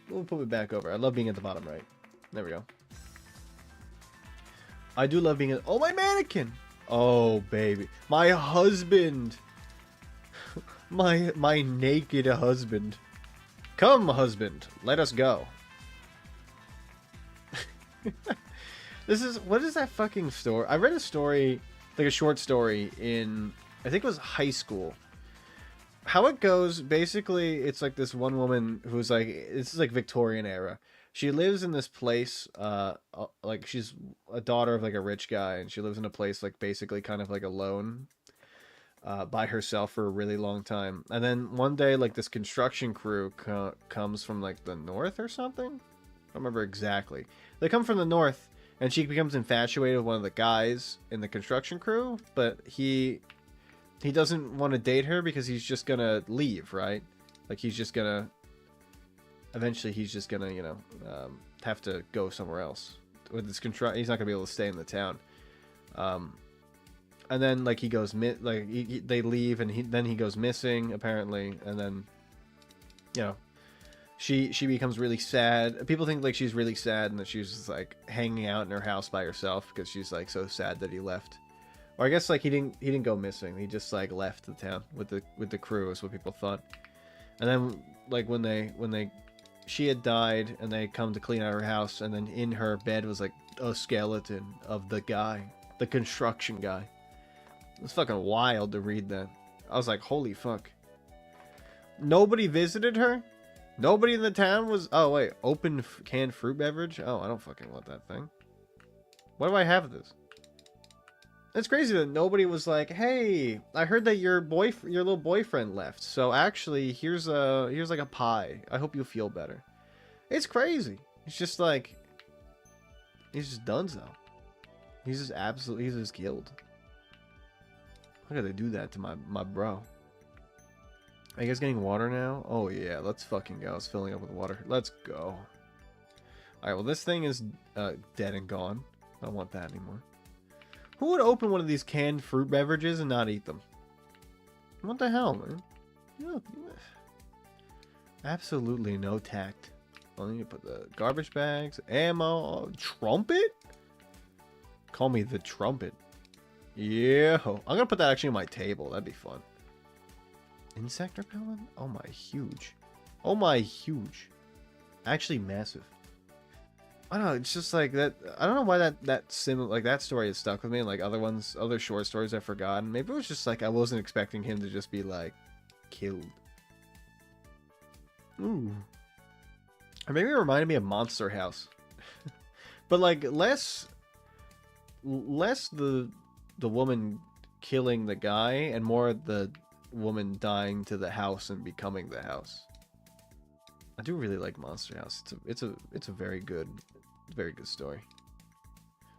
we'll put it back over. I love being at the bottom right. There we go. I do love being a... Oh, my mannequin! Oh, baby. My husband! my naked husband. Come, husband. Let us go. This is... What is that fucking story? I read a story, like a short story in... I think it was high school. How it goes, basically, it's like this one woman who's like... This is like Victorian era. She lives in this place, like she's a daughter of like a rich guy, and she lives in a place like basically kind of like alone, by herself for a really long time. And then one day, like this construction crew comes from like the north or something. I don't remember exactly. They come from the north, and she becomes infatuated with one of the guys in the construction crew, but he doesn't want to date her because he's just gonna leave, right? Like he's just gonna... Eventually, he's just gonna, you know, have to go somewhere else. With this he's not gonna be able to stay in the town. And then, like, he goes they leave, and then he goes missing apparently. And then, you know, she becomes really sad. People think like she's really sad and that she's just like hanging out in her house by herself because she's like so sad that he left. Or I guess like he didn't go missing. He just like left the town with the crew is what people thought. And then like when she had died, and they come to clean out her house, and then in her bed was like a skeleton of the guy, the construction guy. It's fucking wild to read that. I was like, holy fuck. Nobody visited her? Nobody in the town was... Oh, wait. Open canned fruit beverage? Oh, I don't fucking want that thing. Why do I have this? It's crazy that nobody was like, hey, I heard that your little boyfriend left. So actually, here's like a pie. I hope you feel better. It's crazy. It's just like, he's just donezo. He's just killed. How could they do that to my bro? Are you guys getting water now? Oh yeah, let's fucking go. It's filling up with water. Let's go. Alright, well this thing is dead and gone. I don't want that anymore. Who would open one of these canned fruit beverages and not eat them? What the hell, man? Yeah. Absolutely no tact. I need to put the garbage bags, ammo, trumpet? Call me the trumpet. Yeah. I'm going to put that actually on my table. That'd be fun. Insect repellent? Oh my, huge. Oh my, huge. Actually massive. I don't know, it's just like that. I don't know why that story is stuck with me. Like other short stories I've forgotten. Maybe it was just like I wasn't expecting him to just be like killed. Ooh. Or maybe it reminded me of Monster House, but like less the woman killing the guy and more the woman dying to the house and becoming the house. I do really like Monster House. It's a very good story.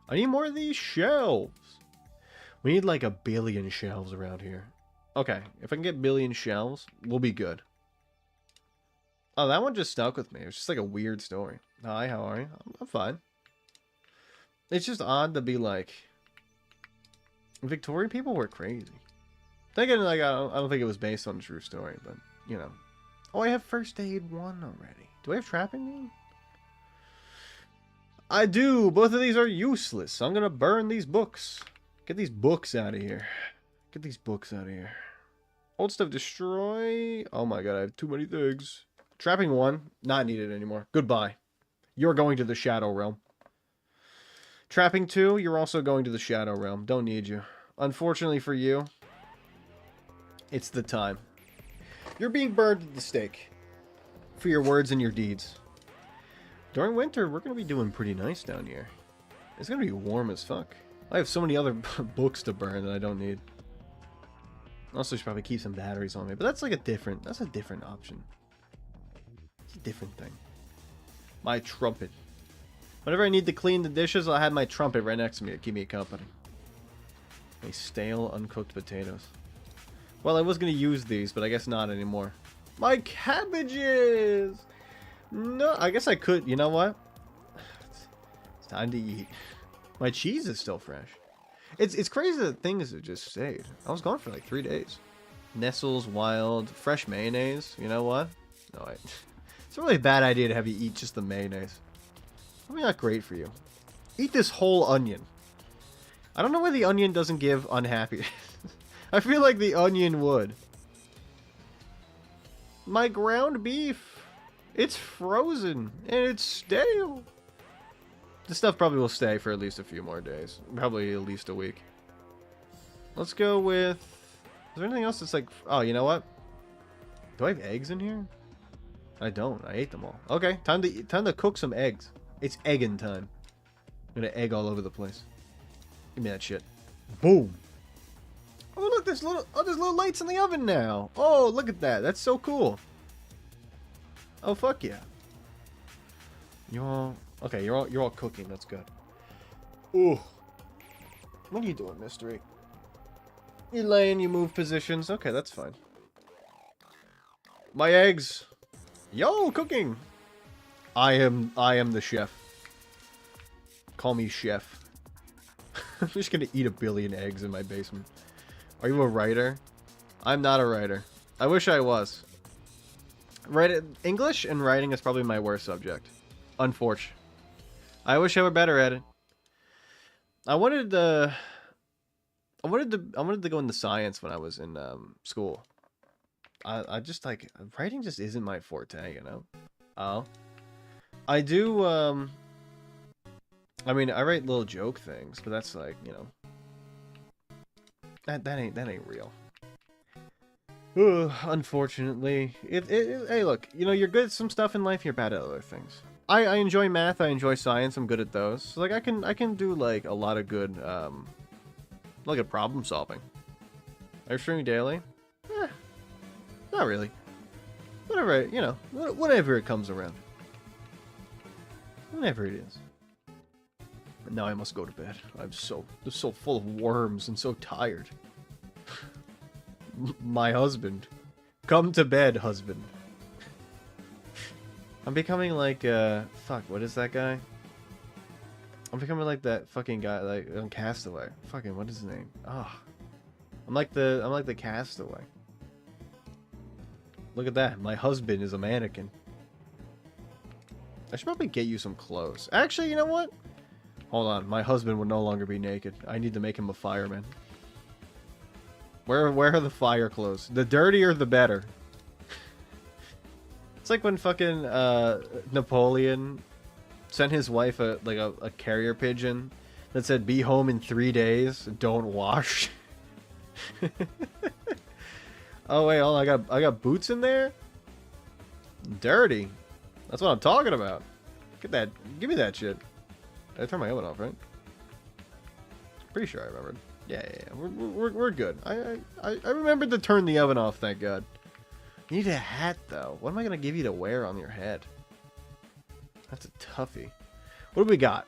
I need more of these shelves. We need like 1 billion shelves around here. Okay, if I can get 1 billion shelves, we'll be good. Oh, that one just stuck with me. It was just like a weird story. Hi, how are you? I'm fine. It's just odd to be like, Victorian people were crazy. Thinking like I don't think it was based on a true story, but you know. Oh, I have first aid 1 already. Do I have trapping 1? I do. Both of these are useless. So I'm going to burn these books. Get these books out of here. Get these books out of here. Old stuff destroy. Oh my god, I have too many things. Trapping 1, not needed anymore. Goodbye. You're going to the Shadow Realm. Trapping 2, you're also going to the Shadow Realm. Don't need you. Unfortunately for you, it's the time. You're being burned at the stake for your words and your deeds. During winter, we're going to be doing pretty nice down here. It's going to be warm as fuck. I have so many other books to burn that I don't need. Also, should probably keep some batteries on me, but that's like a different option. It's a different thing. My trumpet. Whenever I need to clean the dishes, I'll have my trumpet right next to me to keep me company. A stale, uncooked potatoes. Well, I was going to use these, but I guess not anymore. My cabbages! No, I guess I could. You know what? It's time to eat. My cheese is still fresh. It's crazy that things have just stayed. I was gone for like 3 days. Nestles, wild, fresh mayonnaise. You know what? No, it's a really bad idea to have you eat just the mayonnaise. Probably not great for you. Eat this whole onion. I don't know why the onion doesn't give unhappy. I feel like the onion would. My ground beef. It's frozen and it's stale. This stuff probably will stay for at least a few more days. Probably at least a week. Let's go with... Is there anything else that's like... Oh, you know what? Do I have eggs in here? I don't. I ate them all. Okay, time to cook some eggs. It's egging time. I'm gonna egg all over the place. Give me that shit. Boom. Oh look, there's little lights in the oven now. Oh, look at that. That's so cool. Oh fuck yeah. You all okay? You're all cooking. That's good. Ooh. What are you doing, Mystery? You laying. You move positions. Okay, that's fine. My eggs. Yo, cooking. I am the chef. Call me chef. I'm just gonna eat 1 billion eggs in my basement. Are you a writer? I'm not a writer. I wish I was. English and writing is probably my worst subject. Unfortunately. I wish I were better at it. I wanted to go into science when I was in school. I just like writing just isn't my forte, you know. Oh. I do I mean, I write little joke things, but that's like, you know, that ain't real. Ugh, unfortunately, hey, look, you know, you're good at some stuff in life, you're bad at other things. I enjoy math, I enjoy science, I'm good at those. So, like, I can do like a lot of good like a problem solving. Are you streaming daily? Not really. Whatever, you know, whatever it comes around. Whatever it is. But now I must go to bed. I'm so full of worms and so tired. My husband. Come to bed, husband. I'm becoming like, fuck, what is that guy? I'm becoming like that fucking guy, like, on Castaway. Fucking, what is his name? Ah. Oh. I'm like the Castaway. Look at that. My husband is a mannequin. I should probably get you some clothes. Actually, you know what? Hold on. My husband would no longer be naked. I need to make him a fireman. Where are the fire clothes? The dirtier, the better. It's like when fucking Napoleon sent his wife a carrier pigeon that said, "Be home in 3 days. Don't wash." Oh wait, hold on, I got boots in there. Dirty. That's what I'm talking about. Get that. Give me that shit. I turned my oven off, right? Pretty sure I remembered. Yeah. We're good. I remembered to turn the oven off. Thank God. You need a hat though. What am I gonna give you to wear on your head? That's a toughie. What do we got?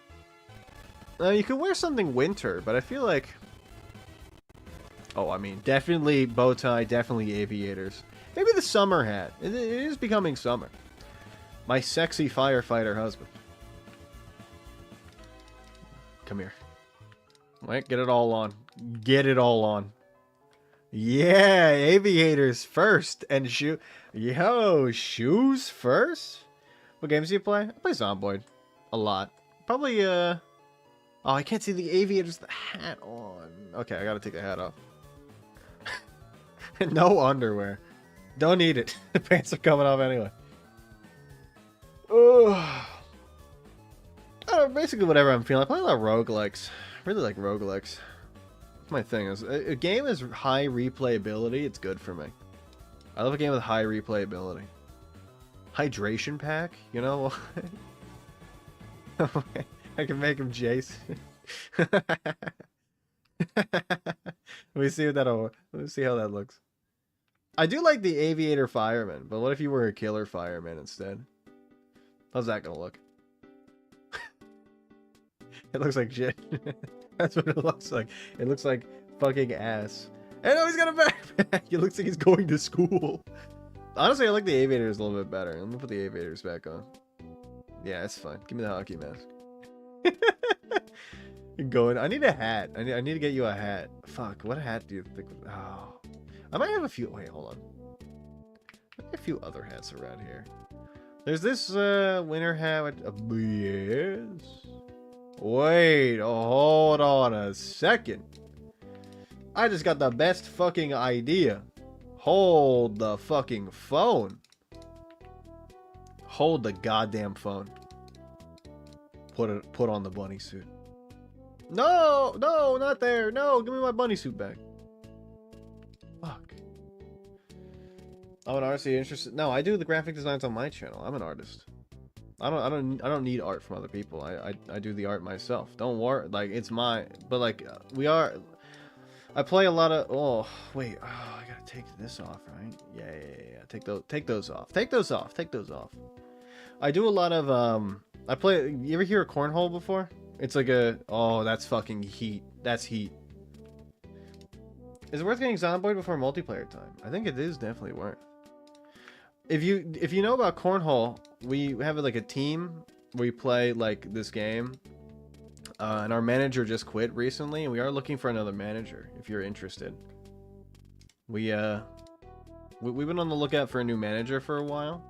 You can wear something winter, but I feel like. Oh, I mean, definitely bow tie, definitely aviators. Maybe the summer hat. It is becoming summer. My sexy firefighter husband. Come here. Wait, get it all on. Get it all on. Yeah, aviators first. And Yo, shoes first? What games do you play? I play Zomboid. A lot. Probably, Oh, I can't see the aviators with the hat on. Okay, I gotta take the hat off. No underwear. Don't need it. The pants are coming off anyway. Oh. Basically whatever I'm feeling. I play a lot of roguelikes. I really like roguelikes. That's my thing. A game is high replayability. It's good for me. I love a game with high replayability. Hydration pack, you know? I can make him Jace. Let me see how that looks. I do like the aviator fireman, but what if you were a killer fireman instead? How's that gonna look? It looks like shit. That's what it looks like. It looks like fucking ass. And oh, he's got a backpack. It looks like he's going to school. Honestly, I like the aviators a little bit better. Let me put the aviators back on. Yeah, it's fine. Give me the hockey mask. Going. I need a hat. I need to get you a hat. Fuck. What hat do you think? Oh, I might have a few. Wait, hold on. I have a few other hats around here. There's this winter hat. Yes. Wait, hold on a second. I just got the best fucking idea. Hold the fucking phone. Hold the goddamn phone. Put on the bunny suit. No, no, not there. No, give me my bunny suit back. Fuck. I'm an artist. Are you interested? No, I do the graphic designs on my channel. I'm an artist. I don't need art from other people. I do the art myself. Don't worry. Like, it's my. But like, we are. I play a lot of. Oh wait. Oh, I gotta take this off, right? Yeah. Take those off. Take those off. Take those off. I do a lot of I play. You ever hear of cornhole before? It's like a. Oh, that's fucking heat. That's heat. Is it worth getting Zomboid before multiplayer time? I think it is definitely worth. If you know about cornhole, we have like a team where we play like this game, and our manager just quit recently, and we are looking for another manager. If you're interested, we've been on the lookout for a new manager for a while.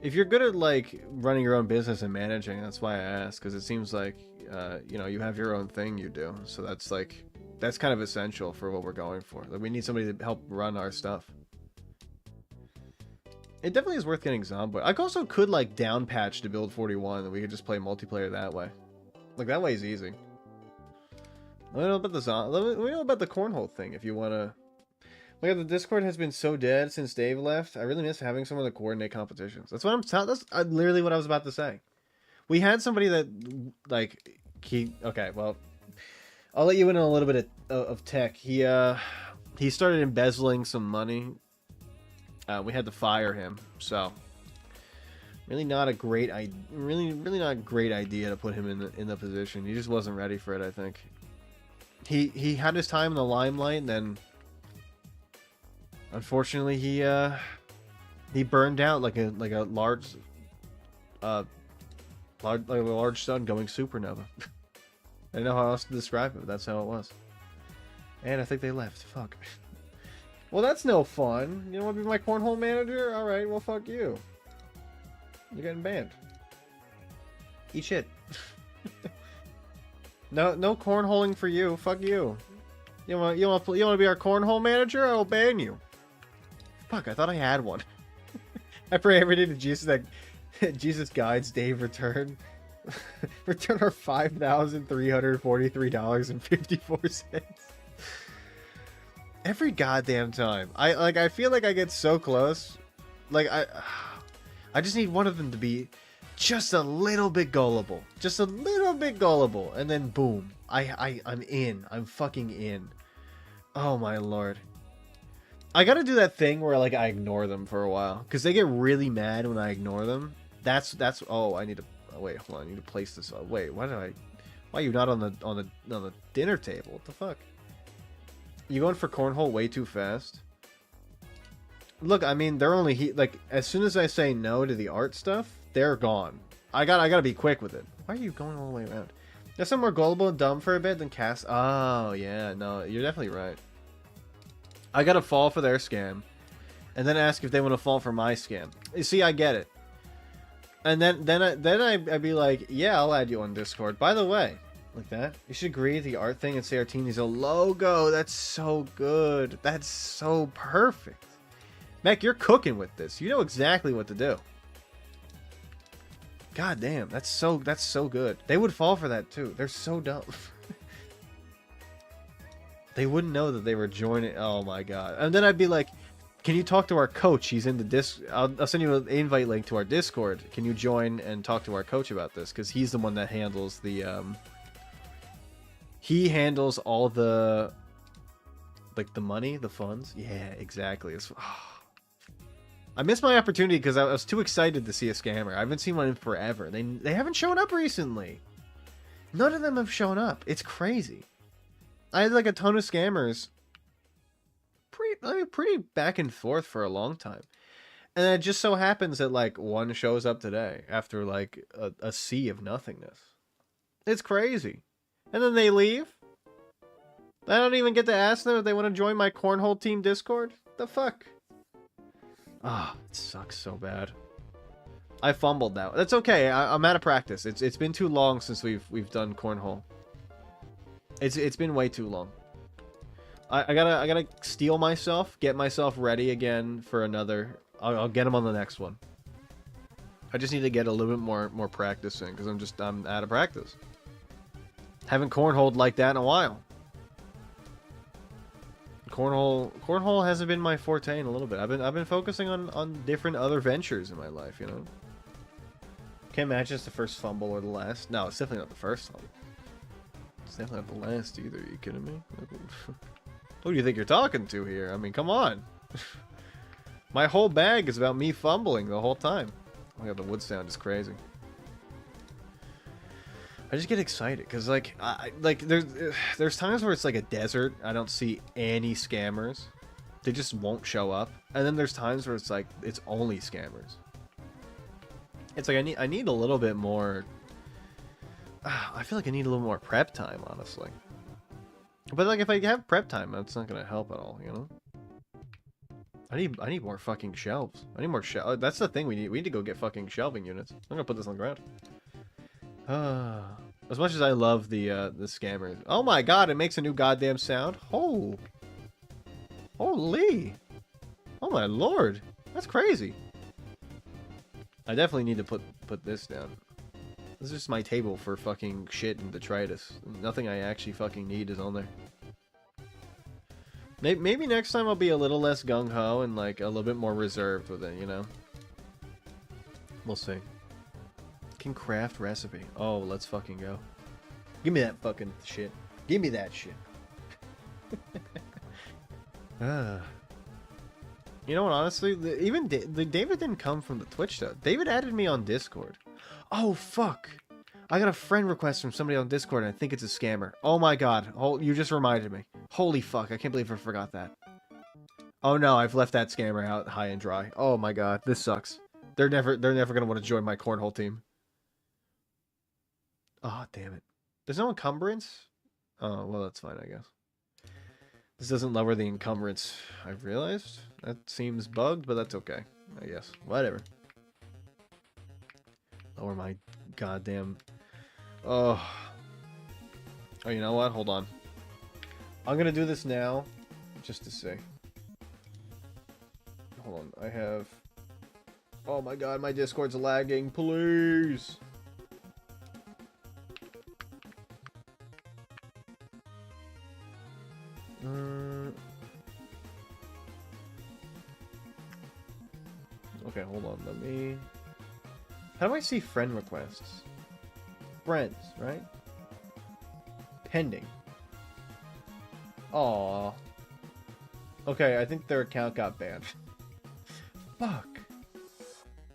If you're good at like running your own business and managing, that's why I asked, because it seems like you know, you have your own thing you do, so that's kind of essential for what we're going for. Like, we need somebody to help run our stuff. It definitely is worth getting Zomboid. I also could like down patch to build 41, and we could just play multiplayer that way. Like, that way is easy. Let me know about let me know about the cornhole thing if you wanna. Like, the Discord has been so dead since Dave left. I really miss having someone to coordinate competitions. That's what that's literally what I was about to say. We had somebody that like okay, well, I'll let you in on a little bit of tech. He started embezzling some money. We had to fire him, so really not a great really not a great idea to put him in the position. He just wasn't ready for it, I think. He had his time in the limelight, and then unfortunately he burned out like a large sun going supernova. I don't know how else to describe it, but that's how it was. And I think they left. Fuck. Well, that's no fun. You don't want to be my cornhole manager? Alright, well, fuck you. You're getting banned. Eat shit. No cornholing for you. Fuck you. You want to be our cornhole manager? I will ban you. Fuck, I thought I had one. I pray every day to Jesus that Jesus guides Dave return. Return our $5,343.54. Every goddamn time. I feel like I get so close. Like, I just need one of them to be just a little bit gullible. Just a little bit gullible. And then boom. I'm in. I'm fucking in. Oh my lord. I gotta do that thing where like I ignore them for a while. Because they get really mad when I ignore them. That's oh, I need to wait, hold on, I need to place this. Wait, why are you not on the dinner table? What the fuck? You going for cornhole way too fast? Look, I mean, they're only like, as soon as I say no to the art stuff, they're gone. I gotta be quick with it. Why are you going all the way around? That's some more gullible and dumb for a bit than cast. Oh yeah, no, you're definitely right. I gotta fall for their scam, and then ask if they want to fall for my scam. You see, I get it. And then I'd be like, yeah, I'll add you on Discord. By the way. Like that. You should agree to the art thing and say our team needs a logo. That's so good. That's so perfect. Mac, you're cooking with this. You know exactly what to do. God damn, that's so good. They would fall for that too. They're so dumb. They wouldn't know that they were joining. Oh my god. And then I'd be like, can you talk to our coach? He's in the I'll send you an invite link to our Discord. Can you join and talk to our coach about this? Because he's the one that handles the he handles all the, like, the money, the funds. Yeah, exactly. I missed my opportunity because I was too excited to see a scammer. I haven't seen one in forever. They haven't shown up recently. None of them have shown up. It's crazy. I had like a ton of scammers. Pretty back and forth for a long time. And it just so happens that like one shows up today after like a sea of nothingness. It's crazy. And then they leave. I don't even get to ask them if they want to join my cornhole team Discord. The fuck? Ah, it sucks so bad. I fumbled that. That's okay. I'm out of practice. It's been too long since we've done cornhole. It's been way too long. I gotta steel myself, get myself ready again for another. I'll get him on the next one. I just need to get a little bit more practice in, because I'm out of practice. Haven't cornholed like that in a while. Cornhole hasn't been my forte in a little bit. I've been focusing on different other ventures in my life, you know. Can't imagine it's the first fumble or the last. No, it's definitely not the first one. It's definitely not the last either. Are you kidding me? Who do you think you're talking to here? I mean, come on. My whole bag is about me fumbling the whole time. Oh my god, the wood sound is crazy. I just get excited because, like, there's times where it's like a desert. I don't see any scammers. They just won't show up. And then there's times where it's like it's only scammers. It's like I need a little bit more. I feel like I need a little more prep time, honestly. But like if I have prep time, that's not gonna help at all, you know. I need more fucking shelves. I need more shelves. That's the thing we need. We need to go get fucking shelving units. I'm gonna put this on the ground. As much as I love the scammers. Oh my god, it makes a new goddamn sound. Oh. Holy. Oh my lord. That's crazy. I definitely need to put this down. This is just my table for fucking shit and detritus. Nothing I actually fucking need is on there. Maybe next time I'll be a little less gung-ho and like a little bit more reserved with it, you know? We'll see. Can craft recipe. Oh, let's fucking go. Give me that fucking shit. Give me that shit. You know what, honestly, even David didn't come from the Twitch though. David added me on Discord. Oh, fuck. I got a friend request from somebody on Discord, and I think it's a scammer. Oh my god. Oh, you just reminded me. Holy fuck, I can't believe I forgot that. Oh no, I've left that scammer out high and dry. Oh my god, this sucks. They're never gonna want to join my cornhole team. Oh, damn it. There's no encumbrance? Oh, well, that's fine, I guess. This doesn't lower the encumbrance, I've realized. That seems bugged, but that's okay, I guess. Whatever. Lower my goddamn... Oh. Oh, you know what? Hold on. I'm gonna do this now, just to see. Hold on, I have... Oh my god, my Discord's lagging, please! Okay, hold on, let me... How do I see friend requests? Friends, right? Pending. Aww. Okay, I think their account got banned. Fuck.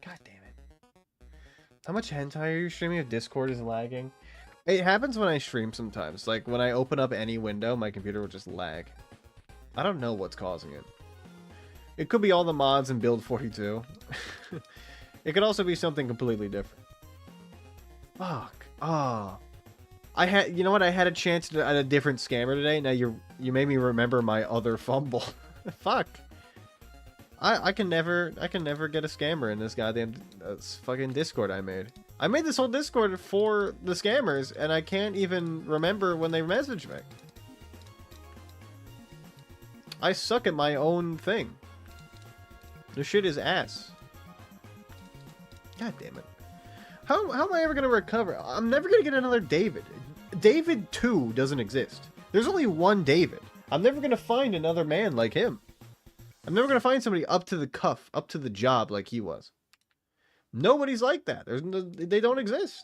God damn it. How much hentai are you streaming if Discord is lagging? It happens when I stream sometimes. Like, when I open up any window, my computer will just lag. I don't know what's causing it. It could be all the mods in Build 42. It could also be something completely different. Fuck. Oh. You know what? I had a chance at a different scammer today. Now you made me remember my other fumble. Fuck. I can never get a scammer in this goddamn fucking Discord I made. I made this whole Discord for the scammers, and I can't even remember when they messaged me. I suck at my own thing. This shit is ass. God damn it. How am I ever going to recover? I'm never going to get another David. David 2 doesn't exist. There's only one David. I'm never going to find another man like him. I'm never going to find somebody up to the cuff, up to the job like he was. Nobody's like that. They don't exist.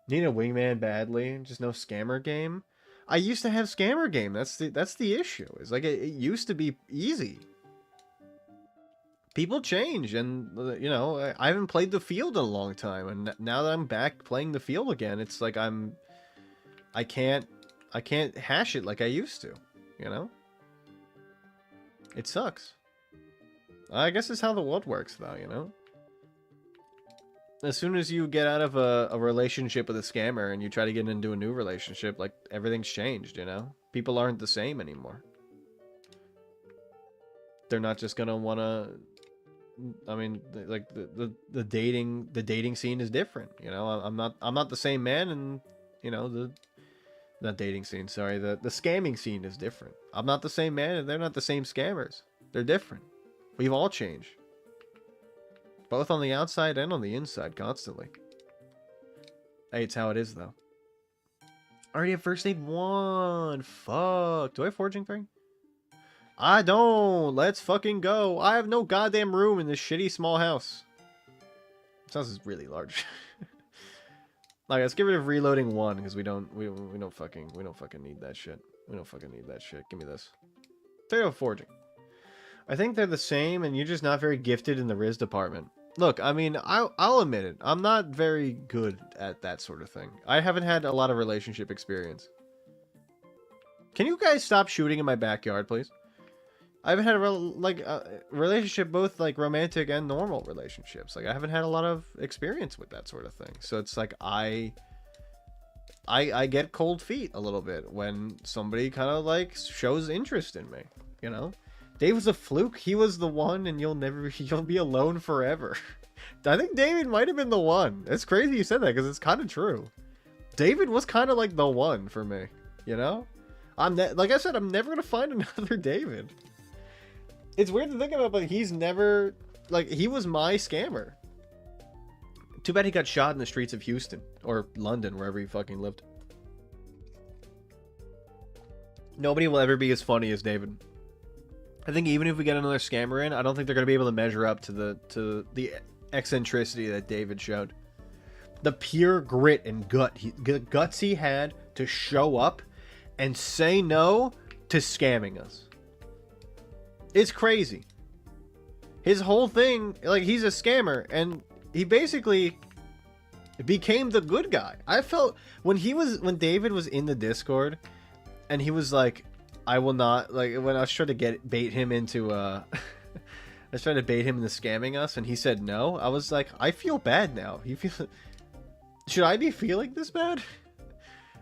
Need a wingman badly. Just no scammer game. I used to have scammer game. That's the issue. It's like it used to be easy. People change, and you know, I haven't played the field in a long time, and now that I'm back playing the field again, it's like I can't hash it like I used to, you know? It sucks. I guess it's how the world works, though, you know? As soon as you get out of a relationship with a scammer and you try to get into a new relationship, like, everything's changed, you know? People aren't the same anymore. They're not just gonna wanna I mean, like the dating scene is different. You know, I'm not the same man, and you know the not dating scene. Sorry, the scamming scene is different. I'm not the same man, and they're not the same scammers. They're different. We've all changed, both on the outside and on the inside, constantly. Hey, it's how it is, though. I already have first aid 1. Fuck. Do I have foraging 3? I don't. Let's fucking go. I have no goddamn room in this shitty small house. This house is really large. Like, let's get rid of reloading 1 because we don't fucking need that shit. We don't fucking need that shit. Give me this. Potato foraging. I think they're the same, and you're just not very gifted in the Riz department. Look, I mean, I'll admit it. I'm not very good at that sort of thing. I haven't had a lot of relationship experience. Can you guys stop shooting in my backyard, please? I haven't had a relationship, both like romantic and normal relationships. Like I haven't had a lot of experience with that sort of thing. So it's like I get cold feet a little bit when somebody kind of like shows interest in me, you know? Dave was a fluke. He was the one, and you'll be alone forever. I think David might have been the one. It's crazy you said that because it's kind of true. David was kind of like the one for me, you know? Like I said, I'm never gonna find another David. It's weird to think about, but he's never like he was my scammer. Too bad he got shot in the streets of Houston or London, wherever he fucking lived. Nobody will ever be as funny as David. I think even if we get another scammer in, I don't think they're going to be able to measure up to the eccentricity that David showed. The pure grit and guts he had to show up and say no to scamming us. It's crazy. His whole thing, like, he's a scammer, and he basically became the good guy. I felt when David was in the Discord and he was like, I will not, like, when I was trying to bait him into I was trying to bait him into scamming us, and he said no. I was like, I feel bad now. Should I be feeling this bad?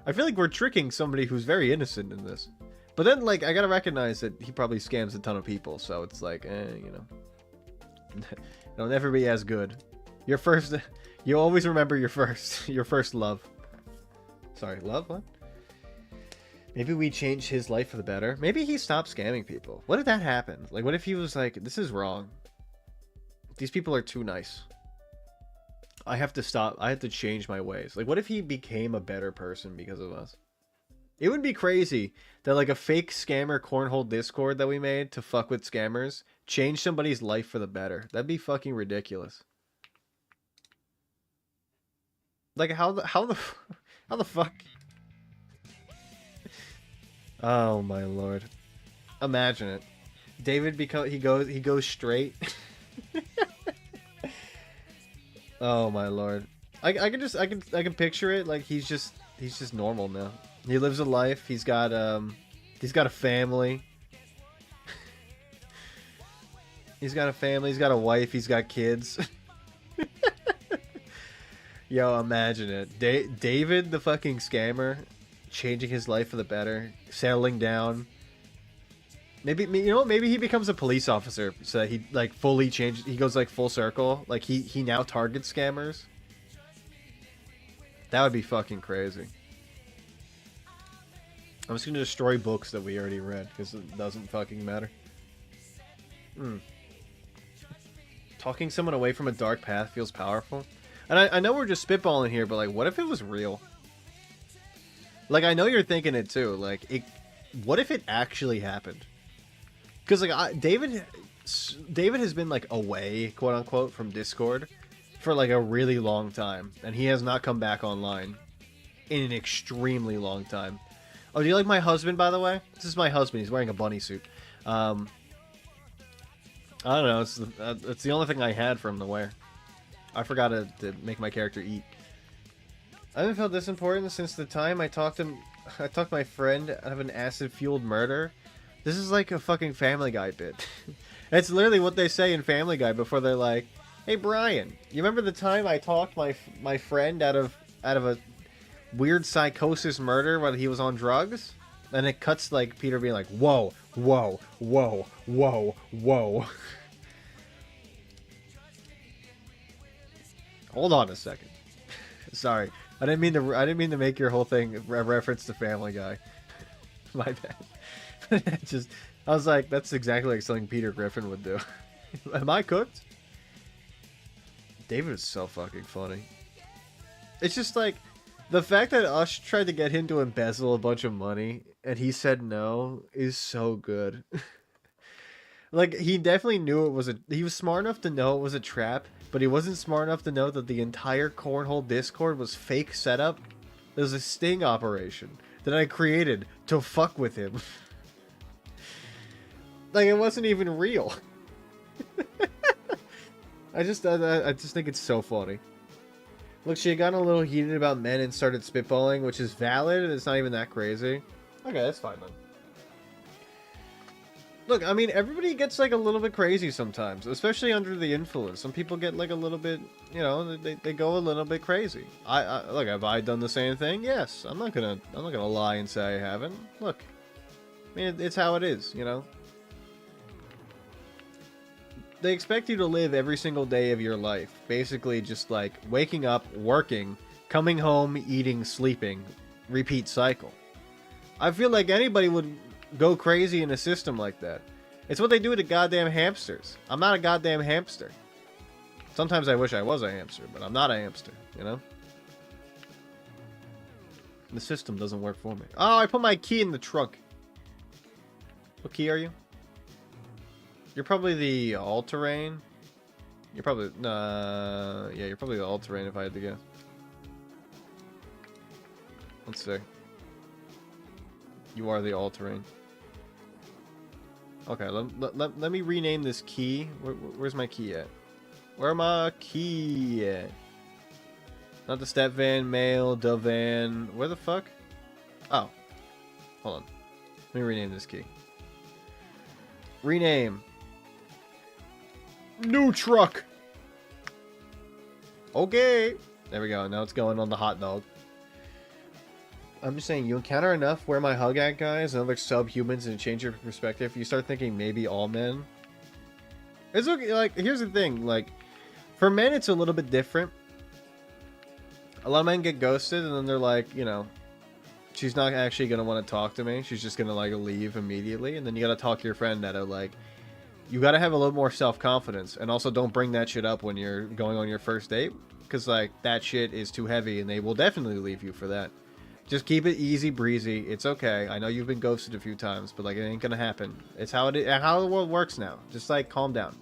I feel like we're tricking somebody who's very innocent in this. But then, like, I gotta recognize that he probably scams a ton of people, so it's like, you know. It'll never be as good. You always remember your first love. Sorry, love? What? Maybe we changed his life for the better. Maybe he stopped scamming people. What if that happened? Like, what if he was like, this is wrong. These people are too nice. I have to stop. I have to change my ways. Like, what if he became a better person because of us? It would be crazy that, like, a fake scammer cornhole Discord that we made to fuck with scammers changed somebody's life for the better. That'd be fucking ridiculous. Like, how the fuck? Oh my lord! Imagine it. David he goes straight. Oh my lord! I can picture it. Like he's just normal now. He lives a life. He's got a family. He's got a family. He's got a wife. He's got kids. Yo, imagine it. David, the fucking scammer, changing his life for the better, settling down. Maybe, you know, maybe he becomes a police officer so that he like fully changes. He goes like full circle. Like he now targets scammers. That would be fucking crazy. I'm just gonna destroy books that we already read because it doesn't fucking matter. Talking someone away from a dark path feels powerful. And I know we're just spitballing here, but like, what if it was real? Like, I know you're thinking it too. Like, what if it actually happened? Because like, David has been like away, quote unquote, from Discord for like a really long time, and he has not come back online in an extremely long time. Oh, do you like my husband, by the way? This is my husband. He's wearing a bunny suit. I don't know. It's the only thing I had for him to wear. I forgot to make my character eat. I haven't felt this important since the time I talked my friend out of an acid-fueled murder. This is like a fucking Family Guy bit. It's literally what they say in Family Guy before they're like, "Hey Brian, you remember the time I talked my friend out of a weird psychosis murder while he was on drugs?" And it cuts like Peter being like, "Whoa, whoa, whoa, whoa, whoa." Hold on a second. Sorry, I didn't mean to make your whole thing a reference to Family Guy. My bad. Just, I was like, that's exactly like something Peter Griffin would do. Am I cooked? David is so fucking funny. It's just like, the fact that Ush tried to get him to embezzle a bunch of money and he said no is so good. Like, he definitely knew it was he was smart enough to know it was a trap, but he wasn't smart enough to know that the entire Cornhole Discord was fake setup. It was a sting operation that I created to fuck with him. Like, it wasn't even real. I just think it's so funny. Look, she had gotten a little heated about men and started spitballing, which is valid, and it's not even that crazy. Okay, that's fine then. Look, I mean, everybody gets like a little bit crazy sometimes, especially under the influence. Some people get like a little bit, you know, they go a little bit crazy. Look, have I done the same thing? Yes. I'm not gonna lie and say I haven't. Look, I mean, it's how it is, you know. They expect you to live every single day of your life, basically just like waking up, working, coming home, eating, sleeping, repeat cycle. I feel like anybody would go crazy in a system like that. It's what they do to goddamn hamsters. I'm not a goddamn hamster. Sometimes I wish I was a hamster, but I'm not a hamster, you know? The system doesn't work for me. Oh, I put my key in the trunk. What key are you? You're probably the all-terrain. You're probably... yeah, you're probably the all-terrain if I had to guess. Let's see. You are the all-terrain. Okay, let me rename this key. Where's my key at? Where my key at? Not the step van, mail, the van. Where the fuck? Oh. Hold on. Let me rename this key. Rename. New truck. Okay. There we go. Now it's going on the hot dog. I'm just saying, you encounter enough where my hug at guys and other subhumans and change your perspective, you start thinking maybe all men. It's okay. Like, here's the thing. Like, for men, it's a little bit different. A lot of men get ghosted and then they're like, you know, she's not actually going to want to talk to me. She's just going to, like, leave immediately. And then you got to talk to your friend that are like, you got to have a little more self-confidence. And also don't bring that shit up when you're going on your first date. Because, like, that shit is too heavy and they will definitely leave you for that. Just keep it easy breezy. It's okay. I know you've been ghosted a few times, but like it ain't gonna happen. It's how how the world works now. Just like calm down.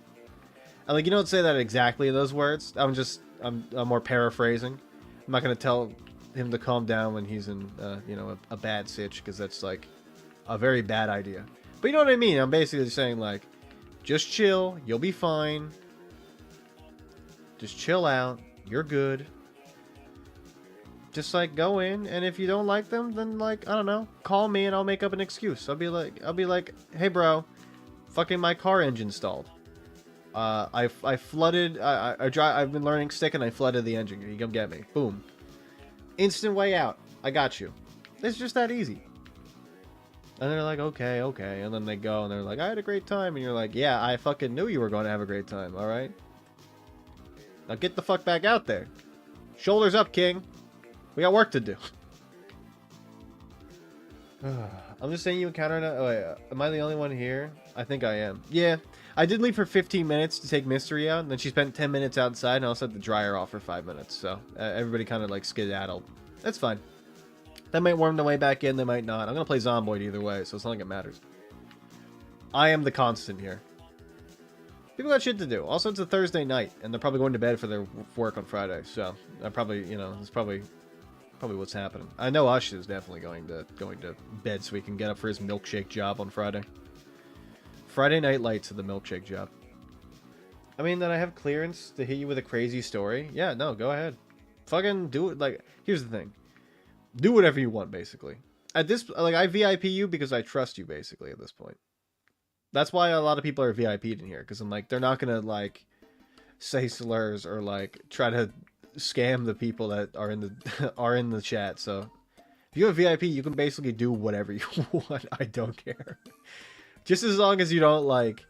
And like you don't say that exactly in those words. I'm more paraphrasing. I'm not gonna tell him to calm down when he's in you know, a bad sitch, because that's like a very bad idea. But you know what I mean? I'm basically saying like, just chill. You'll be fine. Just chill out. You're good. Just like go in, and if you don't like them, then like I don't know, call me and I'll make up an excuse. I'll be like, hey bro, fucking my car engine stalled. I flooded. I've been learning stick and I flooded the engine. Can you come get me? Boom. Instant way out. I got you. It's just that easy. And they're like, okay, okay, and then they go and they're like, I had a great time, and you're like, yeah, I fucking knew you were going to have a great time. All right. Now get the fuck back out there. Shoulders up, King. We got work to do. I'm just saying you encountered a... Oh, wait, am I the only one here? I think I am. Yeah. I did leave for 15 minutes to take Mystery out, and then she spent 10 minutes outside, and I also had the dryer off for 5 minutes. So, everybody kind of, like, skedaddled. That's fine. They might worm their way back in, they might not. I'm going to play Zomboid either way, so it's not like it matters. I am the constant here. People got shit to do. Also, it's a Thursday night, and they're probably going to bed for their work on Friday. So, I probably, you know, it's probably what's happening. I know Ush is definitely going to bed so he can get up for his milkshake job on Friday. Friday night lights of the milkshake job. I mean, that I have clearance to hit you with a crazy story. Yeah, no, go ahead. Fucking do it. Like, here's the thing. Do whatever you want, basically. At this, like, I VIP you because I trust you, basically, at this point. That's why a lot of people are VIP'd in here, because I'm like, they're not gonna, like, say slurs or, like, try to scam the people that are in the chat. So if you have VIP, you can basically do whatever you want. I don't care. Just as long as you don't like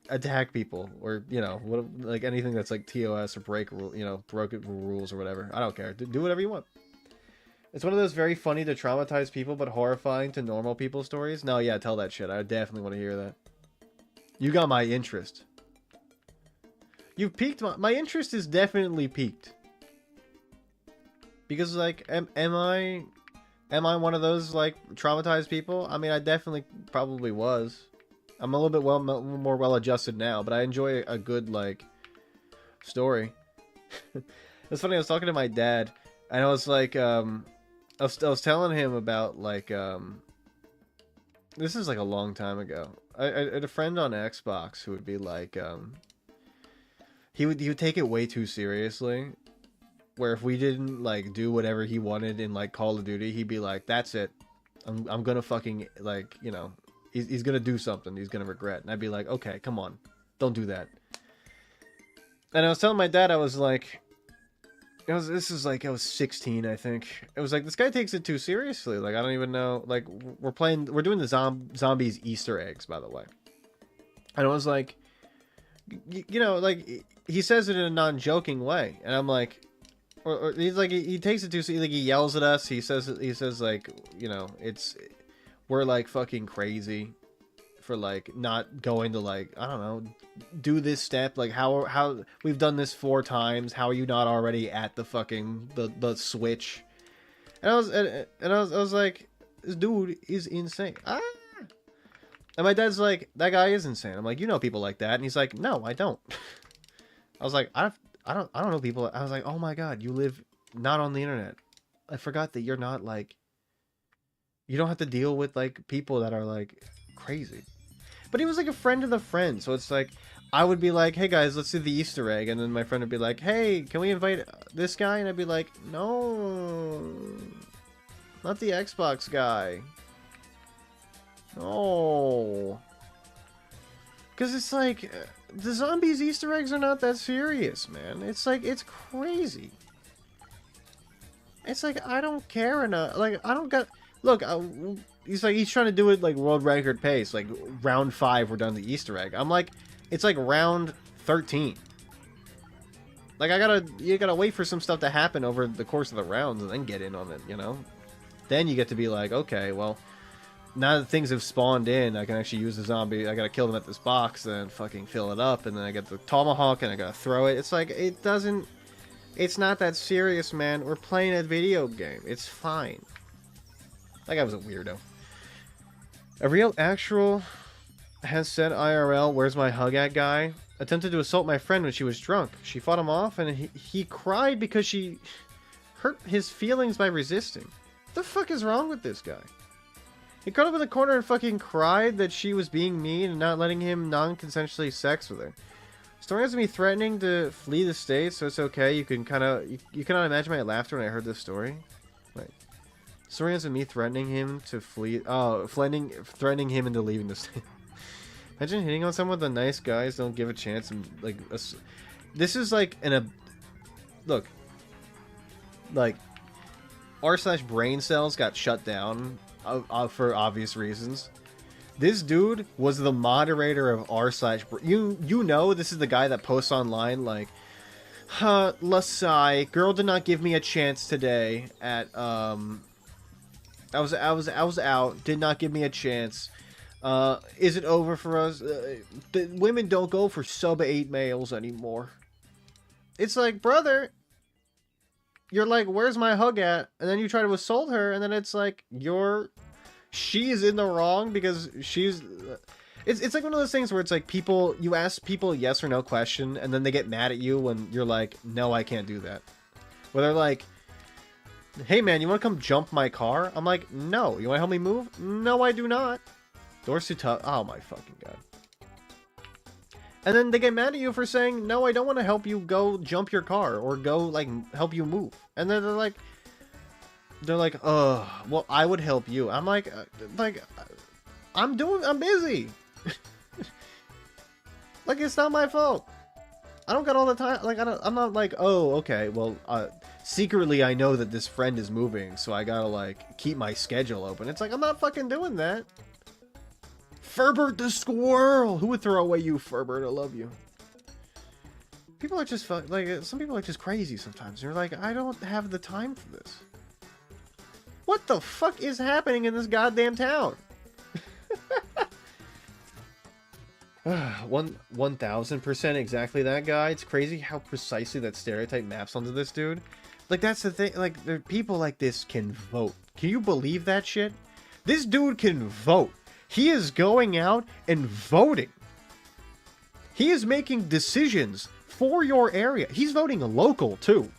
attack people, or you know, what, like anything that's like TOS or break rule, you know, broken rules or whatever. I don't care. Do whatever you want. It's one of those very funny to traumatize people, but horrifying to normal people stories. No, yeah, tell that shit. I definitely want to hear that. You got my interest. You've piqued my interest is definitely piqued. Because like, am I one of those like traumatized people? I mean, I definitely probably was. I'm a little bit more well adjusted now, but I enjoy a good like story. It's funny. I was talking to my dad, and I was like, I was telling him about like, this is like a long time ago. I had a friend on Xbox who would be like, he would take it way too seriously. Where if we didn't like do whatever he wanted in like Call of Duty, he'd be like, "That's it. I'm gonna fucking like, you know, he's gonna do something he's gonna regret." And I'd be like, "Okay, come on, don't do that." And I was telling my dad, I was like, this is like I was 16, I think. It was like, this guy takes it too seriously. Like, I don't even know. Like, we're doing the zombies Easter eggs, by the way. And I was like, you know, like he says it in a non-joking way, and I'm like. Or he's like, he takes it too, like he yells at us. He says like, you know, we're like fucking crazy for like not going to like, I don't know, do this step. Like how we've done this 4 times. How are you not already at the fucking the switch? And I was like, this dude is insane. Ah. And my dad's like, that guy is insane. I'm like, you know people like that, and he's like, no, I don't. I was like, I don't know people. I was like, oh my god, you live not on the internet. I forgot that you're not like, you don't have to deal with like people that are like crazy. But he was like a friend of the friend, so it's like I would be like, hey guys, let's do the Easter egg, and then my friend would be like, hey, can we invite this guy? And I'd be like, no, not the Xbox guy. No. Because it's like, the zombies Easter eggs are not that serious, man. It's like, it's crazy. It's like, I don't care enough. Like, I don't got... Look, he's like, he's trying to do it like world record pace. Like, round 5, we're done the Easter egg. I'm like, it's like round 13. Like, you gotta wait for some stuff to happen over the course of the rounds and then get in on it, you know? Then you get to be like, okay, well... Now that things have spawned in, I can actually use the zombie. I gotta kill them at this box, then fucking fill it up, and then I get the tomahawk, and I gotta throw it. It's like, it doesn't... It's not that serious, man. We're playing a video game. It's fine. That guy was a weirdo. A real, actual, has said IRL, where's my hug at guy, attempted to assault my friend when she was drunk. She fought him off, and he cried because she hurt his feelings by resisting. What the fuck is wrong with this guy? He curled up in the corner and fucking cried that she was being mean and not letting him non-consensually sex with her. Story has me threatening to flee the state, so it's okay. You can kind of... You cannot imagine my laughter when I heard this story. Wait. Story has me threatening him to flee... Oh, threatening him into leaving the state. Imagine hitting on someone with the nice guys don't give a chance and, like... This is, like, Look. Like, r/brain cells got shut down... for obvious reasons. This dude was the moderator of r/. You know this is the guy that posts online like, huh, Lasai, girl did not give me a chance today at I was out, did not give me a chance. Is it over for us? The women don't go for sub 8 males anymore. It's like, brother, you're like, where's my hug at? And then you try to assault her, and then it's like, she's in the wrong because she's... It's like one of those things where it's like you ask people a yes or no question, and then they get mad at you when you're like, no, I can't do that. Where they're like, hey man, you want to come jump my car? I'm like, no. You want to help me move? No, I do not. Door's too tough. Oh my fucking god. And then they get mad at you for saying, no, I don't want to help you go jump your car or go, like, help you move. And then they're like, well, I would help you. I'm like, I'm busy. Like, it's not my fault. I don't got all the time. Like, I'm not like, oh, okay, well, secretly I know that this friend is moving, so I gotta, like, keep my schedule open. It's like, I'm not fucking doing that. Ferbert the squirrel! Who would throw away you, Ferbert? I love you. People are just, like, some people are just crazy sometimes. You're like, I don't have the time for this. What the fuck is happening in this goddamn town? 1000% exactly that guy. It's crazy how precisely that stereotype maps onto this dude. Like, that's the thing. Like, the people like this can vote. Can you believe that shit? This dude can vote. He is going out and voting. He is making decisions for your area. He's voting local, too.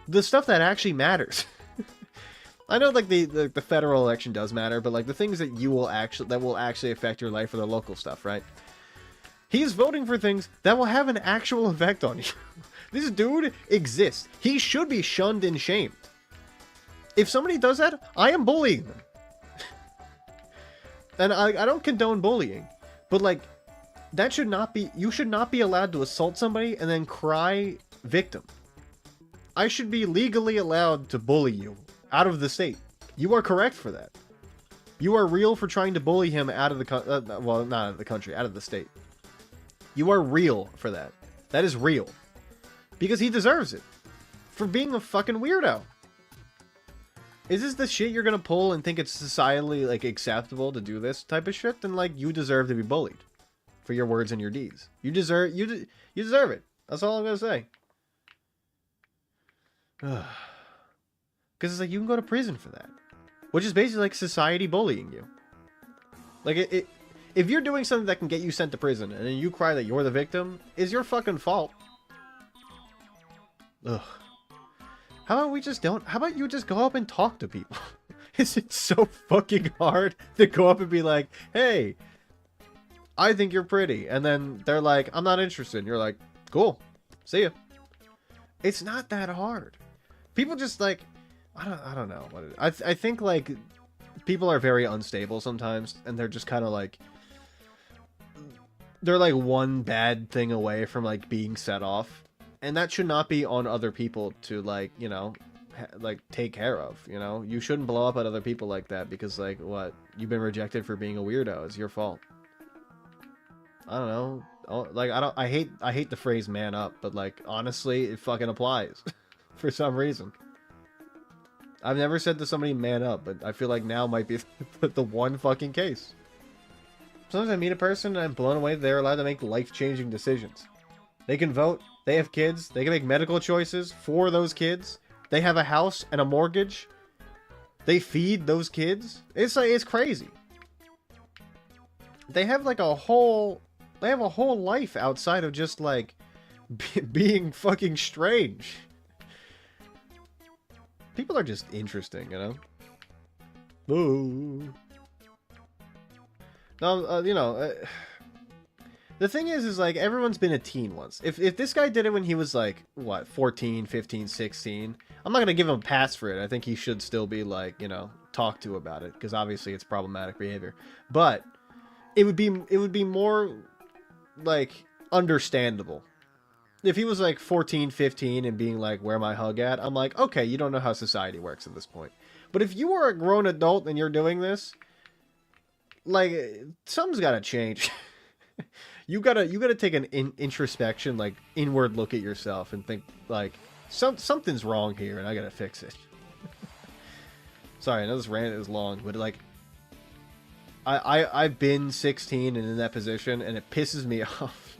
The stuff that actually matters. I know, like, the federal election does matter, but, like, the things that will actually affect your life are the local stuff, right? He's voting for things that will have an actual effect on you. This dude exists. He should be shunned and shamed. If somebody does that, I am bullying them. And I don't condone bullying, but, like, that should not be... You should not be allowed to assault somebody and then cry victim. I should be legally allowed to bully you out of the state. You are correct for that. You are real for trying to bully him out of the... well, not out of the country, out of the state. You are real for that. That is real. Because he deserves it. For being a fucking weirdo. Is this the shit you're gonna pull and think it's societally, like, acceptable to do this type of shit? Then, like, you deserve to be bullied. For your words and your deeds. You deserve... You deserve it. That's all I'm gonna say. Because it's like, you can go to prison for that. Which is basically like society bullying you. Like, if you're doing something that can get you sent to prison, and then you cry that you're the victim, is your fucking fault. Ugh. How about you just go up and talk to people? Is it so fucking hard to go up and be like, hey, I think you're pretty. And then they're like, I'm not interested. And you're like, cool. See ya. It's not that hard. People just, like, I don't know what it is. I think, like, people are very unstable sometimes, and they're just kind of like, they're like one bad thing away from, like, being set off. And that should not be on other people to, like, you know, like, take care of, you know? You shouldn't blow up at other people like that because, like, what? You've been rejected for being a weirdo. It's your fault. I don't know. Like, I hate the phrase man up, but, like, honestly, it fucking applies. For some reason. I've never said to somebody man up, but I feel like now might be the one fucking case. Sometimes I meet a person and I'm blown away that they're allowed to make life-changing decisions. They can vote, they have kids, they can make medical choices for those kids, they have a house and a mortgage, they feed those kids. It's like, it's crazy. They have like a whole life outside of just like being fucking strange. People are just interesting, you know? Ooh. No, you know, the thing is like, everyone's been a teen once. If this guy did it when he was like, what, 14, 15, 16, I'm not gonna give him a pass for it. I think he should still be like, you know, talked to about it, because obviously it's problematic behavior. But it would be more like understandable. If he was like 14, 15 and being like, where my hug at? I'm like, okay, you don't know how society works at this point. But if you are a grown adult and you're doing this, like, something's gotta change. you gotta take an introspection, like, inward look at yourself and think, like, something's wrong here and I gotta fix it. Sorry, I know this rant is long, but like, I've been 16 and in that position and it pisses me off.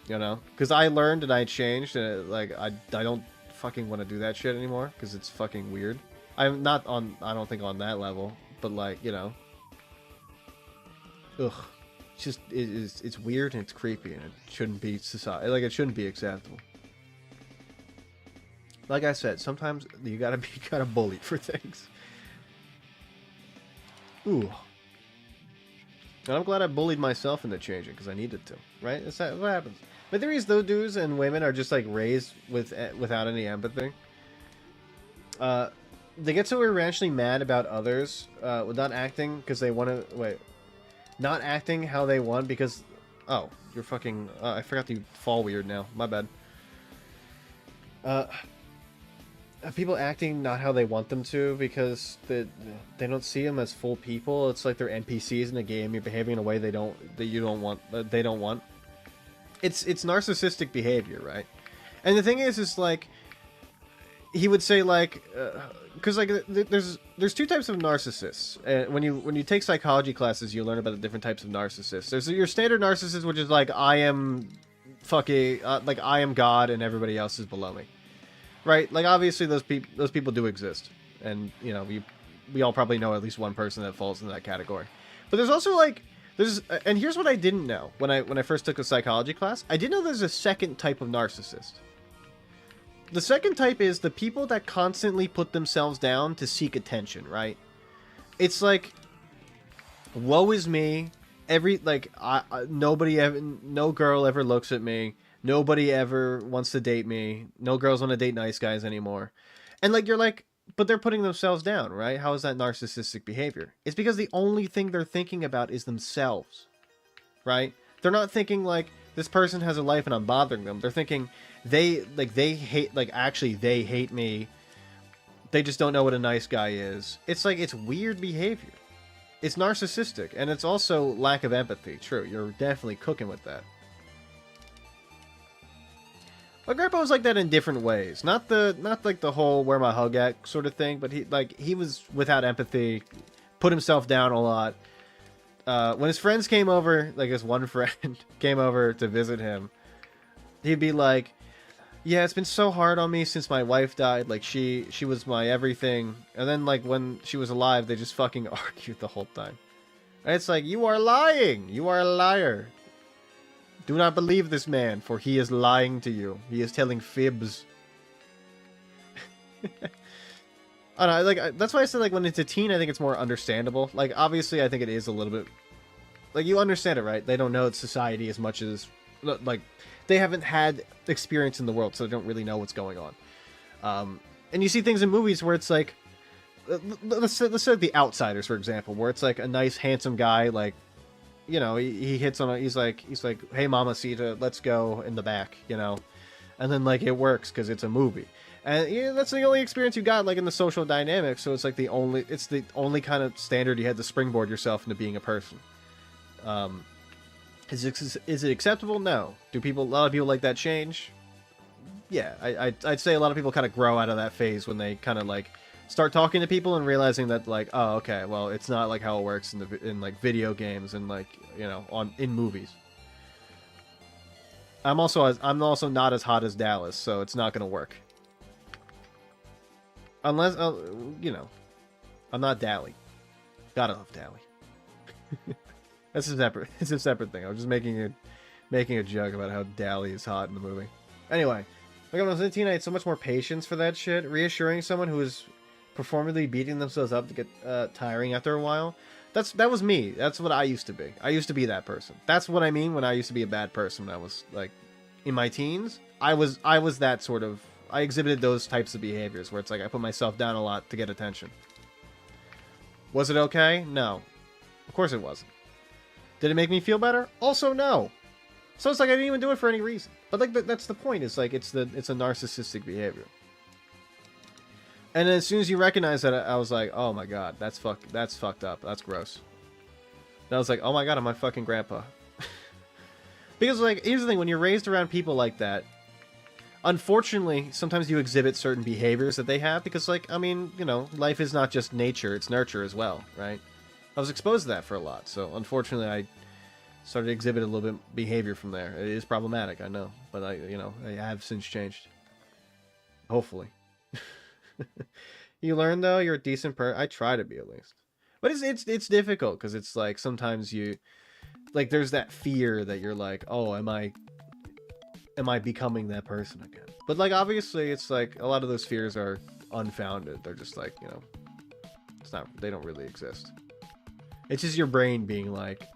You know, because I learned and I changed, and like I don't fucking want to do that shit anymore because it's fucking weird. I'm not on, I don't think on that level, but like, you know, ugh, it's just it's weird and it's creepy and it shouldn't be society, like, it shouldn't be acceptable. Like I said, sometimes you gotta be kind of bullied for things. Ooh. And I'm glad I bullied myself into changing because I needed to, right? That's what happens. My theory is those dudes and women are just like raised without any empathy. They get so irrationally mad about others without acting because they want to... Wait. Not acting how they want because... Oh, you're fucking... I forgot to fall weird now. My bad. people acting not how they want them to because they don't see them as full people. It's like they're NPCs in a game. You're behaving in a way they don't want. It's narcissistic behavior, right? And the thing is like he would say like because like there's two types of narcissists. When you take psychology classes, you learn about the different types of narcissists. There's your standard narcissist, which is like I am fucking like I am God and everybody else is below me. Right, like obviously those people do exist, and you know we all probably know at least one person that falls into that category. But there's also like and here's what I didn't know when I first took a psychology class. I didn't know there's a second type of narcissist. The second type is the people that constantly put themselves down to seek attention. Right, it's like woe is me. Nobody ever, no girl ever looks at me. Nobody ever wants to date me. No girls want to date nice guys anymore. And like you're like, but they're putting themselves down, right? How is that narcissistic behavior? It's because the only thing they're thinking about is themselves, right? They're not thinking like this person has a life and I'm bothering them. They're thinking they hate me. They just don't know what a nice guy is. It's like it's weird behavior. It's narcissistic, and it's also lack of empathy. True, you're definitely cooking with that. My grandpa was like that in different ways. Not like the whole "where my hug at" sort of thing, but he was without empathy, put himself down a lot. When his friends came over, like his one friend came over to visit him, he'd be like, "Yeah, it's been so hard on me since my wife died. Like she was my everything." And then like when she was alive, they just fucking argued the whole time. And it's like, you are lying. You are a liar. Do not believe this man, for he is lying to you. He is telling fibs. I don't know, like that's why I said like when it's a teen, I think it's more understandable. Like obviously, I think it is a little bit like you understand it, right? They don't know society as much as like they haven't had experience in the world, so they don't really know what's going on. And you see things in movies where it's like, let's say The Outsiders, for example, where it's like a nice, handsome guy, like. You know, he hits on he's like, hey, Mamacita, let's go in the back, you know, and then like it works because it's a movie, and yeah, that's the only experience you got like in the social dynamics. So it's like the only kind of standard you had to springboard yourself into being a person. Is it acceptable? No. Do a lot of people like that change? Yeah, I'd say a lot of people kind of grow out of that phase when they kind of like start talking to people and realizing that like, oh, okay, well, it's not like how it works in like video games and like, you know, in movies. I'm also not as hot as Dallas, so it's not gonna work. Unless you know, I'm not Dally. Gotta love Dally. It's a separate thing. I was just making a joke about how Dally is hot in the movie. Anyway, like when I was 18, I had so much more patience for that shit. Reassuring someone who is performatively beating themselves up to get tiring after a while. That was me. That's what I used to be. I used to be that person. That's what I mean when I used to be a bad person when I was like in my teens. I was that sort of. I exhibited those types of behaviors where it's like I put myself down a lot to get attention. Was it okay? No. Of course it wasn't. Did it make me feel better? Also no. So it's like I didn't even do it for any reason. But like that's the point. It's like it's a narcissistic behavior. And then as soon as you recognize that, I was like, oh my god, that's fucked up. That's gross. And I was like, oh my god, I'm my fucking grandpa. Because like, here's the thing, when you're raised around people like that, unfortunately, sometimes you exhibit certain behaviors that they have because like, I mean, you know, life is not just nature, it's nurture as well, right? I was exposed to that for a lot, so unfortunately I started to exhibit a little bit behavior from there. It is problematic, I know, but I have since changed. Hopefully. You learn though, you're a decent person. I try to be at least, but it's difficult because it's like sometimes you like there's that fear that you're like, oh, am I becoming that person again? But like obviously it's like a lot of those fears are unfounded. They're just like, you know, they don't really exist. It's just your brain being like,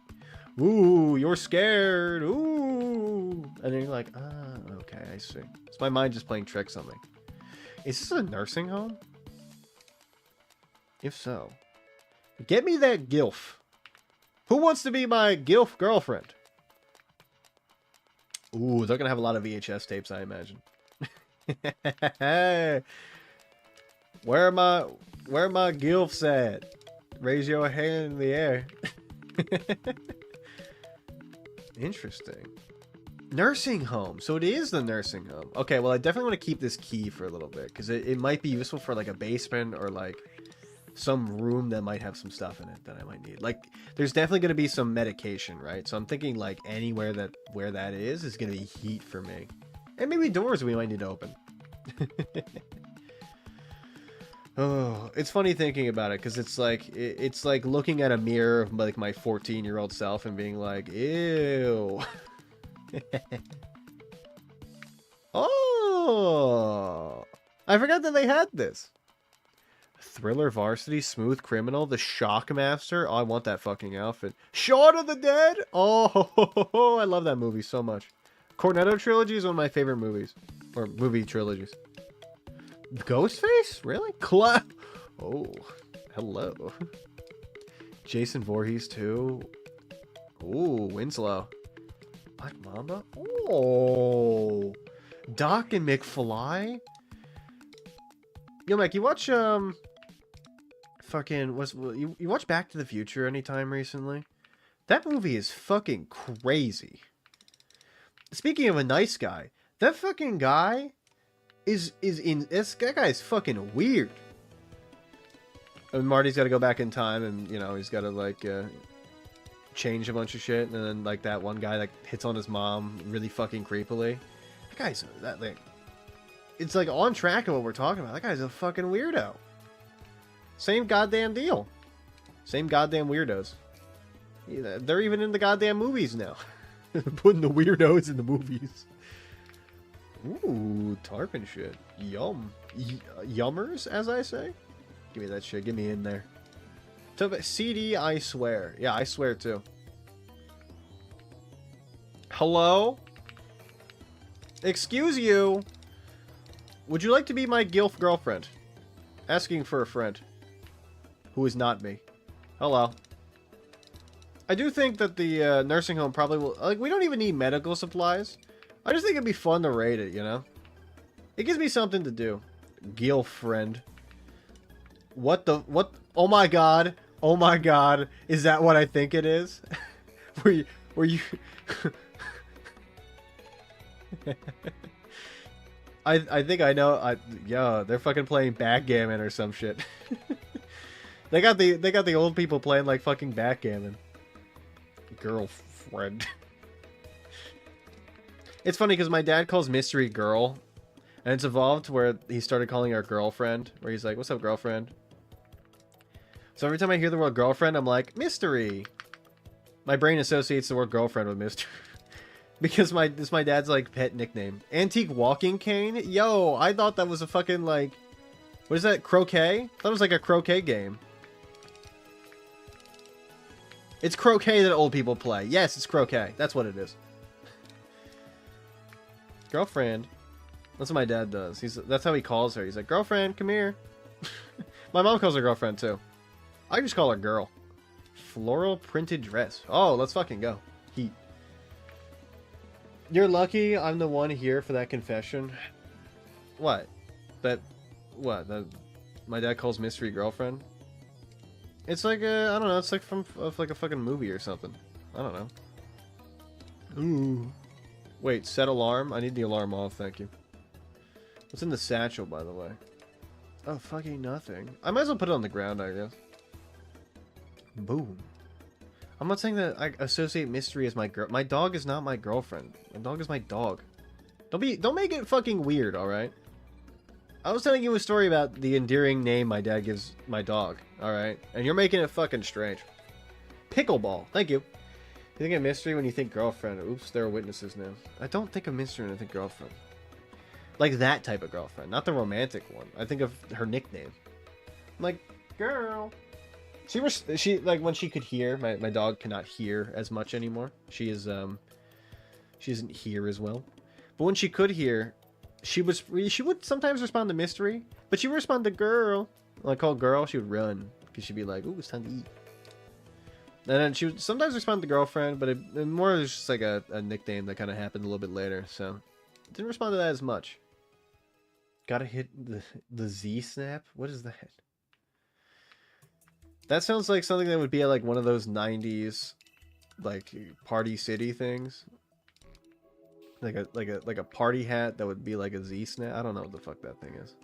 ooh, you're scared, ooh, and then you're like, ah, okay, I see. It's my mind just playing tricks on me. Is this a nursing home? If so, get me that GILF. Who wants to be my GILF girlfriend? Ooh, they're gonna have a lot of VHS tapes, I imagine. Where my gilfs at? Raise your hand in the air. Interesting. Nursing home. So it is the nursing home. Okay, well, I definitely want to keep this key for a little bit because it might be useful for like a basement or like some room that might have some stuff in it that I might need. Like, there's definitely going to be some medication, right? So I'm thinking like anywhere that where that is going to be heat for me. And maybe doors we might need to open. Oh, it's funny thinking about it because it's like looking at a mirror of like my 14-year-old self and being like, ew. Oh, I forgot that they had this. Thriller Varsity, Smooth Criminal, The Shockmaster. Oh, I want that fucking outfit. Shaun of the Dead. Oh, I love that movie so much. Cornetto Trilogy is one of my favorite movies. Or movie trilogies. Ghostface? Really? Oh, hello. Jason Voorhees too. Ooh, Winslow. Black Mamba? Oh. Doc and McFly? Yo, Mike, you watch, fucking, you watch Back to the Future anytime recently? That movie is fucking crazy. Speaking of a nice guy, that fucking guy that guy is fucking weird. And Marty's got to go back in time and, you know, he's got to, like, change a bunch of shit. And then, like, that one guy that hits on his mom really fucking creepily. That guy's, like, it's, like, on track of what we're talking about. That guy's a fucking weirdo. Same goddamn deal. Same goddamn weirdos. Yeah, they're even in the goddamn movies now. Putting the weirdos in the movies. Ooh, tarpon shit. Yum. Yummers, as I say? Give me that shit. Get me in there. CD, I swear. Yeah, I swear too. Hello? Excuse you. Would you like to be my gilf girlfriend? Asking for a friend. Who is not me. Hello. I do think that the nursing home probably will... Like, we don't even need medical supplies. I just think it'd be fun to raid it, you know? It gives me something to do. Girlfriend. What? Oh my god. Oh my god. Is that what I think it is? Were you... I think I know. Yeah, they're fucking playing backgammon or some shit. They got the old people playing like fucking backgammon. Girlfriend. It's funny because my dad calls Mystery Girl, and it's evolved to where he started calling her girlfriend, where he's like, "What's up, girlfriend?" So every time I hear the word girlfriend, I'm like, mystery. My brain associates the word girlfriend with mystery. Because this my dad's like pet nickname. Antique walking cane? Yo, I thought that was a fucking like, what is that, croquet? I thought it was like a croquet game. It's croquet that old people play. Yes, it's croquet. That's what it is. Girlfriend. That's what my dad does. That's how he calls her. He's like, girlfriend, come here. My mom calls her girlfriend too. I just call her girl. Floral printed dress. Oh, let's fucking go. Heat. You're lucky I'm the one here for that confession. What? That my dad calls mystery girlfriend? It's like a, I don't know, it's like from like a fucking movie or something. I don't know. Ooh. Wait, set alarm? I need the alarm off, thank you. What's in the satchel, by the way? Oh, fucking nothing. I might as well put it on the ground, I guess. Boom. I'm not saying that I associate mystery as my girl. My dog is not my girlfriend. My dog is my dog. Don't make it fucking weird, alright? I was telling you a story about the endearing name my dad gives my dog, alright? And you're making it fucking strange. Pickleball. Thank you. You think of mystery when you think girlfriend. Oops, there are witnesses now. I don't think of mystery when I think girlfriend. Like that type of girlfriend, not the romantic one. I think of her nickname. I'm like, girl. She like when she could hear. My dog cannot hear as much anymore. She isn't here as well. But when she could hear, she would sometimes respond to mystery, but she would respond to girl. When I call girl, she would run because she'd be like, "Ooh, it's time to eat." And then she would sometimes respond to girlfriend, but it more was just like a nickname that kind of happened a little bit later. So didn't respond to that as much. Gotta hit the Z snap? What is that? That sounds like something that would be at like one of those 90s like Party City things. Like a party hat that would be like a Z snap. I don't know what the fuck that thing is.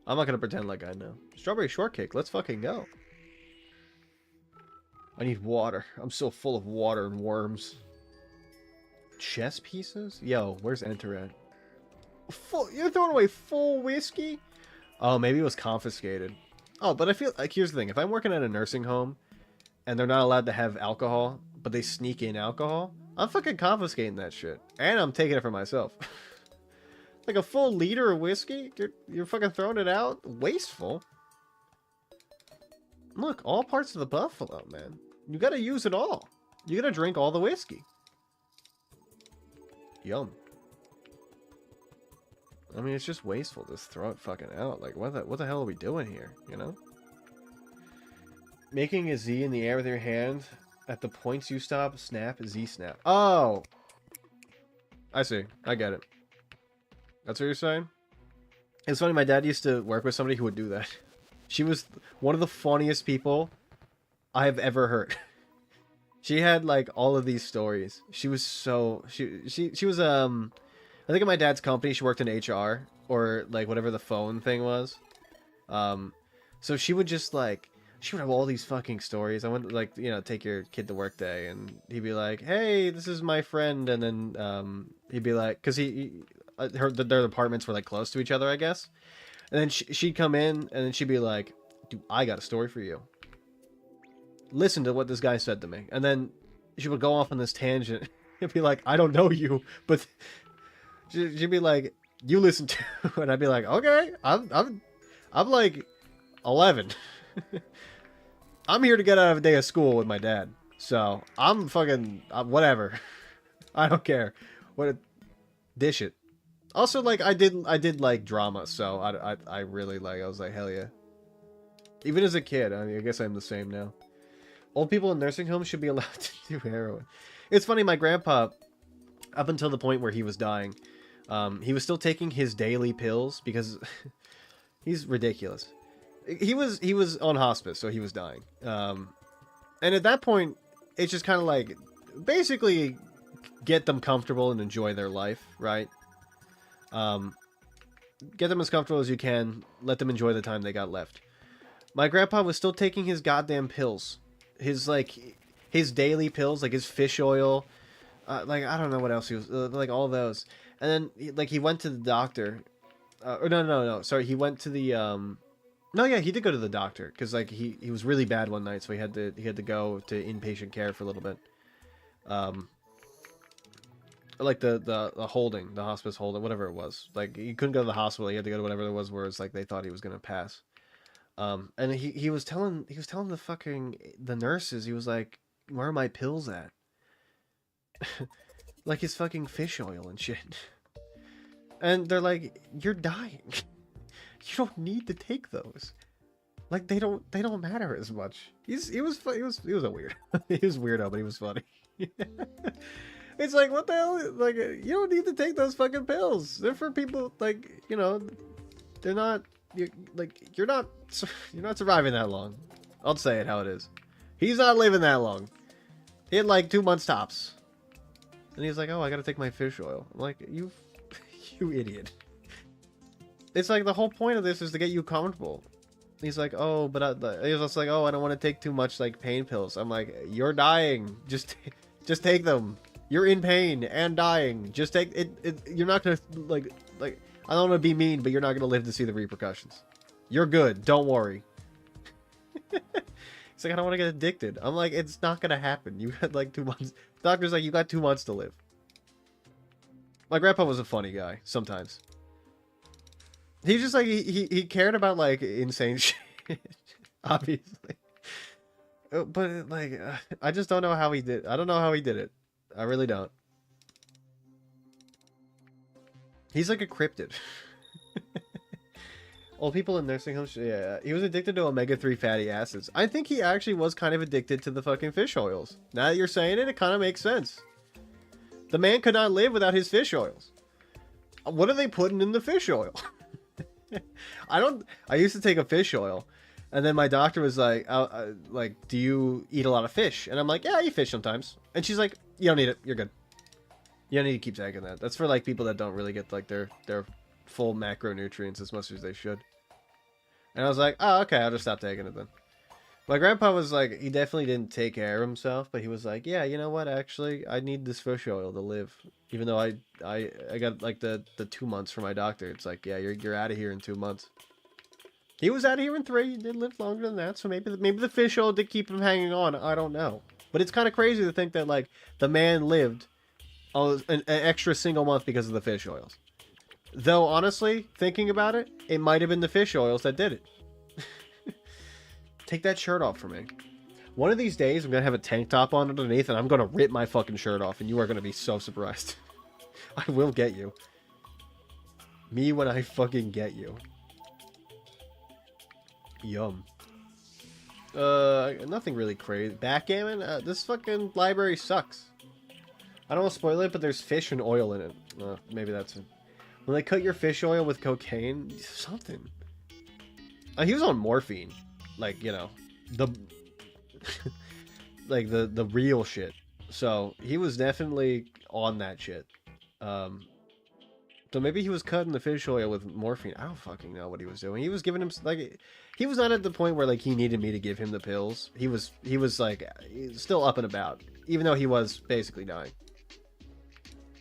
I'm not gonna pretend like I know. Strawberry shortcake, let's fucking go. I need water. I'm still full of water and worms. Chess pieces? Yo, where's Enter at? You're throwing away full whiskey? Oh, maybe it was confiscated. Oh, but I feel like, here's the thing. If I'm working at a nursing home and they're not allowed to have alcohol, but they sneak in alcohol, I'm fucking confiscating that shit. And I'm taking it for myself. Like a full liter of whiskey? You're fucking throwing it out? Wasteful. Look, all parts of the buffalo, man. You gotta use it all. You gotta drink all the whiskey. Yum. I mean, it's just wasteful to throw it fucking out. Like, what the hell are we doing here, you know? Making a Z in the air with your hand at the points you stop, snap, Z snap. Oh! I see. I get it. That's what you're saying? It's funny, my dad used to work with somebody who would do that. She was one of the funniest people I have ever heard. She had like all of these stories. She was so she was I think at my dad's company she worked in HR or like whatever the phone thing was. So she would just like she would have all these fucking stories. I went like, you know, take your kid to work day and he'd be like, "Hey, this is my friend." And then he'd be like, cuz their apartments were like close to each other, I guess. And then she'd come in and then she'd be like, "Dude, I got a story for you. Listen to what this guy said to me." And then she would go off on this tangent. It'd be like, "I don't know you," but she'd be like, "You listen to," and I'd be like, "Okay, I'm like 11. I'm here to get out of a day of school with my dad, so I'm fucking whatever. I don't care. Dish it." Also, like I did like drama, so I really like. I was like, hell yeah. Even as a kid, I mean, I guess I'm the same now. Old people in nursing homes should be allowed to do heroin. It's funny, my grandpa, up until the point where he was dying, he was still taking his daily pills because he's ridiculous. He was on hospice, so he was dying. And at that point, it's just kind of like, basically, get them comfortable and enjoy their life, right? Get them as comfortable as you can. Let them enjoy the time they got left. My grandpa was still taking his goddamn pills. His daily pills, like his fish oil. Like, I don't know what else he was... like, all those. And then, like, he went to the doctor. Or no. Sorry, he went to the... No, yeah, he did go to the doctor. Because, like, he was really bad one night, so he had to go to inpatient care for a little bit. Like, the holding, the hospice holding, whatever it was. Like, he couldn't go to the hospital. He had to go to whatever it was where it's like they thought he was going to pass. And he was telling the nurses, he was like, "Where are my pills at?" Like his fucking fish oil and shit. And they're like, "You're dying. You don't need to take those. Like they don't matter as much." He was a weird. He was weirdo, but he was funny. It's like, what the hell? Like, you don't need to take those fucking pills. They're for people like, you know, they're not. You're not surviving that long. I'll say it how it is. He's not living that long. He had like 2 months tops. And he's like, "Oh, I gotta take my fish oil." I'm like, you idiot. It's like the whole point of this is to get you comfortable. He's like, "Oh, but he was just like, oh, I don't want to take too much like pain pills." I'm like, "You're dying. Just take them. You're in pain and dying. Just take it. You're not gonna like. I don't want to be mean, but you're not going to live to see the repercussions. You're good. Don't worry." He's like, "I don't want to get addicted." I'm like, "It's not going to happen. You had like 2 months." The doctor's like, "You got 2 months to live." My grandpa was a funny guy sometimes. He's just like, he cared about like insane shit, obviously. But like, I just don't know how he did. I don't know how he did it. I really don't. He's like a cryptid. Old people in nursing homes, yeah. He was addicted to omega-3 fatty acids. I think he actually was kind of addicted to the fucking fish oils. Now that you're saying it, it kind of makes sense. The man could not live without his fish oils. What are they putting in the fish oil? I used to take a fish oil, and then my doctor was like, do you eat a lot of fish? And I'm like, yeah, I eat fish sometimes. And she's like, you don't need it. You're good. You don't need to keep taking that. That's for like people that don't really get like their full macronutrients as much as they should. And I was like, oh, okay, I'll just stop taking it then. My grandpa was like, he definitely didn't take care of himself, but he was like, yeah, you know what? Actually, I need this fish oil to live. Even though I got like the 2 months from my doctor. It's like, yeah, you're out of here in 2 months. He was out of here in 3. He did live longer than that, so maybe the fish oil did keep him hanging on. I don't know. But it's kind of crazy to think that like the man lived an extra single month because of the fish oils. Though honestly, thinking about it, it might have been the fish oils that did it. Take that shirt off for me. One of these days, I'm going to have a tank top on underneath, and I'm going to rip my fucking shirt off, and you are going to be so surprised. I will get you. Me when I fucking get you. Yum. Nothing really crazy. Backgammon? This fucking library sucks. I don't want to spoil it, but there's fish and oil in it. Maybe that's it. When they cut your fish oil with cocaine, something. He was on morphine. Like, you know, like the real shit. So he was definitely on that shit. So maybe he was cutting the fish oil with morphine. I don't fucking know what he was doing. He was giving him like, he was not at the point where like he needed me to give him the pills. He was like still up and about, even though he was basically dying.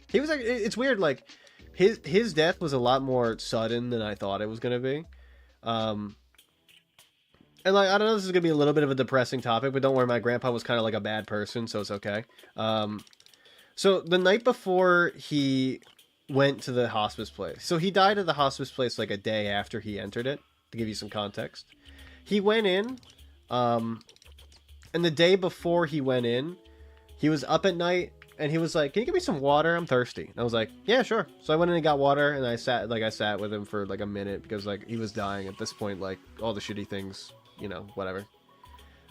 He was like, it's weird. Like his death was a lot more sudden than I thought it was gonna be. And like, I don't know, this is gonna be a little bit of a depressing topic, but don't worry, my grandpa was kind of like a bad person, so it's okay. So the night before he went to the hospice place, so he died at the hospice place like a day after he entered it, to give you some context. He went in, and the day before he went in, he was up at night, and he was like, can you give me some water? I'm thirsty. And I was like, yeah, sure. So I went in and got water, and I sat with him for like a minute, because like he was dying at this point, like all the shitty things, you know, whatever.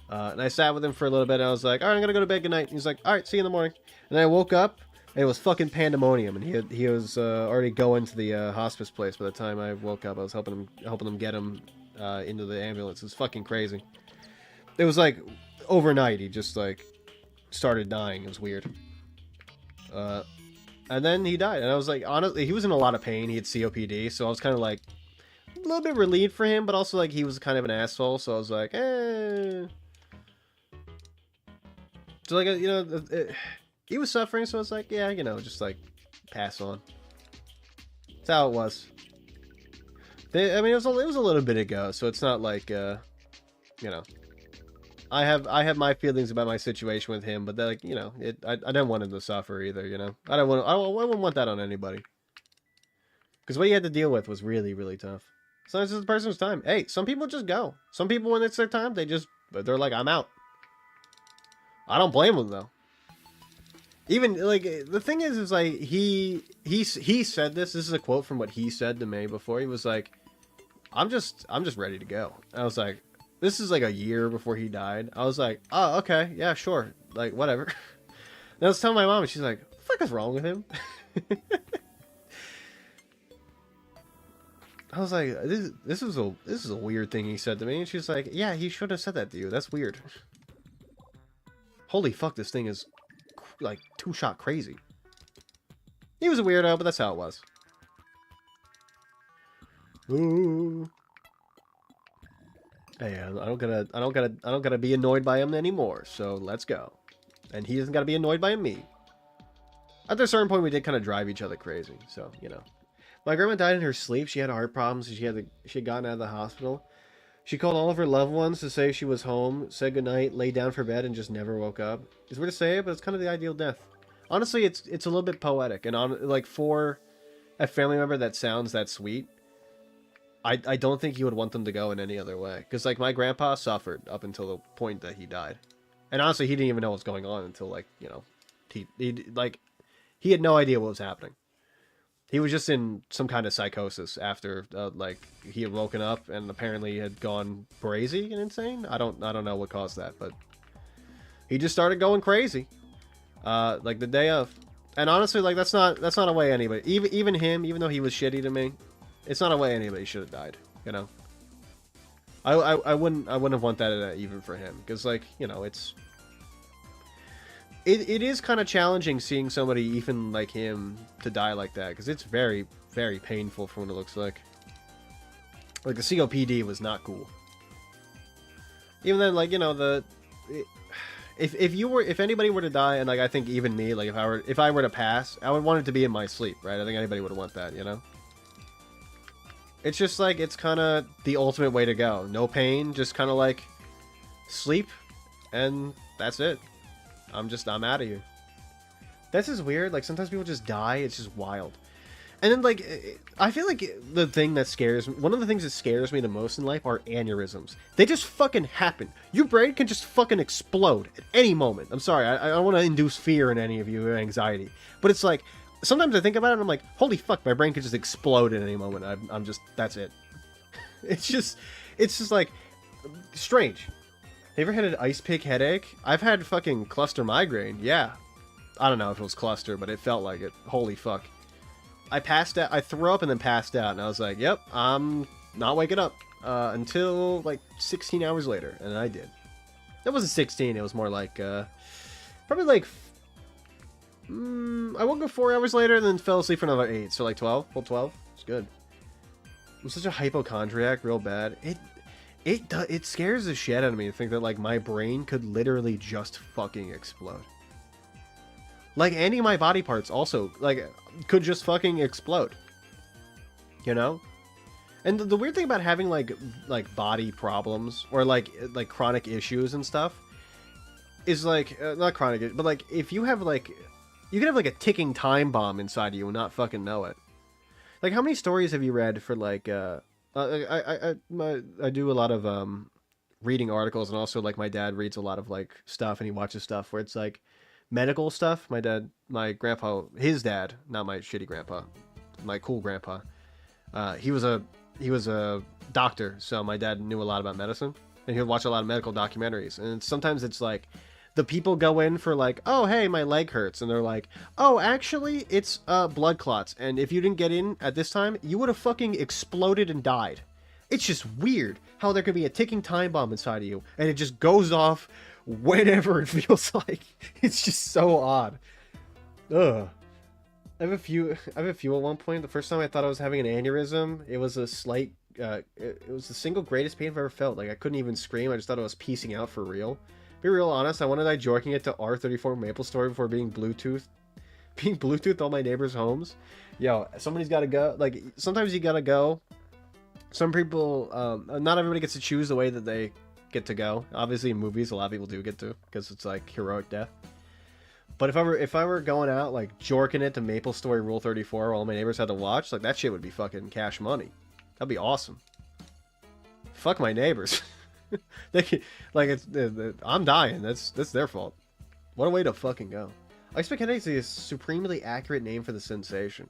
And I sat with him for a little bit, and I was like, all right, I'm gonna go to bed, good night. And he's like, all right, see you in the morning. And I woke up, and it was fucking pandemonium, and he was already going to the hospice place by the time I woke up. I was helping them get him into the ambulance. It was fucking crazy. It was like overnight, he just like started dying. It was weird. And then he died, and I was like, honestly, he was in a lot of pain. He had COPD, so I was kind of like a little bit relieved for him, but also like he was kind of an asshole, so I was like, eh. So like, you know, he was suffering, so I was like, yeah, you know, just like pass on. That's how it was. I mean, it was a little bit ago, so it's not like, you know, I have my feelings about my situation with him, but like, you know, I didn't want him to suffer either, you know. I wouldn't want that on anybody. Because what he had to deal with was really, really tough. So it's just the person's time. Hey, some people just go. Some people, when it's their time, they're like, I'm out. I don't blame them though. Even like the thing is like he said this. This is a quote from what he said to me before. He was like, I'm just ready to go. And I was like, this is like a year before he died. I was like, oh, okay, yeah, sure, like whatever. And I was telling my mom, and she's like, what the fuck is wrong with him? I was like, this is a weird thing he said to me, and she's like, yeah, he should have said that to you. That's weird. Holy fuck, this thing is like 2-shot crazy. He was a weirdo, but that's how it was. Ooh. Hey, I don't gotta be annoyed by him anymore. So let's go. And he doesn't gotta be annoyed by me. At a certain point, we did kind of drive each other crazy. So you know, my grandma died in her sleep. She had heart problems. She had gotten out of the hospital. She called all of her loved ones to say she was home, said goodnight, laid down for bed, and just never woke up. It's weird to say it, but it's kind of the ideal death. Honestly, it's a little bit poetic, and like for a family member that sounds that sweet, I don't think you would want them to go in any other way. Because like my grandpa suffered up until the point that he died, and honestly, he didn't even know what was going on until like, you know, he had no idea what was happening. He was just in some kind of psychosis after, like, he had woken up and apparently had gone crazy and insane. I don't know what caused that, but he just started going crazy, like the day of. And honestly, like that's not a way anybody, even him, even though he was shitty to me, It's not a way anybody should have died, you know? I wouldn't have want that even for him, because, like, you know, it is kind of challenging seeing somebody even like him to die like that, because it's very, very painful from what it looks like. Like, the COPD was not cool. Even then, like, you know, if anybody were to die, and, like, I think even me, like, if I were to pass, I would want it to be in my sleep, right? I think anybody would want that, you know? It's just, like, it's kind of the ultimate way to go. No pain, just kind of, like, sleep, and that's it. I'm out of here. That's just weird. Like, sometimes people just die. It's just wild. And then, like, I feel like the thing that scares me, one of the things that scares me the most in life are aneurysms. They just fucking happen. Your brain can just fucking explode at any moment. I'm sorry. I don't want to induce fear in any of you or anxiety. But it's like, sometimes I think about it and I'm like, holy fuck, my brain could just explode at any moment. I'm just, that's it. It's just like, strange. Have you ever had an ice pick headache? I've had fucking cluster migraine. Yeah. I don't know if it was cluster, but it felt like it. Holy fuck. I passed out. I threw up and then passed out. And I was like, yep, I'm not waking up until like 16 hours later. And I did. That wasn't 16. It was more like, probably like, I woke up 4 hours later and then fell asleep for another 8. So like 12. Full 12. It's good. I'm such a hypochondriac real bad. It scares the shit out of me to think that, like, my brain could literally just fucking explode. Like, any of my body parts also, like, could just fucking explode. You know? And the weird thing about having, like body problems, or, like chronic issues and stuff, is, like, not chronic, but, like, if you have, like, you can have, like, a ticking time bomb inside of you and not fucking know it. Like, how many stories have you read for, like, I do a lot of reading articles, and also, like, my dad reads a lot of, like, stuff, and he watches stuff where it's like medical stuff. My grandpa, his dad, not my shitty grandpa, my cool grandpa, he was a doctor, so my dad knew a lot about medicine, and he would watch a lot of medical documentaries. And sometimes it's like the people go in for, like, oh, hey, my leg hurts, and they're like, oh, actually, it's blood clots, and if you didn't get in at this time, you would have fucking exploded and died. It's just weird how there could be a ticking time bomb inside of you, and it just goes off whenever it feels like. It's just so odd. Ugh. I have a few at one point. The first time I thought I was having an aneurysm, it was a slight, it was the single greatest pain I've ever felt. Like, I couldn't even scream. I just thought I was piecing out for real. Be real honest, I wanted to die jorking it to R34 MapleStory before being Bluetooth all my neighbors' homes. Yo, somebody's got to go. Like, sometimes you gotta go. Some people, not everybody gets to choose the way that they get to go. Obviously, in movies, a lot of people do get to, because it's like heroic death. But if I were going out, like, jorking it to MapleStory Rule 34, all my neighbors had to watch, like, that shit would be fucking cash money. That'd be awesome. Fuck my neighbors. They can, like, I'm dying. That's their fault. What a way to fucking go. I expect headaches is a supremely accurate name for the sensation.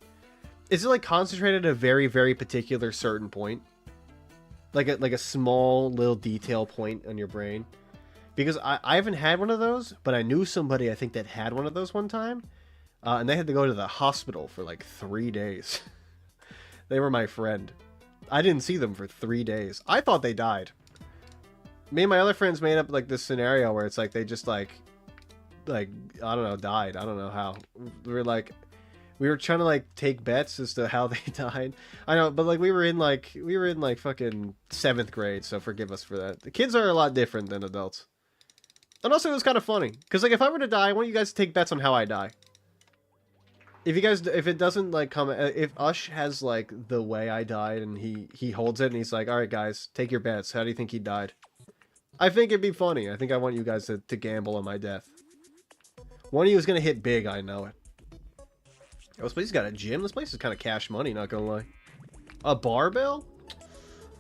Is it, like, concentrated at a very, very particular certain point? Like a small little detail point on your brain? Because I haven't had one of those, but I knew somebody, I think, that had one of those one time. And they had to go to the hospital for, like, 3 days. They were my friend. I didn't see them for 3 days. I thought they died. Me and my other friends made up, like, this scenario where it's like they just, like, I don't know, died. I don't know how. We were trying to, like, take bets as to how they died. I know, but, like, we were in like fucking 7th grade, so forgive us for that. The kids are a lot different than adults. And also, it was kind of funny, because, like, if I were to die, I want you guys to take bets on how I die. If it doesn't, like, come, if Ush has, like, the way I died, and he holds it, and he's like, all right, guys, take your bets. How do you think he died? I think it'd be funny. I think I want you guys to gamble on my death. One of you is going to hit big, I know it. Oh, this place has got a gym? This place is kind of cash money, not gonna lie. A barbell?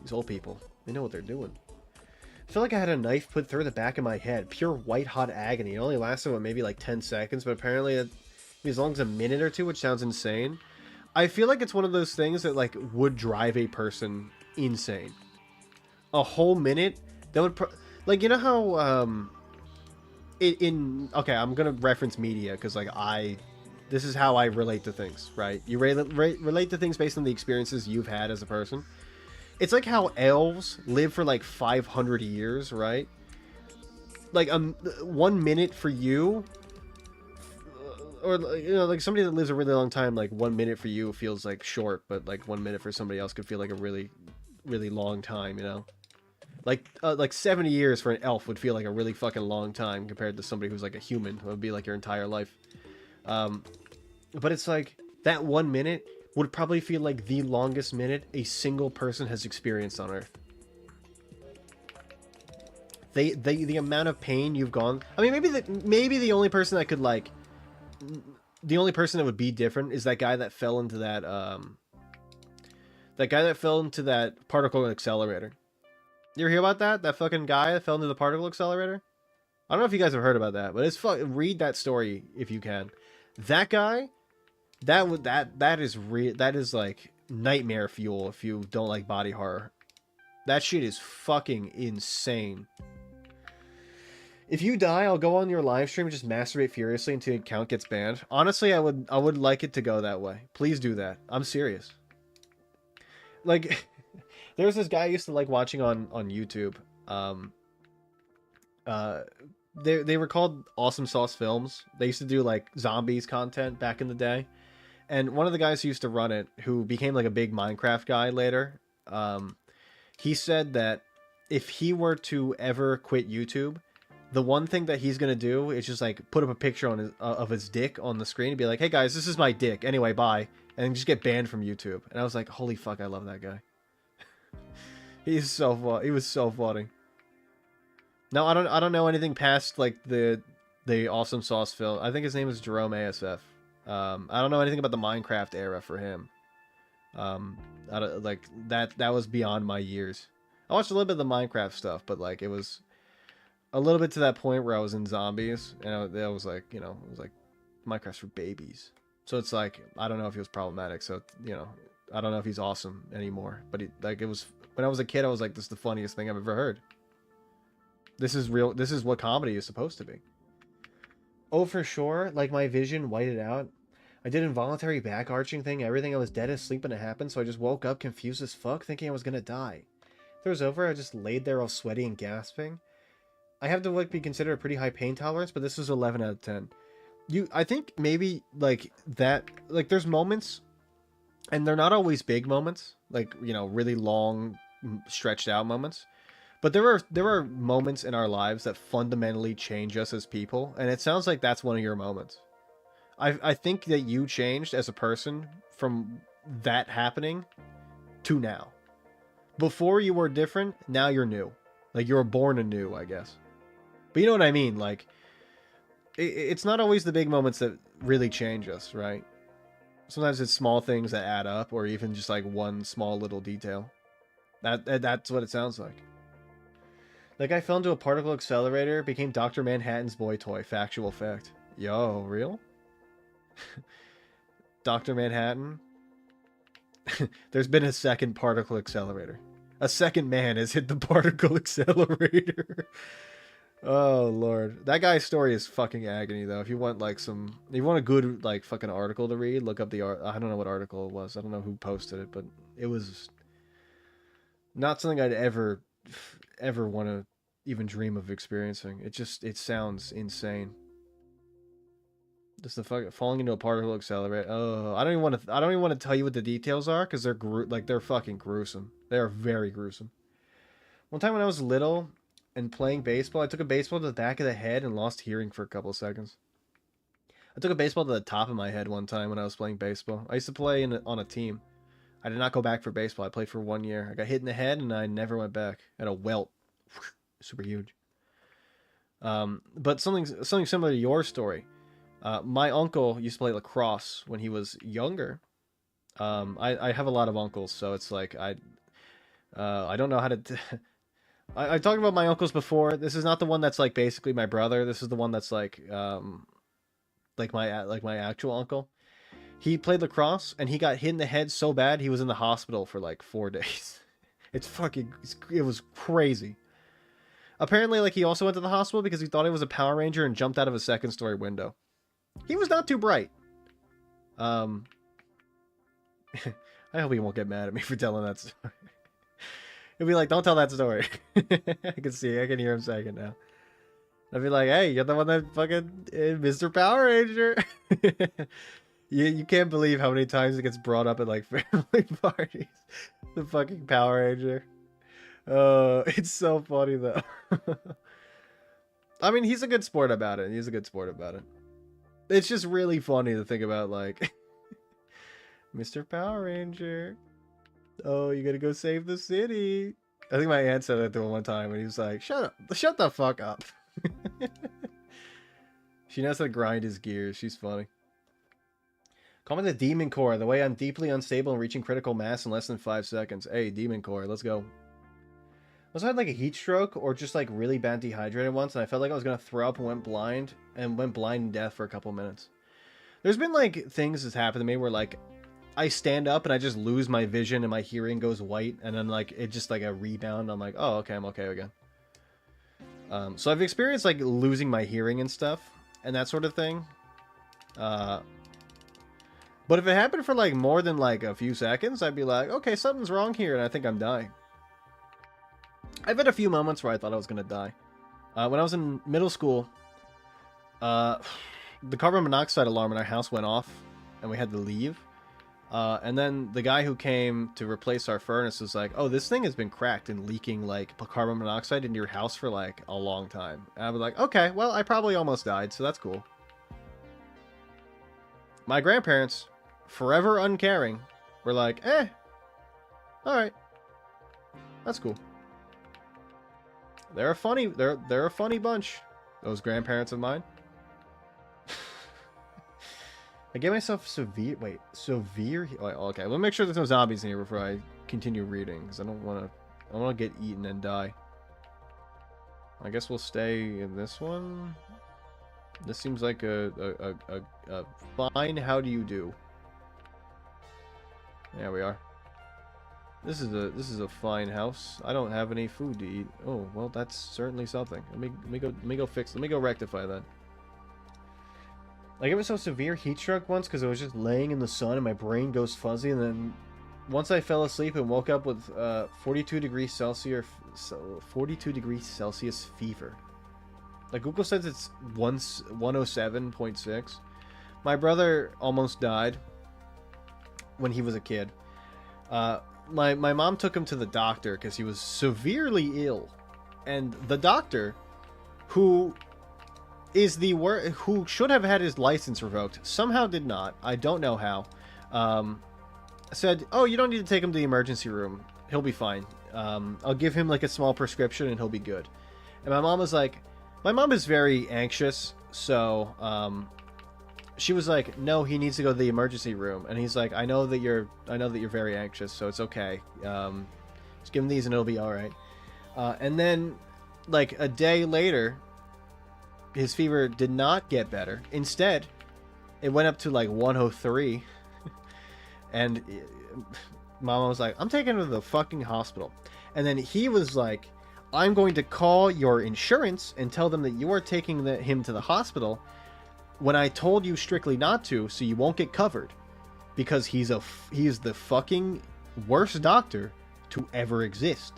These old people, they know what they're doing. I feel like I had a knife put through the back of my head. Pure white-hot agony. It only lasted, what, maybe like 10 seconds, but apparently as long as a minute or two, which sounds insane. I feel like it's one of those things that, like, would drive a person insane. A whole minute? That would... like, you know how, okay, I'm gonna reference media, because, like, I this is how I relate to things, right? You relate to things based on the experiences you've had as a person. It's like how elves live for like 500 years, right? Like 1 minute for you, or you know, like somebody that lives a really long time, like 1 minute for you feels like short, but like 1 minute for somebody else could feel like a really, really long time, you know? Like 70 years for an elf would feel like a really fucking long time compared to somebody who's like a human. It would be like your entire life. But it's like that 1 minute would probably feel like the longest minute a single person has experienced on Earth. The amount of pain you've gone. I mean, maybe the only person that could like, the only person that would be different is that guy that fell into that particle accelerator. You ever hear about that? That fucking guy that fell into the particle accelerator? I don't know if you guys have heard about that, but it's read that story if you can. That guy, that is like nightmare fuel if you don't like body horror. That shit is fucking insane. If you die, I'll go on your live stream and just masturbate furiously until your account gets banned. Honestly, I would like it to go that way. Please do that. I'm serious. Like, there's this guy I used to like watching on YouTube. They were called Awesome Sauce Films. They used to do like zombies content back in the day. And one of the guys who used to run it, who became like a big Minecraft guy later, he said that if he were to ever quit YouTube, the one thing that he's gonna do is just like put up a picture on of his dick on the screen and be like, "Hey guys, this is my dick. Anyway, bye," and just get banned from YouTube. And I was like, "Holy fuck, I love that guy." He was so funny. No, I don't know anything past like the Awesome Sauce film. I think his name is Jerome ASF. I don't know anything about the Minecraft era for him. I don't, like that was beyond my years. I watched a little bit of the Minecraft stuff, but like it was a little bit to that point where I was in zombies, and I was like, you know, it was like Minecraft's for babies. So it's like I don't know if he was problematic. So you know, I don't know if he's awesome anymore. But it was when I was a kid, I was like, this is the funniest thing I've ever heard. This is real. This is what comedy is supposed to be. Oh, for sure. Like my vision whited out. I did involuntary back arching thing. Everything. I was dead asleep when it happened, so I just woke up confused as fuck, thinking I was gonna die. After it was over, I just laid there all sweaty and gasping. I have to like be considered a pretty high pain tolerance, but this was 11 out of 10. I think maybe like that. Like there's moments, and they're not always big moments. Like you know, really long, stretched out moments. But there are moments in our lives that fundamentally change us as people, and it sounds like that's one of your moments. I think that you changed as a person from that happening to now. Before you were different, now you're new. Like you were born anew, I guess. But you know what I mean? Like it's not always the big moments that really change us, right? Sometimes it's small things that add up, or even just like one small little detail. That's what it sounds like. That guy fell into a particle accelerator, became Dr. Manhattan's boy toy. Factual fact. Yo, real? Dr. Manhattan? There's been a second particle accelerator. A second man has hit the particle accelerator. Oh, Lord. That guy's story is fucking agony, though. If you want, like, if you want a good, like, fucking article to read, look up I don't know what article it was. I don't know who posted it, but it was not something I'd ever want to even dream of experiencing. It sounds insane. Just the fuck falling into a particle accelerator. Oh, I don't even want to tell you what the details are because they're fucking gruesome. They are very gruesome. One time when I was little and playing baseball, I took a baseball to the back of the head and lost hearing for a couple of seconds. I took a baseball to the top of my head one time when I was playing baseball. I used to play on a team. I did not go back for baseball. I played for 1 year. I got hit in the head and I never went back. I had a welt. Super huge. But something similar to your story. My uncle used to play lacrosse when he was younger. I have a lot of uncles, so it's like I don't know how to. I talked about my uncles before. This is not the one that's like basically my brother. This is the one that's like my actual uncle. He played lacrosse and he got hit in the head so bad he was in the hospital for like 4 days. It was crazy. Apparently, like he also went to the hospital because he thought he was a Power Ranger and jumped out of a second-story window. He was not too bright. I hope he won't get mad at me for telling that story. He'll be like, don't tell that story. I can hear him saying it now. I'd be like, hey, you're the one that fucking Mr. Power Ranger. You can't believe how many times it gets brought up at like family parties. The fucking Power Ranger. It's so funny though. I mean, he's a good sport about it. It's just really funny to think about, like, Mr. Power Ranger. Oh, you gotta go save the city. I think my aunt said that to him one time, and he was like, shut the fuck up. She knows how to grind his gears. She's funny. Call me the Demon Core. The way I'm deeply unstable and reaching critical mass in less than 5 seconds. Hey, Demon Core, let's go. I also had like a heat stroke or just like really bad dehydrated once, and I felt like I was gonna throw up and went blind and deaf for a couple minutes. There's been like things that's happened to me where like I stand up and I just lose my vision and my hearing goes white, and then like it just like a rebound. I'm like, oh, okay, I'm okay again. So I've experienced like losing my hearing and stuff and that sort of thing. But if it happened for like more than like a few seconds, I'd be like, okay, something's wrong here, and I think I'm dying. I've had a few moments where I thought I was gonna die. When I was in middle school, the carbon monoxide alarm in our house went off, and we had to leave. And then the guy who came to replace our furnace was like, oh, this thing has been cracked and leaking like carbon monoxide into your house for like a long time. And I was like, okay, well, I probably almost died, so that's cool. My grandparents, forever uncaring, were like, alright, that's cool. They're a funny bunch, those grandparents of mine. I gave myself severe. Okay, let me make sure there's no zombies in here before I continue reading, because I don't want to get eaten and die. I guess we'll stay in this one. This seems like a fine. How do you do? There we are. This is a fine house. I don't have any food to eat. Oh well, that's certainly something. Let me go rectify that. Like, it was so severe heat stroke once because I was just laying in the sun and my brain goes fuzzy, and then once I fell asleep and woke up with 42 degrees Celsius fever. Like, Google says it's 107.6. My brother almost died when he was a kid. My mom took him to the doctor because he was severely ill, and the doctor, who should have had his license revoked, somehow did not. I don't know how. Said, oh, you don't need to take him to the emergency room. He'll be fine. I'll give him like a small prescription and he'll be good. And my mom was like, my mom is very anxious, so she was like, no, he needs to go to the emergency room. And he's like, I know that you're very anxious, so it's okay. Just give him these and it'll be all right. And then like a day later, his fever did not get better. Instead, it went up to like 103. And Mama was like, I'm taking him to the fucking hospital. And then he was like, I'm going to call your insurance and tell them that you are taking him to the hospital when I told you strictly not to, so you won't get covered. Because he is the fucking worst doctor to ever exist.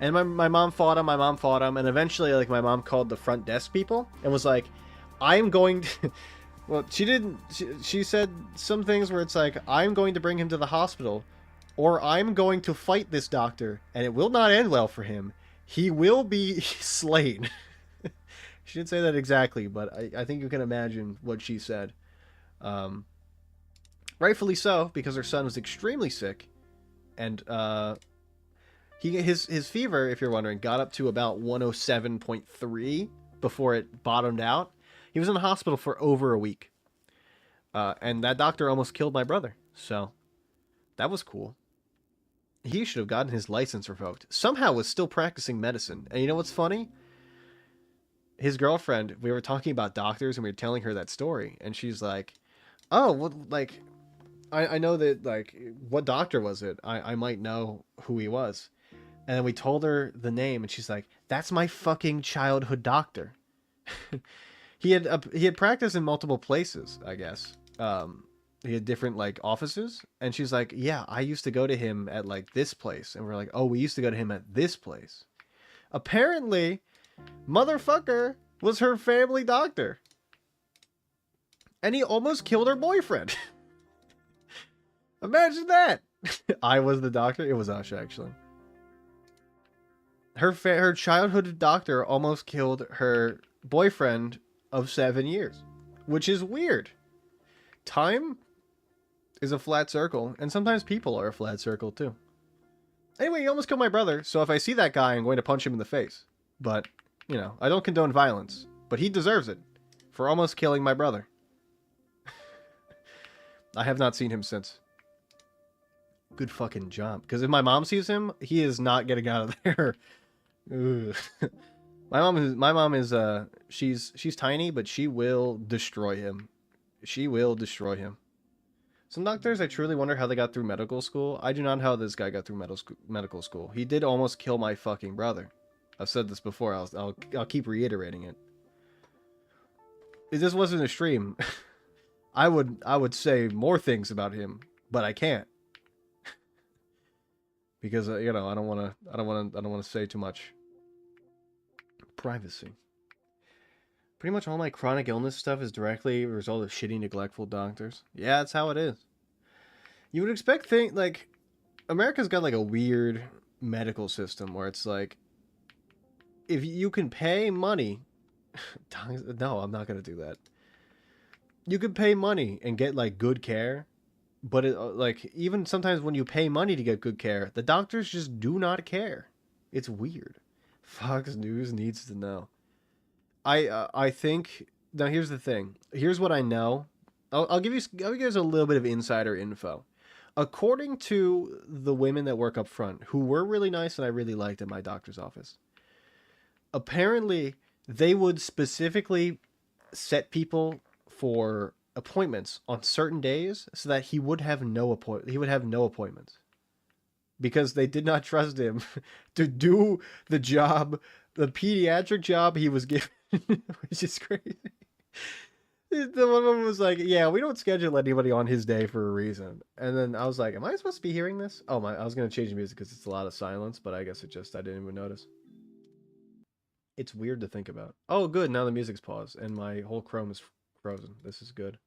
And my mom fought him, and eventually, like, my mom called the front desk people and was like, I'm going to... Well, she said some things where it's like, I'm going to bring him to the hospital, or I'm going to fight this doctor, and it will not end well for him. He will be slain. She didn't say that exactly, but I think you can imagine what she said. Rightfully so, because her son was extremely sick, and his fever, if you're wondering, got up to about 107.3 before it bottomed out. He was in the hospital for over a week. And that doctor almost killed my brother. So, that was cool. He should have gotten his license revoked. Somehow was still practicing medicine. And you know what's funny? His girlfriend, we were talking about doctors and we were telling her that story. And she's like, oh, well, like, I know that, like, what doctor was it? I might know who he was. And then we told her the name and she's like, that's my fucking childhood doctor. He had practiced in multiple places, I guess. He had different like offices, and she's like, yeah, I used to go to him at like this place, and we're like, oh, we used to go to him at this place. Apparently, motherfucker was her family doctor, and he almost killed her boyfriend. Imagine that. I was the doctor. It was Ush, actually. Her childhood doctor almost killed her boyfriend of 7 years, which is weird. Time is a flat circle, and sometimes people are a flat circle too. Anyway, he almost killed my brother, so if I see that guy, I'm going to punch him in the face. But, you know, I don't condone violence, but he deserves it for almost killing my brother. I have not seen him since. Good fucking job. Because if my mom sees him, he is not getting out of there. Ugh. My mom is she's tiny, but she will destroy him. She will destroy him. Some doctors, I truly wonder how they got through medical school. I do not know how this guy got through medical school. He did almost kill my fucking brother. I've said this before. I'll keep reiterating it. If this wasn't a stream, I would say more things about him, but I can't. Because you know, I don't want to say too much. Privacy. Pretty much all my chronic illness stuff is directly a result of shitty, neglectful doctors. Yeah, that's how it is. You would expect like America's got like a weird medical system where it's like, if you can pay money, no, I'm not gonna do that. You can pay money and get like good care, but it, like even sometimes when you pay money to get good care, the doctors just do not care. It's weird. Fox News needs to know. I think now here's the thing. Here's what I know. I'll give you guys a little bit of insider info. According to the women that work up front, who were really nice and I really liked at my doctor's office, apparently they would specifically set people for appointments on certain days so that he would have no appointments. Because they did not trust him to do the job, the pediatric job he was given, which is crazy. The woman was like, yeah, we don't schedule anybody on his day for a reason. And then I was like, am I supposed to be hearing this? Oh, my, I was going to change the music because it's a lot of silence, but I guess I didn't even notice. It's weird to think about. Oh, good. Now the music's paused and my whole Chrome is frozen. This is good.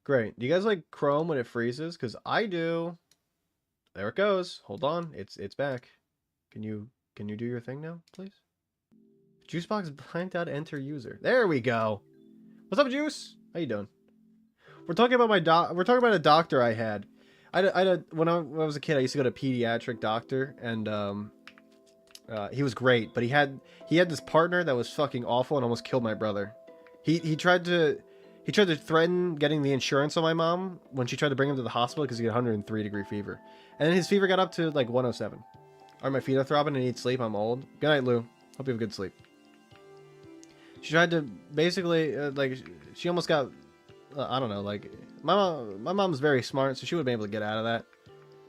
Great. Do you guys like Chrome when it freezes? Because I do. There it goes. Hold on. It's back. Can you do your thing now, please? Juicebox blanked out enter user. There we go. What's up, Juice? How you doing? We're talking about we're talking about a doctor I had. When I was a kid, I used to go to a pediatric doctor, and he was great, but he had this partner that was fucking awful and almost killed my brother. He tried to threaten getting the insurance on my mom when she tried to bring him to the hospital because he had 103-degree fever. And then his fever got up to like 107. Alright, my feet are throbbing. I need sleep. I'm old. Good night, Lou. Hope you have good sleep. She tried to basically, like, she almost got, I don't know, like, my mom's very smart, so she would have been able to get out of that.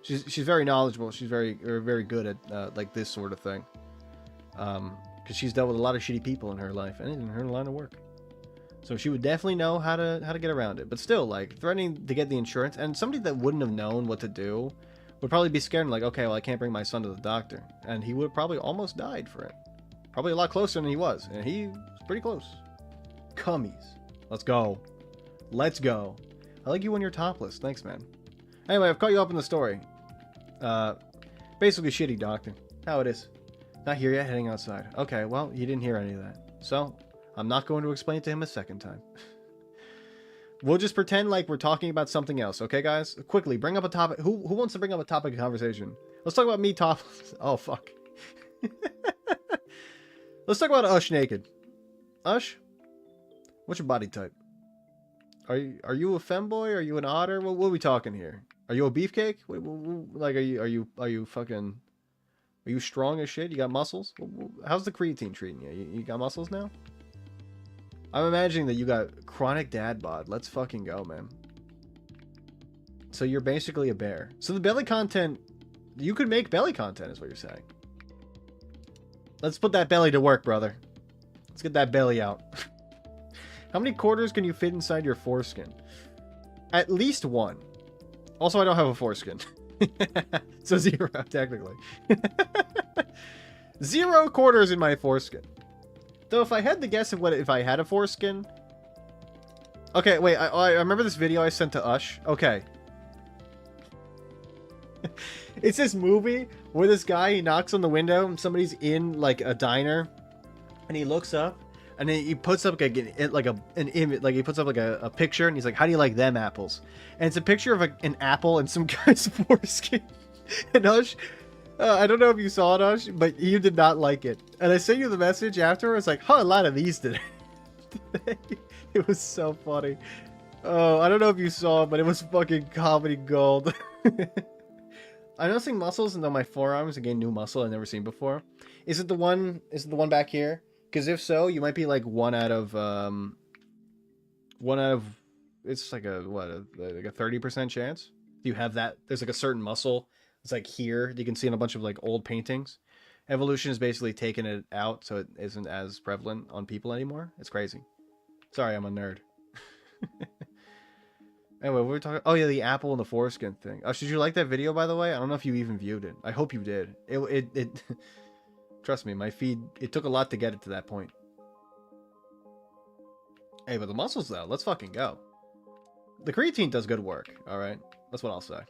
She's very knowledgeable. She's very good at, like, this sort of thing. Because she's dealt with a lot of shitty people in her life, and in her line of work. So she would definitely know how to get around it. But still, like, threatening to get the insurance, and somebody that wouldn't have known what to do would probably be scared and like, okay, well, I can't bring my son to the doctor. And he would have probably almost died for it. Probably a lot closer than he was. And he was pretty close. Cummies. Let's go. Let's go. I like you when you're topless. Thanks, man. Anyway, I've caught you up in the story. Basically shitty doctor. How it is. Not here yet, heading outside. Okay, well, you didn't hear any of that. So, I'm not going to explain it to him a second time. We'll just pretend like we're talking about something else, okay, guys? Quickly, bring up a topic. Who wants to bring up a topic of conversation? Let's talk about me topless. Oh, fuck. Let's talk about Ush naked. Ush? What's your body type? Are you a femboy? Are you an otter? What are we talking here? Are you a beefcake? Wait, like, are you fucking... Are you strong as shit? You got muscles? How's the creatine treating you? You got muscles now? I'm imagining that you got chronic dad bod. Let's fucking go, man. So you're basically a bear. So the belly content... You could make belly content, is what you're saying. Let's put that belly to work, brother. Let's get that belly out. How many quarters can you fit inside your foreskin? At least one. Also, I don't have a foreskin. So 0, technically. 0 quarters in my foreskin. Though, if I had to guess of what if I had a foreskin... Okay, wait, I remember this video I sent to Ush. Okay. It's this movie where this guy, he knocks on the window, and somebody's in, like, a diner, and he looks up, and then he puts up like an image, like he puts up like a picture, and he's like, "How do you like them apples?" And it's a picture of an apple and some guy's foreskin. And Ush, I don't know if you saw it, Ush, but you did not like it. And I sent you the message afterwards, like, "Huh, a lot of these today." It was so funny. Oh, I don't know if you saw it, but it was fucking comedy gold. I'm noticing muscles in my forearms. Again, new muscle I've never seen before. Is it the one? Is it the one back here? Because if so, you might be like one out of. It's like a what? Like a 30% chance. Do you have that? There's like a certain muscle. It's like here. You can see in a bunch of like old paintings. Evolution has basically taken it out, so it isn't as prevalent on people anymore. It's crazy. Sorry, I'm a nerd. Anyway, we were talking. Oh yeah, the apple and the foreskin thing. Oh, did you like that video, by the way? I don't know if you even viewed it. I hope you did. It Trust me, my feed. It took a lot to get it to that point. Hey, but the muscles though. Let's fucking go. The creatine does good work. All right, that's what I'll say.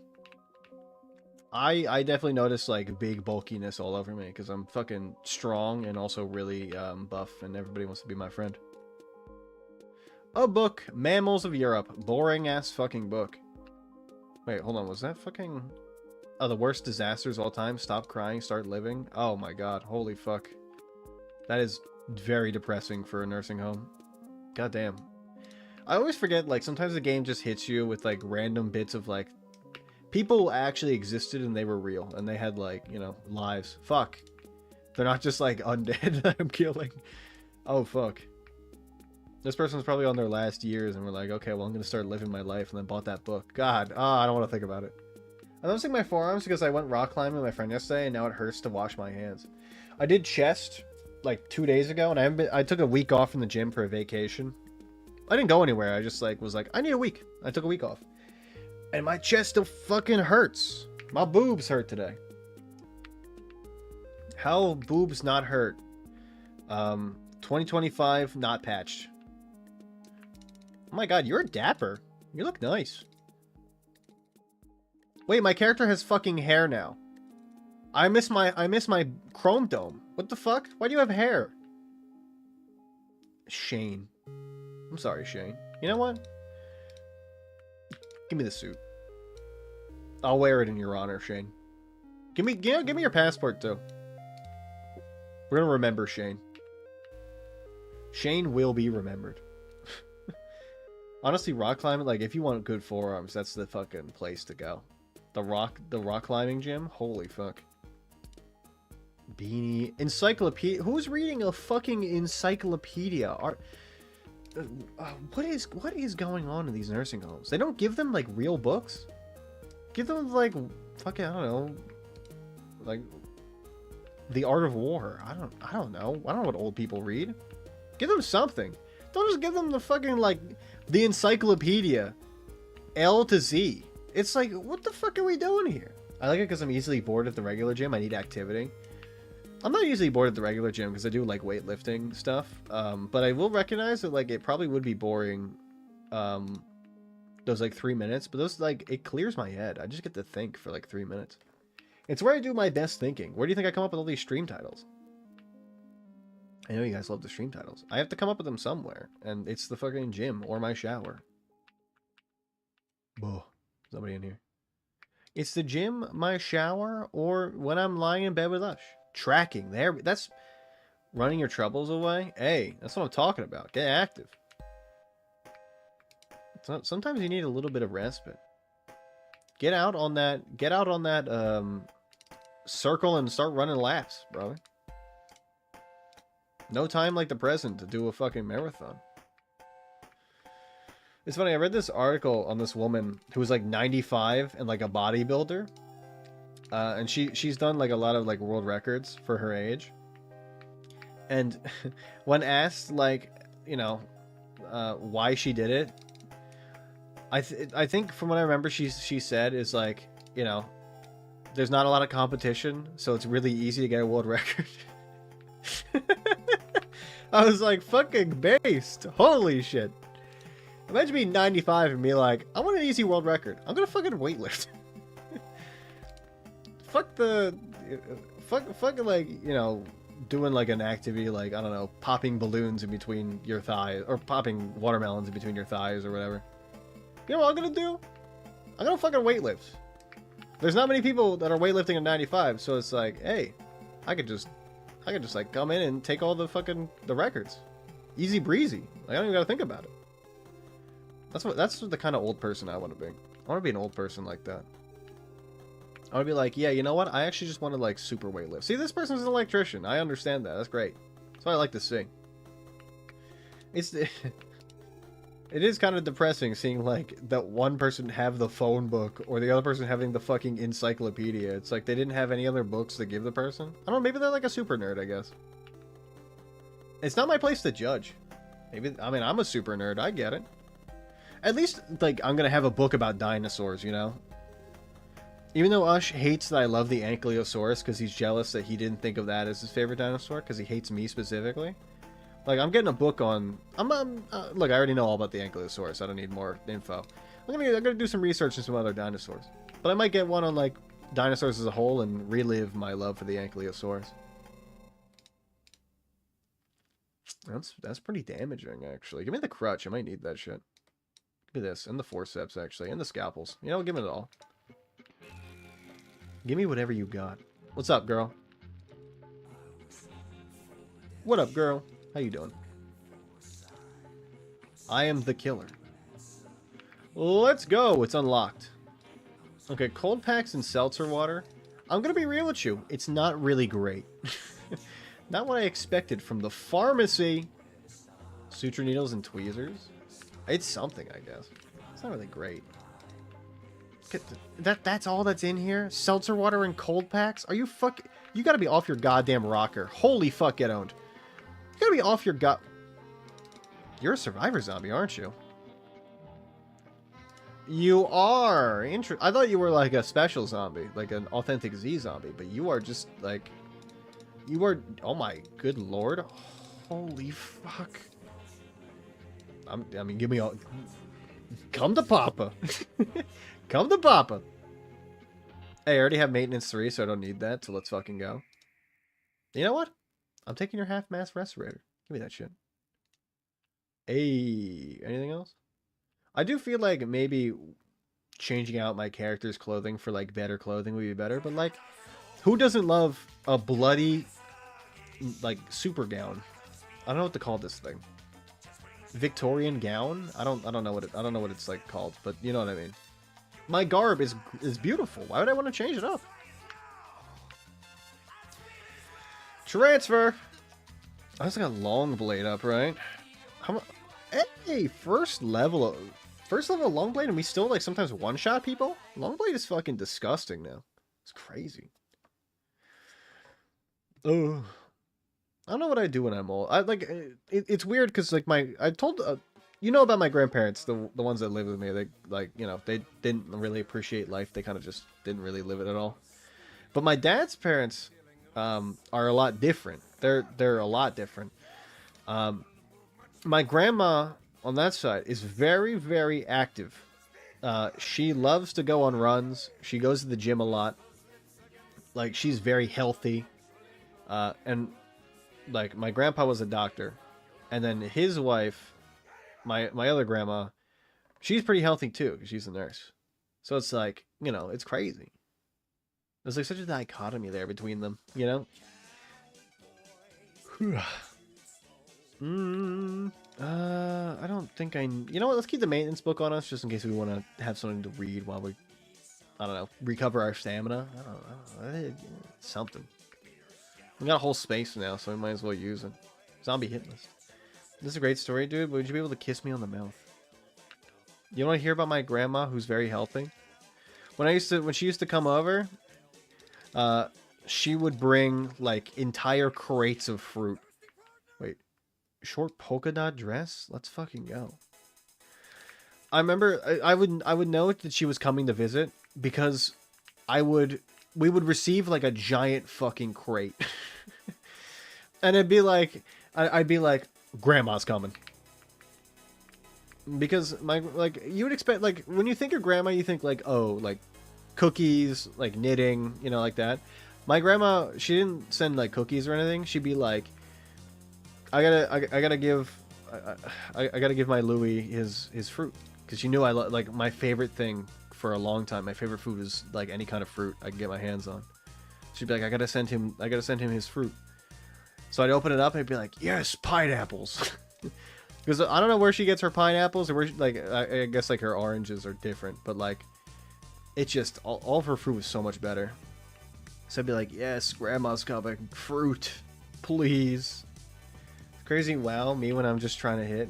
I definitely noticed like big bulkiness all over me because I'm fucking strong and also really buff, and everybody wants to be my friend. A book, Mammals of Europe. Boring ass fucking book. Wait, hold on. Was that fucking... Oh, the worst disasters of all time? Stop crying, start living? Oh my god. Holy fuck. That is very depressing for a nursing home. God damn. I always forget, like, sometimes the game just hits you with, like, random bits of, like... People actually existed and they were real. And they had, like, you know, lives. Fuck. They're not just, like, undead that I'm killing. Oh, fuck. This person's probably on their last years and we're like, okay, well, I'm going to start living my life, and then bought that book. God, I don't want to think about it. I'm noticing my forearms because I went rock climbing with my friend yesterday, and now it hurts to wash my hands. I did chest like 2 days ago, and I took a week off from the gym for a vacation. I didn't go anywhere. I just was like, I need a week. I took a week off. And my chest still fucking hurts. My boobs hurt today. How boobs not hurt? 2025 not patched. Oh my god, you're dapper. You look nice. Wait, my character has fucking hair now. I miss my chrome dome. What the fuck? Why do you have hair? Shane. I'm sorry, Shane. You know what? Give me the suit. I'll wear it in your honor, Shane. Give me your passport too. We're gonna remember Shane. Shane will be remembered. Honestly, rock climbing, like, if you want good forearms, that's the fucking place to go. The rock climbing gym? Holy fuck. Beanie. Encyclopedia? Who's reading a fucking encyclopedia? What is going on in these nursing homes? They don't give them, like, real books? Give them, like, fucking, I don't know, like, The Art of War. I don't know. I don't know what old people read. Give them something. Don't just give them the fucking, like, the encyclopedia. L to Z. It's like, what the fuck are we doing here? I like it because I'm easily bored at the regular gym. I need activity. I'm not usually bored at the regular gym because I do, like, weightlifting stuff. But I will recognize that, like, it probably would be boring, those, like, 3 minutes. But those, like, it clears my head. I just get to think for, like, 3 minutes. It's where I do my best thinking. Where do you think I come up with all these stream titles? I know you guys love the stream titles. I have to come up with them somewhere. And it's the fucking gym or my shower. Whoa. Somebody in here. It's the gym, my shower, or when I'm lying in bed with Ush. Tracking. That's running your troubles away. Hey, that's what I'm talking about. Get active. Sometimes you need a little bit of respite. Get out on that circle and start running laps, brother. No time like the present to do a fucking marathon. It's funny, I read this article on this woman who was like 95 and like a bodybuilder. And she's done like a lot of like world records for her age. And when asked like, you know, why she did it, I think from what I remember, she said is like, you know, there's not a lot of competition, so it's really easy to get a world record. I was like, fucking based. Holy shit. Imagine being 95 and be like, I want an easy world record. I'm gonna fucking weightlift. Fucking like, you know, doing like an activity like, I don't know, popping balloons in between your thighs, or popping watermelons in between your thighs or whatever. You know what I'm gonna do? I'm gonna fucking weightlift. There's not many people that are weightlifting at 95, so it's like, hey, I could just like come in and take all the records. Easy breezy. Like, I don't even gotta think about it. That's the kind of old person I want to be. I want to be an old person like that. I want to be like, yeah, you know what? I actually just want to like super weightlift. See, this person's an electrician. I understand that. That's great. That's what I like to see. It is kind of depressing seeing like that one person have the phone book or the other person having the fucking encyclopedia. It's like they didn't have any other books to give the person. I don't know, maybe they're like a super nerd, I guess. It's not my place to judge. Maybe, I mean, I'm a super nerd. I get it. At least, like, I'm gonna have a book about dinosaurs, you know? Even though Ush hates that I love the Ankylosaurus because he's jealous that he didn't think of that as his favorite dinosaur because he hates me specifically. Like, I'm getting a book on... look, I already know all about the Ankylosaurus. I don't need more info. I'm gonna do some research on some other dinosaurs. But I might get one on, like, dinosaurs as a whole and relive my love for the Ankylosaurus. That's pretty damaging, actually. Give me the crutch. I might need that shit. Give me this. And the forceps, actually. And the scalpels. You know, give me it all. Give me whatever you got. What's up, girl? What up, girl? How you doing? I am the killer. Let's go. It's unlocked. Okay, cold packs and seltzer water. I'm gonna be real with you. It's not really great. Not what I expected from the pharmacy. Suture needles and tweezers. It's something, I guess. It's not really great. That's all that's in here? Seltzer water and cold packs? Are you You gotta be off your goddamn rocker. Holy fuck, get owned. You gotta be off your You're a survivor zombie, aren't you? You are. I thought you were like a special zombie, like an authentic Z zombie, but you are just like... You are... Oh my good lord. Holy fuck. I mean, give me all... Come to Papa. Come to Papa. Hey, I already have maintenance 3, so I don't need that, so let's fucking go. You know what? I'm taking your half-mast respirator. Give me that shit. Hey, anything else? I do feel like maybe changing out my character's clothing for, like, better clothing would be better, but, like, who doesn't love a bloody, like, super gown? I don't know what to call this thing. Victorian gown? I don't know what it's like called, but you know what I mean. My garb is beautiful. Why would I want to change it up? Transfer. I also got long blade up, right? Hey, first level long blade, and we still like sometimes one shot people. Long blade is fucking disgusting now. It's crazy. Oh. I don't know what I do when I'm old. It's weird because like I told you know about my grandparents, the ones that live with me. They like, you know, they didn't really appreciate life. They kind of just didn't really live it at all. But my dad's parents are a lot different. They're a lot different. My grandma on that side is very, very active. She loves to go on runs. She goes to the gym a lot. Like, she's very healthy. And like, my grandpa was a doctor, and then his wife, my other grandma, she's pretty healthy too, because she's a nurse. So it's like, you know, it's crazy. There's like such a dichotomy there between them, you know? I don't think you know what, let's keep the maintenance book on us, just in case we want to have something to read while we, I don't know, recover our stamina. I don't know. Something. We got a whole space now, so we might as well use it. Zombie hit list. This is a great story, dude. Would you be able to kiss me on the mouth? You want to hear about my grandma, who's very healthy? When she used to come over, she would bring like entire crates of fruit. Wait, short polka dot dress? Let's fucking go. I remember I would know that she was coming to visit because we would receive like a giant fucking crate. And it'd be like I'd be like, grandma's coming. Because my like you would expect, like when you think of grandma you think like, oh, like cookies, like knitting, you know, like that. My grandma, she didn't send like cookies or anything. She'd be like, I gotta give I gotta give my Louis his fruit, because she knew like my favorite thing for a long time. My favorite food is like any kind of fruit I can get my hands on. She'd be like, I gotta send him his fruit. So I'd open it up and I'd be like, yes, pineapples. Because I don't know where she gets her pineapples, or where like I guess like her oranges are different, but like it just all of her fruit was so much better. So I'd be like, yes, grandma's coming, fruit, please. Crazy, wow, me when I'm just trying to hit.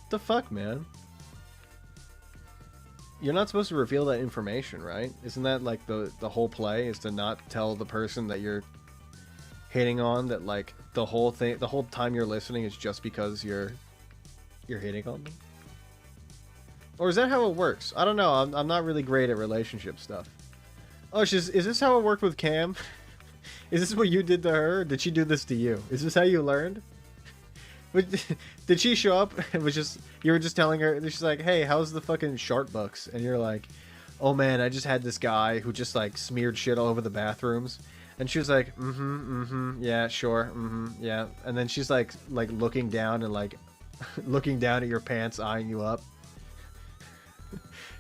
The fuck, man? You're not supposed to reveal that information, right? Isn't that like the whole play, is to not tell the person that you're hitting on that like the whole thing, the whole time you're listening is just because you're hitting on them? Or is that how it works? I don't know. I'm not really great at relationship stuff. Oh, is this how it worked with Cam? Is this what you did to her? Or did she do this to you? Is this how you learned? Did she show up and was just, you were just telling her, she's like, hey, how's the fucking shark bucks? And you're like, oh man, I just had this guy who just like smeared shit all over the bathrooms. And she was like, yeah, sure, yeah. And then she's like looking down and like looking down at your pants, eyeing you up.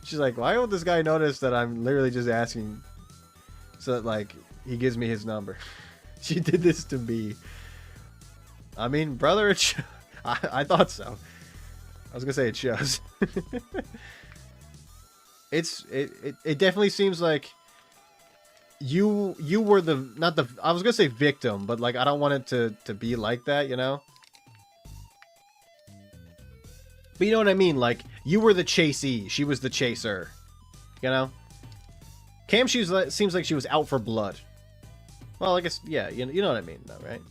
She's like, why won't this guy notice that I'm literally just asking so that like he gives me his number? She did this to me. I mean, brother, I thought so. I was gonna say it shows. It definitely seems like you were I was gonna say victim, but like I don't want it to be like that, you know? But you know what I mean? Like, you were the chasee, she was the chaser. You know? Cam, seems like she was out for blood. Well, I guess, yeah, you know what I mean, though, right?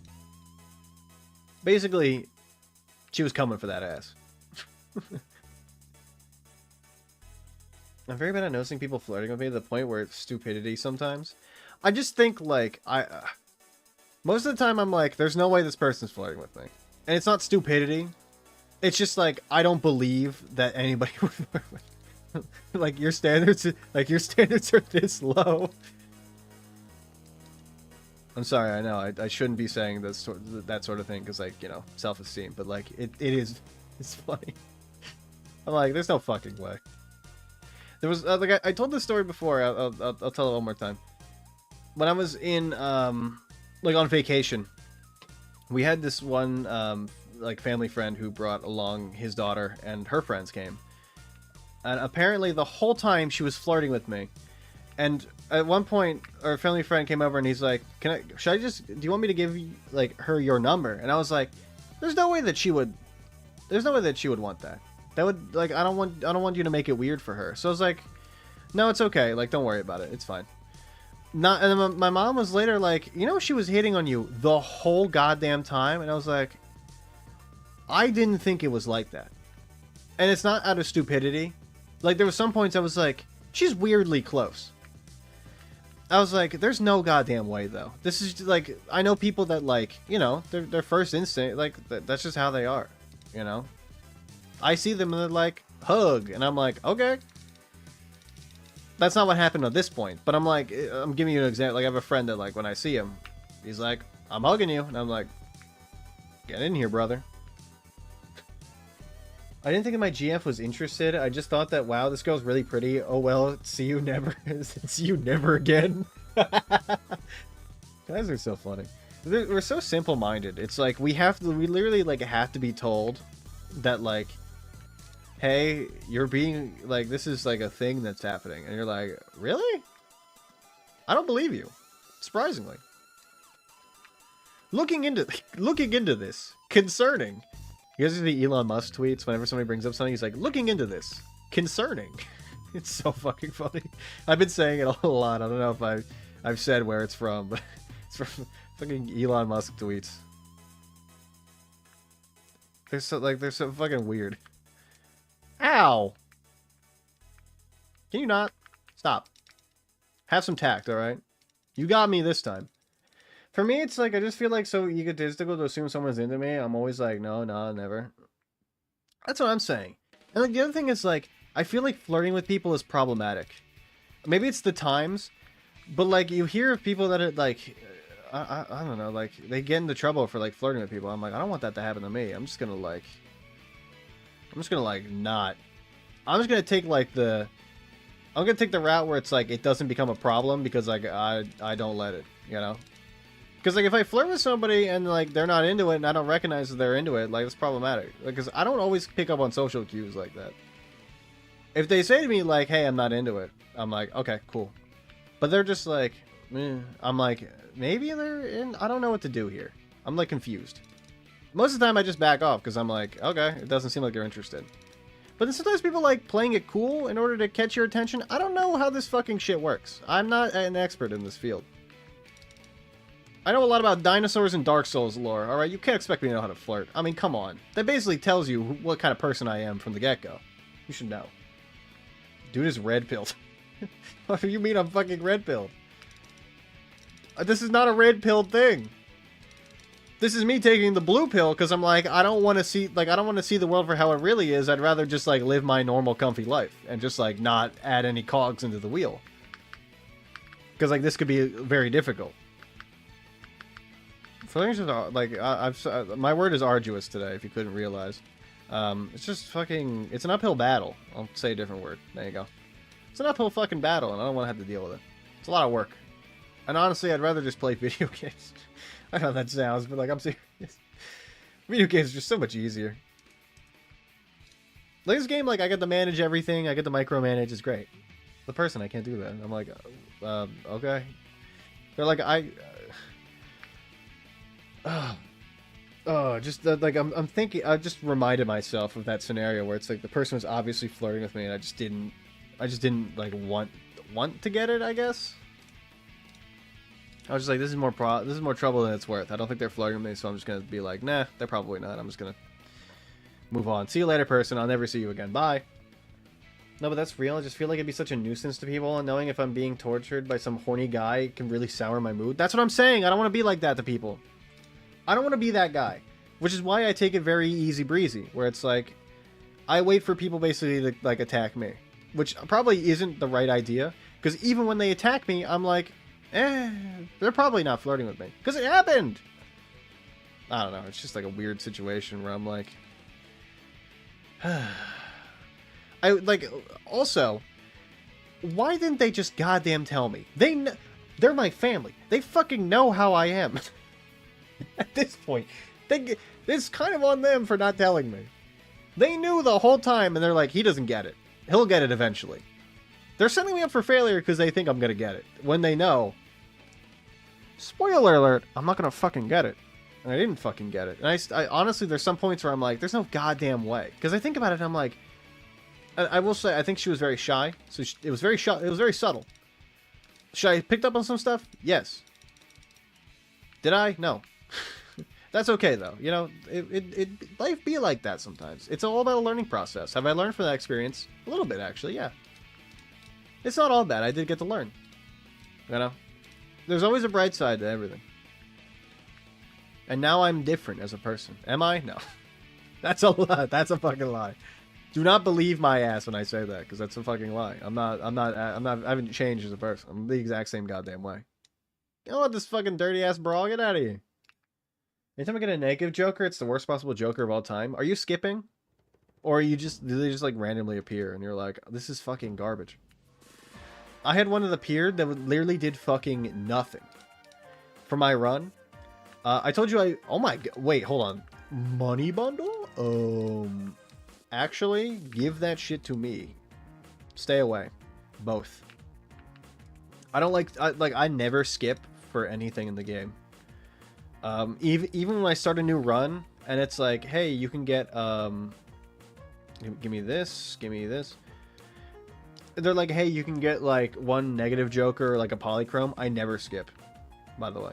Basically, she was coming for that ass. I'm very bad at noticing people flirting with me to the point where it's stupidity sometimes. I just think, like, most of the time I'm like, there's no way this person's flirting with me. And it's not stupidity. It's just like, I don't believe that anybody would flirt with me. Like, your standards are this low. I'm sorry, I know, I shouldn't be saying that sort of thing, because, like, you know, self-esteem, but, like, it is, it's funny. I'm like, there's no fucking way. There was, like, I told this story before, I'll tell it one more time. When I was in, like, on vacation, we had this one, like, family friend who brought along his daughter, and her friends came. And apparently the whole time she was flirting with me. And at one point, our family friend came over and he's like, do you want me to give like her your number? And I was like, there's no way that she would want that. That would, like, I don't want you to make it weird for her. So I was like, no, it's okay. Like, don't worry about it. It's fine. And then my mom was later like, you know, she was hitting on you the whole goddamn time. And I was like, I didn't think it was like that. And it's not out of stupidity. Like, there was some points I was like, she's weirdly close. I was like, there's no goddamn way, though. This is, like, I know people that, like, you know, their first instinct, like, that's just how they are, you know? I see them and they're like, hug. And I'm like, okay. That's not what happened at this point. But I'm like, I'm giving you an example. Like, I have a friend that, like, when I see him, he's like, I'm hugging you. And I'm like, get in here, brother. I didn't think that my GF was interested. I just thought that, wow, this girl's really pretty. Oh, well, see you never. See you never again. Guys are so funny. We're so simple-minded. It's like, we literally, like, have to be told that, like, hey, you're being, like, this is, like, a thing that's happening. And you're like, really? I don't believe you. Surprisingly. Looking into this. Concerning. You guys see the Elon Musk tweets whenever somebody brings up something? He's like, looking into this. Concerning. It's so fucking funny. I've been saying it a lot. I don't know if I've said where it's from, but it's from fucking Elon Musk tweets. They're so fucking weird. Ow! Can you not? Stop. Have some tact, alright? You got me this time. For me, it's like, I just feel like so egotistical to assume someone's into me. I'm always like, no, never. That's what I'm saying. And like, the other thing is, like, I feel like flirting with people is problematic. Maybe it's the times, but, like, you hear of people that are, like, I don't know, like, they get into trouble for, like, flirting with people. I'm like, I don't want that to happen to me. I'm just gonna, like, not. I'm just gonna take, like, I'm gonna take the route where it's, like, it doesn't become a problem because, like, I don't let it, you know? Because, like, if I flirt with somebody and, like, they're not into it and I don't recognize that they're into it, like, it's problematic. Because I don't always pick up on social cues like that. If they say to me, like, hey, I'm not into it, I'm like, okay, cool. But they're just like, I'm like, maybe they're in, I don't know what to do here. I'm, like, confused. Most of the time I just back off because I'm like, okay, it doesn't seem like they're interested. But then sometimes people like playing it cool in order to catch your attention. I don't know how this fucking shit works. I'm not an expert in this field. I know a lot about dinosaurs and Dark Souls lore, alright? You can't expect me to know how to flirt. I mean, come on. That basically tells you what kind of person I am from the get-go. You should know. Dude is red-pilled. What do you mean I'm fucking red-pilled? This is not a red-pilled thing. This is me taking the blue pill because I'm like, I don't want to see the world for how it really is. I'd rather just, like, live my normal comfy life and just, like, not add any cogs into the wheel. Because, like, this could be very difficult. Flirting's just, like, my word is arduous today, if you couldn't realize. It's just fucking, it's an uphill battle. I'll say a different word. There you go. It's an uphill fucking battle, and I don't want to have to deal with it. It's a lot of work. And honestly, I'd rather just play video games. I know how that sounds, but, like, I'm serious. Video games are just so much easier. Like, this game, like, I get to manage everything. I get to micromanage. It's great. The person, I can't do that. I'm like, okay. They're like, like, I'm thinking, I just reminded myself of that scenario where it's like the person was obviously flirting with me and I just didn't, like, want to get it, I guess. I was just like, this is more trouble than it's worth. I don't think they're flirting with me, so I'm just gonna be like, nah, they're probably not. I'm just gonna move on. See you later, person. I'll never see you again. Bye. No, but that's real. I just feel like it'd be such a nuisance to people, and knowing if I'm being tortured by some horny guy can really sour my mood. That's what I'm saying. I don't want to be like that to people. I don't want to be that guy. Which is why I take it very easy breezy, where it's like, I wait for people basically to, like, attack me. Which probably isn't the right idea, because even when they attack me, I'm like, they're probably not flirting with me. Because it happened! I don't know, it's just like a weird situation where I'm like... also, why didn't they just goddamn tell me? They're my family. They fucking know how I am. At this point, it's kind of on them for not telling me. They knew the whole time, and they're like, he doesn't get it. He'll get it eventually. They're setting me up for failure because they think I'm going to get it. When they know... Spoiler alert, I'm not going to fucking get it. And I didn't fucking get it. And I honestly, there's some points where I'm like, there's no goddamn way. Because I think about it, and I'm like... I will say, I think she was very shy. So it was very subtle. Should I picked up on some stuff? Yes. Did I? No. That's okay, though. You know, life be like that sometimes. It's all about a learning process. Have I learned from that experience? A little bit, actually, yeah. It's not all bad. I did get to learn. You know? There's always a bright side to everything. And now I'm different as a person. Am I? No. That's a lie. That's a fucking lie. Do not believe my ass when I say that, because that's a fucking lie. I haven't changed as a person. I'm the exact same goddamn way. You know what, this fucking dirty ass bra? Get out of here. Anytime I get a negative Joker, it's the worst possible Joker of all time. Are you skipping? Or do they just like randomly appear and you're like, this is fucking garbage. I had one that appeared that literally did fucking nothing. For my run. I told you oh my god, wait, hold on. Money bundle? Actually, give that shit to me. Stay away. Both. I don't I never skip for anything in the game. Even when I start a new run and it's like, hey, you can get give me this. They're like, hey, you can get like one negative Joker or like a polychrome. I never skip, by the way.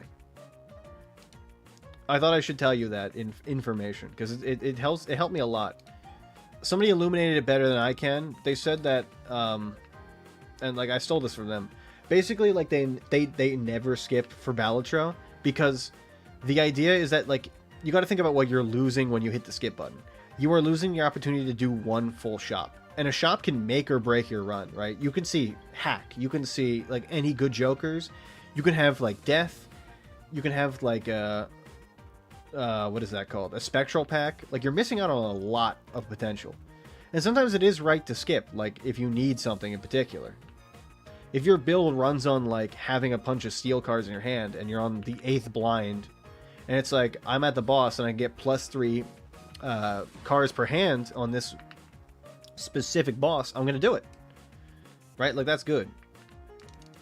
I thought I should tell you that information because it helped me a lot. somebody illuminated it better than I can. They said that, and like I stole this from them. Basically, like they never skip for Balatro because the idea is that like you got to think about what you're losing when you hit the skip button. You are losing your opportunity to do one full shop, and a shop can make or break your run, right? You can see hack, you can see like any good jokers, you can have like death, you can have like what is that called? A spectral pack. Like you're missing out on a lot of potential. And sometimes it is right to skip, like if you need something in particular. If your build runs on like having a bunch of steel cards in your hand and you're on the 8th blind and it's like I'm at the boss and I get +3 cards per hand on this specific boss, I'm gonna do it. Right? Like that's good.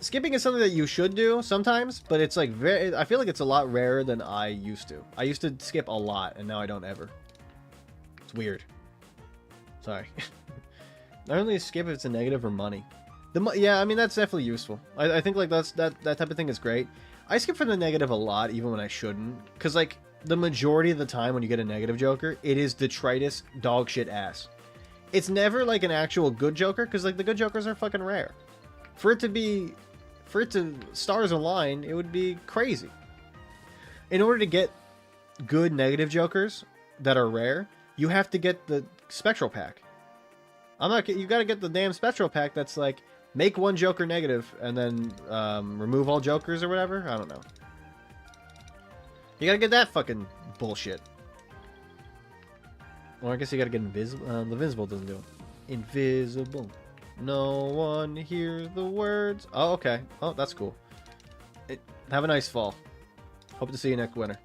Skipping is something that you should do sometimes, but it's like I feel like it's a lot rarer than I used to. I used to skip a lot and now I don't ever. It's weird. Sorry. I only skip if it's a negative or money. Yeah, I mean that's definitely useful. I think like that type of thing is great. I skip for the negative a lot, even when I shouldn't, because like the majority of the time when you get a negative Joker, it is detritus dog shit ass. It's never like an actual good Joker, because like the good Jokers are fucking rare. For it to stars align, it would be crazy. In order to get good negative Jokers that are rare, you have to get the spectral pack. You gotta get the damn spectral pack that's like make one Joker negative and then remove all Jokers or whatever. I don't know. You gotta get that fucking bullshit. Or I guess you gotta get invisible. The invisible doesn't do it. Invisible. No one hear the words. Oh, okay. Oh, that's cool. Have a nice fall. Hope to see you next winter.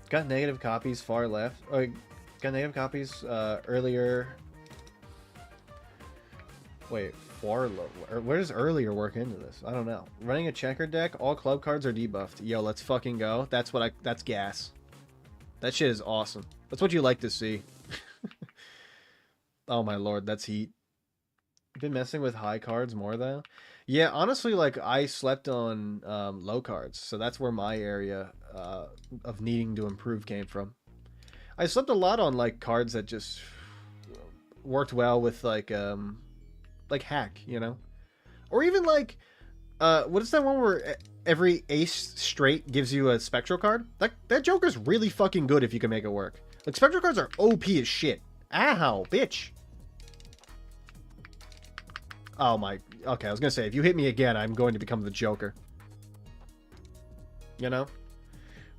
Got negative copies far left. Oh, got negative copies earlier. Wait, far low. Where does earlier work into this? I don't know. Running a checker deck, all club cards are debuffed. Yo, let's fucking go. That's gas. That shit is awesome. That's what you like to see. Oh my lord, that's heat. Been messing with high cards more though. Yeah, honestly, like I slept on low cards, so that's where my area of needing to improve came from. I slept a lot on like cards that just worked well with like hack, you know, or even like what is that one where every ace straight gives you a spectral card? That Joker's really fucking good if you can make it work. Like spectral cards are OP as shit. Ow, bitch. Oh my, okay, I was gonna say, if you hit me again, I'm going to become the Joker. You know?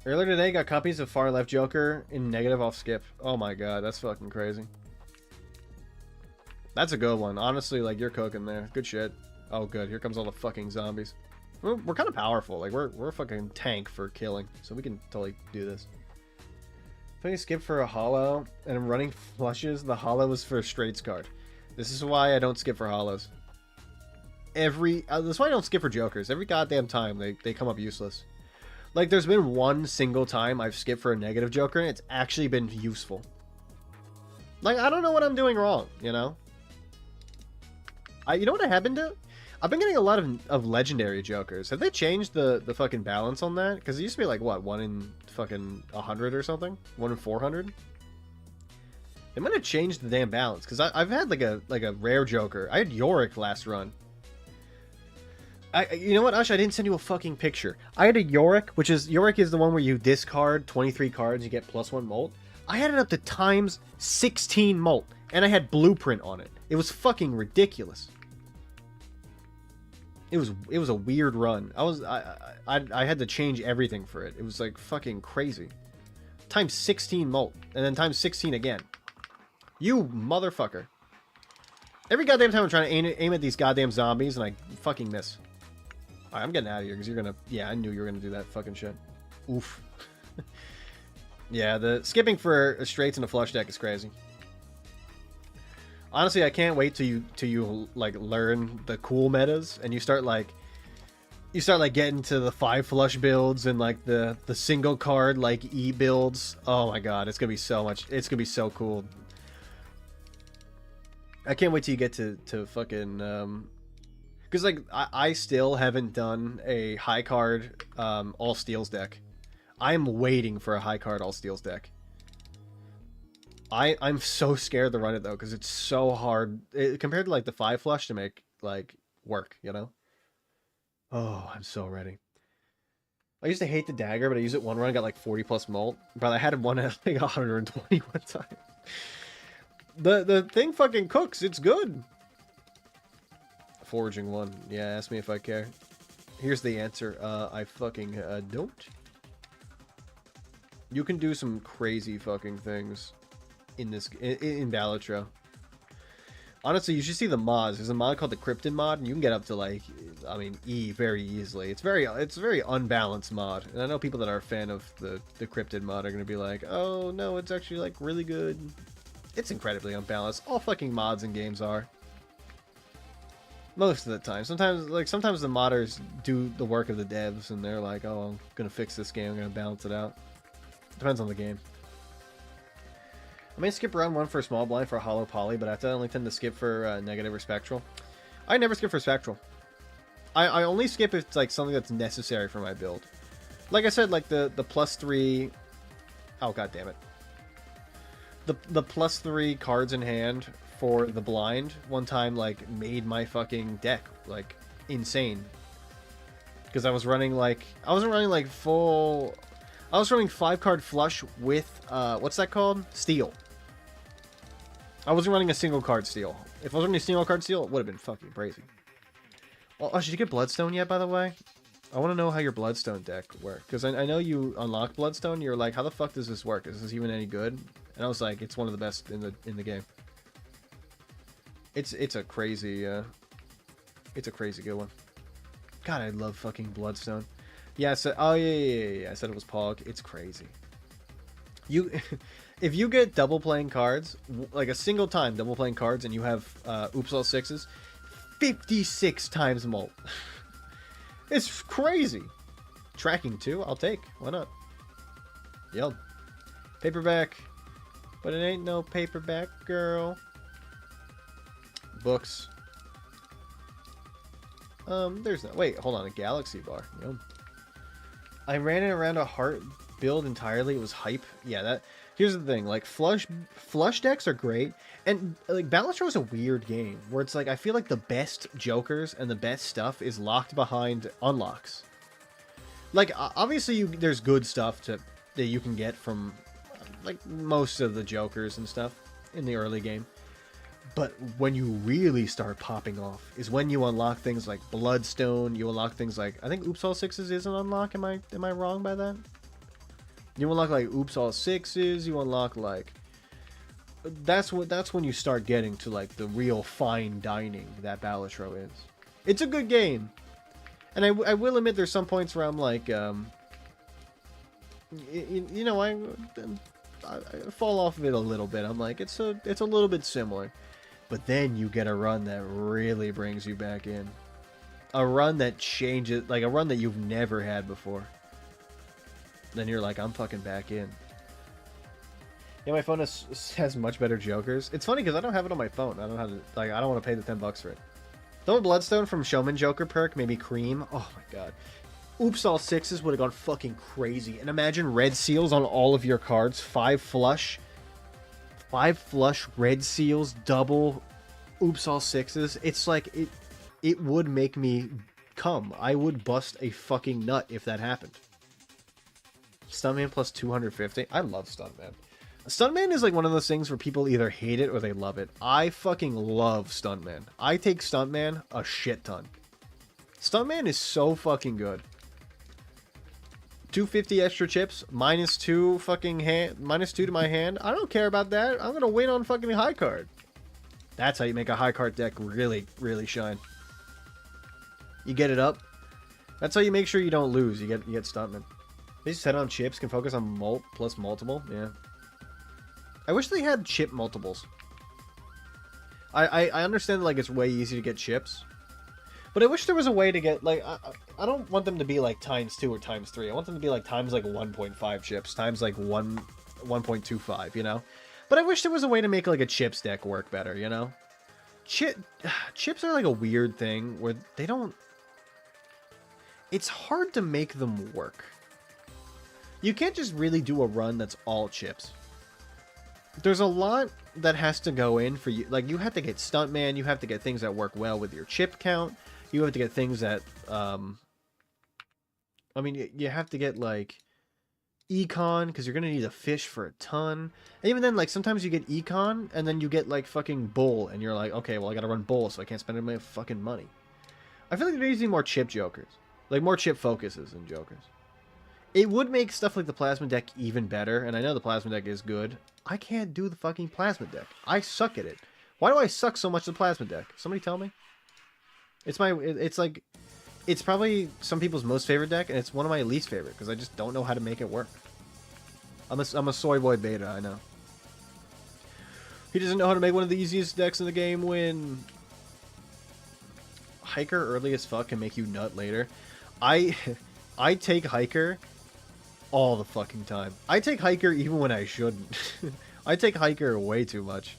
Earlier today, got copies of Far Left Joker in negative off skip. Oh my god, that's fucking crazy. That's a good one. Honestly, like, you're cooking there. Good shit. Oh good, here comes all the fucking zombies. We're kind of powerful. Like, we're a fucking tank for killing, so we can totally do this. If I skip for a hollow, and I'm running flushes, the hollow is for a straights card. This is why I don't skip for hollows. That's why I don't skip for Jokers. Every goddamn time they come up useless. Like there's been one single time I've skipped for a negative Joker and it's actually been useful. Like I don't know what I'm doing wrong, you know? You know what I have been doing? I've been getting a lot of legendary Jokers. Have they changed the fucking balance on that? Because it used to be like what, 1 in fucking 100 or something? 1 in 400? They might have changed the damn balance because I've had like a rare Joker. I had Yorick last run. You know what, Ush? I didn't send you a fucking picture. I had a Yorick, Yorick is the one where you discard 23 cards, you get +1 molt. I had it up to times 16 molt, and I had blueprint on it. It was fucking ridiculous. It was a weird run. I had to change everything for it. It was like fucking crazy. Times 16 molt, and then times 16 again. You motherfucker. Every goddamn time I'm trying to aim at these goddamn zombies, and I fucking miss. Alright, I'm getting out of here, because you're gonna... Yeah, I knew you were gonna do that fucking shit. Oof. Yeah, the skipping for a straights and a flush deck is crazy. Honestly, I can't wait till you like learn the cool metas, and you start getting to the 5 flush builds and like the single card like E builds. Oh my god, it's gonna be so much. It's gonna be so cool. I can't wait till you get to fucking because like I still haven't done a high card all steals deck. I'm waiting for a high card all steals deck. I'm so scared to run it though because it's so hard compared to like the 5 flush to make like work, you know? Oh, I'm so ready. I used to hate the dagger, but I used it one run, got like 40 plus mult. But I had one at like 120 one time. The thing fucking cooks. It's good. Foraging one. Yeah, ask me if I care. Here's the answer. I fucking don't. You can do some crazy fucking things in this in Balatro. Honestly, you should see the mods. There's a mod called the Kitten mod, and you can get up to like, I mean, E very easily. It's a very unbalanced mod, and I know people that are a fan of the Kitten mod are gonna be like, oh no, it's actually like really good. It's incredibly unbalanced. All fucking mods and games are. Most of the time. Sometimes the modders do the work of the devs, and they're like, oh, I'm gonna fix this game. I'm gonna balance it out. Depends on the game. I may skip round 1 for a small blind for a hollow poly, but I only tend to skip for negative or spectral. I never skip for spectral. I only skip if it's like something that's necessary for my build. Like I said, like the +3... Oh, god damn it. The +3 cards in hand for the blind one time like made my fucking deck like insane. Because I was running like... I wasn't running like full... I was running 5-card flush with, what's that called? Steel. I wasn't running a single card steal. If I was running a single card steal, it would have been fucking crazy. Well, oh, did you get Bloodstone yet, by the way? I want to know how your Bloodstone deck worked. Because I know you unlocked Bloodstone. You're like, how the fuck does this work? Is this even any good? And I was like, it's one of the best in the game. It's a crazy good one. God, I love fucking Bloodstone. Yeah, oh yeah. I said it was Pog. It's crazy. If you get double playing cards, like a single time double playing cards, and you have Oops All Sixes, 56 times mult. It's crazy. Tracking too, I'll take. Why not? Yep. Paperback. But it ain't no paperback, girl. Books. There's no... Wait, hold on. A Galaxy Bar. Yep. I ran it around a heart build entirely. It was hype. Yeah, that... Here's the thing, like, flush decks are great, and, like, Balatro is a weird game, where it's like, I feel like the best jokers and the best stuff is locked behind unlocks. Like, obviously, there's good stuff that you can get from, like, most of the jokers and stuff in the early game. But when you really start popping off is when you unlock things like Bloodstone, you unlock things like, I think Oops All Sixes is an unlock, am I wrong by that? You unlock like Oops All Sixes, you unlock like... That's when you start getting to like the real fine dining that Balatro is. It's a good game. And I will admit there's some points where I'm like, you know, I fall off of it a little bit. I'm like, it's a little bit similar. But then you get a run that really brings you back in. A run that changes, like a run that you've never had before. Then you're like, I'm fucking back in. Yeah, my phone has much better jokers. It's funny because I don't have it on my phone. I don't know how to, like, I don't want to pay the $10 for it. Double Bloodstone from Showman Joker perk, maybe Cream. Oh my god. Oops All Sixes would have gone fucking crazy. And imagine red seals on all of your cards. 5 flush red seals, double Oops All Sixes. It's like, it would make me come. I would bust a fucking nut if that happened. Stuntman plus 250. I love Stuntman. Stuntman is like one of those things where people either hate it or they love it. I fucking love Stuntman. I take Stuntman a shit ton. Stuntman is so fucking good. 250 extra chips, -2 fucking hand, -2 to my hand. I don't care about that. I'm gonna win on fucking high card. That's how you make a high card deck really, really shine. You get it up. That's how you make sure you don't lose. You get Stuntman. They just set on chips, can focus on mult plus multiple. Yeah. I wish they had chip multiples. I understand like it's way easy to get chips. But I wish there was a way to get, like, I don't want them to be like ×2 or ×3. I want them to be like times like 1.5 chips, times like 1.25, you know? But I wish there was a way to make like a chips deck work better, you know? Chips are like a weird thing where they don't... It's hard to make them work. You can't just really do a run that's all chips. there's a lot that has to go in for you. Like, you have to get Stuntman, you have to get things that work well with your chip count, you have to get things that, I mean, you have to get, like, Econ, because you're going to need a fish for a ton. And even then, like, sometimes you get Econ, and then you get, like, fucking Bull, and you're like, okay, well, I gotta run Bull, so I can't spend my fucking money. I feel like there needs to be more chip Jokers. Like, more chip focuses than Jokers. It would make stuff like the Plasma deck even better, and I know the Plasma deck is good. I can't do the fucking Plasma deck. I suck at it. Why do I suck so much at the Plasma deck? Somebody tell me. It's like, it's probably some people's most favorite deck, and it's one of my least favorite, because I just don't know how to make it work. I'm a soy boy beta, I know. He doesn't know how to make one of the easiest decks in the game win. Hiker early as fuck can make you nut later. I take Hiker all the fucking time. I take Hiker even when I shouldn't. I take Hiker way too much.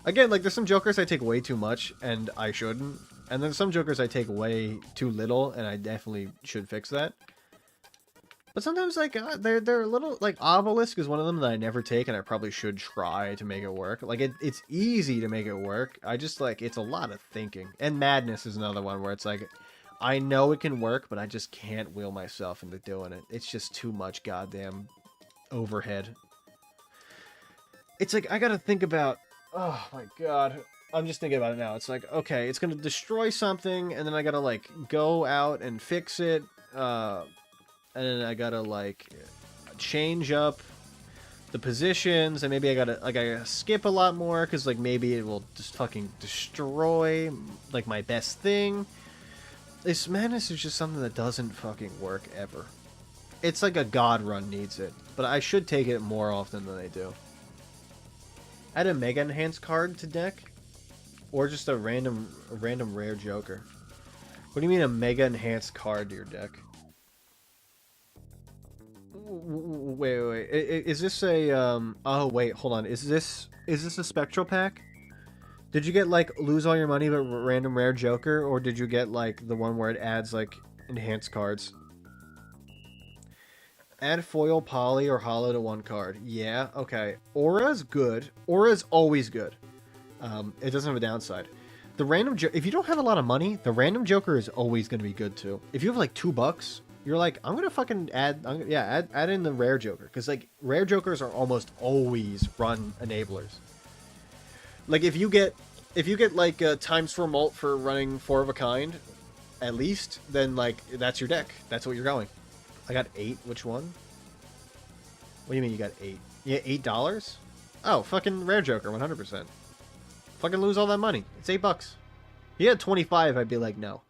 Again, like, there's some Jokers I take way too much, and I shouldn't. And there's some Jokers I take way too little, and I definitely should fix that. But sometimes, like, they're a little... Like, Obelisk is one of them that I never take, and I probably should try to make it work. Like, it's easy to make it work. I just, like, it's a lot of thinking. And Madness is another one where it's like... I know it can work, but I just can't will myself into doing it. It's just too much goddamn overhead. It's like, I gotta think about... Oh, my God. I'm just thinking about it now. It's like, okay, it's gonna destroy something, and then I gotta, like, go out and fix it, and then I gotta, like, change up the positions, and maybe I gotta skip a lot more, because, like, maybe it will just fucking destroy, like, my best thing. This Madness is just something that doesn't fucking work ever. It's like a God run needs it, but I should take it more often than I do. Add a Mega Enhanced card to deck, or just a random rare Joker. What do you mean a Mega Enhanced card to your deck? Wait. Is this a oh wait, hold on. Is this a Spectral pack? Did you get, like, lose all your money but random rare Joker, or did you get, like, the one where it adds, like, enhanced cards? Add foil, poly, or hollow to one card. Yeah, okay. Aura's good. Aura's always good. It doesn't have a downside. The random if you don't have a lot of money, the random Joker is always going to be good, too. If you have, like, $2, you're like, I'm going to fucking add in the rare Joker. Because, like, rare Jokers are almost always run enablers. Like, if you get like times 4 mult for running 4 of a kind, at least, then, like, that's your deck. That's what you're going. I got 8. Which one? What do you mean you got 8? Yeah, $8? Oh, fucking rare Joker, 100%. Fucking lose all that money. It's $8. You had 25, I'd be like, no.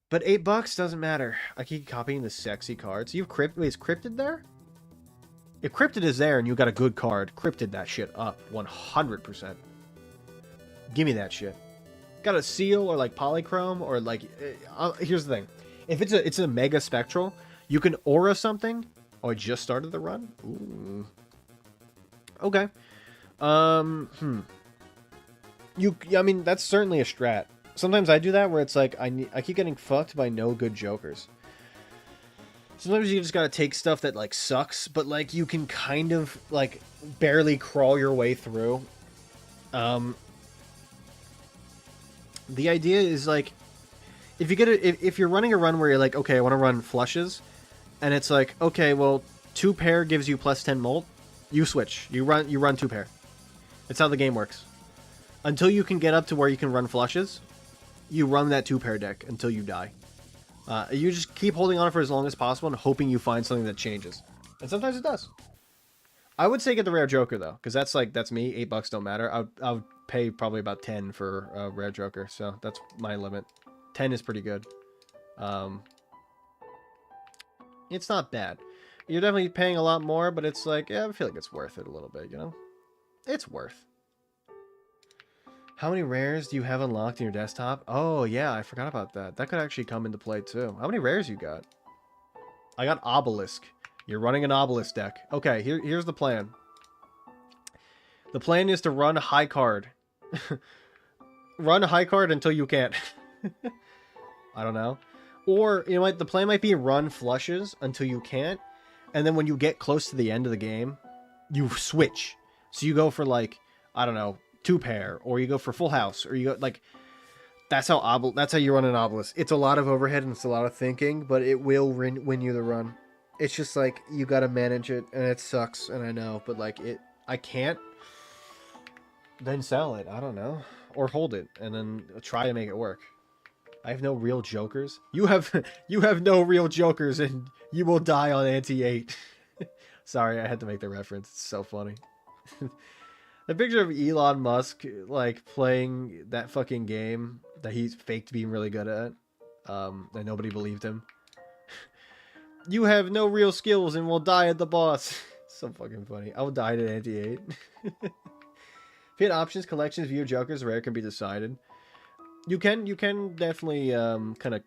But $8 doesn't matter. I keep copying the sexy cards. You have Cryptid. Wait, is Cryptid there? If Cryptid is there and you got a good card, Cryptid that shit up 100%. Give me that shit. Got a seal or like polychrome or like here's the thing. If it's a mega spectral, you can aura something. Oh, I just started the run? Ooh. Okay. I mean, that's certainly a strat. Sometimes I do that where it's like I keep getting fucked by no good Jokers. Sometimes you just gotta take stuff that, like, sucks, but, like, you can kind of, like, barely crawl your way through. The idea is, like, if you're running a run where you're like, okay, I want to run flushes, and it's like, okay, well, 2 pair gives you plus 10 molt, you switch. You run 2 pair. That's how the game works. Until you can get up to where you can run flushes, you run that 2 pair deck until you die. You just keep holding on for as long as possible and hoping you find something that changes. And sometimes it does. I would say get the rare Joker, though, because that's me. $8 don't matter. I would pay probably about 10 for a rare Joker, so that's my limit. 10 is pretty good. It's not bad. You're definitely paying a lot more, but it's like, yeah, I feel like it's worth it a little bit, you know? It's worth. How many rares do you have unlocked in your desktop? Oh, yeah, I forgot about that. That could actually come into play, too. How many rares you got? I got Obelisk. You're running an Obelisk deck. Okay, here's the plan. The plan is to run a high card. Run a high card until you can't. I don't know. Or, you know what, the plan might be run flushes until you can't. And then when you get close to the end of the game, you switch. So you go for like, I don't know, 2-pair, or you go for full house, or you go like, that's how you run an obelisk. It's a lot of overhead and it's a lot of thinking, but it will win you the run. It's just like you gotta manage it, and it sucks, and I know, but like I can't. Then sell it. I don't know, or hold it and then try to make it work. I have no real jokers. You have no real jokers, and you will die on ante-8. Sorry, I had to make the reference. It's so funny. The picture of Elon Musk like playing that fucking game that he's faked being really good at, that nobody believed him. You have no real skills and will die at the boss. So fucking funny. I will die at ante-8. If you had options, collections, view, jokers, rare can be decided. You can definitely kind of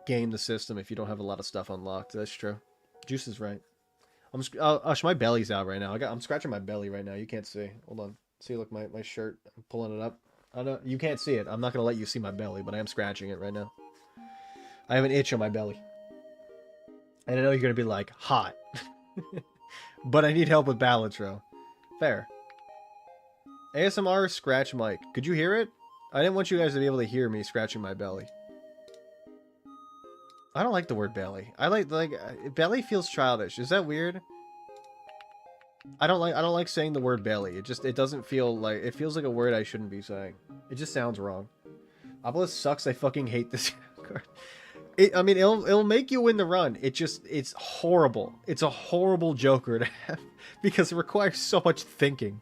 game the system if you don't have a lot of stuff unlocked. That's true. Juice is right. My belly's out right now. I'm scratching my belly right now. You can't see. Hold on. See, look, my shirt. I'm pulling it up. I know you can't see it. I'm not gonna let you see my belly, but I am scratching it right now. I have an itch on my belly, and I know you're gonna be like hot, but I need help with balance, bro. Fair. ASMR scratch mic. Could you hear it? I didn't want you guys to be able to hear me scratching my belly. I don't like the word belly. I like belly feels childish. Is that weird? I don't like saying the word belly. It doesn't feel like, it feels like a word I shouldn't be saying. It just sounds wrong. Obelisk sucks. I fucking hate this card. I mean, it'll make you win the run. It's horrible. It's a horrible joker to have because it requires so much thinking.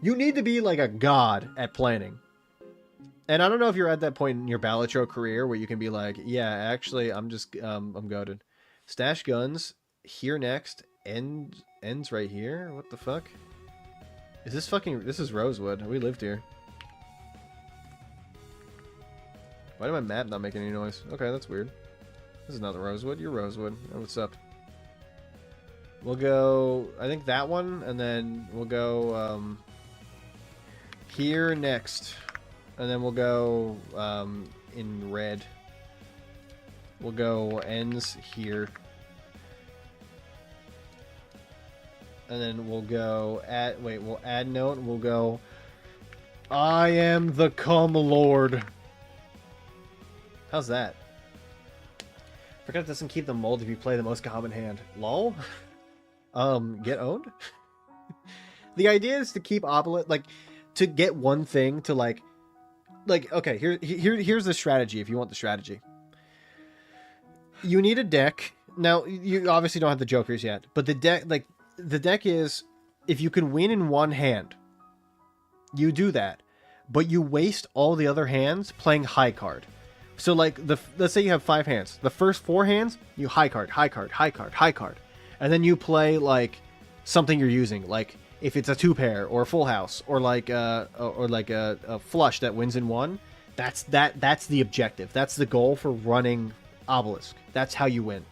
You need to be like a god at planning. And I don't know if you're at that point in your Balatro career where you can be like, yeah, actually, I'm goated. Stash guns here next. Ends right here. What the fuck? Is this fucking? This is Rosewood. We lived here. Why did my map not make any noise? Okay, that's weird. This is not the Rosewood. You're Rosewood. Oh, what's up? We'll go. I think that one, and then we'll go here next. And then we'll go in red. We'll go ends here. And then we'll go we'll add note. We'll go, I am the cum lord. How's that? Forgot it doesn't keep the mold if you play the most common hand. Lol? Get owned? The idea is to keep obelisk, like, to get one thing to like, okay, here's the strategy if you want the strategy. You need a deck. Now, you obviously don't have the jokers yet, but the deck is, if you can win in one hand, you do that, but you waste all the other hands playing high card. So like, let's say you have 5 hands. The first 4 hands, you high card, high card, high card, high card. And then you play like something you're using, like if it's a 2-pair or a full house or like a flush that wins in one. That's the objective. That's the goal for running obelisk. That's how you win.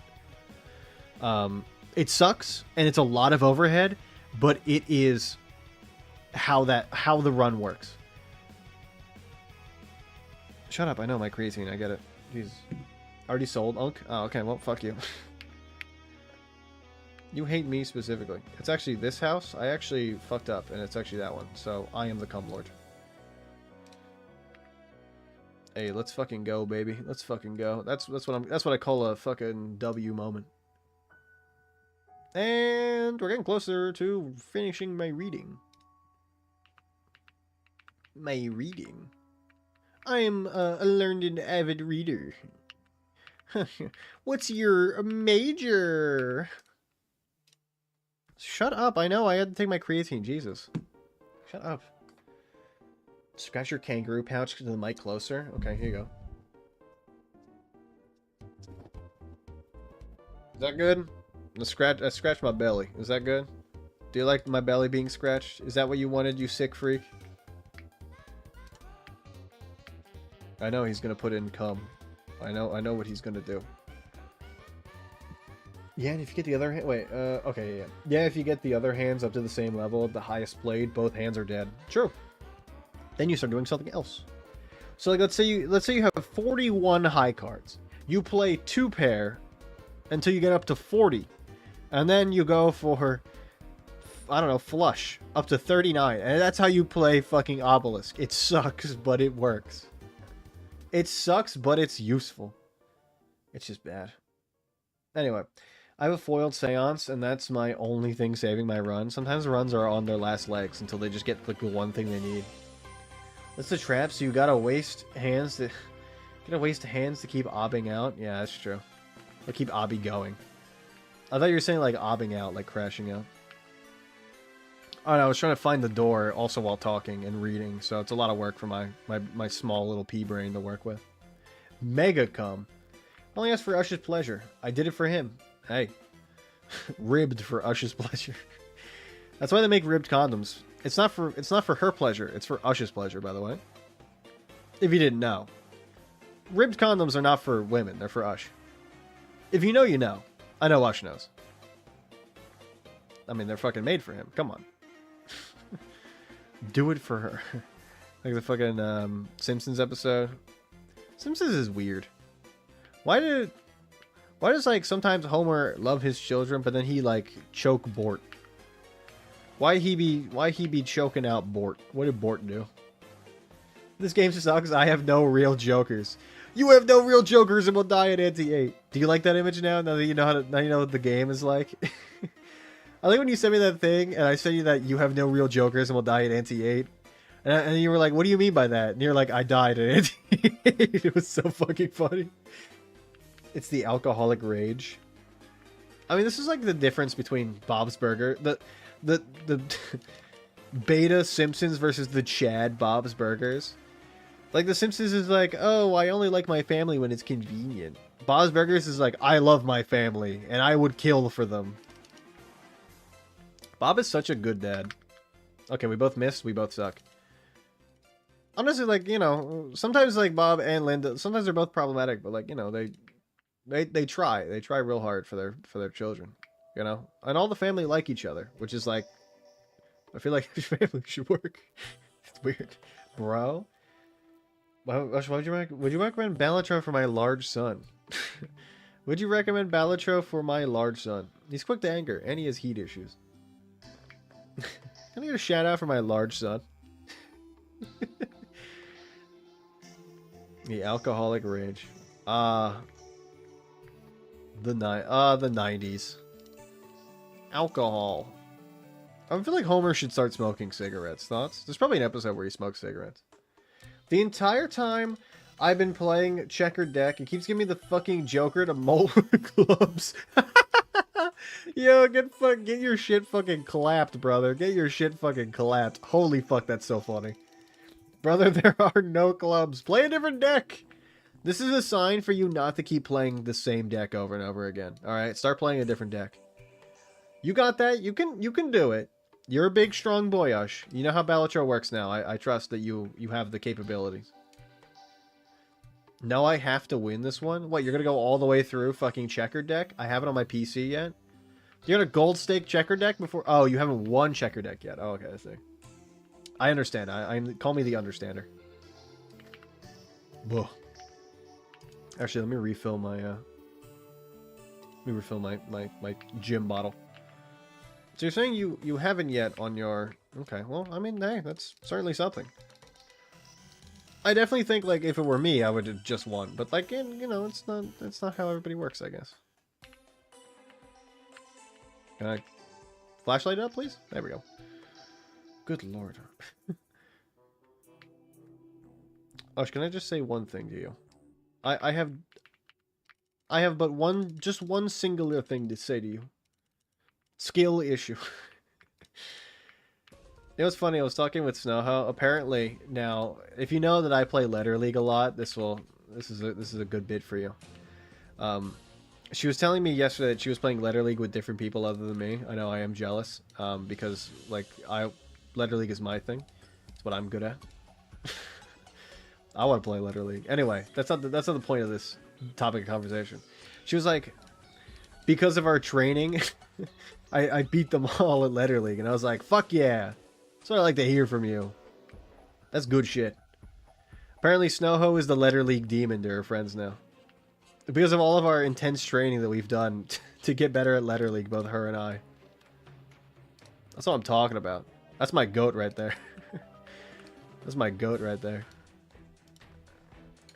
It sucks and it's a lot of overhead, but it is how the run works. Shut up, I know my creatine, I get it. Jeez. Already sold, Unk? Oh, okay, well, fuck you. You hate me specifically. It's actually this house. I actually fucked up, and it's actually that one. So, I am the cum lord. Hey, let's fucking go, baby. Let's fucking go. That's what I call a fucking W moment. And we're getting closer to finishing my reading. I am a learned and avid reader. What's your major? Shut up. I know. I had to take my creatine. Jesus. Shut up. Scratch your kangaroo pouch to the mic closer. Okay, here you go. Is that good? I scratched my belly. Is that good? Do you like my belly being scratched? Is that what you wanted, you sick freak? I know he's gonna put in cum. I know what he's gonna do. Yeah, and if you get the other hand, wait, okay, yeah. Yeah, if you get the other hands up to the same level, the highest blade, both hands are dead. True. Then you start doing something else. So like, let's say you have 41 high cards. You play 2-pair until you get up to 40. And then you go for I don't know, flush up to 39. And that's how you play fucking Obelisk. It sucks, but it works. It sucks, but it's useful. It's just bad. Anyway, I have a foiled seance, and that's my only thing saving my run. Sometimes runs are on their last legs until they just get like the one thing they need. That's the trap, so you gotta waste hands to keep obbing out. Yeah, that's true. Or keep obby going. I thought you were saying like obbing out, like crashing out. Oh no, I was trying to find the door also while talking and reading, so it's a lot of work for my small little pea brain to work with. Mega cum. Only asked for Ush's pleasure. I did it for him. Hey. Ribbed for Ush's pleasure. That's why they make ribbed condoms. It's not for her pleasure, it's for Ush's pleasure, by the way. If you didn't know. Ribbed condoms are not for women, they're for Ush. If you know, you know. I know Ush knows. I mean, they're fucking made for him. Come on. Do it for her. Like the fucking Simpsons episode. Simpsons is weird. Why does like sometimes Homer love his children, but then he like choke Bort? Why he be choking out Bort? What did Bort do? This game sucks. I have no real jokers. You have no real jokers and will die at Anti-8. Do you like that image now? Now that you know now you know what the game is like. I like when you sent me that thing and I sent you that you have no real jokers and will die at Anti-8. And you were like, what do you mean by that? And you're like, I died at Anti-8. It was so fucking funny. It's the alcoholic rage. I mean, this is like the difference between Bob's Burger. The beta Simpsons versus the Chad Bob's Burgers. Like, the Simpsons is like, oh, I only like my family when it's convenient. Bob's Burgers is like, I love my family, and I would kill for them. Bob is such a good dad. Okay, we both missed. We both suck. Honestly, like, you know, sometimes, like, Bob and Linda, sometimes they're both problematic, but, like, you know, they try. They try real hard for their children, you know? And all the family like each other, which is, like, I feel like your family should work. It's weird. Bro? Would you recommend Balatro for my large son? Would you recommend Balatro for my large son? He's quick to anger, and he has heat issues. Can I get a shout out for my large son? The alcoholic rage. The 90s. Alcohol. I feel like Homer should start smoking cigarettes. Thoughts? There's probably an episode where he smokes cigarettes. The entire time I've been playing checkered deck, it keeps giving me the fucking Joker to mold clubs. Yo, get your shit fucking clapped, brother. Get your shit fucking clapped. Holy fuck, that's so funny. Brother, there are no clubs. Play a different deck. This is a sign for you not to keep playing the same deck over and over again. Alright, start playing a different deck. You got that? You can do it. You're a big, strong boy, Ush. You know how Balatro works now. I trust that you have the capabilities. No, I have to win this one? What, you're gonna go all the way through fucking checker deck? I haven't on my PC yet. You got a gold stake checker deck before? Oh, you haven't won checker deck yet. Oh, okay, I see. I understand. Call me the understander. Whoa. Actually, let me refill my my gym bottle. So you're saying you haven't yet on your... Okay, well, I mean, hey, that's certainly something. I definitely think, like, if it were me, I would have just won. But, like, you know, it's not how everybody works, I guess. Can I flashlight it up, please? There we go. Good lord. Ush, can I just say one thing to you? I have but just one singular thing to say to you. Skill issue. It was funny, I was talking with Snowho. Apparently, now, if you know that I play Letter League a lot, this is a good bit for you. She was telling me yesterday that she was playing Letter League with different people other than me. I know I am jealous, because, like, Letter League is my thing. It's what I'm good at. I want to play Letter League. Anyway, that's not the point of this topic of conversation. She was like, because of our training, I beat them all at Letter League, and I was like, fuck yeah. That's what I like to hear from you. That's good shit. Apparently, Snowho is the Letter League demon to her friends now. Because of all of our intense training that we've done to get better at Letter League, both her and I. That's what I'm talking about. That's my goat right there. That's my goat right there.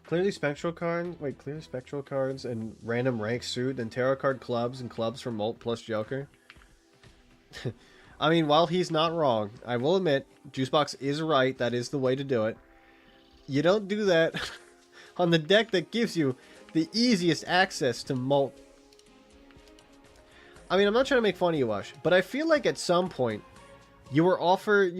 Clearly spectral cards. Wait, clearly spectral cards and random rank suit, then tarot card clubs and clubs for Molt plus Joker. I mean, while he's not wrong, I will admit, Juicebox is right. That is the way to do it. You don't do that on the deck that gives you the easiest access to Molt. I mean, I'm not trying to make fun of you, Ush, but I feel like at some point you've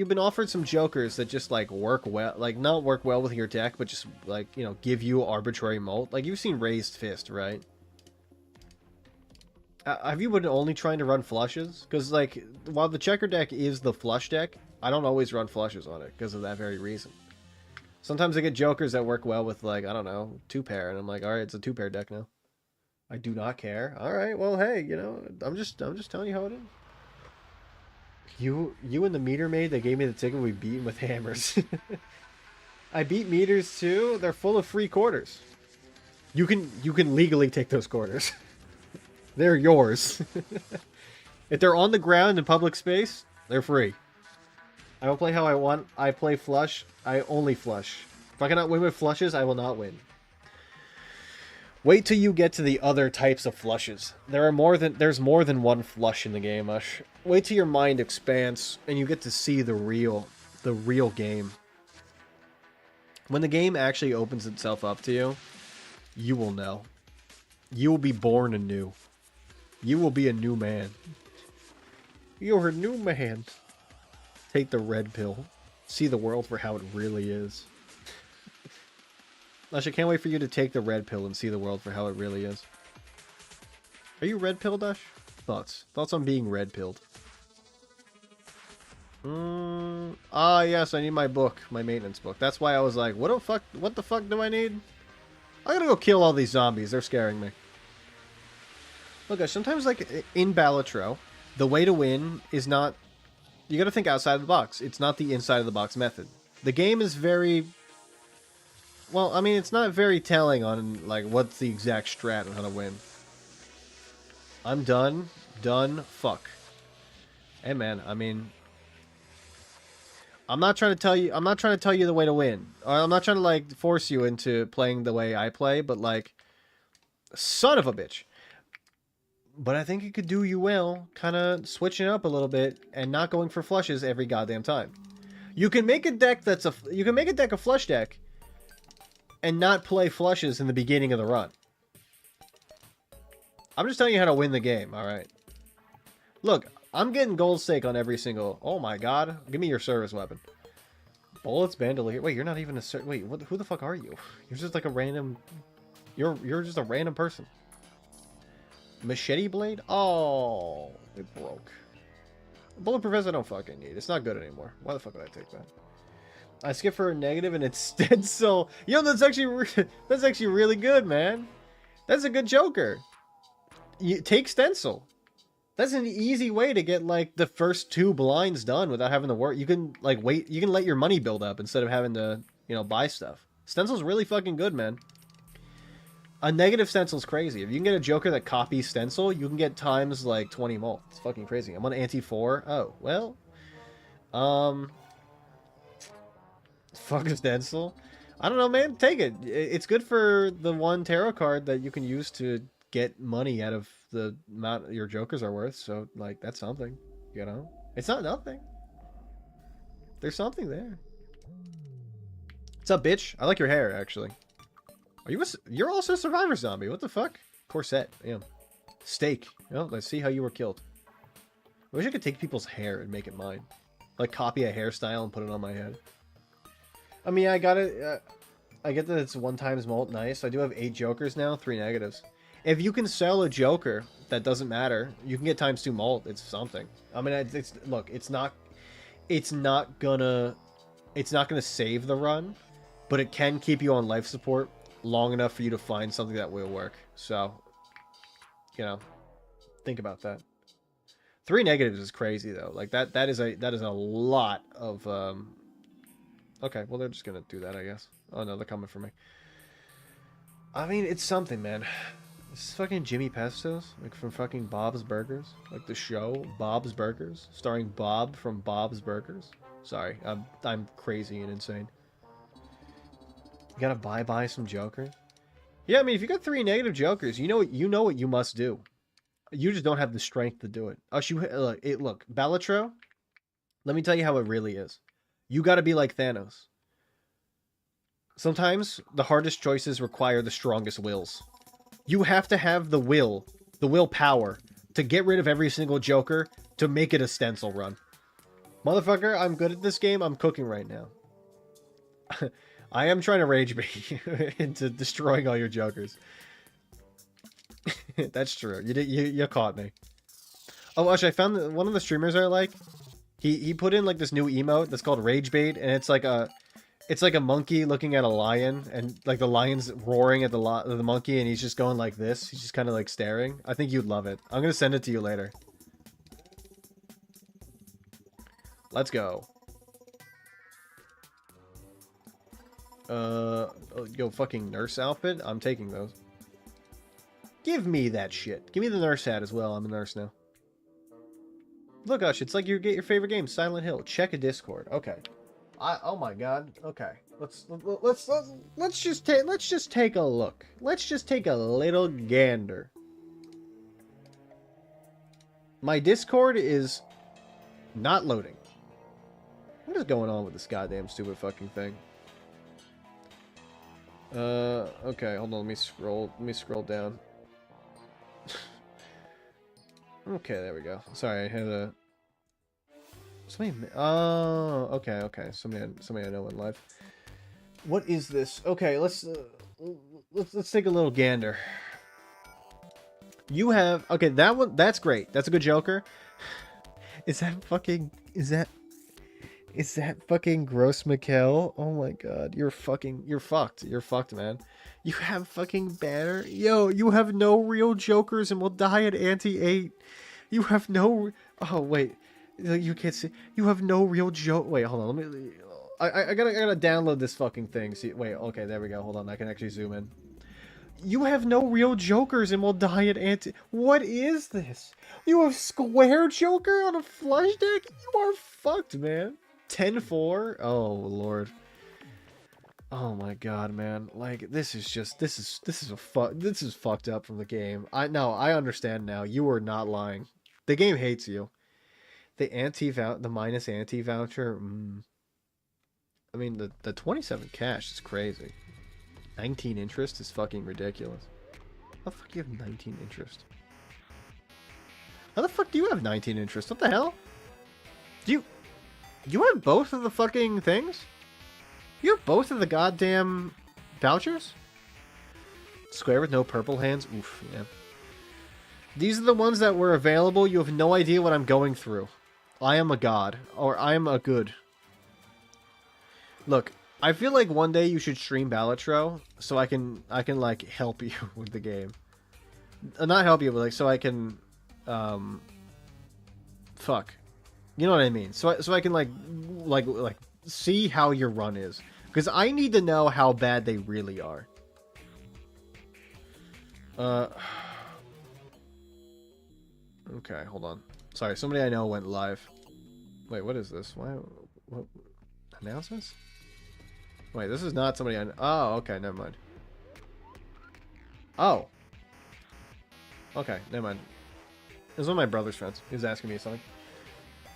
been offered some jokers that just like work well, like not work well with your deck, but just like, you know, give you arbitrary Molt. Like you've seen Raised Fist, right? Have you been only trying to run flushes? Because like, while the checker deck is the flush deck, I don't always run flushes on it because of that very reason. Sometimes I get jokers that work well with like, I don't know, 2-pair, and I'm like, all right, it's a 2-pair deck now. I do not care. All right, well, hey, you know, I'm just telling you how it is. You and the meter maid that gave me the ticket we beat with hammers. I beat meters too. They're full of free quarters. You can legally take those quarters. They're yours. If they're on the ground in public space, they're free. I will play how I want. I play flush. I only flush. If I cannot win with flushes, I will not win. Wait till you get to the other types of flushes. There's more than one flush in the game, Ush. Wait till your mind expands and you get to see the real game. When the game actually opens itself up to you, you will know. You will be born anew. You will be a new man. You're a new man. Take the red pill. See the world for how it really is. Ush, I can't wait for you to take the red pill and see the world for how it really is. Are you red pilled, Ush? Thoughts on being red pilled? Yes, I need my book, my maintenance book. That's why I was like, what the fuck do I need? I gotta go kill all these zombies. They're scaring me. Look, guys, sometimes, like, in Balatro, the way to win is not... You gotta think outside the box. It's not the inside of the box method. The game is very... Well, I mean, it's not very telling on, like, what's the exact strat on how to win. I'm done. Done. Fuck. Hey, man, I mean... I'm not trying to tell you the way to win. Or I'm not trying to, like, force you into playing the way I play, but, like... Son of a bitch. But I think it could do you well, kind of switching up a little bit and not going for flushes every goddamn time. You can make a deck a flush deck and not play flushes in the beginning of the run. I'm just telling you how to win the game, all right? Look, I'm getting gold stake on every single... Oh my god, give me your service weapon. Bullets, bandolier. Wait, you're not even a... Wait, who the fuck are you? You're just like a random... You're just a random person. Machete blade? Oh, it broke. Bulletproof vest I don't fucking need. It's not good anymore. Why the fuck would I take that? I skip for a negative and it's stencil. Yo, that's actually really good, man. That's a good joker. You take stencil. That's an easy way to get like the first 2 blinds done without having to work. You can like wait. You can let your money build up instead of having to, you know, buy stuff. Stencil's really fucking good, man. A negative stencil's crazy. If you can get a joker that copies stencil, you can get times like 20 Molt. It's fucking crazy. I'm on anti-4. Oh, well. Fuck a stencil. I don't know, man. Take it. It's good for the one tarot card that you can use to get money out of the amount your jokers are worth. So, like, that's something. You know? It's not nothing. There's something there. What's up, bitch? I like your hair, actually. You're also a survivor zombie. What the fuck? Corset. Yeah. Steak. Oh, let's see how you were killed. I wish I could take people's hair and make it mine. Like, copy a hairstyle and put it on my head. I mean, I got it. I get that it's 1 times Molt. Nice. I do have 8 jokers now. 3 negatives. If you can sell a joker, that doesn't matter. You can get times 2 Molt. It's something. I mean, look, it's not gonna save the run, but it can keep you on life support long enough for you to find something that will work. So, you know, think about that. 3 negatives is crazy though. Like that is a lot of okay, well they're just gonna do that, I guess. Oh no, they're coming for me. I mean, it's something, man. This is fucking Jimmy Pesto's, like from fucking Bob's Burgers, like the show Bob's Burgers, starring Bob from Bob's Burgers. Sorry, I'm crazy and insane. You gotta buy some Joker. Yeah, I mean, if you got 3 negative Jokers, you know what you must do. You just don't have the strength to do it. Oh, look, Balatro. Let me tell you how it really is. You gotta be like Thanos. Sometimes the hardest choices require the strongest wills. You have to have the willpower to get rid of every single Joker to make it a stencil run. Motherfucker, I'm good at this game. I'm cooking right now. I am trying to rage bait you into destroying all your Jokers. That's true. You caught me. Oh, actually, I found one of the streamers I like. He put in like this new emote that's called Rage Bait, and it's like a monkey looking at a lion, and like the lion's roaring at the monkey, and he's just going like this. He's just kind of like staring. I think you'd love it. I'm gonna send it to you later. Let's go. Yo, fucking nurse outfit. I'm taking those. Give me that shit. Give me the nurse hat as well. I'm a nurse now. Look, Ush, it's like you get your favorite game, Silent Hill. Check a Discord. Okay. Oh my god. Okay. Let's just take a look. Let's just take a little gander. My Discord is not loading. What is going on with this goddamn stupid fucking thing? Okay, hold on, let me scroll down. Okay, there we go. Sorry, I had a... Oh, okay. Somebody I know in live. What is this? Okay, let's take a little gander. You have... Okay, that one, that's great. That's a good Joker. Is that fucking Gross Mikkel? Oh my god, you're fucked. You're fucked, man. You have fucking Banner. Yo, you have no real Jokers and will die at Anti-8. You have no... Oh, wait. You can't see. You have no real joke. Wait, hold on. Let me... I gotta download this fucking thing. See, wait, okay, there we go. Hold on, I can actually zoom in. You have no real Jokers and will die at Anti... What is this? You have Square Joker on a flush deck? You are fucked, man. 10-4? Oh, Lord. Oh my god, man. Like, this is fucked up from the game. I understand now. You are not lying. The game hates you. The minus anti voucher. I mean, the 27 cash is crazy. 19 interest is fucking ridiculous. How the fuck do you have 19 interest? How the fuck do you have 19 interest? What the hell? You have both of the fucking things? You have both of the goddamn vouchers? Square with no purple hands? Oof, yeah. These are the ones that were available. You have no idea what I'm going through. I am a god. Or I am a good. Look, I feel like one day you should stream Balatro so I can like help you with the game. Not help you, but like so I can fuck. You know what I mean? So I can like see how your run is, because I need to know how bad they really are. Okay, hold on. Sorry, somebody I know went live. Wait, what is this? Why? What announcements? Wait, this is not somebody I know. Oh, okay, never mind. Oh. Okay, never mind. It was one of my brother's friends. He was asking me something.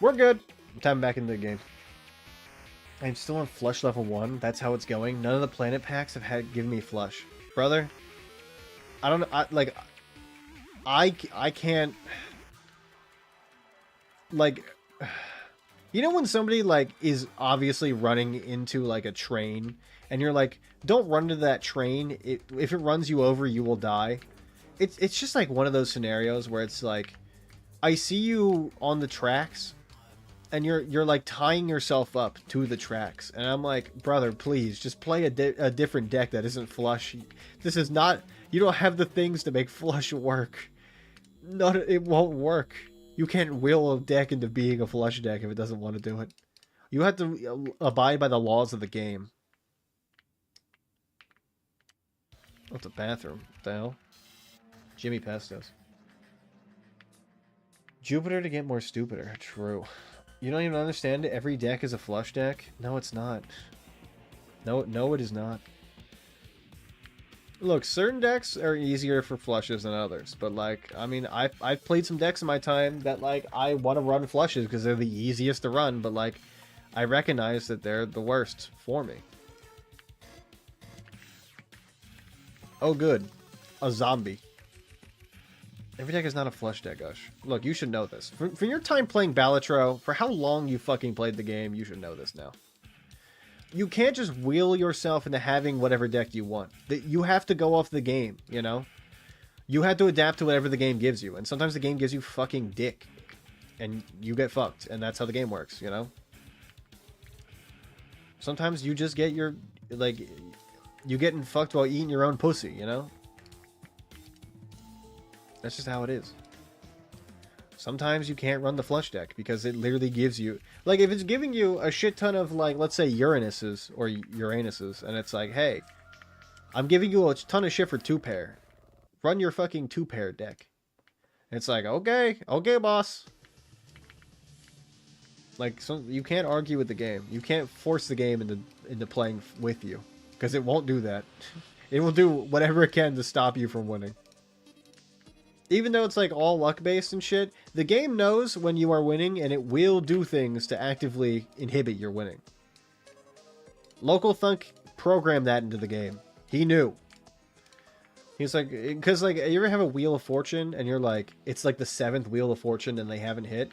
We're good. Time back into the game. I'm still on flush level 1. That's how it's going. None of the planet packs have given me flush. Brother, I don't know. I can't. Like, you know when somebody like is obviously running into like a train and you're like, don't run into that train. If it runs you over, you will die. It's just like one of those scenarios where it's like, I see you on the tracks and you're like tying yourself up to the tracks, and I'm like, brother, please just play a different deck that isn't flush. This is not, you don't have the things to make flush work. It won't work. You can't will a deck into being a flush deck if it doesn't want to do it. You have to abide by the laws of the game. What's a bathroom? What the hell? Jimmy Pestos. Jupiter to get more stupider. True. You don't even understand it? Every deck is a flush deck? No, it's not. No, it is not. Look, certain decks are easier for flushes than others, but like, I mean, I've played some decks in my time that like I want to run flushes because they're the easiest to run, but like, I recognize that they're the worst for me. Oh, good, a zombie. Every deck is not a flush deck, Ush. Look, you should know this. For your time playing Balatro, for how long you fucking played the game, you should know this now. You can't just wheel yourself into having whatever deck you want. You have to go off the game, you know? You have to adapt to whatever the game gives you. And sometimes the game gives you fucking dick. And you get fucked. And that's how the game works, you know? Sometimes you just get your... Like, you getting fucked while eating your own pussy, you know? That's just how it is. Sometimes you can't run the flush deck because it literally gives you... Like, if it's giving you a shit ton of, like, let's say Uranuses or Uranuses, and it's like, hey, I'm giving you a ton of shit for 2-pair. Run your fucking 2-pair deck. And it's like, okay, boss. Like, you can't argue with the game. You can't force the game into playing with you. Because it won't do that. It will do whatever it can to stop you from winning. Even though it's like all luck based and shit, the game knows when you are winning and it will do things to actively inhibit your winning. Local Thunk programmed that into the game. He knew. He's like, because like, you ever have a Wheel of Fortune and you're like, it's like the 7th Wheel of Fortune and they haven't hit?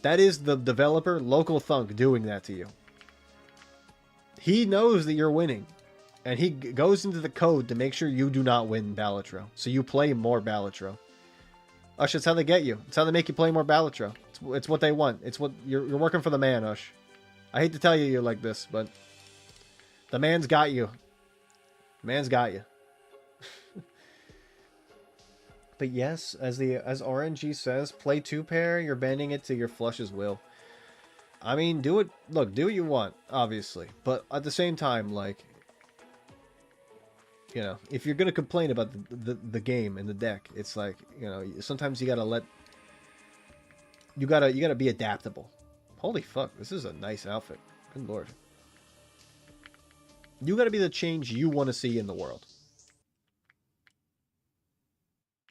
That is the developer, Local Thunk, doing that to you. He knows that you're winning. And he goes into the code to make sure you do not win Balatro. So you play more Balatro. Ush, it's how they get you. It's how they make you play more Balatro. It's what they want. It's what you're working for the man, Ush. I hate to tell you you're like this, but the man's got you. The man's got you. But yes, as RNG says, play 2-pair. You're bending it to your flush's will. I mean, do it. Look, do what you want, obviously, but at the same time, like, you know, if you're gonna complain about the game and the deck, it's like, you know, sometimes you gotta you gotta be adaptable. Holy fuck, this is a nice outfit. Good lord. You gotta be the change you want to see in the world.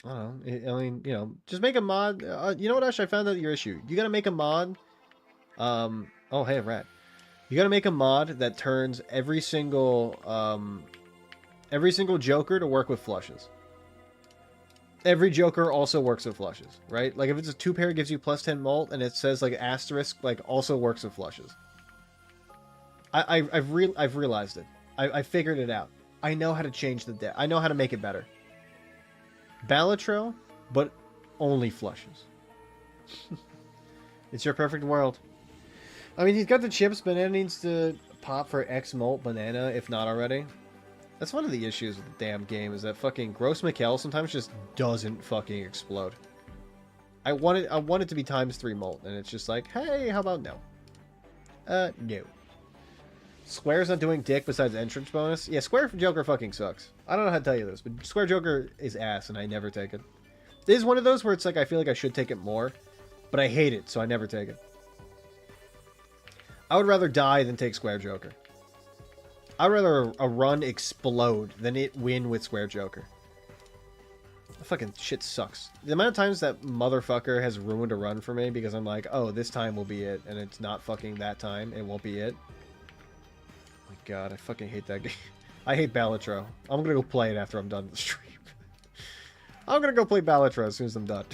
I don't know. I mean, you know, just make a mod. You know what, Ash? I found out your issue. You gotta make a mod. Oh, hey, rat. You gotta make a mod that turns every single Joker to work with flushes. Every Joker also works with flushes, right? Like if it's a 2-pair, it gives you plus 10 mult, and it says like asterisk, like also works with flushes. I've realized it. I figured it out. I know how to change the deck. I know how to make it better. Balatro, but only flushes. It's your perfect world. I mean, he's got the chips. Banana needs to pop for X mult banana, if not already. That's one of the issues with the damn game, is that fucking Gross Mikkel sometimes just doesn't fucking explode. I want it to be ×3 mult, and it's just like, hey, how about no? No. Square's not doing dick besides entrance bonus? Yeah, Square Joker fucking sucks. I don't know how to tell you this, but Square Joker is ass, and I never take it. It is one of those where it's like, I feel like I should take it more, but I hate it, so I never take it. I would rather die than take Square Joker. I'd rather a run explode than it win with Square Joker. The fucking shit sucks. The amount of times that motherfucker has ruined a run for me because I'm like, oh, this time will be it, and it's not fucking that time. It won't be it. Oh my god, I fucking hate that game. I hate Balatro. I'm gonna go play it after I'm done with the stream. I'm gonna go play Balatro as soon as I'm done.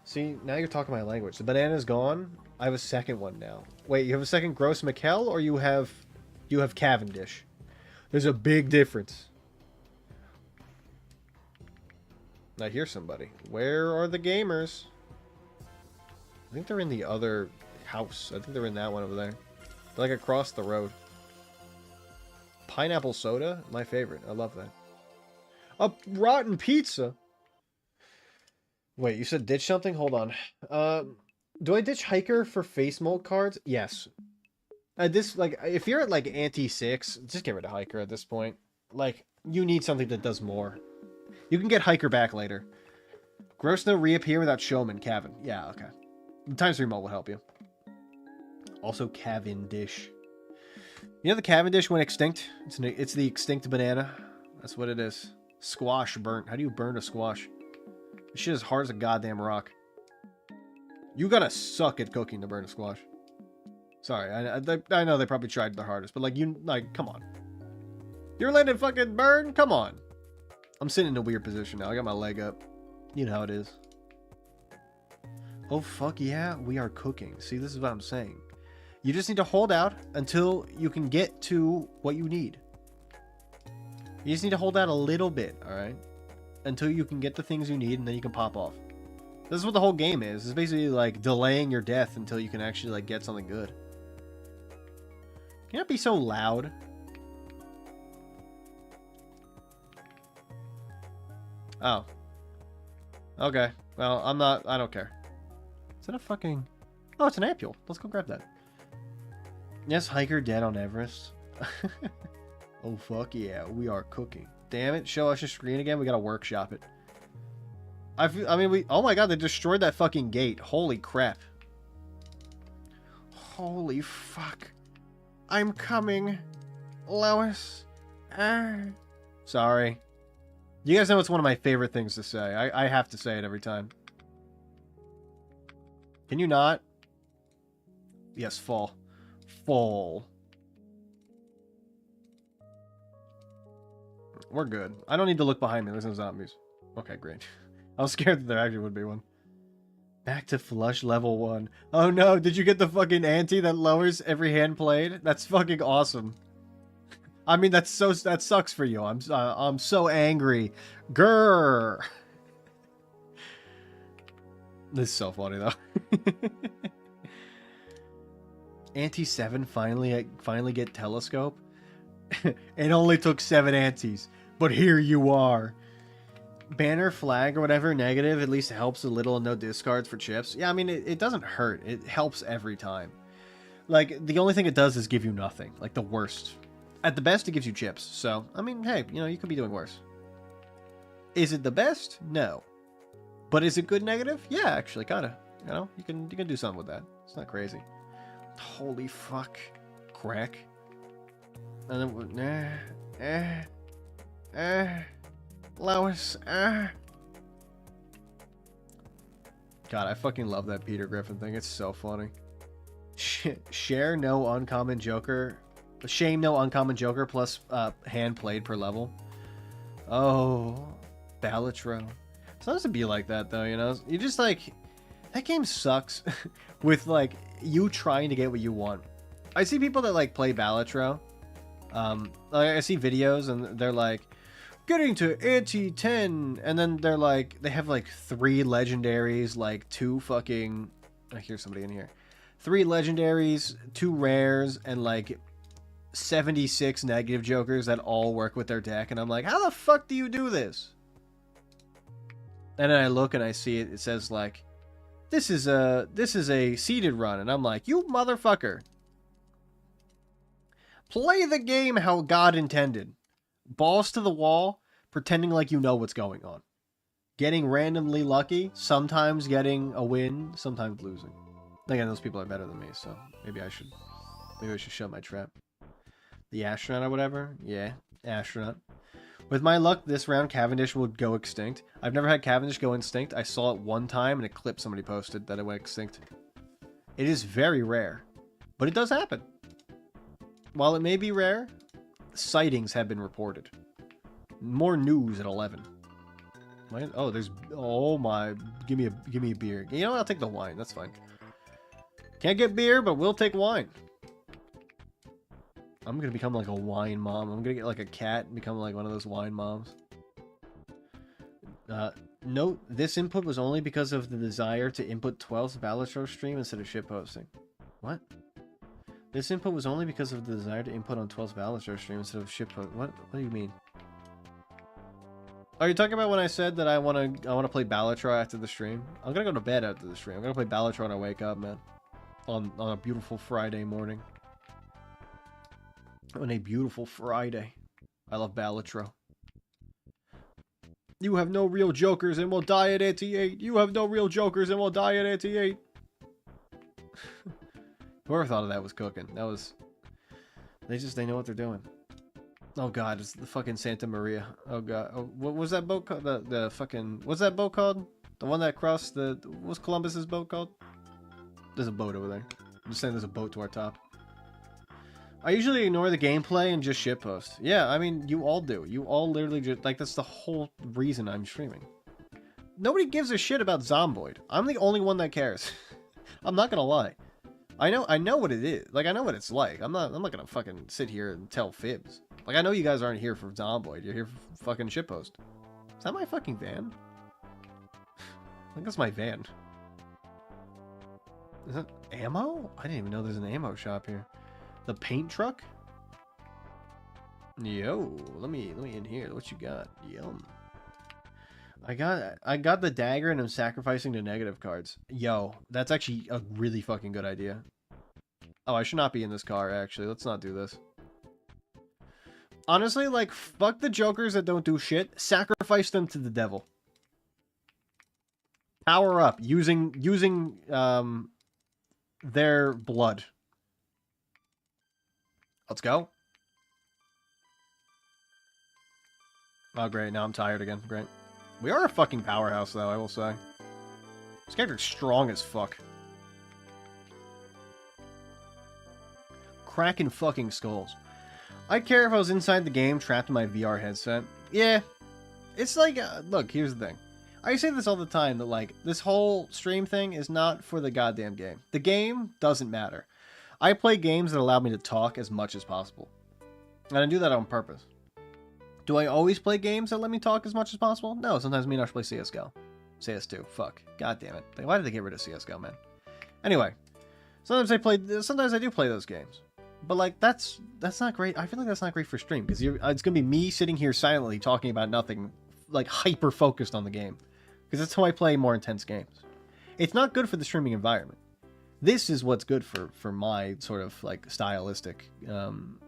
See, now you're talking my language. The banana's gone. I have a second one now. Wait, you have a second Gross Mikkel, or you have Cavendish? There's a big difference. I hear somebody. Where are the gamers? I think they're in the other house. I think they're in that one over there. They're like across the road. Pineapple soda? My favorite. I love that. A rotten pizza? Wait, you said ditch something? Hold on. Do I ditch Hiker for face mold cards? Yes. This, like, if you're at, like, anti-6, just get rid of Hiker at this point. Like, You need something that does more. You can get Hiker back later. Gross no reappear without Showman, Cavan. Yeah, okay. The times 3 mode will help you. Also Cavendish. You know the Cavendish went extinct? It's the extinct banana. That's what it is. Squash burnt. How do you burn a squash? This shit is hard as a goddamn rock. You gotta suck at cooking to burn a squash. Sorry, I know they probably tried their hardest, but like, come on. You're letting it fucking burn? Come on. I'm sitting in a weird position now. I got my leg up. You know how it is. Oh, fuck yeah, we are cooking. See, this is what I'm saying. You just need to hold out until you can get to what you need. You just need to hold out a little bit, alright? Until you can get the things you need, and then you can pop off. This is what the whole game is. It's basically like delaying your death until you can actually like get something good. Can you not be so loud? Oh. Okay. Well, I don't care. Is that a fucking... Oh, it's an ampule. Let's go grab that. Yes, hiker dead on Everest. Oh, fuck yeah. We are cooking. Damn it. Show us your screen again. We gotta workshop it. I mean, oh my god, they destroyed that fucking gate. Holy crap. Holy fuck. I'm coming. Lois. Sorry. You guys know it's one of my favorite things to say. I have to say it every time. Can you not? Yes, fall. Fall. We're good. I don't need to look behind me. There's no zombies. Okay, great. I was scared that there actually would be one. Back to flush level 1. Oh no, did you get the fucking ante that lowers every hand played? That's fucking awesome. I mean, that sucks for you. I'm so angry. Grrr. This is so funny though. Ante 7 finally get telescope. It only took 7 antes, but here you are. Banner flag or whatever negative at least helps a little and no discards for chips. Yeah, I mean it doesn't hurt. It helps every time. Like the only thing it does is give you nothing. Like the worst. At the best it gives you chips. So, I mean, hey, you know, you could be doing worse. Is it the best? No. But is it good negative? Yeah, actually kind of. You know, you can do something with that. It's not crazy. Holy fuck. Crack. And then Lois. God, I fucking love that Peter Griffin thing. It's so funny. Share no uncommon joker. Shame no uncommon joker plus hand played per level. Oh, Balatro. Sometimes it'd be like that though, you know. You just like that game sucks with like you trying to get what you want. I see people that like play Balatro. Like I see videos and they're like getting to ante 10, and then they're like they have like 3 legendaries, like 2 fucking. I hear somebody in here. 3 legendaries, 2 rares, and like 76 negative jokers that all work with their deck, and I'm like, how the fuck do you do this? And then I look and I see it. It says like, this is a seeded run, and I'm like, you motherfucker. Play the game how God intended. Balls to the wall, pretending like you know what's going on. Getting randomly lucky, sometimes getting a win, sometimes losing. Again, those people are better than me, so maybe I should shut my trap. The astronaut or whatever? Yeah, astronaut. With my luck, this round Cavendish will go extinct. I've never had Cavendish go extinct. I saw it one time in a clip somebody posted that it went extinct. It is very rare, but it does happen. While it may be rare, sightings have been reported. More news at 11. Oh, there's... Oh my... Give me a beer. You know what? I'll take the wine. That's fine. Can't get beer, but we'll take wine. I'm gonna become like a wine mom. I'm gonna get like a cat and become like one of those wine moms. Note, this input was only because of the desire to input 12's Balatro stream instead of shitposting. What? This input was only because of the desire to input on 12's Balatro stream instead of shitpost. What do you mean? Are you talking about when I said that I wanna play Balatro after the stream? I'm gonna go to bed after the stream. I'm gonna play Balatro when I wake up, man. On a beautiful Friday morning. On a beautiful Friday. I love Balatro. You have no real jokers and will die at 88. You have no real jokers and will die at 88. Whoever thought of that was cooking. That was... They know what they're doing. Oh god, it's the fucking Santa Maria. Oh god. Oh, what was that boat called? The fucking... What's that boat called? The one that crossed the... What's Columbus's boat called? There's a boat over there. I'm just saying there's a boat to our top. I usually ignore the gameplay and just shitpost. Yeah, I mean, you all do. You all literally just... Like, that's the whole reason I'm streaming. Nobody gives a shit about Zomboid. I'm the only one that cares. I'm not gonna lie. I know what it is. Like, I know what it's like. I'm not gonna fucking sit here and tell fibs. Like, I know you guys aren't here for Zomboid. You're here for fucking shitpost. Is that my fucking van? I think that's my van. Is that ammo? I didn't even know there's an ammo shop here. The paint truck? Yo, let me in here. What you got? Yum. I got the dagger and I'm sacrificing the negative cards. Yo, that's actually a really fucking good idea. Oh, I should not be in this car, actually. Let's not do this. Honestly, like, fuck the jokers that don't do shit. Sacrifice them to the devil. Power up using their blood. Let's go. Oh, great. Now I'm tired again. Great. We are a fucking powerhouse, though, I will say. This character's strong as fuck. Cracking fucking skulls. I'd care if I was inside the game, trapped in my VR headset. Yeah. It's like, look, here's the thing. I say this all the time, that, like, this whole stream thing is not for the goddamn game. The game doesn't matter. I play games that allow me to talk as much as possible. And I do that on purpose. Do I always play games that let me talk as much as possible? No, sometimes me and I play CSGO. CS2, fuck. God damn it. Why did they get rid of CSGO, man? Anyway, sometimes I do play those games. But, like, that's not great. I feel like that's not great for stream, because it's gonna be me sitting here silently talking about nothing, like, hyper-focused on the game. Because that's how I play more intense games. It's not good for the streaming environment. This is what's good for my sort of, like, stylistic, stream.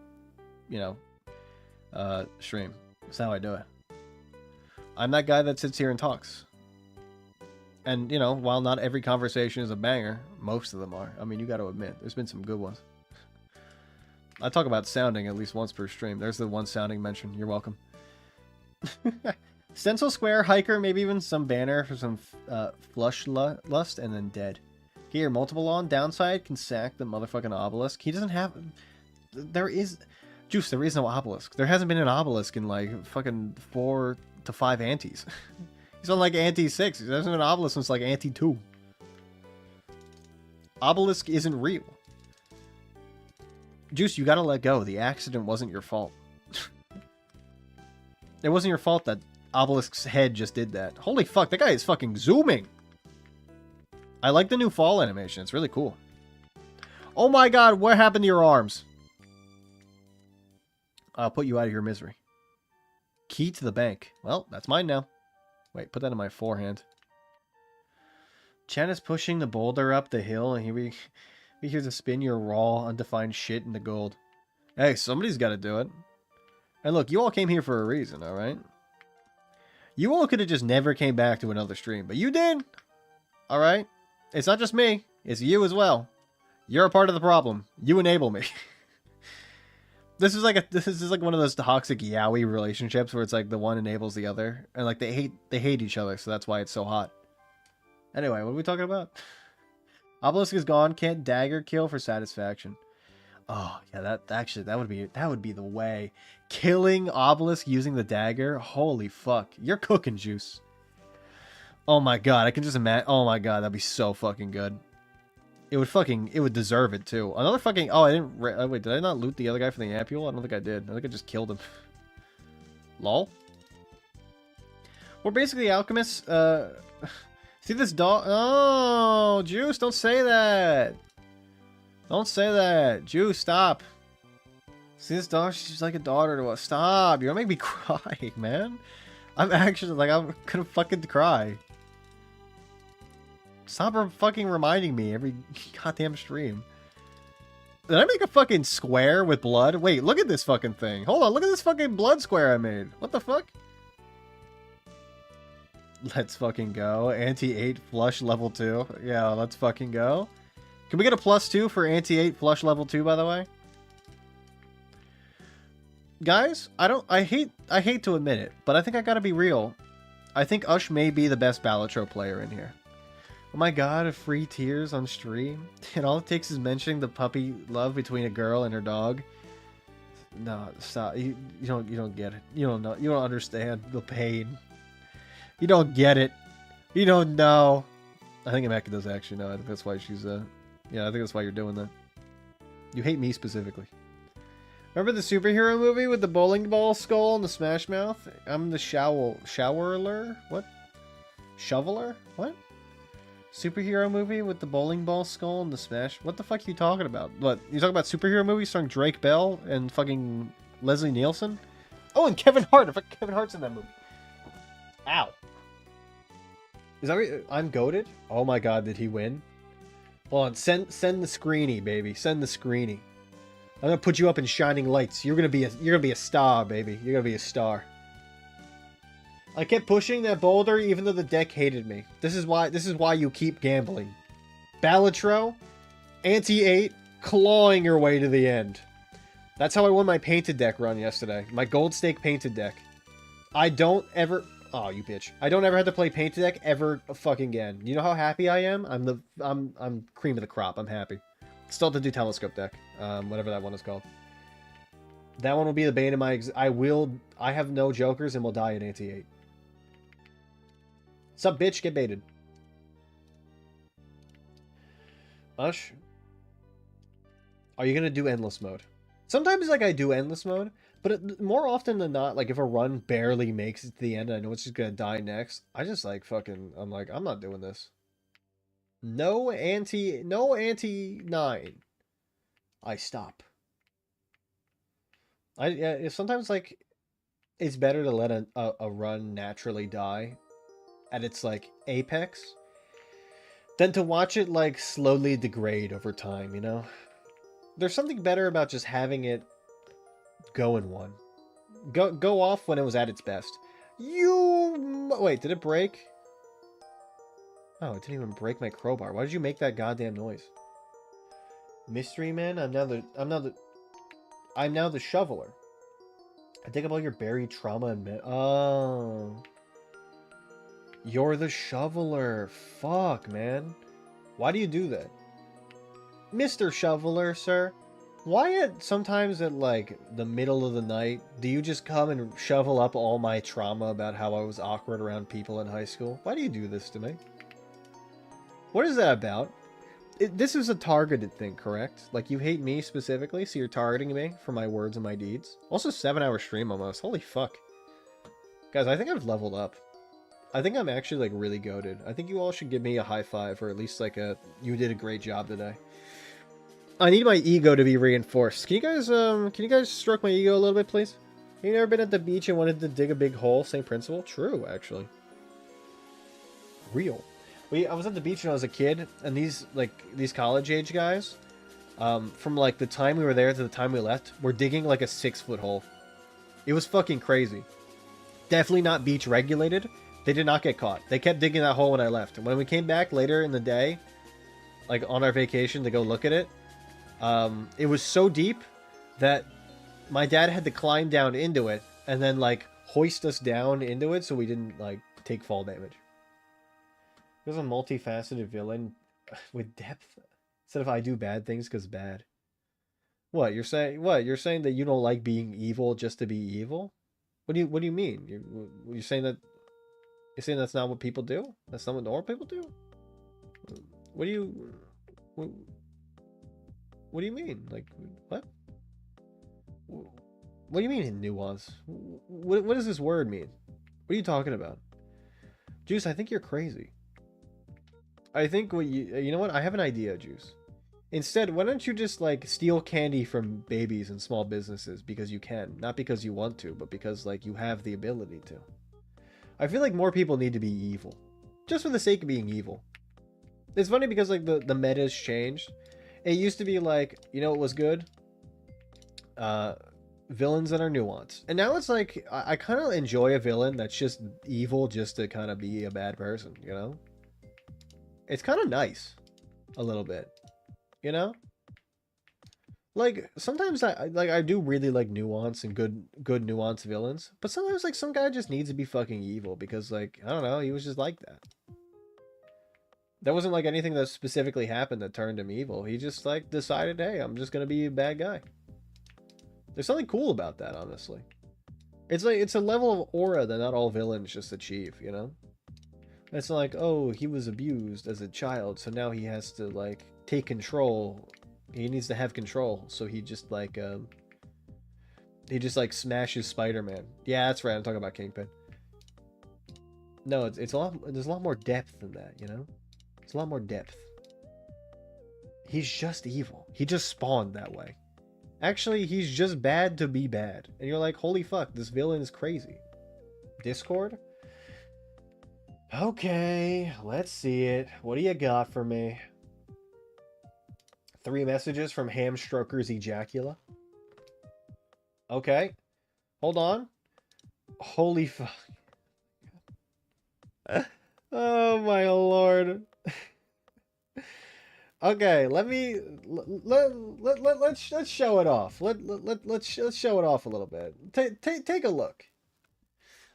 That's how I do it. I'm that guy that sits here and talks. And, you know, while not every conversation is a banger, most of them are. I mean, you got to admit, there's been some good ones. I talk about sounding at least once per stream. There's the one sounding mention. You're welcome. Stencil Square, Hiker, maybe even some banner for some Flush Lust, and then Dead. Here, multiple on, downside, can sack the motherfucking obelisk. He doesn't have... There is no obelisk. There hasn't been an obelisk in, like, fucking 4 to 5 antes. He's on, like, ante 6. There hasn't been an obelisk since, like, ante 2. Obelisk isn't real. Juice, you gotta let go. The accident wasn't your fault. It wasn't your fault that Obelisk's head just did that. Holy fuck, that guy is fucking zooming. I like the new fall animation. It's really cool. Oh my god, what happened to your arms? I'll put you out of your misery. Key to the bank. Well, that's mine now. Wait, put that in my forehand. Chan is pushing the boulder up the hill, and here we here to spin your raw, undefined shit into gold. Hey, somebody's got to do it. And look, you all came here for a reason, alright? You all could have just never came back to another stream, but you did! Alright? It's not just me, it's you as well. You're a part of the problem. You enable me. This is like one of those toxic yaoi relationships where it's like the one enables the other, and like they hate each other, so that's why it's so hot. Anyway, what are we talking about? Obelisk is gone. Can't dagger kill for satisfaction. Oh yeah, that would be the way. Killing Obelisk using the dagger. Holy fuck, you're cooking, Juice. Oh my god, I can just imagine. Oh my god, that'd be so fucking good. It would deserve it too. Another fucking... Oh, I didn't... wait, did I not loot the other guy for the ampule? I don't think I did. I think I just killed him. Lol. We're basically alchemists. See this dog? Oh, Juice, don't say that. Don't say that. Juice, stop. See this dog? She's like a daughter to us. Stop. You're gonna make me cry, man. I'm actually, like, I'm gonna fucking cry. Stop fucking reminding me every goddamn stream. Did I make a fucking square with blood? Wait, look at this fucking thing. Hold on, look at this fucking blood square I made. What the fuck? Let's fucking go. Anti-8 flush level 2. Yeah, let's fucking go. Can we get a +2 for anti-8 flush level 2, by the way? Guys, I hate to admit it, but I think I gotta be real. I think Ush may be the best Balatro player in here. Oh my god, free tears on stream. And all it takes is mentioning the puppy love between a girl and her dog. No, stop. You don't get it. You don't know. You don't understand the pain. You don't get it. You don't know. I think Emeka does actually know. I think that's why she's yeah, I think that's why you're doing that. You hate me specifically. Remember the superhero movie with the bowling ball skull and the smash mouth? I'm the showeler? What? Shoveler? What? Superhero movie with the bowling ball skull and the smash? What the fuck are you talking about? What? You talking about superhero movie starring Drake Bell and fucking Leslie Nielsen? Oh, and Kevin Hart. I forgot Kevin Hart's in that movie. Ow. Is that right? I'm goated? Oh my god, did he win? Hold on, send the screeny, baby. Send the screeny. I'm gonna put you up in shining lights. You're gonna be a star, baby. You're gonna be a star. I kept pushing that boulder even though the deck hated me. This is why you keep gambling. Balatro, anti-8, clawing your way to the end. That's how I won my painted deck run yesterday. My gold stake painted deck. I don't ever... Oh, you bitch. I don't ever have to play painted deck ever fucking again. You know how happy I am? I'm cream of the crop. I'm happy. Still have to do telescope deck. Whatever that one is called. That one will be the bane of my... I have no jokers and will die at anti-8. Sup, bitch? Get baited. Ush? Are you gonna do endless mode? Sometimes, like, I do endless mode, but more often than not, like, if a run barely makes it to the end, I know it's just gonna die next, I just, like, I'm like, I'm not doing this. No anti-9. I stop. Sometimes, like, it's better to let a run naturally die at its, like, apex than to watch it, like, slowly degrade over time, you know? There's something better about just having it go in one. Go off when it was at its best. Wait, did it break? Oh, it didn't even break my crowbar. Why did you make that goddamn noise? Mystery Man, I'm now the shoveler. I dig up all your buried trauma and oh. You're the shoveler. Fuck, man. Why do you do that? Mr. Shoveler, sir. Why sometimes at, like, the middle of the night, do you just come and shovel up all my trauma about how I was awkward around people in high school? Why do you do this to me? What is that about? This is a targeted thing, correct? Like, you hate me specifically, so you're targeting me for my words and my deeds? Also, 7-hour stream almost. Holy fuck. Guys, I think I've leveled up. I think I'm actually, like, really goated. I think you all should give me a high five, or at least, like, you did a great job today. I need my ego to be reinforced. Can you guys stroke my ego a little bit, please? You never been at the beach and wanted to dig a big hole? Same principle? True, actually. Real. I was at the beach when I was a kid, and these college-age guys, from, like, the time we were there to the time we left, were digging, like, a 6-foot hole. It was fucking crazy. Definitely not beach regulated. They did not get caught. They kept digging that hole when I left. And when we came back later in the day, like, on our vacation to go look at it, it was so deep that my dad had to climb down into it and then, like, hoist us down into it so we didn't, like, take fall damage. There's a multifaceted villain with depth instead of I do bad things because bad. What, you're saying that you don't like being evil just to be evil? What do you mean? You're saying that's not what people do? That's not what normal people do? What do you mean? Like, what? What do you mean in nuance? What does this word mean? What are you talking about? Juice, I think you're crazy. I think you know what? I have an idea, Juice. Instead, why don't you just, like, steal candy from babies and small businesses because you can? Not because you want to, but because, like, you have the ability to. I feel like more people need to be evil. Just for the sake of being evil. It's funny because, like, the meta's changed. It used to be like, you know what was good? villains that are nuanced. And now it's like I kind of enjoy a villain that's just evil just to kind of be a bad person, you know? It's kind of nice a little bit, you know? Like sometimes I do really like nuance and good nuanced villains, but sometimes like some guy just needs to be fucking evil because like I don't know, he was just like that. There wasn't like anything that specifically happened that turned him evil. He just like decided, hey, I'm just gonna be a bad guy. There's something cool about that, honestly. It's like it's a level of aura that not all villains just achieve, you know? It's like, oh, he was abused as a child, so now he has to like take control. He needs to have control, so he just like smashes Spider-Man. Yeah, that's right. I'm talking about Kingpin. No, it's a lot. There's a lot more depth than that, you know. It's a lot more depth. He's just evil. He just spawned that way. Actually, he's just bad to be bad, and you're like, holy fuck, this villain is crazy. Discord. Okay, let's see it. What do you got for me? 3 messages from Hamstroker's Ejacula. Okay. Hold on. Holy fuck. Oh my lord. Okay, let's show it off. Let's show it off a little bit. Take a look.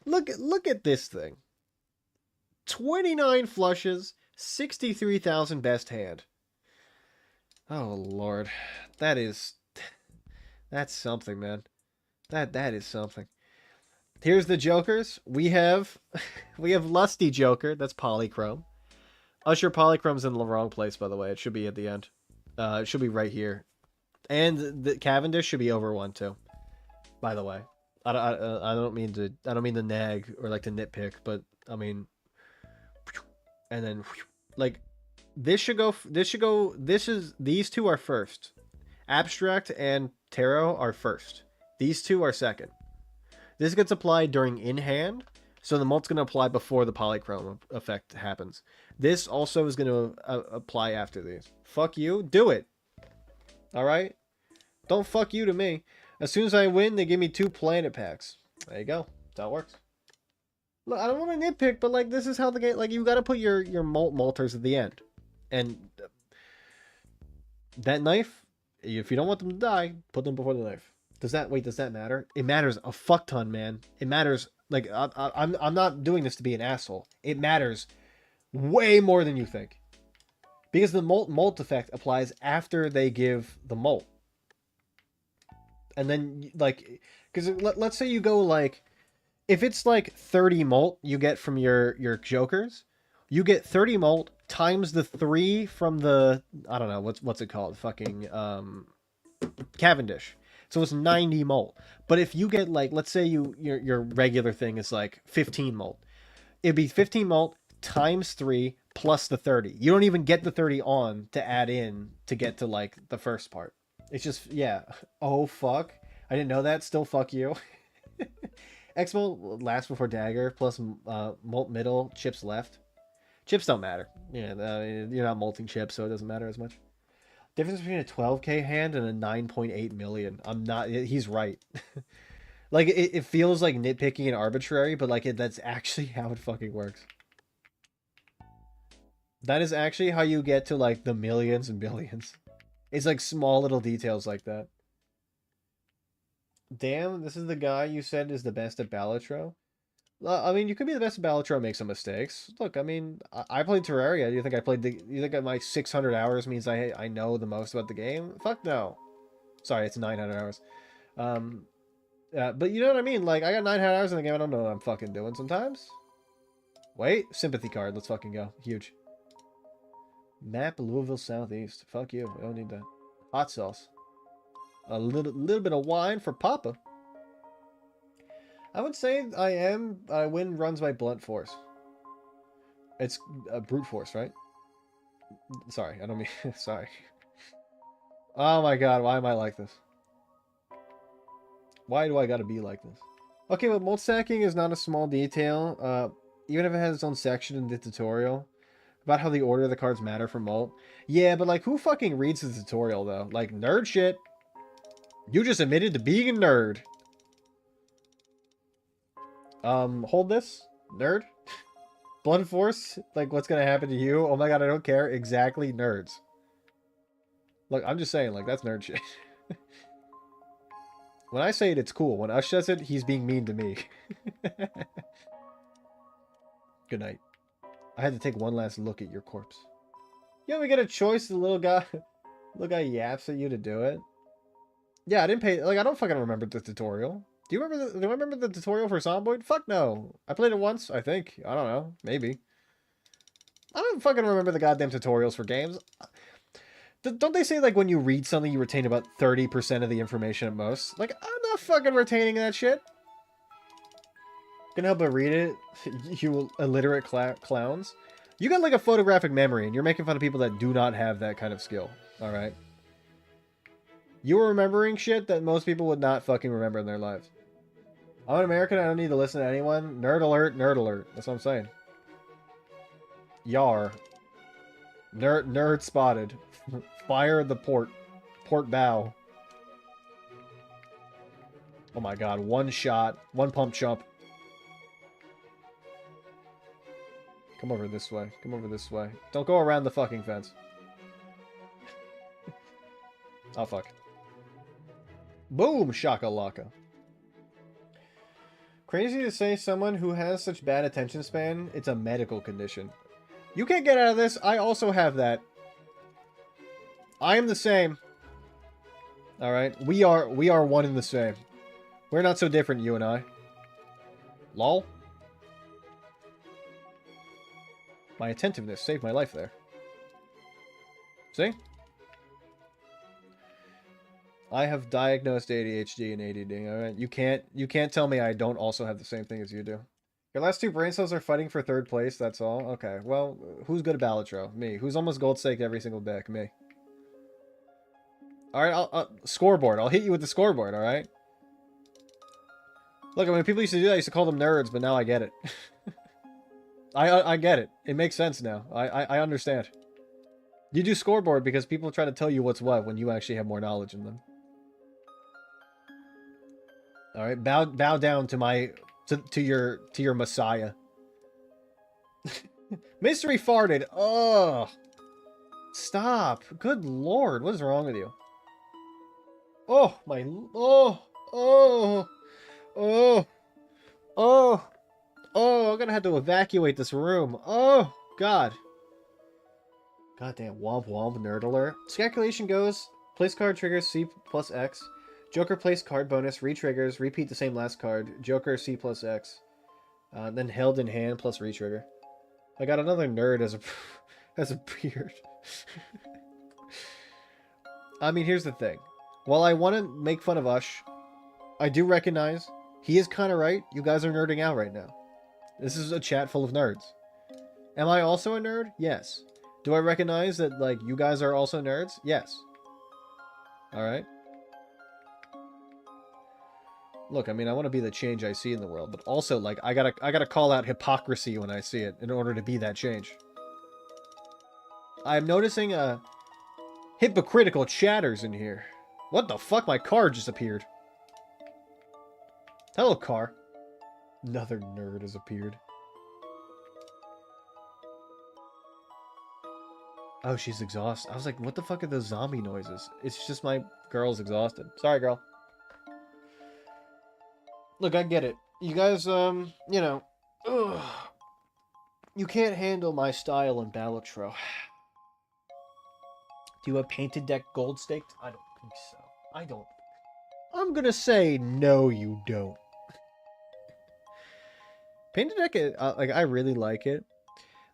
Look at this thing. 29 flushes, 63,000 best hand. Oh lord, that's something, man. That is something. Here's the jokers. We have Lusty Joker. That's Polychrome. Usher Polychrome's in the wrong place, by the way. It should be at the end. It should be right here. And the Cavendish should be over 1 too. By the way, I don't mean to nag or like to nitpick, but I mean, and then like these two are first. Abstract and Tarot are first. These two are second. This gets applied during in hand, so the mult's going to apply before the polychrome effect happens. This also is going to apply after these. Fuck you, do it. All right? Don't fuck you to me. As soon as I win, they give me 2 planet packs. There you go. That's how it works. Look, I don't want to nitpick, but like this is how the game. Like you got to put your malters at the end, and that knife. If you don't want them to die, put them before the knife. Does that matter? It matters a fuck ton, man. It matters. Like I'm not doing this to be an asshole. It matters way more than you think, because the molt effect applies after they give the molt, and then like because let's say you go like if it's like 30 molt you get from your jokers, you get 30 molt times the 3 from the I don't know what's it called fucking Cavendish. So it's 90 molt. But if you get like, let's say your regular thing is like 15 molt. It'd be 15 molt times 3 plus the 30. You don't even get the 30 on to add in to get to like the first part. It's just, yeah. Oh, fuck. I didn't know that. Still fuck you. X molt lasts before dagger plus molt middle, chips left. Chips don't matter. Yeah, you're not molting chips, so it doesn't matter as much. Difference between a 12k hand and a 9.8 million. I'm not. He's right. Like it feels like nitpicky and arbitrary, but like that's actually how it fucking works. That is actually how you get to like the millions and billions. It's like small little details like that. Damn, this is the guy you said is the best at Balatro. I mean, you could be the best at Balatro and make some mistakes. Look, I mean, I played Terraria. Do you think I played you think my 600 hours means I know the most about the game? Fuck no. Sorry, it's 900 hours. But you know what I mean? Like, I got 900 hours in the game. I don't know what I'm fucking doing sometimes. Wait, sympathy card. Let's fucking go. Huge. Map Louisville Southeast. Fuck you. I don't need that. Hot sauce. A little bit of wine for Papa. I would say I win runs by blunt force. It's brute force, right? Sorry, I don't mean... Sorry. Oh my god, why am I like this? Why do I gotta be like this? Okay, but molt stacking is not a small detail. Even if it has its own section in the tutorial. About how the order of the cards matter for molt. Yeah, but like, who fucking reads the tutorial, though? Like, nerd shit. You just admitted to being a nerd. Hold this. Nerd? Blunt force? Like, what's gonna happen to you? Oh my god, I don't care. Exactly, nerds. Look, I'm just saying, like, that's nerd shit. When I say it, it's cool. When Ush says it, he's being mean to me. Good night. I had to take one last look at your corpse. You ever get a choice? The little guy yaps at you to do it. Yeah, I didn't pay. Like, I don't fucking remember the tutorial. Do you remember? Do I remember the tutorial for Zomboid? Fuck no. I played it once. I think. I don't know. Maybe. I don't fucking remember the goddamn tutorials for games. Don't they say, like, when you read something, you retain about 30% of the information at most? Like, I'm not fucking retaining that shit. Can help but read it, you illiterate clowns. You got, like, a photographic memory, and you're making fun of people that do not have that kind of skill. Alright? You were remembering shit that most people would not fucking remember in their lives. I'm an American, I don't need to listen to anyone. Nerd alert, nerd alert. That's what I'm saying. Yar. Nerd spotted. Fire the port. Port bow. Oh my god, one shot. One pump chump. Come over this way. Come over this way. Don't go around the fucking fence. Oh, fuck. Boom! Shakalaka. Crazy to say someone who has such bad attention span, it's a medical condition. You can't get out of this. I also have that. I am the same. Alright? We are one and the same. We're not so different, you and I. Lol. My attentiveness saved my life there. See? I have diagnosed ADHD and ADD, alright? You can't tell me I don't also have the same thing as you do. Your last two brain cells are fighting for third place, that's all? Okay, well, who's good at Balatro? Me. Who's almost gold staked every single deck? Me. Alright, I'll scoreboard. I'll hit you with the scoreboard, alright? Look, I mean, people used to do that, I used to call them nerds, but now I get it. I get it. It makes sense now. I understand. You do scoreboard because people try to tell you what's what when you actually have more knowledge in them. Alright, bow down to my to your messiah. Mystery farted. Ugh. Stop. Good lord, what is wrong with you? Oh my oh I'm gonna have to evacuate this room. Oh god. Goddamn womp womp nerd alert. Calculation goes. Place card triggers C plus X. Joker place card bonus, re-triggers, repeat the same last card. Joker C plus X. Then held in hand plus re-trigger. I got another nerd as a as a beard. I mean, here's the thing. While I want to make fun of Ush, I do recognize he is kind of right. You guys are nerding out right now. This is a chat full of nerds. Am I also a nerd? Yes. Do I recognize that, like, you guys are also nerds? Yes. Alright. Look, I mean, I want to be the change I see in the world, but also, like, I gotta call out hypocrisy when I see it in order to be that change. I'm noticing hypocritical chatters in here. What the fuck? My car just appeared. Hello, car. Another nerd has appeared. Oh, she's exhausted. I was like, what the fuck are those zombie noises? It's just my girl's exhausted. Sorry, girl. Look, I get it. You guys, you know, ugh, you can't handle my style in Balatro. Do you have painted deck gold staked? I don't think so. I don't. I'm gonna say no, you don't. Painted deck, like, I really like it.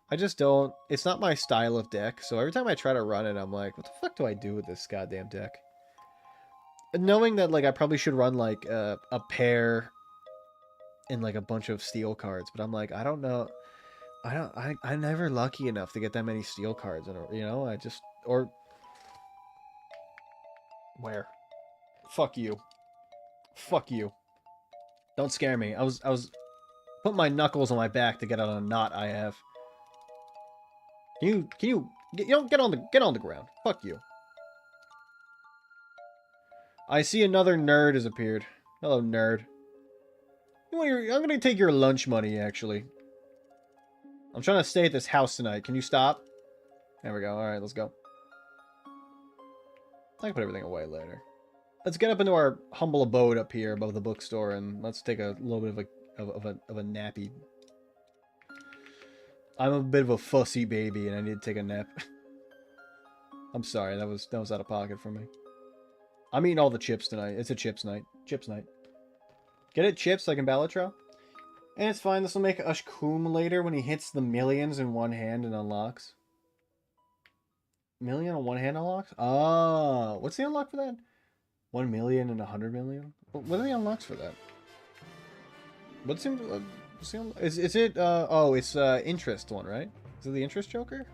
I just don't. It's not my style of deck, so every time I try to run it, I'm like, what the fuck do I do with this goddamn deck? And knowing that, like, I probably should run, like, a pair and, like, a bunch of steel cards, but I'm like, I don't know. I'm never lucky enough to get that many steel cards, and you know, I just, or where? Fuck you. Fuck you. Don't scare me. I was putting my knuckles on my back to get out of a knot I have. Can you get on the ground? Fuck you. I see another nerd has appeared. Hello, nerd. I'm gonna take your lunch money, actually. I'm trying to stay at this house tonight. Can you stop? There we go. Alright, let's go. I can put everything away later. Let's get up into our humble abode up here above the bookstore, and let's take a little bit of a nappy. I'm a bit of a fussy baby, and I need to take a nap. I'm sorry, that was out of pocket for me. I'm eating all the chips tonight. It's a chips night. Chips night. Get it, chips, like in Balatro? And it's fine. This will make Ushkum later when he hits the millions in one hand and unlocks. Million on one hand unlocks? Oh, what's the unlock for that? 1 million and 100 million? What are the unlocks for that? What's the is it oh, it's interest one, right? Is it the interest Joker?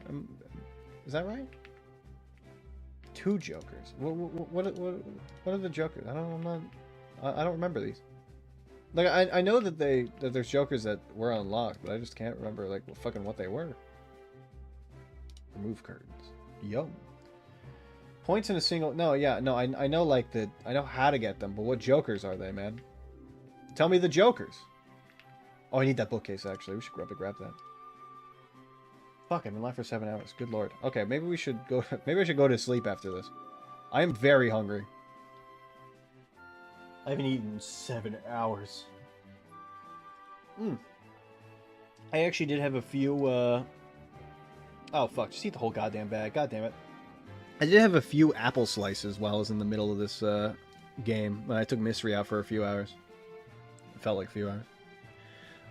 Is that right? 2 Jokers. What are the Jokers? I don't remember these. Like I know that there's Jokers that were unlocked, but I just can't remember like what they were. Remove curtains. Yo. Points in a single. No, yeah, no. I know like that. I know how to get them, but what Jokers are they, man? Tell me the Jokers. Oh, I need that bookcase actually. We should grab that. Fuck, I've been live for 7 hours. Good lord. Okay, maybe we should go. Maybe I should go to sleep after this. I am very hungry. I haven't eaten in 7 hours. I actually did have a few. Oh fuck! Just eat the whole goddamn bag. God damn it! I did have a few apple slices while I was in the middle of this game when I took Mystery out for a few hours. It felt like a few hours.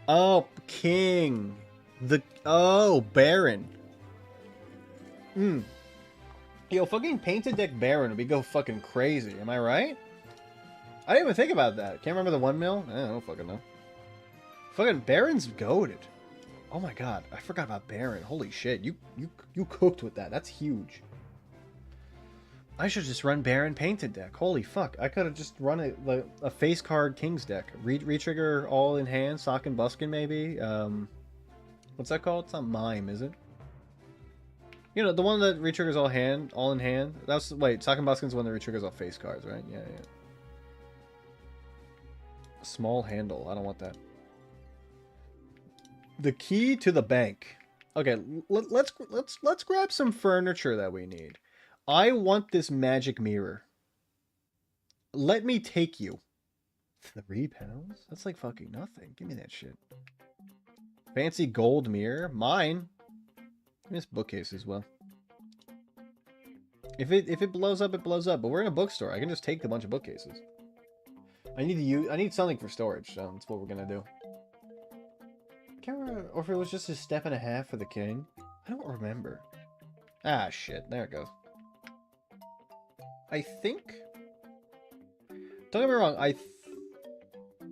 Oh, King. Baron. Yo, fucking painted deck Baron would be go fucking crazy. Am I right? I didn't even think about that. Can't remember the 1 mil? I don't fucking know. Fucking Baron's goated. Oh my god, I forgot about Baron. Holy shit, you cooked with that. That's huge. I should just run Baron painted deck. Holy fuck, I could have just run a face card King's deck. Retrigger all in hand, Sock and Buskin maybe. What's that called? It's not Mime, is it? You know, the one that retriggers all in hand. That's wait, Sock and Buskin's the one that retriggers all face cards, right? Yeah. Small handle. I don't want that. The key to the bank. Okay, let's grab some furniture that we need. I want this magic mirror. Let me take you. £3? That's like fucking nothing. Give me that shit. Fancy gold mirror. Mine. Give me this bookcase as well. If it blows up, it blows up. But we're in a bookstore. I can just take a bunch of bookcases. I need something for storage, so that's what we're gonna do. I can't remember, or if it was just a step and a half for the king. I don't remember. Ah, shit. There it goes. I think... Don't get me wrong, I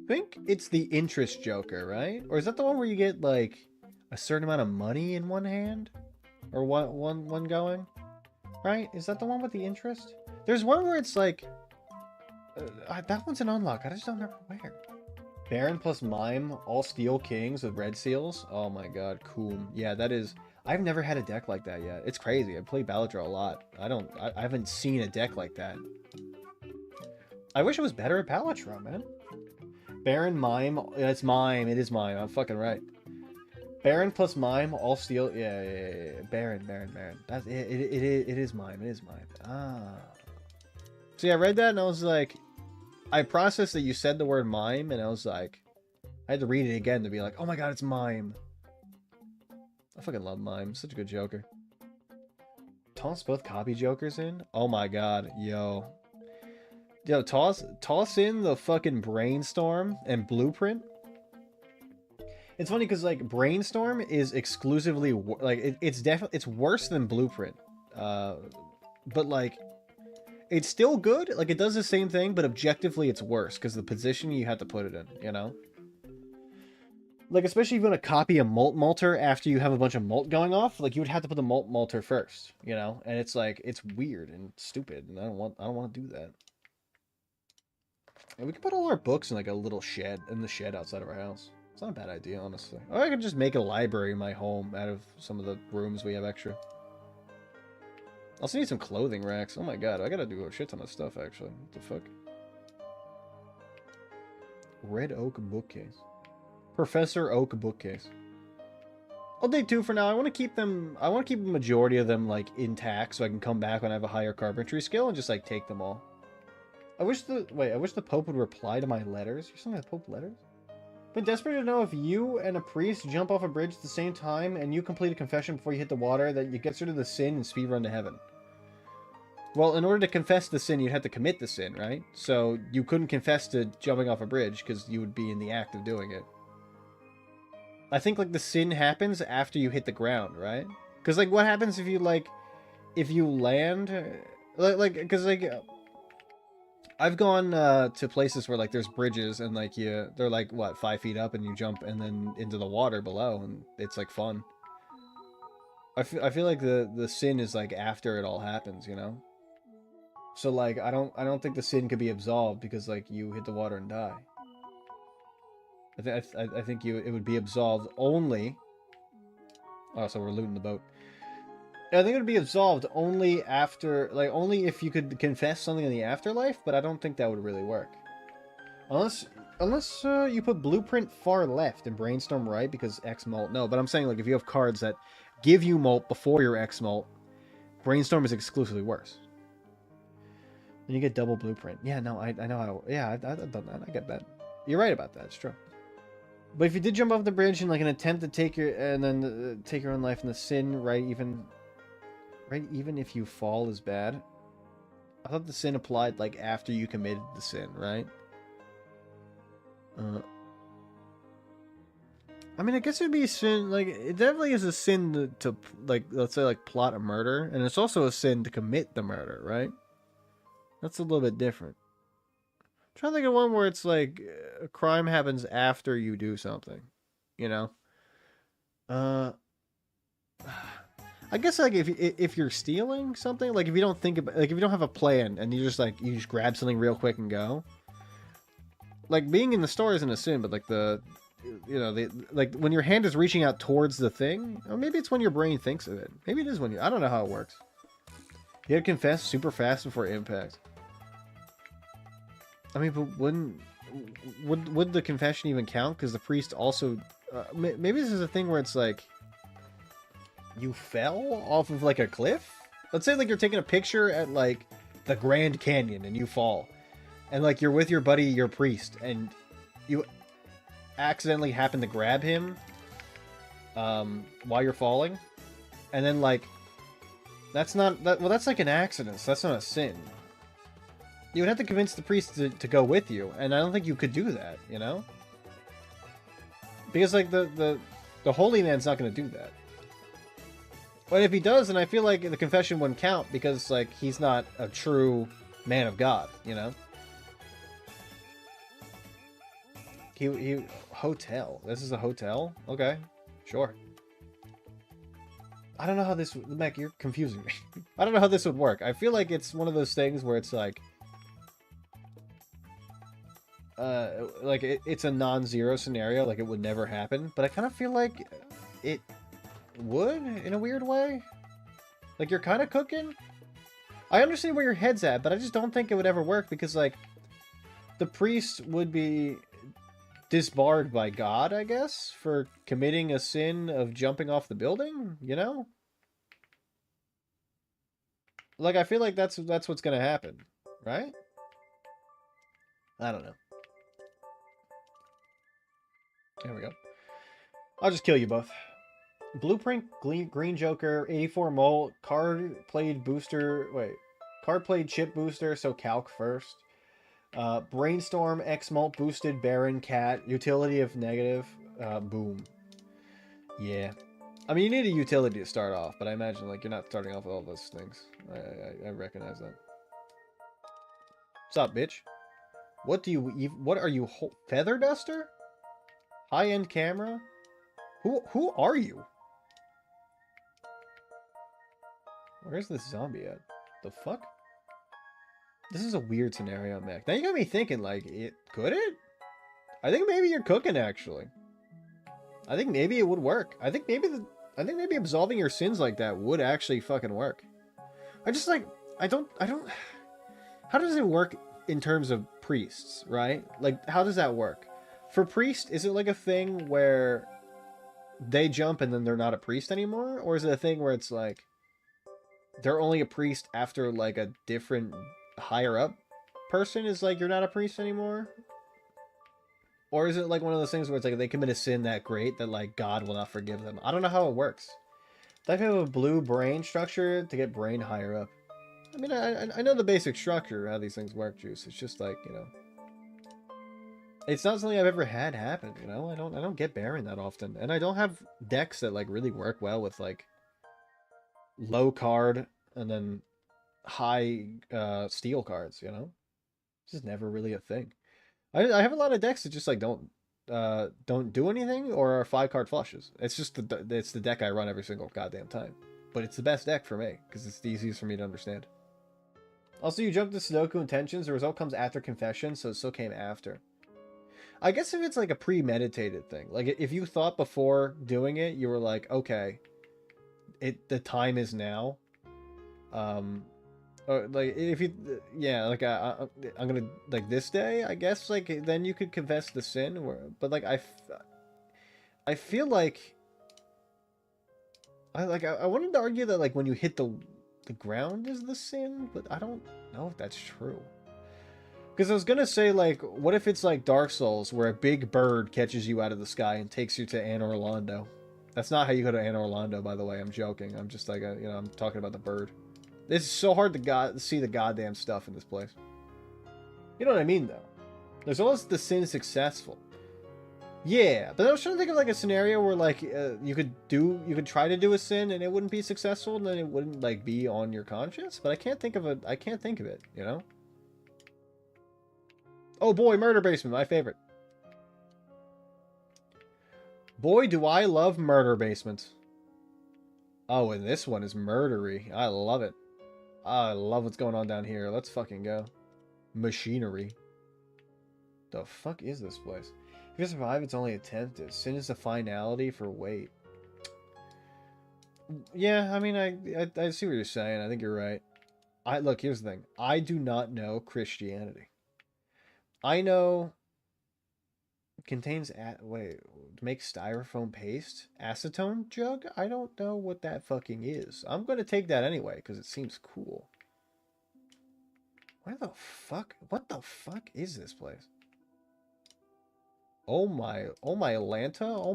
think it's the interest Joker, right? Or is that the one where you get, like, a certain amount of money in one hand? Or one going? Right? Is that the one with the interest? There's one where it's like... that one's an unlock. I just don't remember where. Baron plus Mime, all steel kings with red seals. Oh my god, cool. Yeah, that is... I've never had a deck like that yet. It's crazy. I play Baladra a lot. I haven't seen a deck like that. I wish it was better at Balatro, man. Baron, Mime. It's Mime. It is Mime. I'm fucking right. Baron plus Mime, all steel. Yeah. Baron. That's it. It is Mime. It is Mime. Ah. See, I read that and I was like... I processed that you said the word Mime, and I was like... I had to read it again to be like, oh my god, it's Mime. I fucking love Mime. Such a good Joker. Toss both copy Jokers in? Oh my god. Yo, toss in the fucking Brainstorm and Blueprint. It's funny because, like, Brainstorm is exclusively... Like, it's worse than Blueprint. But, like... It's still good. Like, it does the same thing, but objectively it's worse because the position you have to put it in, you know? Like, especially if you want to copy a Molter after you have a bunch of Molt going off, like, you would have to put the Molter first, you know? And it's like, it's weird and stupid, and I don't want to do that. And we can put all our books in, like, a little shed, in the shed outside of our house. It's not a bad idea, honestly. Or I could just make a library in my home out of some of the rooms we have extra. I also need some clothing racks. Oh my god, I gotta do a shit ton of stuff, actually. What the fuck? Red oak bookcase. Professor Oak bookcase. I'll take 2 for now. I want to keep them. I want to keep a majority of them like intact, so I can come back when I have a higher carpentry skill and just like take them all. I wish the Pope would reply to my letters. You're sending the Pope letters? Been desperate to know if you and a priest jump off a bridge at the same time and you complete a confession before you hit the water, that you get rid of the sin and speedrun to heaven. Well, in order to confess the sin, you'd have to commit the sin, right? So you couldn't confess to jumping off a bridge because you would be in the act of doing it. I think like the sin happens after you hit the ground, right? Because like what happens if you land, because I've gone to places where like there's bridges and like they're like what 5 feet up and you jump and then into the water below and it's like fun. I feel like the sin is like after it all happens, you know. So like I don't think the sin could be absolved because like you hit the water and die. I think it would be absolved only. Oh, so we're looting the boat. I think it would be absolved only after, like, only if you could confess something in the afterlife, but I don't think that would really work. Unless you put blueprint far left and brainstorm right because X mult. No, but I'm saying like if you have cards that give you mult before your X mult, brainstorm is exclusively worse. Then you get double blueprint. Yeah, no, I know how. Yeah, I've done that. I get that. You're right about that. It's true. But if you did jump off the bridge in like an attempt to take your own life in the sin, right? Even if you fall is bad. I thought the sin applied like after you committed the sin, right? I mean, I guess it'd be a sin. Like it definitely is a sin to like, let's say like plot a murder, and it's also a sin to commit the murder, right? That's a little bit different. I'm trying to think of one where it's like a crime happens after you do something, you know. I guess like if you're stealing something, like if you don't think about, like if you don't have a plan and you just grab something real quick and go. Like being in the store isn't a sin, but like like when your hand is reaching out towards the thing, or maybe it's when your brain thinks of it. Maybe it is when I don't know how it works. You had to confess super fast before impact. I mean, but would the confession even count? Because the priest also, maybe this is a thing where it's like you fell off of like a cliff. Let's say like you're taking a picture at like the Grand Canyon and you fall, and like you're with your buddy, your priest, and you accidentally happen to grab him while you're falling, and then like that's not that. Well, that's like an accident. So that's not a sin. You would have to convince the priest to go with you, and I don't think you could do that, you know? Because, like, the holy man's not going to do that. But if he does, then I feel like the confession wouldn't count, because, like, he's not a true man of God, you know? Hotel. This is a hotel? Okay, sure. I don't know how this... Mac, you're confusing me. I don't know how this would work. I feel like it's one of those things where it's like... it's a non-zero scenario, like it would never happen, but I kind of feel like it would in a weird way. Like you're kind of cooking. I understand where your head's at, but I just don't think it would ever work because like the priest would be disbarred by God, I guess, for committing a sin of jumping off the building, you know? Like I feel like that's what's gonna happen, right? I don't know. There we go. I'll just kill you both. Blueprint, Green Joker, 84 Molt, card played booster. Wait, card played chip booster, so calc first. Brainstorm, X Molt boosted, Baron, Cat, utility of negative. Boom. Yeah. I mean, you need a utility to start off, but I imagine like you're not starting off with all those things. I recognize that. What's up, bitch? What are you? Feather duster? High-end camera? Who are you? Where's this zombie at? The fuck? This is a weird scenario, Mac. Now you got me thinking, like, could it? I think maybe you're cooking, actually. I think maybe it would work. I think maybe absolving your sins like that would actually fucking work. I just, like, I don't... How does it work in terms of priests, right? Like, how does that work? For priest, is it like a thing where they jump and then they're not a priest anymore? Or is it a thing where it's like they're only a priest after like a different higher up person is like you're not a priest anymore? Or is it like one of those things where it's like they commit a sin that great that like God will not forgive them? I don't know how it works. Do I have a blue brain structure to get brain higher up? I mean, I know the basic structure, how these things work, Juice. It's just like, you know, it's not something I've ever had happen, you know? I don't get Baron that often. And I don't have decks that like really work well with like low card and then high steel cards, you know? It's just never really a thing. I have a lot of decks that just like don't do anything or are 5-card flushes. It's just it's the deck I run every single goddamn time. But it's the best deck for me because it's the easiest for me to understand. Also, you jump to Sudoku Intentions. The result comes after Confession, so it still came after. I guess if it's like a premeditated thing, like if you thought before doing it, you were like, okay, the time is now. Or like if you, yeah, like I'm gonna like this day, I guess, like then you could confess the sin. But like I feel like I wanted to argue that like when you hit the ground is the sin, but I don't know if that's true. Because I was gonna say, like, what if it's like Dark Souls, where a big bird catches you out of the sky and takes you to Anne Orlando? That's not how you go to Anne Orlando, by the way. I'm joking. I'm just like, you know, I'm talking about the bird. It's so hard to see the goddamn stuff in this place. You know what I mean, though? There's always the sin successful. Yeah, but I was trying to think of like a scenario where like you could try to do a sin and it wouldn't be successful, and then it wouldn't like be on your conscience. But I can't think of it. You know. Oh boy, Murder Basement, my favorite. Boy, do I love Murder Basement. Oh, and this one is murdery. I love it. I love what's going on down here. Let's fucking go. Machinery. The fuck is this place? If you survive, it's only attempted. Sin is the finality for weight. Yeah, I mean, I see what you're saying. I think you're right. Look, here's the thing. I do not know Christianity. I know contains make styrofoam paste, acetone jug. I don't know what that fucking is. I'm gonna take that anyway because it seems cool. What the fuck is this place? Oh my Lanta, oh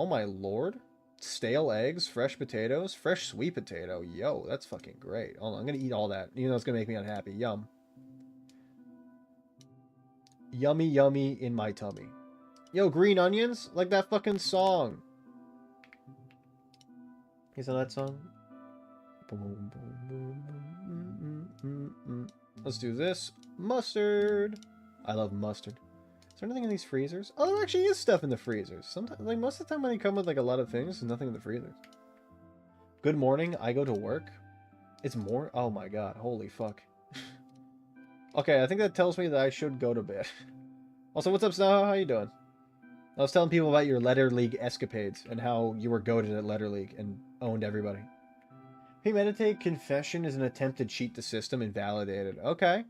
my lord. Stale eggs, fresh potatoes, fresh sweet potato. Yo, that's fucking great. Hold on, I'm gonna eat all that. You know it's gonna make me unhappy. Yum. Yummy, yummy in my tummy. Yo, green onions? Like that fucking song. Is that that song? Let's do this. Mustard. I love mustard. Is there anything in these freezers? Oh, there actually is stuff in the freezers. Sometimes, like most of the time when they come with like a lot of things, there's nothing in the freezers. Good morning. I go to work. It's more. Oh my god. Holy fuck. Okay, I think that tells me that I should go to bed. Also, what's up, Snow? How you doing? I was telling people about your Letter League escapades and how you were goated at Letter League and owned everybody. Premeditated confession is an attempt to cheat the system and validate it. Okay.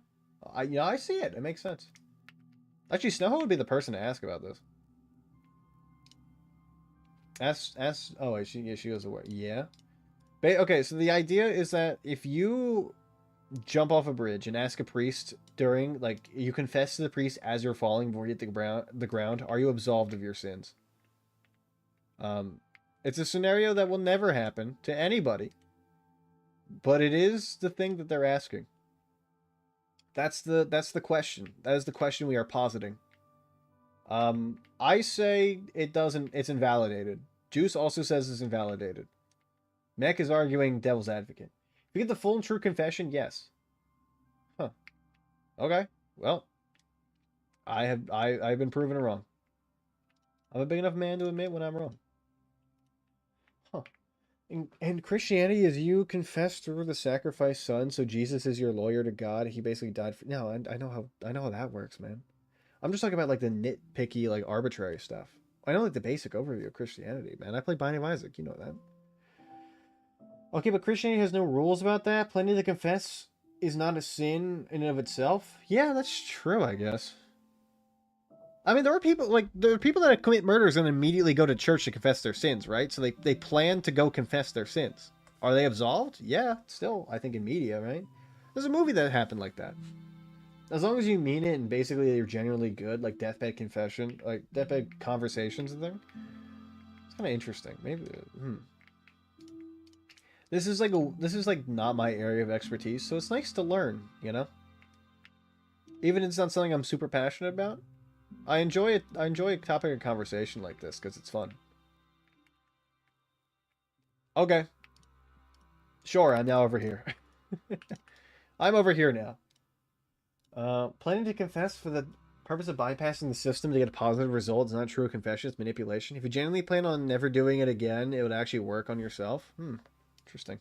I see it. It makes sense. Actually, Snowho would be the person to ask about this. Oh, wait, she goes away. Yeah. Okay, so the idea is that if you jump off a bridge and ask a priest during, like, you confess to the priest as you're falling before you hit the ground, are you absolved of your sins? It's a scenario that will never happen to anybody, but it is the thing that they're asking. That's the question. That is the question we are positing. I say it doesn't. It's invalidated. Juice also says it's invalidated. Mech is arguing devil's advocate. If you get the full and true confession, yes. Huh. Okay. Well, I've been proven wrong. I'm a big enough man to admit when I'm wrong. Huh. And Christianity is you confess through the sacrificed son, so Jesus is your lawyer to God. He basically died for. No, I know how that works, man. I'm just talking about like the nitpicky, like arbitrary stuff. I know like the basic overview of Christianity, man. I play Binding of Isaac, you know that. Okay, but Christianity has no rules about that. Plenty to confess is not a sin in and of itself. Yeah, that's true, I guess. I mean, there are people that commit murders and immediately go to church to confess their sins, right? So they plan to go confess their sins. Are they absolved? Yeah, still, I think in media, right? There's a movie that happened like that. As long as you mean it and basically you're genuinely good, like deathbed confession, like deathbed conversations and things. It's kind of interesting. Maybe. This is like not my area of expertise, so it's nice to learn, you know. Even if it's not something I'm super passionate about, I enjoy it. I enjoy a topic of conversation like this because it's fun. Okay, sure. I'm now over here. I'm over here now. Planning to confess for the purpose of bypassing the system to get a positive result is not true confession, it's manipulation. If you genuinely plan on never doing it again, it would actually work on yourself. Interesting.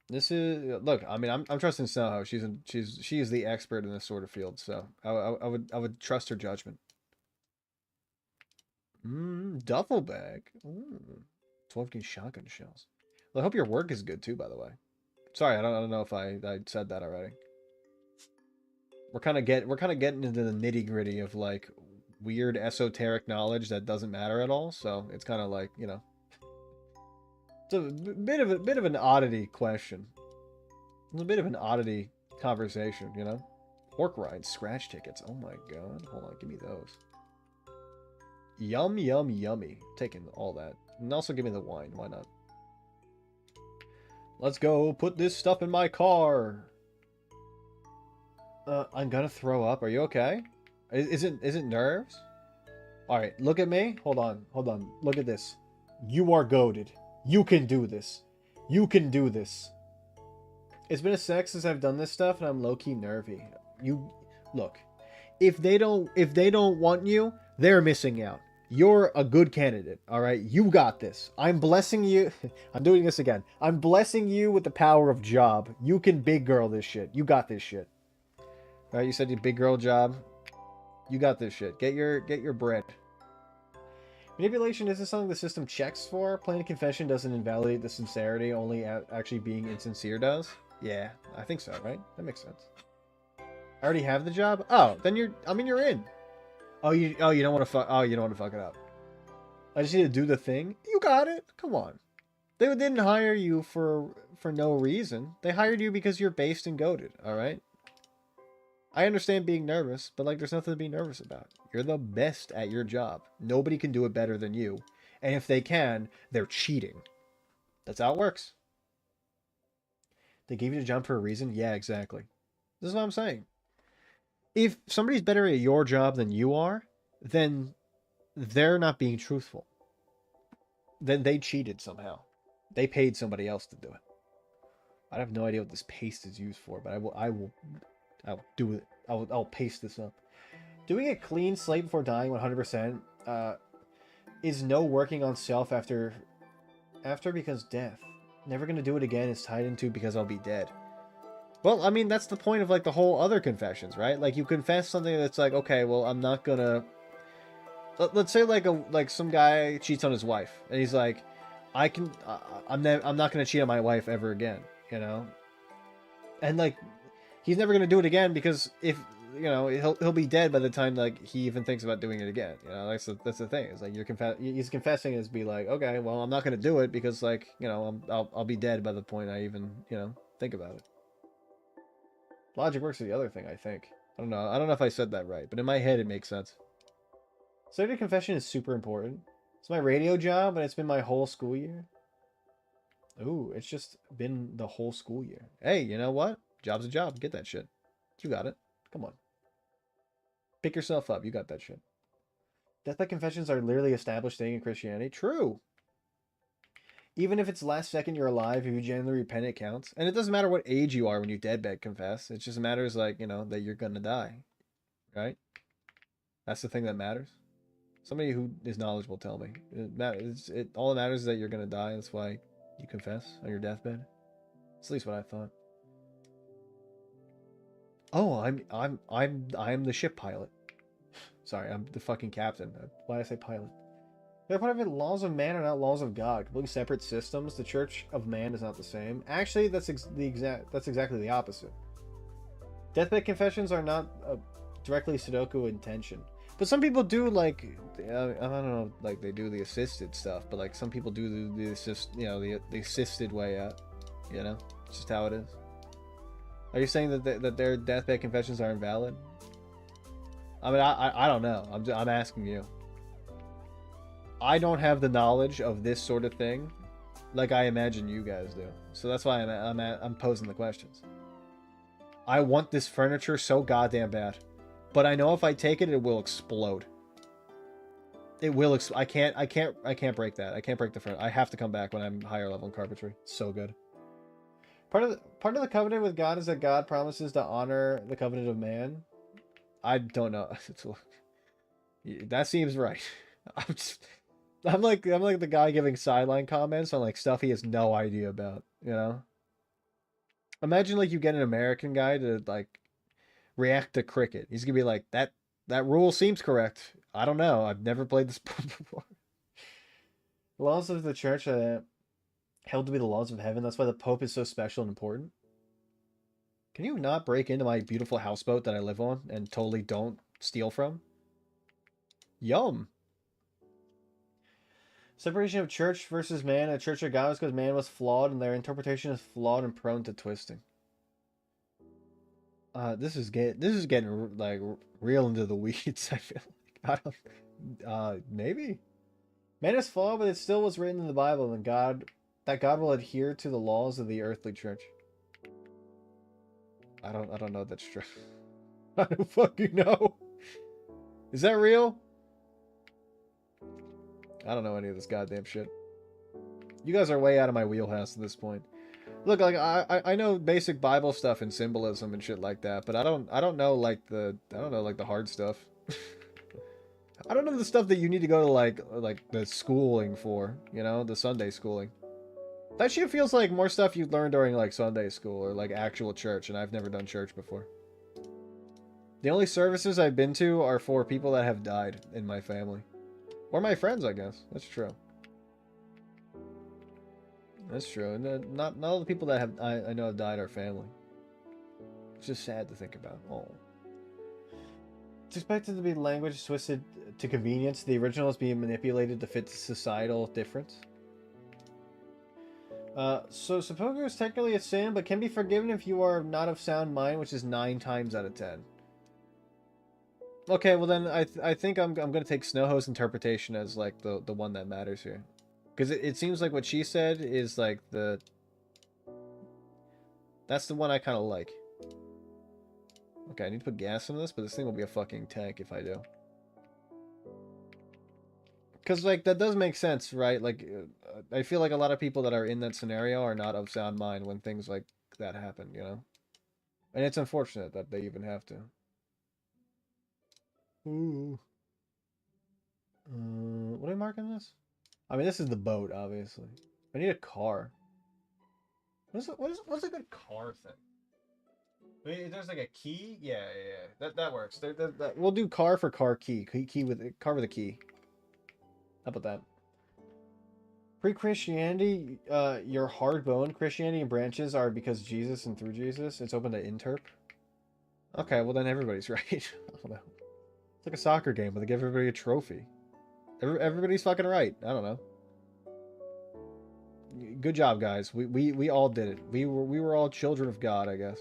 This is look. I mean, I'm trusting Soho. She is the expert in this sort of field, so I would trust her judgment. Duffel bag. 12 gauge shotgun shells. Well, I hope your work is good too, by the way. Sorry, I don't know if I said that already. We're kind of getting into the nitty gritty of like weird esoteric knowledge that doesn't matter at all. So it's kind of like, you know, it's a bit of an oddity question. It's a bit of an oddity conversation, you know. Pork rinds, scratch tickets. Oh my god, hold on, give me those. Yum yum yummy. Taking all that, and also give me the wine. Why not? Let's go put this stuff in my car. I'm gonna throw up. Are you okay? Is it nerves? All right, look at me. Hold on. Look at this. You are goated. You can do this. You can do this. It's been a sec since I've done this stuff, and I'm low-key nervy. You look. If they don't want you, they're missing out. You're a good candidate, all right? You got this. I'm blessing you. I'm doing this again. I'm blessing you with the power of job. You can big girl this shit. You got this shit. All right, you said you big girl job. You got this shit. Get your bread. Manipulation isn't something the system checks for. Plain confession doesn't invalidate the sincerity. Only actually being insincere does. Yeah, I think so, right? That makes sense. I already have the job? Oh, then you're in. Oh, you don't want to fuck. Oh, you don't want to fuck it up. I just need to do the thing. You got it. Come on. They didn't hire you for no reason. They hired you because you're based and goated. All right. I understand being nervous, but like, there's nothing to be nervous about. You're the best at your job. Nobody can do it better than you, and if they can, they're cheating. That's how it works. They gave you the job for a reason. Yeah, exactly. This is what I'm saying. If somebody's better at your job than you are, then they're not being truthful. Then they cheated somehow. They paid somebody else to do it. I have no idea what this paste is used for, but I'll do it. I'll paste this up. Doing a clean slate before dying 100% is no working on self after because death. Never gonna do it again is tied into because I'll be dead. Well, I mean, that's the point of like the whole other confessions, right? Like you confess something that's like, okay, well, I'm not gonna. Let's say like some guy cheats on his wife, and he's like, I'm not gonna cheat on my wife ever again, you know. And like, he's never gonna do it again because if you know he'll be dead by the time like he even thinks about doing it again. You know, that's the thing. It's like he's confessing is be like, okay, well, I'm not gonna do it because like you know I'll be dead by the point I even you know think about it. Logic works for the other thing, I think. I don't know. I don't know if I said that right, but in my head it makes sense. Starting confession is super important. It's my radio job, and it's been my whole school year. Ooh, it's just been the whole school year. Hey, you know what? Job's a job. Get that shit. You got it. Come on. Pick yourself up. You got that shit. Deathbed confessions are literally established thing in Christianity. True. Even if it's last second you're alive, if you genuinely repent, it counts. And it doesn't matter what age you are when you deadbed confess. It just matters, like, you know, that you're gonna die. Right? That's the thing that matters. Somebody who is knowledgeable tell me. All that matters is that you're gonna die. That's why you confess on your deathbed. That's at least what I thought. Oh, I'm the ship pilot. Sorry, I'm the fucking captain. Why did I say pilot? They're part of it. Laws of man are not laws of God. Completely separate systems. The Church of Man is not the same. Actually, that's exactly the opposite. Deathbed confessions are not directly Sudoku intention. But some people do like, I don't know, like they do the assisted stuff, but like some people do the assist, you know, the assisted way out. You know, it's just how it is. Are you saying that their deathbed confessions are invalid? I mean, I don't know. I'm asking you. I don't have the knowledge of this sort of thing, like I imagine you guys do. So that's why I'm posing the questions. I want this furniture so goddamn bad, but I know if I take it, it will explode. It will. I can't break that. I can't break the furniture. I have to come back when I'm higher level in carpentry. It's so good. Part of the covenant with God is that God promises to honor the covenant of man. I don't know. That seems right. I'm like the guy giving sideline comments on like stuff he has no idea about, you know? Imagine like you get an American guy to like react to cricket. He's gonna be like, that rule seems correct. I don't know. I've never played this before. The laws of the church are held to be the laws of heaven. That's why the Pope is so special and important. Can you not break into my beautiful houseboat that I live on and totally don't steal from? Yum. Separation of church versus man. A church of God was because man was flawed and their interpretation is flawed and prone to twisting. This is getting like real into the weeds. I feel like maybe man is flawed, but it still was written in the Bible, and that God will adhere to the laws of the earthly church. I don't know if that's true. I don't fucking know. Is that real? I don't know any of this goddamn shit. You guys are way out of my wheelhouse at this point. Look, like I know basic Bible stuff and symbolism and shit like that, but I don't know like the hard stuff. I don't know the stuff that you need to go to like the schooling for, you know, the Sunday schooling. That shit feels like more stuff you'd learn during like Sunday school or like actual church, and I've never done church before. The only services I've been to are for people that have died in my family. Or my friends, I guess. That's true. That's true. And not all the people that I know have died are family. It's just sad to think about. Oh. It's expected to be language twisted to convenience. The original is being manipulated to fit societal difference. So seppuku is technically a sin, but can be forgiven if you are not of sound mind, which is 9 times out of 10. Okay, well then I think I'm gonna take Snowho's interpretation as like the one that matters here, because it seems like what she said is like that's the one I kind of like. Okay, I need to put gas in this, but this thing will be a fucking tank if I do. Because like that does make sense, right? Like I feel like a lot of people that are in that scenario are not of sound mind when things like that happen, you know. And it's unfortunate that they even have to. Ooh. What am I marking this? I mean, this is the boat, obviously. I need a car. What's a good car thing? Wait, there's like a key. Yeah. That works. We'll do car for car key. Car with a key. How about that? Pre-Christianity, your hard-boned Christianity branches are because Jesus and through Jesus. It's open to interp. Okay, well then everybody's right. I don't know. It's like a soccer game, but they give everybody a trophy. Everybody's fucking right. I don't know. Good job, guys. We all did it. We were all children of God, I guess.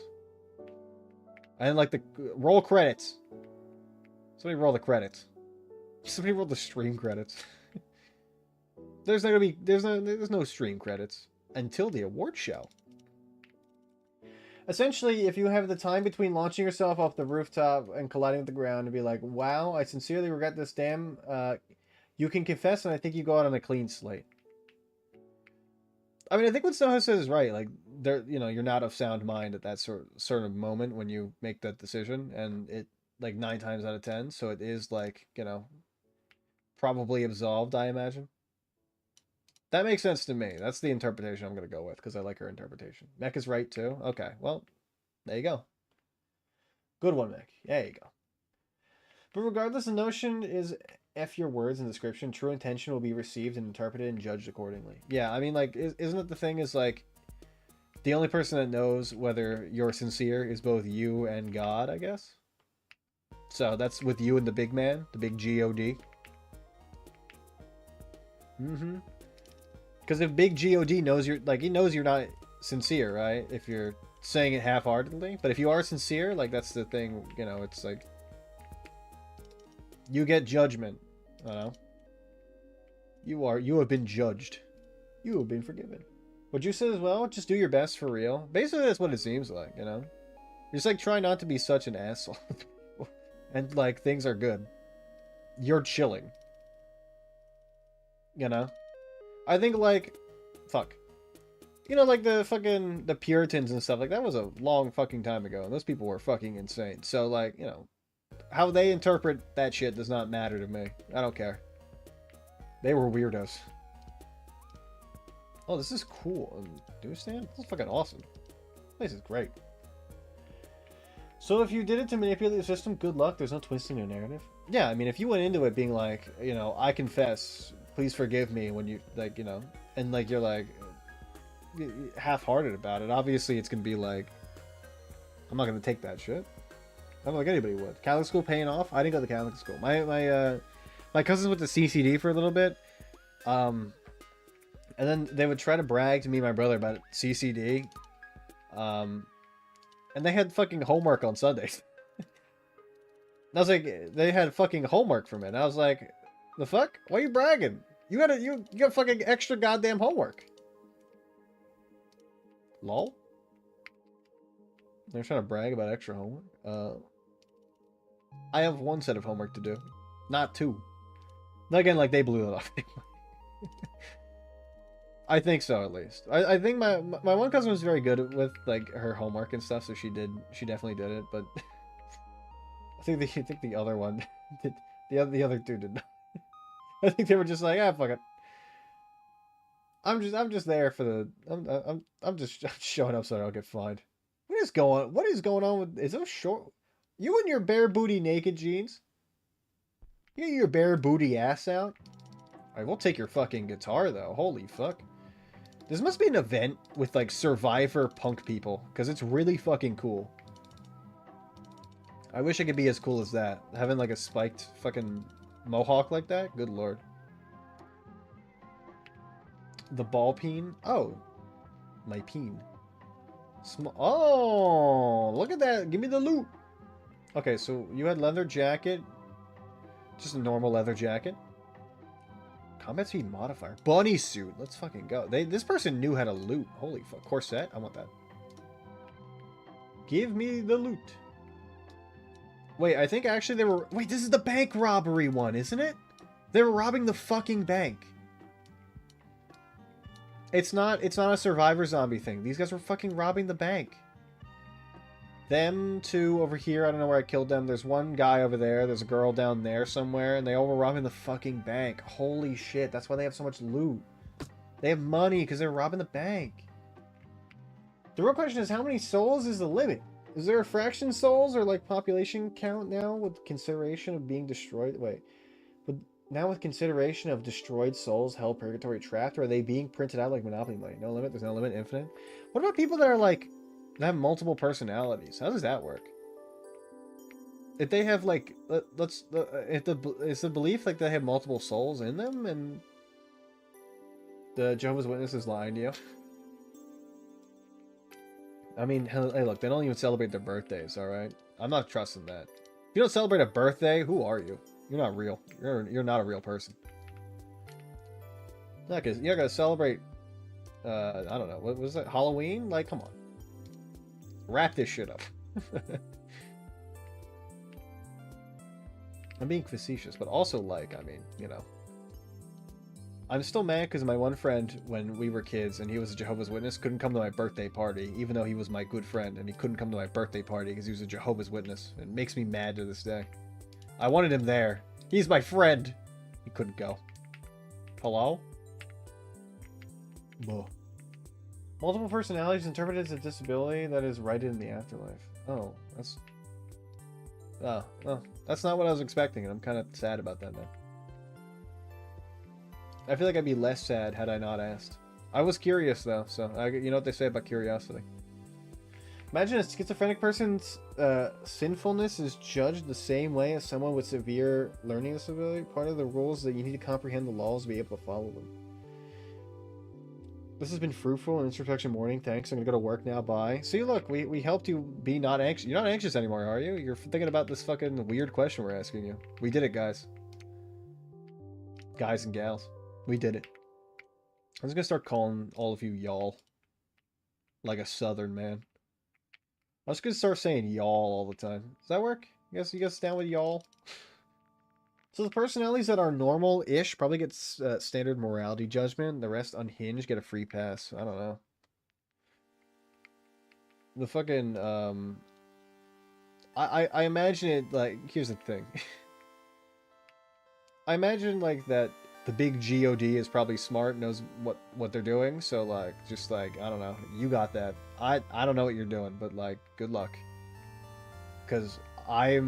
And like the roll credits. Somebody roll the credits. Somebody roll the stream credits. There's no stream credits until the award show. Essentially, if you have the time between launching yourself off the rooftop and colliding with the ground and be like, wow, I sincerely regret this, damn, you can confess, and I think you go out on a clean slate. I mean, I think what Soho says is right. Like, you're not of sound mind at that sort of moment when you make that decision, and it, like, 9 times out of 10, so it is, like, probably absolved, I imagine. That makes sense to me. That's the interpretation I'm going to go with, because I like her interpretation. Mech is right, too? Okay, well, there you go. Good one, Mech. There you go. But regardless, the notion is F your words in description. True intention will be received and interpreted and judged accordingly. Yeah, I mean, like, isn't it the thing is, like, the only person that knows whether you're sincere is both you and God, I guess? So that's with you and the big man, the big God. Because if big God knows you're like, he knows you're not sincere, right? If you're saying it half-heartedly, but if you are sincere, like that's the thing, you know. It's like you get judgment. You know, you have been judged. You have been forgiven. Would you say as well? Just do your best for real. Basically, that's what it seems like, you know. Just like try not to be such an asshole, and like things are good. You're chilling. You know, I think like, fuck. You know, like the Puritans and stuff, like that was a long fucking time ago, and those people were fucking insane. So like, you know, how they interpret that shit does not matter to me. I don't care. They were weirdos. Oh, this is cool. Newsstand? This is fucking awesome. This place is great. So if you did it to manipulate the system, good luck. There's no twisting your narrative. Yeah, I mean, if you went into it being like, you know, I confess, please forgive me, when you, like, you know, and like you're like half-hearted about it, obviously it's gonna be like, I'm not gonna take that shit. I don't think anybody would. Catholic school paying off? I didn't go to Catholic school. My cousins went to CCD for a little bit. And then they would try to brag to me and my brother about CCD. And they had fucking homework on Sundays. I was like, they had fucking homework from it. And I was like, the fuck? Why are you bragging? You got fucking extra goddamn homework. Lol? They're trying to brag about extra homework. I have one set of homework to do, not two. Again, like they blew it off. I think so, at least. I think my one cousin was very good with like her homework and stuff, so she definitely did it. But I think the other one did. The other two did not. I think they were just like, ah, fuck it. I'm just there for the. I'm just showing up so I don't get fined. What is going on with? Is those short? You and your bare booty naked jeans? You get your bare booty ass out? Alright, we'll take your fucking guitar though. Holy fuck. This must be an event with like Survivor punk people, because it's really fucking cool. I wish I could be as cool as that. Having like a spiked fucking mohawk like that? Good lord. The ball peen? Oh. My peen. Oh, look at that. Give me the loot. Okay, so you had leather jacket. Just a normal leather jacket. Combat speed modifier. Bunny suit. Let's fucking go. This person knew how to loot. Holy fuck. Corset. I want that. Give me the loot. Wait, I think actually they were... Wait, this is the bank robbery one, isn't it? They were robbing the fucking bank. It's not a survivor zombie thing. These guys were fucking robbing the bank. Them two over here, I don't know where I killed them. There's one guy over there. There's a girl down there somewhere. And they all were robbing the fucking bank. Holy shit. That's why they have so much loot. They have money because they're robbing the bank. The real question is, how many souls is the limit? Is there a fraction souls or like population count now with consideration of being destroyed? Wait. But now with consideration of destroyed souls, hell, purgatory, trapped, or are they being printed out like Monopoly money? No limit? There's no limit? Infinite? What about people that are like... They have multiple personalities. How does that work? If they have like, is the belief like they have multiple souls in them, and the Jehovah's Witness is lying to you? I mean, hey, look, they don't even celebrate their birthdays. All right, I'm not trusting that. If you don't celebrate a birthday, who are you? You're not real. You're not a real person. You're not gonna celebrate. I don't know. What was that? Halloween? Like, come on. Wrap this shit up. I'm being facetious, but also like, I mean, you know. I'm still mad because my one friend, when we were kids and he was a Jehovah's Witness, couldn't come to my birthday party, even though he was my good friend, and he couldn't come to my birthday party because he was a Jehovah's Witness. It makes me mad to this day. I wanted him there. He's my friend. He couldn't go. Hello? Buh. Multiple personalities interpreted as a disability that is righted in the afterlife. Oh, that's... Oh, well, that's not what I was expecting, and I'm kind of sad about that now. I feel like I'd be less sad had I not asked. I was curious, though, so you know what they say about curiosity. Imagine a schizophrenic person's sinfulness is judged the same way as someone with severe learning disability. Part of the rules is that you need to comprehend the laws to be able to follow them. This has been fruitful and introspection morning. Thanks. I'm gonna go to work now. Bye. See, look, we helped you be not anxious. You're not anxious anymore, are you? You're thinking about this fucking weird question we're asking you. We did it, guys. Guys and gals. We did it. I'm just gonna start calling all of you y'all. Like a southern man. I'm just gonna start saying y'all all the time. Does that work? You guys down with y'all? So the personalities that are normal-ish probably get standard morality judgment. The rest unhinged get a free pass. I don't know. The fucking I imagine it like, here's the thing. I imagine like that the big God is probably smart, knows what they're doing. So like, just like, I don't know, you got that. I don't know what you're doing, but like, good luck. Because I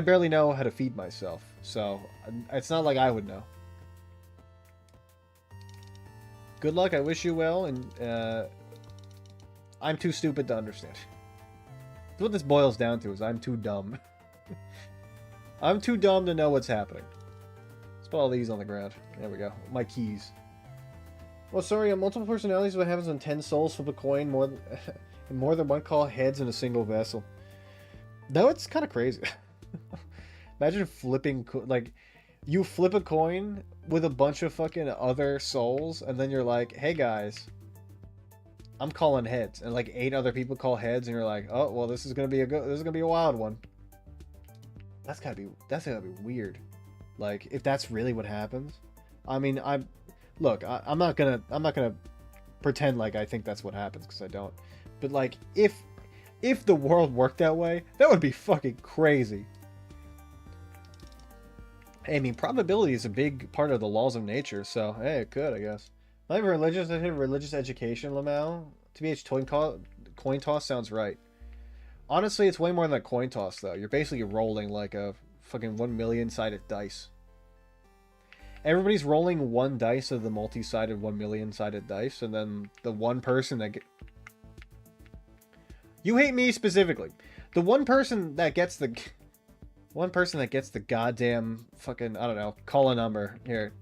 barely know how to feed myself, so it's not like I would know. Good luck. I wish you well, and I'm too stupid to understand. That's what this boils down to, is I'm too dumb. I'm too dumb to know what's happening. Let's put all these on the ground. There we go. My keys. Well, sorry, on multiple personalities, what happens when 10 souls flip a coin more than one call heads in a single vessel? Though it's kind of crazy. Imagine flipping, like, you flip a coin with a bunch of fucking other souls, and then you're like, hey guys, I'm calling heads, and like 8 other people call heads, and you're like, oh well, this is gonna be a wild one. That's gotta be weird. Like, if that's really what happens. I mean, I'm not gonna pretend like I think that's what happens, because I don't. But like, if the world worked that way, that would be fucking crazy. I mean, probability is a big part of the laws of nature, so hey, it could, I guess. Not even religious. I think religious education, Lamau. TBH coin toss sounds right. Honestly, it's way more than a coin toss, though. You're basically rolling like a fucking 1 million sided dice. Everybody's rolling one dice of the multi-sided 1 million sided dice, and then the one person that You hate me specifically. The one person that gets the goddamn fucking, I don't know, call a number here.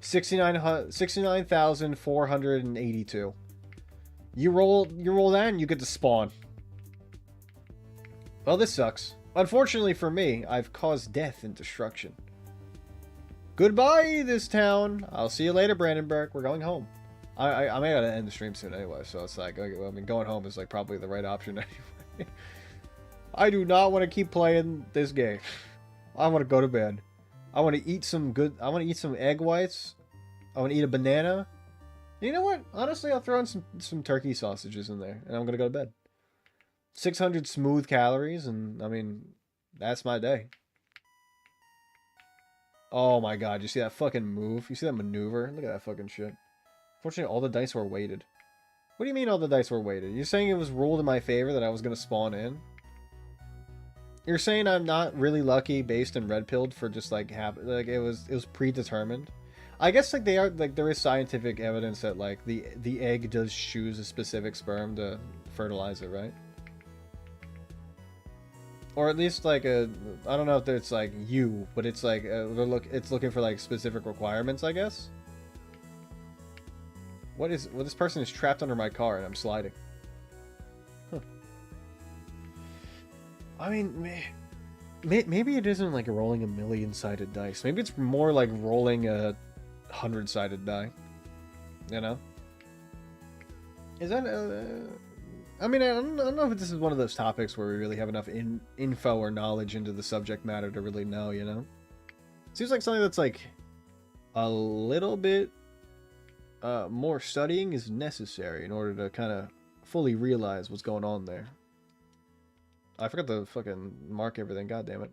69,482. You roll that and you get to spawn. Well, this sucks. Unfortunately for me, I've caused death and destruction. Goodbye, this town. I'll see you later, Brandenburg. We're going home. I may gotta end the stream soon anyway, so it's like, okay, well, I mean, going home is like probably the right option anyway. I do not want to keep playing this game. I want to go to bed. I want to eat some egg whites. I want to eat a banana. You know what? Honestly, I'll throw in some turkey sausages in there, and I'm gonna go to bed. 600 smooth calories, and I mean, that's my day. Oh my god, you see that fucking move? You see that maneuver? Look at that fucking shit. Fortunately, all the dice were weighted. What do you mean all the dice were weighted? You're saying it was ruled in my favor that I was gonna spawn in? You're saying I'm not really lucky based in red pilled for just like it was predetermined. I guess like there is scientific evidence that like the egg does choose a specific sperm to fertilize it, right? Or at least like I don't know if it's like you, but it's like it's looking for like specific requirements, I guess. This person is trapped under my car and I'm sliding. Huh. I mean, maybe it isn't like rolling a million-sided dice. Maybe it's more like rolling a 100-sided die. You know? Is that? I mean, I don't know if this is one of those topics where we really have enough info or knowledge into the subject matter to really know. You know? Seems like something that's like a little bit more studying is necessary in order to kind of fully realize what's going on there. I forgot to fucking mark everything. God damn it.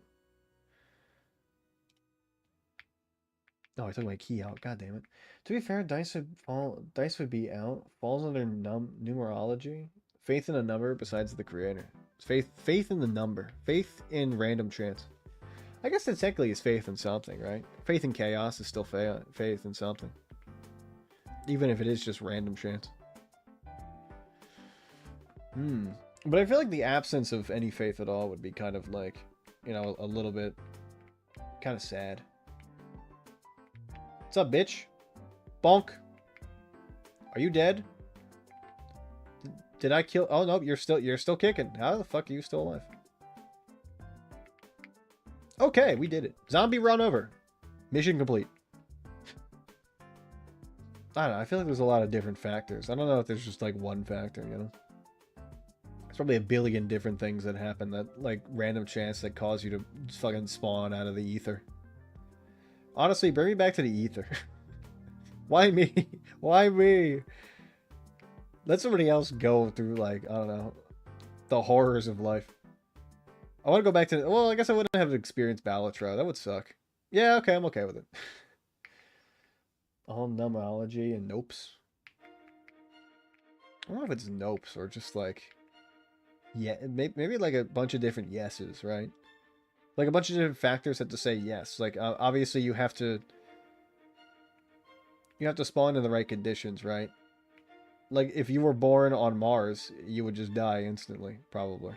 Oh, I took my key out. God damn it. To be fair, dice would be out. Falls under numerology. Faith in a number besides the creator. Faith in the number. Faith in random chance. I guess that technically is faith in something, right? Faith in chaos is still faith in something. Even if it is just random chance. But I feel like the absence of any faith at all would be kind of like, you know, a little bit kind of sad. What's up, bitch? Bonk. Are you dead? Did I kill? Oh no, you're still kicking. How the fuck are you still alive? Okay, we did it. Zombie run over. Mission complete. I don't know. I feel like there's a lot of different factors. I don't know if there's just like one factor, you know? There's probably a billion different things that happen that, like, random chance that cause you to fucking spawn out of the ether. Honestly, bring me back to the ether. Why me? Why me? Let somebody else go through, like, I don't know, the horrors of life. I want to go back to... Well, I guess I wouldn't have experienced Balatro. That would suck. Yeah, okay, I'm okay with it. All numerology and nopes. I don't know if it's nopes or just like... Yeah, maybe like a bunch of different yeses, right? Like a bunch of different factors have to say yes. Like, obviously you have to... You have to spawn in the right conditions, right? Like, if you were born on Mars, you would just die instantly, probably.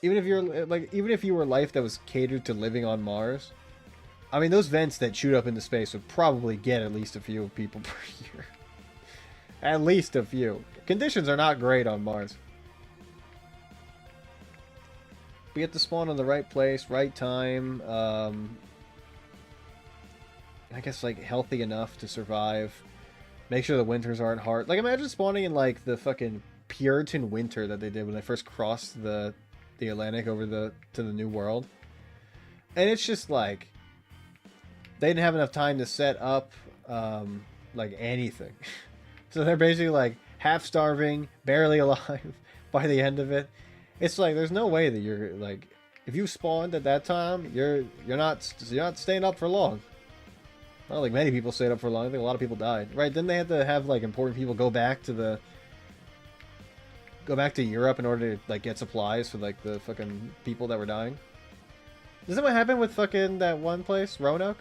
Even if you're, like, even if you were life that was catered to living on Mars... I mean, those vents that shoot up into space would probably get at least a few people per year. At least a few. Conditions are not great on Mars. We have to spawn in the right place, right time. I guess, like, healthy enough to survive. Make sure the winters aren't hard. Like, imagine spawning in, like, the fucking Puritan winter that they did when they first crossed the Atlantic over to the New World. And it's just, like... They didn't have enough time to set up, like, anything. So they're basically, like, half starving, barely alive by the end of it. It's like, there's no way that you're, like... If you spawned at that time, you're not staying up for long. I don't think many people stayed up for long. I think a lot of people died. Right, then they had to have, like, important people go back to Europe in order to, like, get supplies for, like, the fucking people that were dying. Isn't that what happened with fucking that one place, Roanoke?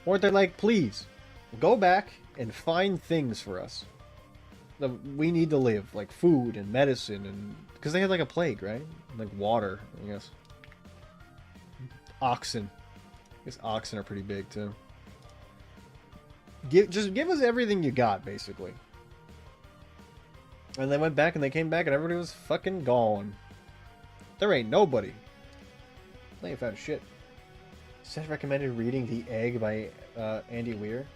Weren't they like, please, go back and find things for us that we need to live, like food and medicine, and because they had like a plague, right? Like water, I guess. Oxen. I guess oxen are pretty big too. Just give us everything you got, basically. And they went back and they came back and everybody was fucking gone. There ain't nobody. They ain't found shit. Seth recommended reading The Egg by Andy Weir.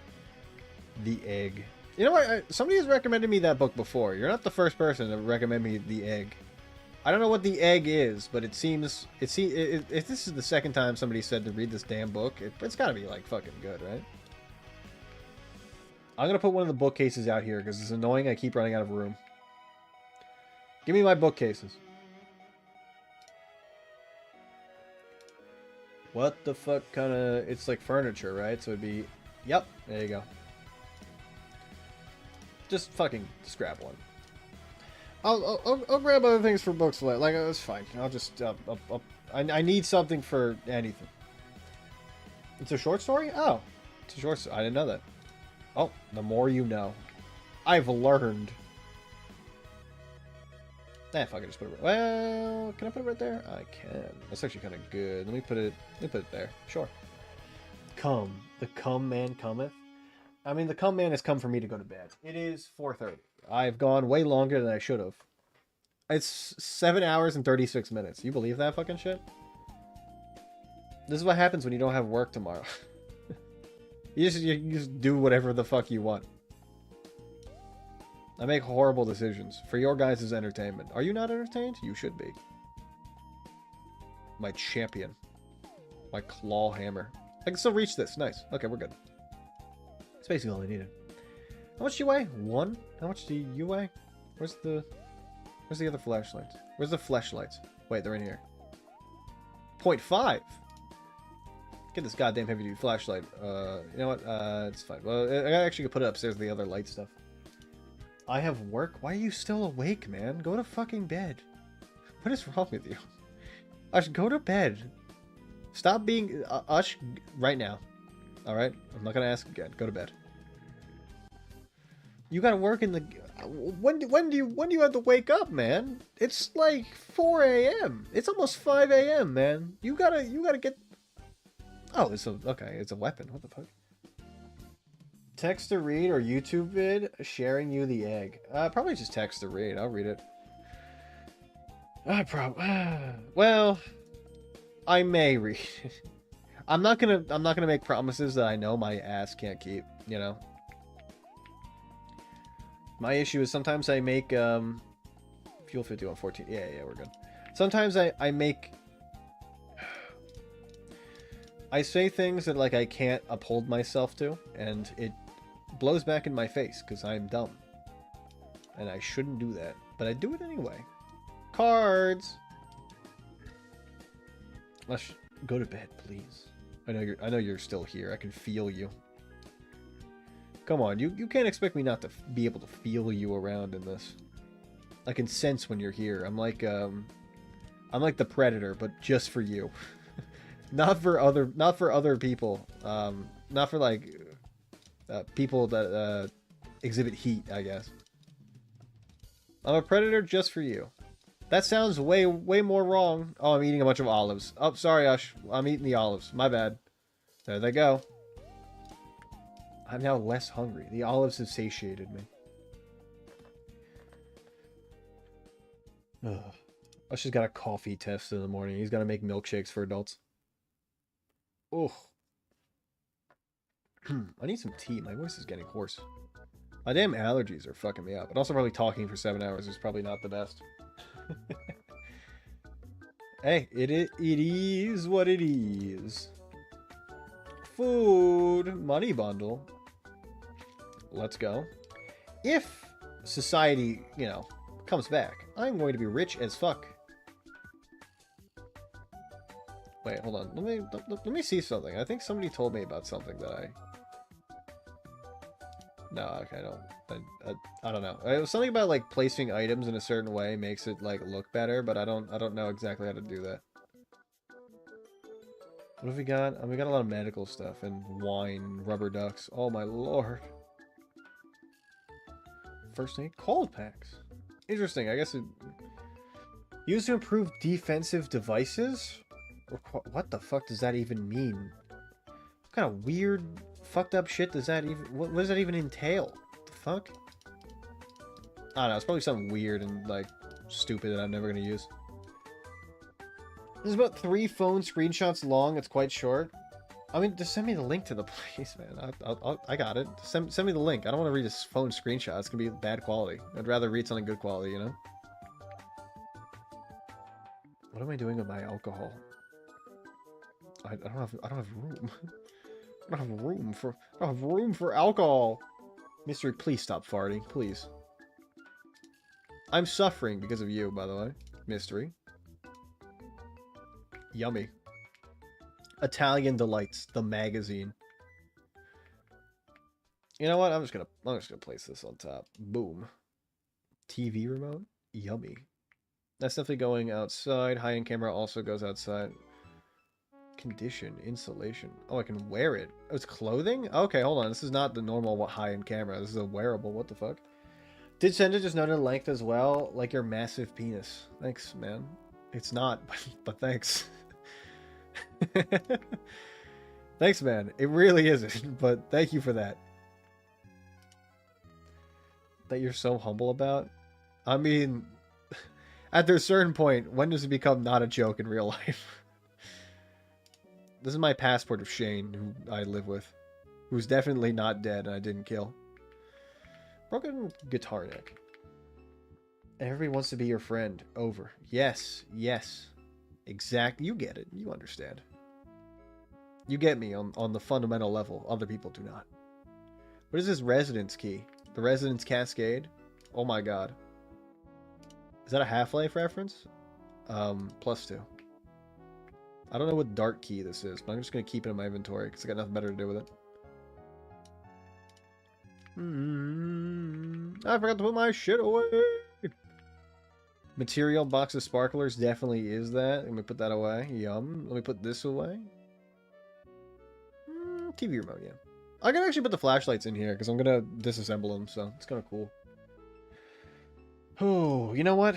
The Egg. You know what? Somebody has recommended me that book before. You're not the first person to recommend me The Egg. I don't know what The Egg is, but it seems... If this is the second time somebody said to read this damn book, it's gotta be, like, fucking good, right? I'm gonna put one of the bookcases out here, because it's annoying I keep running out of room. Give me my bookcases. What the fuck kind of... It's like furniture, right? So it'd be... Yep, there you go. Just grab one. I'll grab other things for books later. Like, it's fine. I'll just... I need something for anything. It's a short story? Oh. It's a short story. I didn't know that. Oh, the more you know. I've learned. Fuck it, just put it right... Well, can I put it right there? I can. That's actually kind of good. Let me put it there. Sure. Come. The come man cometh. I mean, the come man has come for me to go to bed. It is 4:30. I've gone way longer than I should have. It's 7 hours and 36 minutes. You believe that fucking shit? This is what happens when you don't have work tomorrow. you just do whatever the fuck you want. I make horrible decisions for your guys' entertainment. Are you not entertained? You should be. My champion. My claw hammer. I can still reach this. Nice. Okay, we're good. That's basically all I needed. How much do you weigh? 1? How much do you weigh? Where's the other flashlights? Where's the flashlights? Wait, they're in here. 0.5! Get this goddamn heavy-duty flashlight. You know what? It's fine. Well, I actually could put it upstairs with the other light stuff. I have work? Why are you still awake, man? Go to fucking bed. What is wrong with you? Ush, go to bed. Stop being... Ush, right now. Alright? I'm not gonna ask again. Go to bed. You gotta work in the... When do you have to wake up, man? It's like 4 a.m. It's almost 5 a.m., man. You gotta get... Oh, it's a weapon. What the fuck? Text to read or YouTube vid sharing you the egg. Probably just text to read. I'll read it. Well, I may read. I'm not gonna make promises that I know my ass can't keep, you know. My issue is sometimes I make fuel 5114. Yeah, we're good. Sometimes I make I say things that like I can't uphold myself to, and it blows back in my face because I'm dumb. And I shouldn't do that, but I do it anyway. Cards. Let's go to bed, please. I know you're still here. I can feel you. Come on, you can't expect me not to be able to feel you around in this. I can sense when you're here. I'm like the Predator, but just for you. not for other people. Not for like people that exhibit heat, I guess. I'm a Predator just for you. That sounds way more wrong. Oh, I'm eating a bunch of olives. Oh, sorry, Ush. I'm eating the olives. My bad. There they go. I'm now less hungry. The olives have satiated me. Ugh. Ush has got a coffee test in the morning. He's got to make milkshakes for adults. Oh. I need some tea. My voice is getting hoarse. My damn allergies are fucking me up. But also probably talking for 7 hours is probably not the best. Hey, it is what it is. Food. Money bundle. Let's go. If society, you know, comes back, I'm going to be rich as fuck. Wait, hold on. Let me see something. I think somebody told me about something that I... No, okay, I don't know. It was something about like placing items in a certain way makes it like look better, but I don't know exactly how to do that. What have we got? We got a lot of medical stuff and wine, rubber ducks. Oh my lord. First aid cold packs. Interesting. I guess it used to improve defensive devices. What the fuck does that even mean? What kind of weird, fucked up shit does that even... What does that even entail? What the fuck? I don't know. It's probably something weird and, like, stupid that I'm never going to use. This is about 3 phone screenshots long. It's quite short. I mean, just send me the link to the place, man. I got it. Send me the link. I don't want to read a phone screenshot. It's going to be bad quality. I'd rather read something good quality, you know? What am I doing with my alcohol? I don't have room. I don't have room for alcohol. Mystery, please stop farting, please. I'm suffering because of you, by the way. Mystery. Yummy. Italian Delights, the magazine. You know what? I'm just gonna place this on top. Boom. TV remote. Yummy. That's definitely going outside. High-end camera also goes outside. Condition, insulation. Oh, I can wear it. Oh, it's clothing? Okay, hold on. This is not the normal high-end camera. This is a wearable. What the fuck? Did Senda just note length as well? Like your massive penis. Thanks, man. It's not, but thanks. Thanks, man. It really isn't, but thank you for that. That you're so humble about? I mean, at a certain point, when does it become not a joke in real life? This is my passport of Shane, who I live with. Who's definitely not dead and I didn't kill. Broken guitar neck. Everybody wants to be your friend. Over. Yes. Yes. Exact. You get it. You understand. You get me on the fundamental level. Other people do not. What is this residence key? The residence cascade? Oh my god. Is that a Half-Life reference? +2. I don't know what dark key this is, but I'm just going to keep it in my inventory because I got nothing better to do with it. I forgot to put my shit away. Material box of sparklers definitely is that. Let me put that away. Yum. Let me put this away. TV remote, yeah. I can actually put the flashlights in here because I'm gonna disassemble them, so it's kind of cool. Oh, you know what?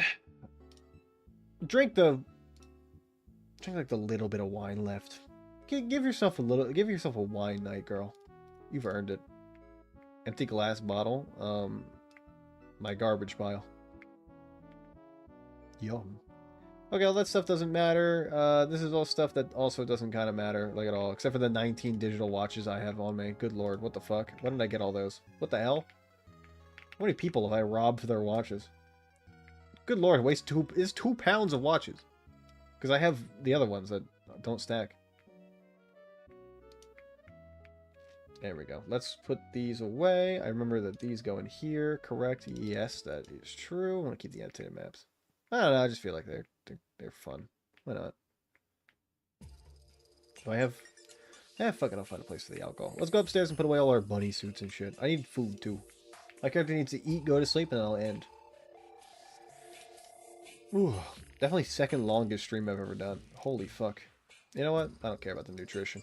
Drink like the little bit of wine left. Give yourself a wine night, girl. You've earned it. Empty glass bottle. My garbage pile. Yum. Okay, all that stuff doesn't matter. This is all stuff that also doesn't kind of matter, like, at all. Except for the 19 digital watches I have on me. Good lord, what the fuck? When did I get all those? What the hell? How many people have I robbed for their watches? Good lord, it's 2 pounds of watches. Because I have the other ones that don't stack. There we go. Let's put these away. I remember that these go in here, correct? Yes, that is true. I want to keep the annotated maps. I don't know, I just feel like they're fun. Why not? Do I have... fucking I'll find a place for the alcohol. Let's go upstairs and put away all our bunny suits and shit. I need food, too. My character needs to eat, go to sleep, and then I'll end. Ooh, definitely second longest stream I've ever done. Holy fuck. You know what? I don't care about the nutrition.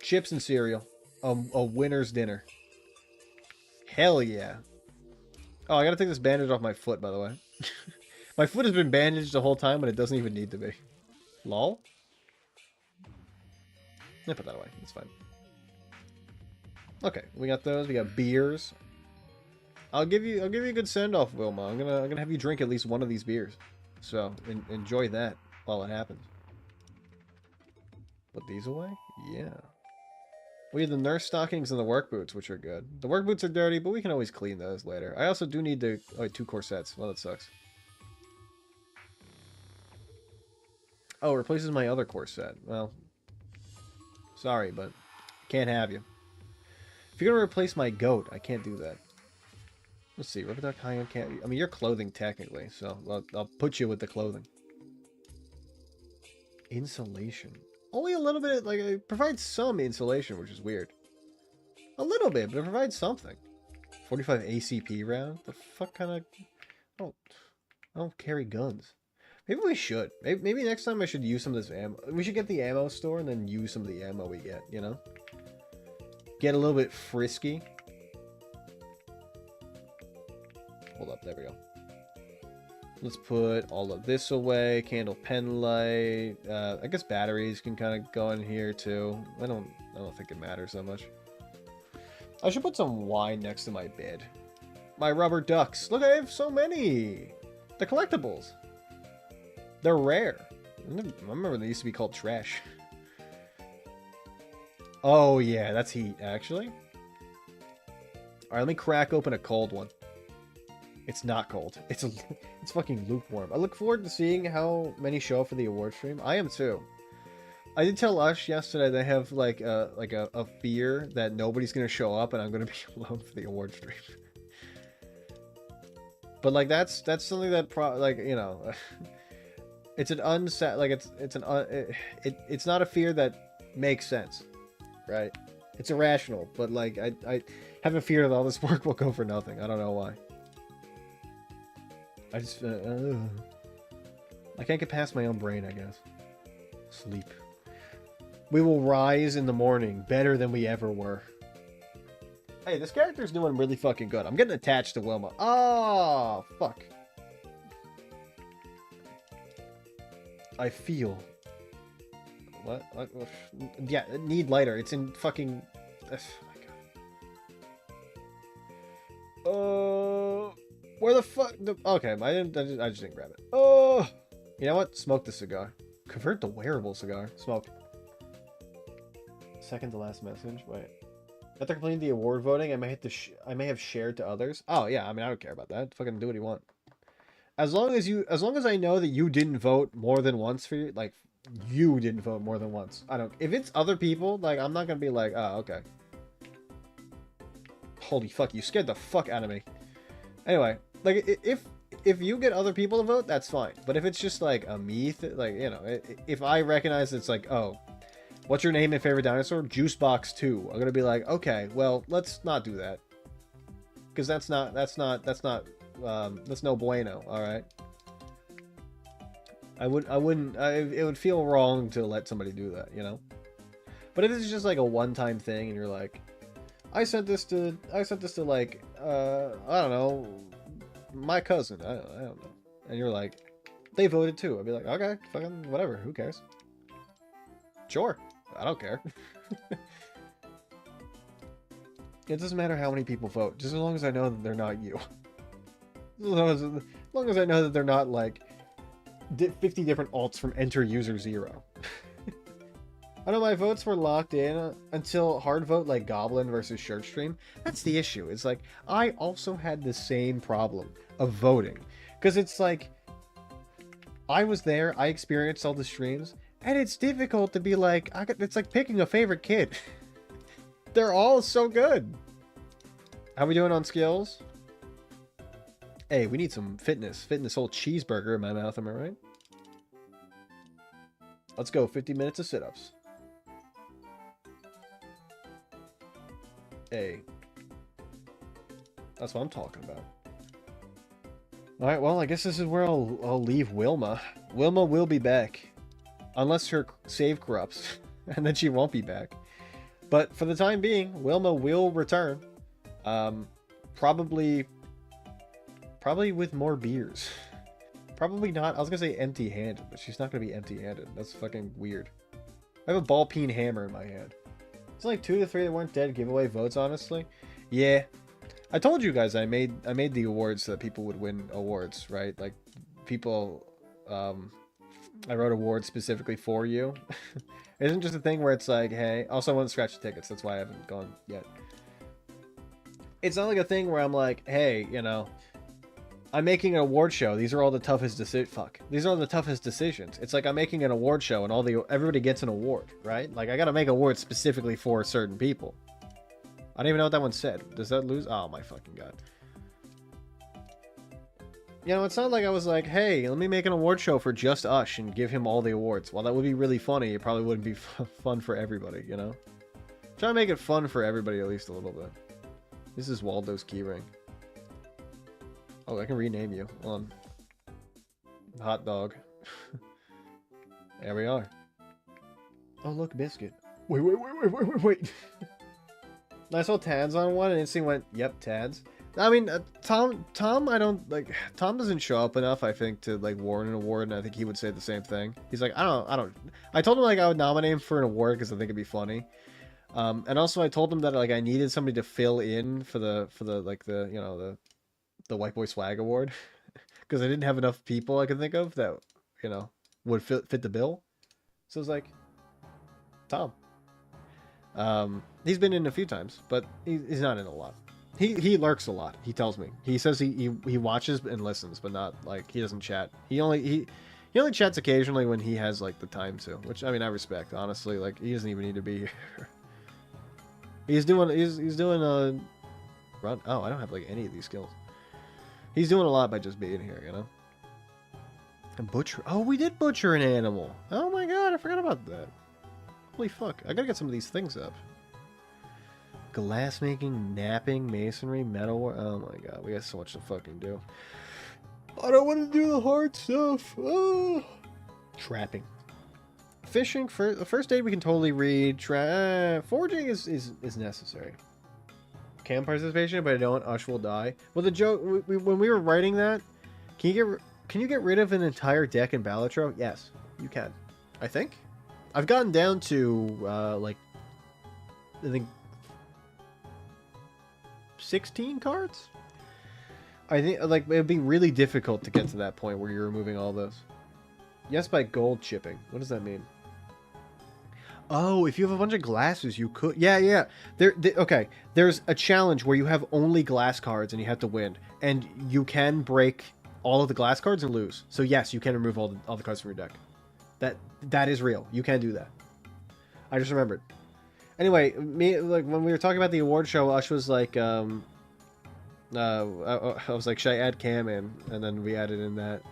Chips and cereal. A winner's dinner. Hell yeah. Oh, I gotta take this bandage off my foot, by the way. My foot has been bandaged the whole time, but it doesn't even need to be. Lol? Yeah, put that away. It's fine. Okay, we got those. We got beers. I'll give you a good send off, Wilma. I'm gonna have you drink at least one of these beers. So enjoy that while it happens. Put these away? Yeah. We have the nurse stockings and the work boots, which are good. The work boots are dirty, but we can always clean those later. I also do need the 2 corsets. Well, that sucks. Oh, it replaces my other corset. Well, sorry, but can't have you. If you're gonna replace my goat, I can't do that. Let's see, Rubber Duck High-End can't... I mean, you're clothing technically, so I'll put you with the clothing. Insulation. Only a little bit, like, it provides some insulation, which is weird. A little bit, but it provides something. 45 ACP round? The fuck kind of... I don't carry guns. Maybe we should. Maybe next time I should use some of this ammo. We should get the ammo store and then use some of the ammo we get, you know? Get a little bit frisky. Hold up, there we go. Let's put all of this away. Candle pen light. I guess batteries can kind of go in here too. I don't think it matters that much. I should put some wine next to my bed. My rubber ducks. Look, I have so many. The collectibles. They're rare. I remember they used to be called trash. Oh yeah, that's heat actually. All right, let me crack open a cold one. It's not cold. It's fucking lukewarm. I look forward to seeing how many show up for the award stream. I am too. I did tell Ush yesterday they have like a fear that nobody's gonna show up and I'm gonna be alone for the award stream. But like that's something that you know, it's an it's not a fear that makes sense, right? It's irrational, but like I have a fear that all this work will go for nothing. I don't know why. I just I can't get past my own brain, I guess. Sleep. We will rise in the morning better than we ever were. Hey, this character's doing really fucking good. I'm getting attached to Wilma. Oh, fuck. I feel. What? Yeah, need lighter. It's in fucking... Oh my god. Where the fuck? Okay, I just didn't grab it. Oh! You know what? Smoke the cigar. Convert the wearable cigar. Smoke. Second to last message. Wait. After completing the award voting, I may have shared to others. Oh yeah, I mean I don't care about that. Fucking do what you want. As long as I know that you didn't vote more than once for you, like you didn't vote more than once. I don't. If it's other people, like I'm not gonna be like, oh okay. Holy fuck! You scared the fuck out of me. Anyway, like if you get other people to vote, that's fine. But if it's just like a me, like you know, if I recognize it's like, oh. What's your name and favorite dinosaur? Juicebox 2. I'm gonna be like, okay, well, let's not do that, because that's no bueno. All right. It would feel wrong to let somebody do that, you know. But if it's just like a one-time thing, and you're like, I sent this to like I don't know, my cousin. I don't know. And you're like, they voted too. I'd be like, okay, fucking whatever. Who cares? Sure, I don't care. It doesn't matter how many people vote, just as long as I know that they're not you. As long as I know that they're not like 50 different alts from enter user 0. I know my votes were locked in until hard vote like Goblin versus Shirt Stream. That's the issue. It's like, I also had the same problem of voting. Because it's like, I was there, I experienced all the streams, and it's difficult to be like, it's like picking a favorite kid. They're all so good. How we doing on skills? Hey, we need some fitness. Fitting this whole cheeseburger in my mouth, am I right? Let's go, 50 minutes of sit-ups. Hey. That's what I'm talking about. Alright, well, I guess this is where I'll leave Wilma. Wilma will be back. Unless her save corrupts. And then she won't be back. But for the time being, Wilma will return. Probably with more beers. Probably not. I was gonna say empty-handed, but she's not gonna be empty-handed. That's fucking weird. I have a ball peen hammer in my hand. It's like 2 to 3 that weren't dead giveaway votes, honestly. Yeah. I told you guys I made the awards so that people would win awards, right? Like, people, I wrote awards specifically for you. It isn't just a thing where it's like, hey, also I want to scratch the tickets, that's why I haven't gone yet. It's not like a thing where I'm like, hey, you know, I'm making an award show. These are all the toughest These are all the toughest decisions. It's like I'm making an award show and everybody gets an award, right? Like, I gotta make awards specifically for certain people. I don't even know what that one said. Does that lose? Oh my fucking god. You know, it's not like I was like, hey, let me make an award show for just Ush and give him all the awards. While that would be really funny, it probably wouldn't be fun for everybody, you know? Try to make it fun for everybody at least a little bit. This is Waldo's keyring. Oh, I can rename you. Hold on. Hot dog. There we are. Oh, look, biscuit. Wait. I saw Tads on one and instantly went, yep, Tads. I mean, Tom, I don't, like, Tom doesn't show up enough, I think, to, like, warrant an award, and I think he would say the same thing. He's like, I told him, like, I would nominate him for an award because I think it'd be funny. And also I told him that, like, I needed somebody to fill in for the you know, the White Boy Swag Award. Because I didn't have enough people I could think of that, you know, would fit the bill. So I was like, Tom. He's been in a few times, but he's not in a lot. He lurks a lot. He tells me. He says he watches and listens, but not like he doesn't chat. He only chats occasionally when he has like the time to, which I mean I respect honestly. Like he doesn't even need to be here. he's doing a run. Oh, I don't have like any of these skills. He's doing a lot by just being here, you know. And butcher. Oh, we did butcher an animal. Oh my god, I forgot about that. Holy fuck! I gotta get some of these things up. Glassmaking, napping, masonry, metalwork. Oh my god, we got so much to fucking do. I don't want to do the hard stuff. Oh. Trapping. Fishing, for the first aid we can totally read. Foraging is necessary. Camp participation, but I don't. Ush will die. Well, the joke, when we were writing that, can you get rid of an entire deck in Balatro? Yes, you can. I think. I've gotten down to, like, I think 16 cards? I think, like, it would be really difficult to get to that point where you're removing all those. Yes, by gold chipping. What does that mean? Oh, if you have a bunch of glasses, you could... Yeah. Okay, there's a challenge where you have only glass cards and you have to win. And you can break all of the glass cards and lose. So yes, you can remove all the cards from your deck. That is real. You can do that. I just remembered. Anyway, like when we were talking about the award show, Ush was like, I was like, should I add Cam in? And then we added in that.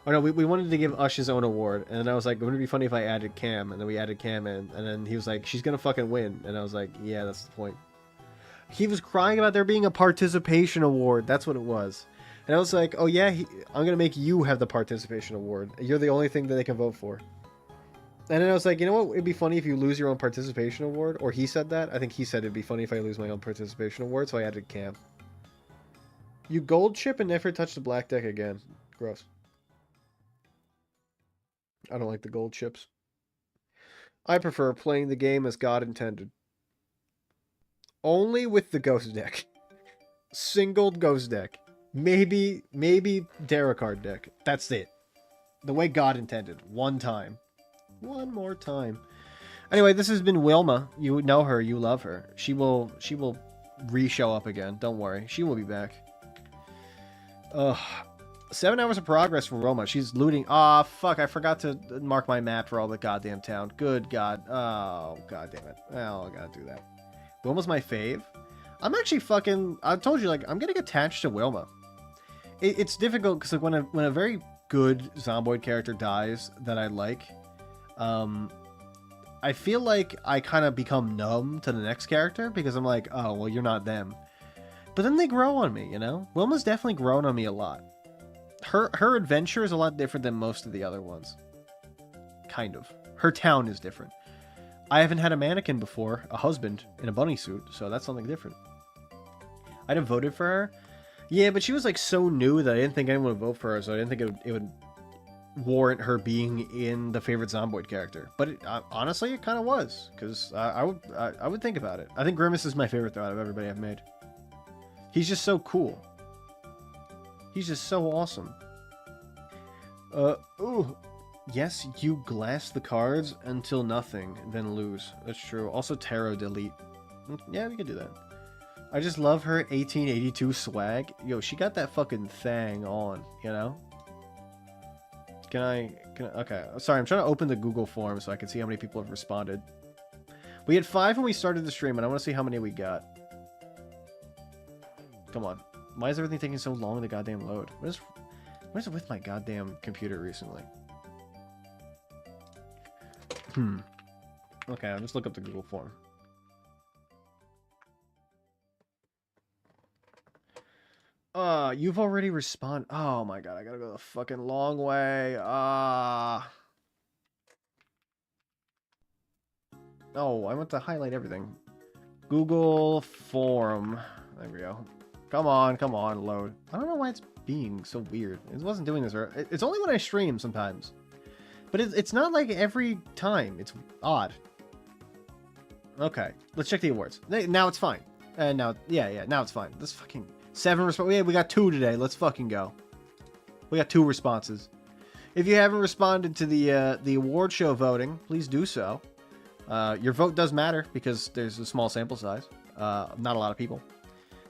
Oh no, we wanted to give Ush his own award, and then I was like, wouldn't it be funny if I added Cam? And then we added Cam in, and then he was like, she's gonna fucking win, and I was like, yeah, that's the point. He was crying about there being a participation award. That's what it was. And I was like, oh yeah, I'm gonna make you have the participation award. You're the only thing that they can vote for. And then I was like, you know what? It'd be funny if you lose your own participation award. Or he said that. I think he said it'd be funny if I lose my own participation award. So I added camp. You gold chip and never touch the black deck again. Gross. I don't like the gold chips. I prefer playing the game as God intended. Only with the ghost deck. Singled ghost deck. Maybe Dara card deck. That's it. The way God intended. One time. One more time. Anyway, this has been Wilma. You know her. You love her. She will re-show up again. Don't worry. She will be back. Ugh. 7 hours of progress for Roma. She's looting. Ah, fuck. I forgot to mark my map for all the goddamn town. Good God. Oh, god damn it. Oh, I gotta do that. Wilma's my fave. I'm actually fucking... I told you, like, I'm getting attached to Wilma. It's difficult because, like, when a very good Zomboid character dies that I like, I feel like I kind of become numb to the next character because I'm like, oh, well, you're not them. But then they grow on me, you know? Wilma's definitely grown on me a lot. Her adventure is a lot different than most of the other ones. Kind of. Her town is different. I haven't had a mannequin before, a husband, in a bunny suit, so that's something different. I'd have voted for her. Yeah, but she was like so new that I didn't think anyone would vote for her, so I didn't think it would warrant her being in the favorite Zomboid character. But honestly, it kind of was, because I would think about it. I think Grimace is my favorite though out of everybody I've made. He's just so cool. He's just so awesome. Ooh. Yes, you glass the cards until nothing, then lose. That's true. Also, tarot delete. Yeah, we could do that. I just love her 1882 swag. Yo, she got that fucking thing on, you know? Can I... Okay, sorry, I'm trying to open the Google form so I can see how many people have responded. We had 5 when we started the stream, and I want to see how many we got. Come on. Why is everything taking so long to goddamn load? What is it with my goddamn computer recently? Okay, I'll just look up the Google form. You've already responded. Oh my god, I gotta go the fucking long way. Oh, I want to highlight everything. Google form. There we go. Come on, load. I don't know why it's being so weird. It wasn't doing this. It's only when I stream sometimes. But it's not like every time. It's odd. Okay, let's check the awards. Now it's fine. Now it's fine. This fucking 7 responses. Yeah, we got 2 today. Let's fucking go. We got 2 responses. If you haven't responded to the award show voting, please do so. Your vote does matter because there's a small sample size. Not a lot of people.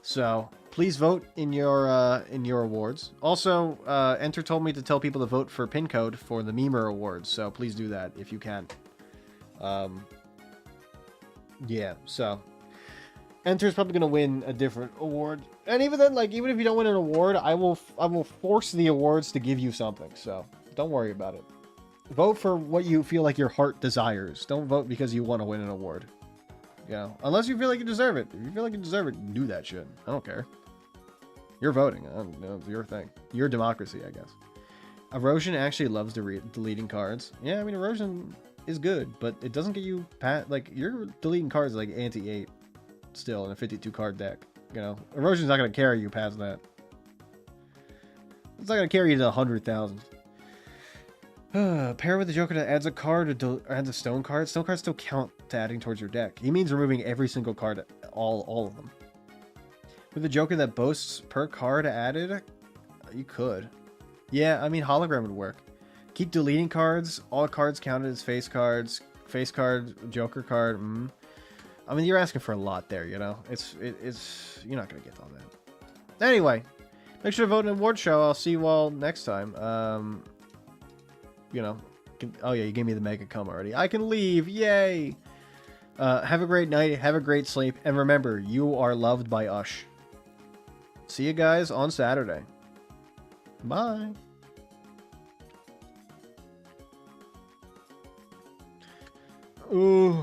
So please vote in your awards. Also, Enter told me to tell people to vote for pin code for the Memer Awards, so please do that if you can. Yeah, so Enter's probably gonna win a different award, and even then, like, even if you don't win an award, I will force the awards to give you something. So don't worry about it. Vote for what you feel like your heart desires. Don't vote because you want to win an award. You know, unless you feel like you deserve it. If you feel like you deserve it, do that shit. I don't care. You're voting. I don't know, it's your thing. Your democracy, I guess. Erosion actually loves deleting cards. Yeah, I mean, Erosion is good, but it doesn't get you like, you're deleting cards like anti-8 still in a 52 card deck. You know, Erosion's not going to carry you past that. It's not going to carry you to 100,000. Pair with the Joker that adds a card or adds a stone card. Stone cards still count to adding towards your deck. He means removing every single card, all of them. With the Joker that boasts per card added, you could. Yeah, I mean, hologram would work. Keep deleting cards. All cards counted as face cards. Face card, Joker card. I mean, you're asking for a lot there, you know? It's you're not going to get all that. Anyway, make sure to vote in the award show. I'll see you all next time. You know, oh yeah, you gave me the mega cum already. I can leave. Yay. Have a great night. Have a great sleep. And remember, you are loved by Ush. See you guys on Saturday. Bye. Ooh.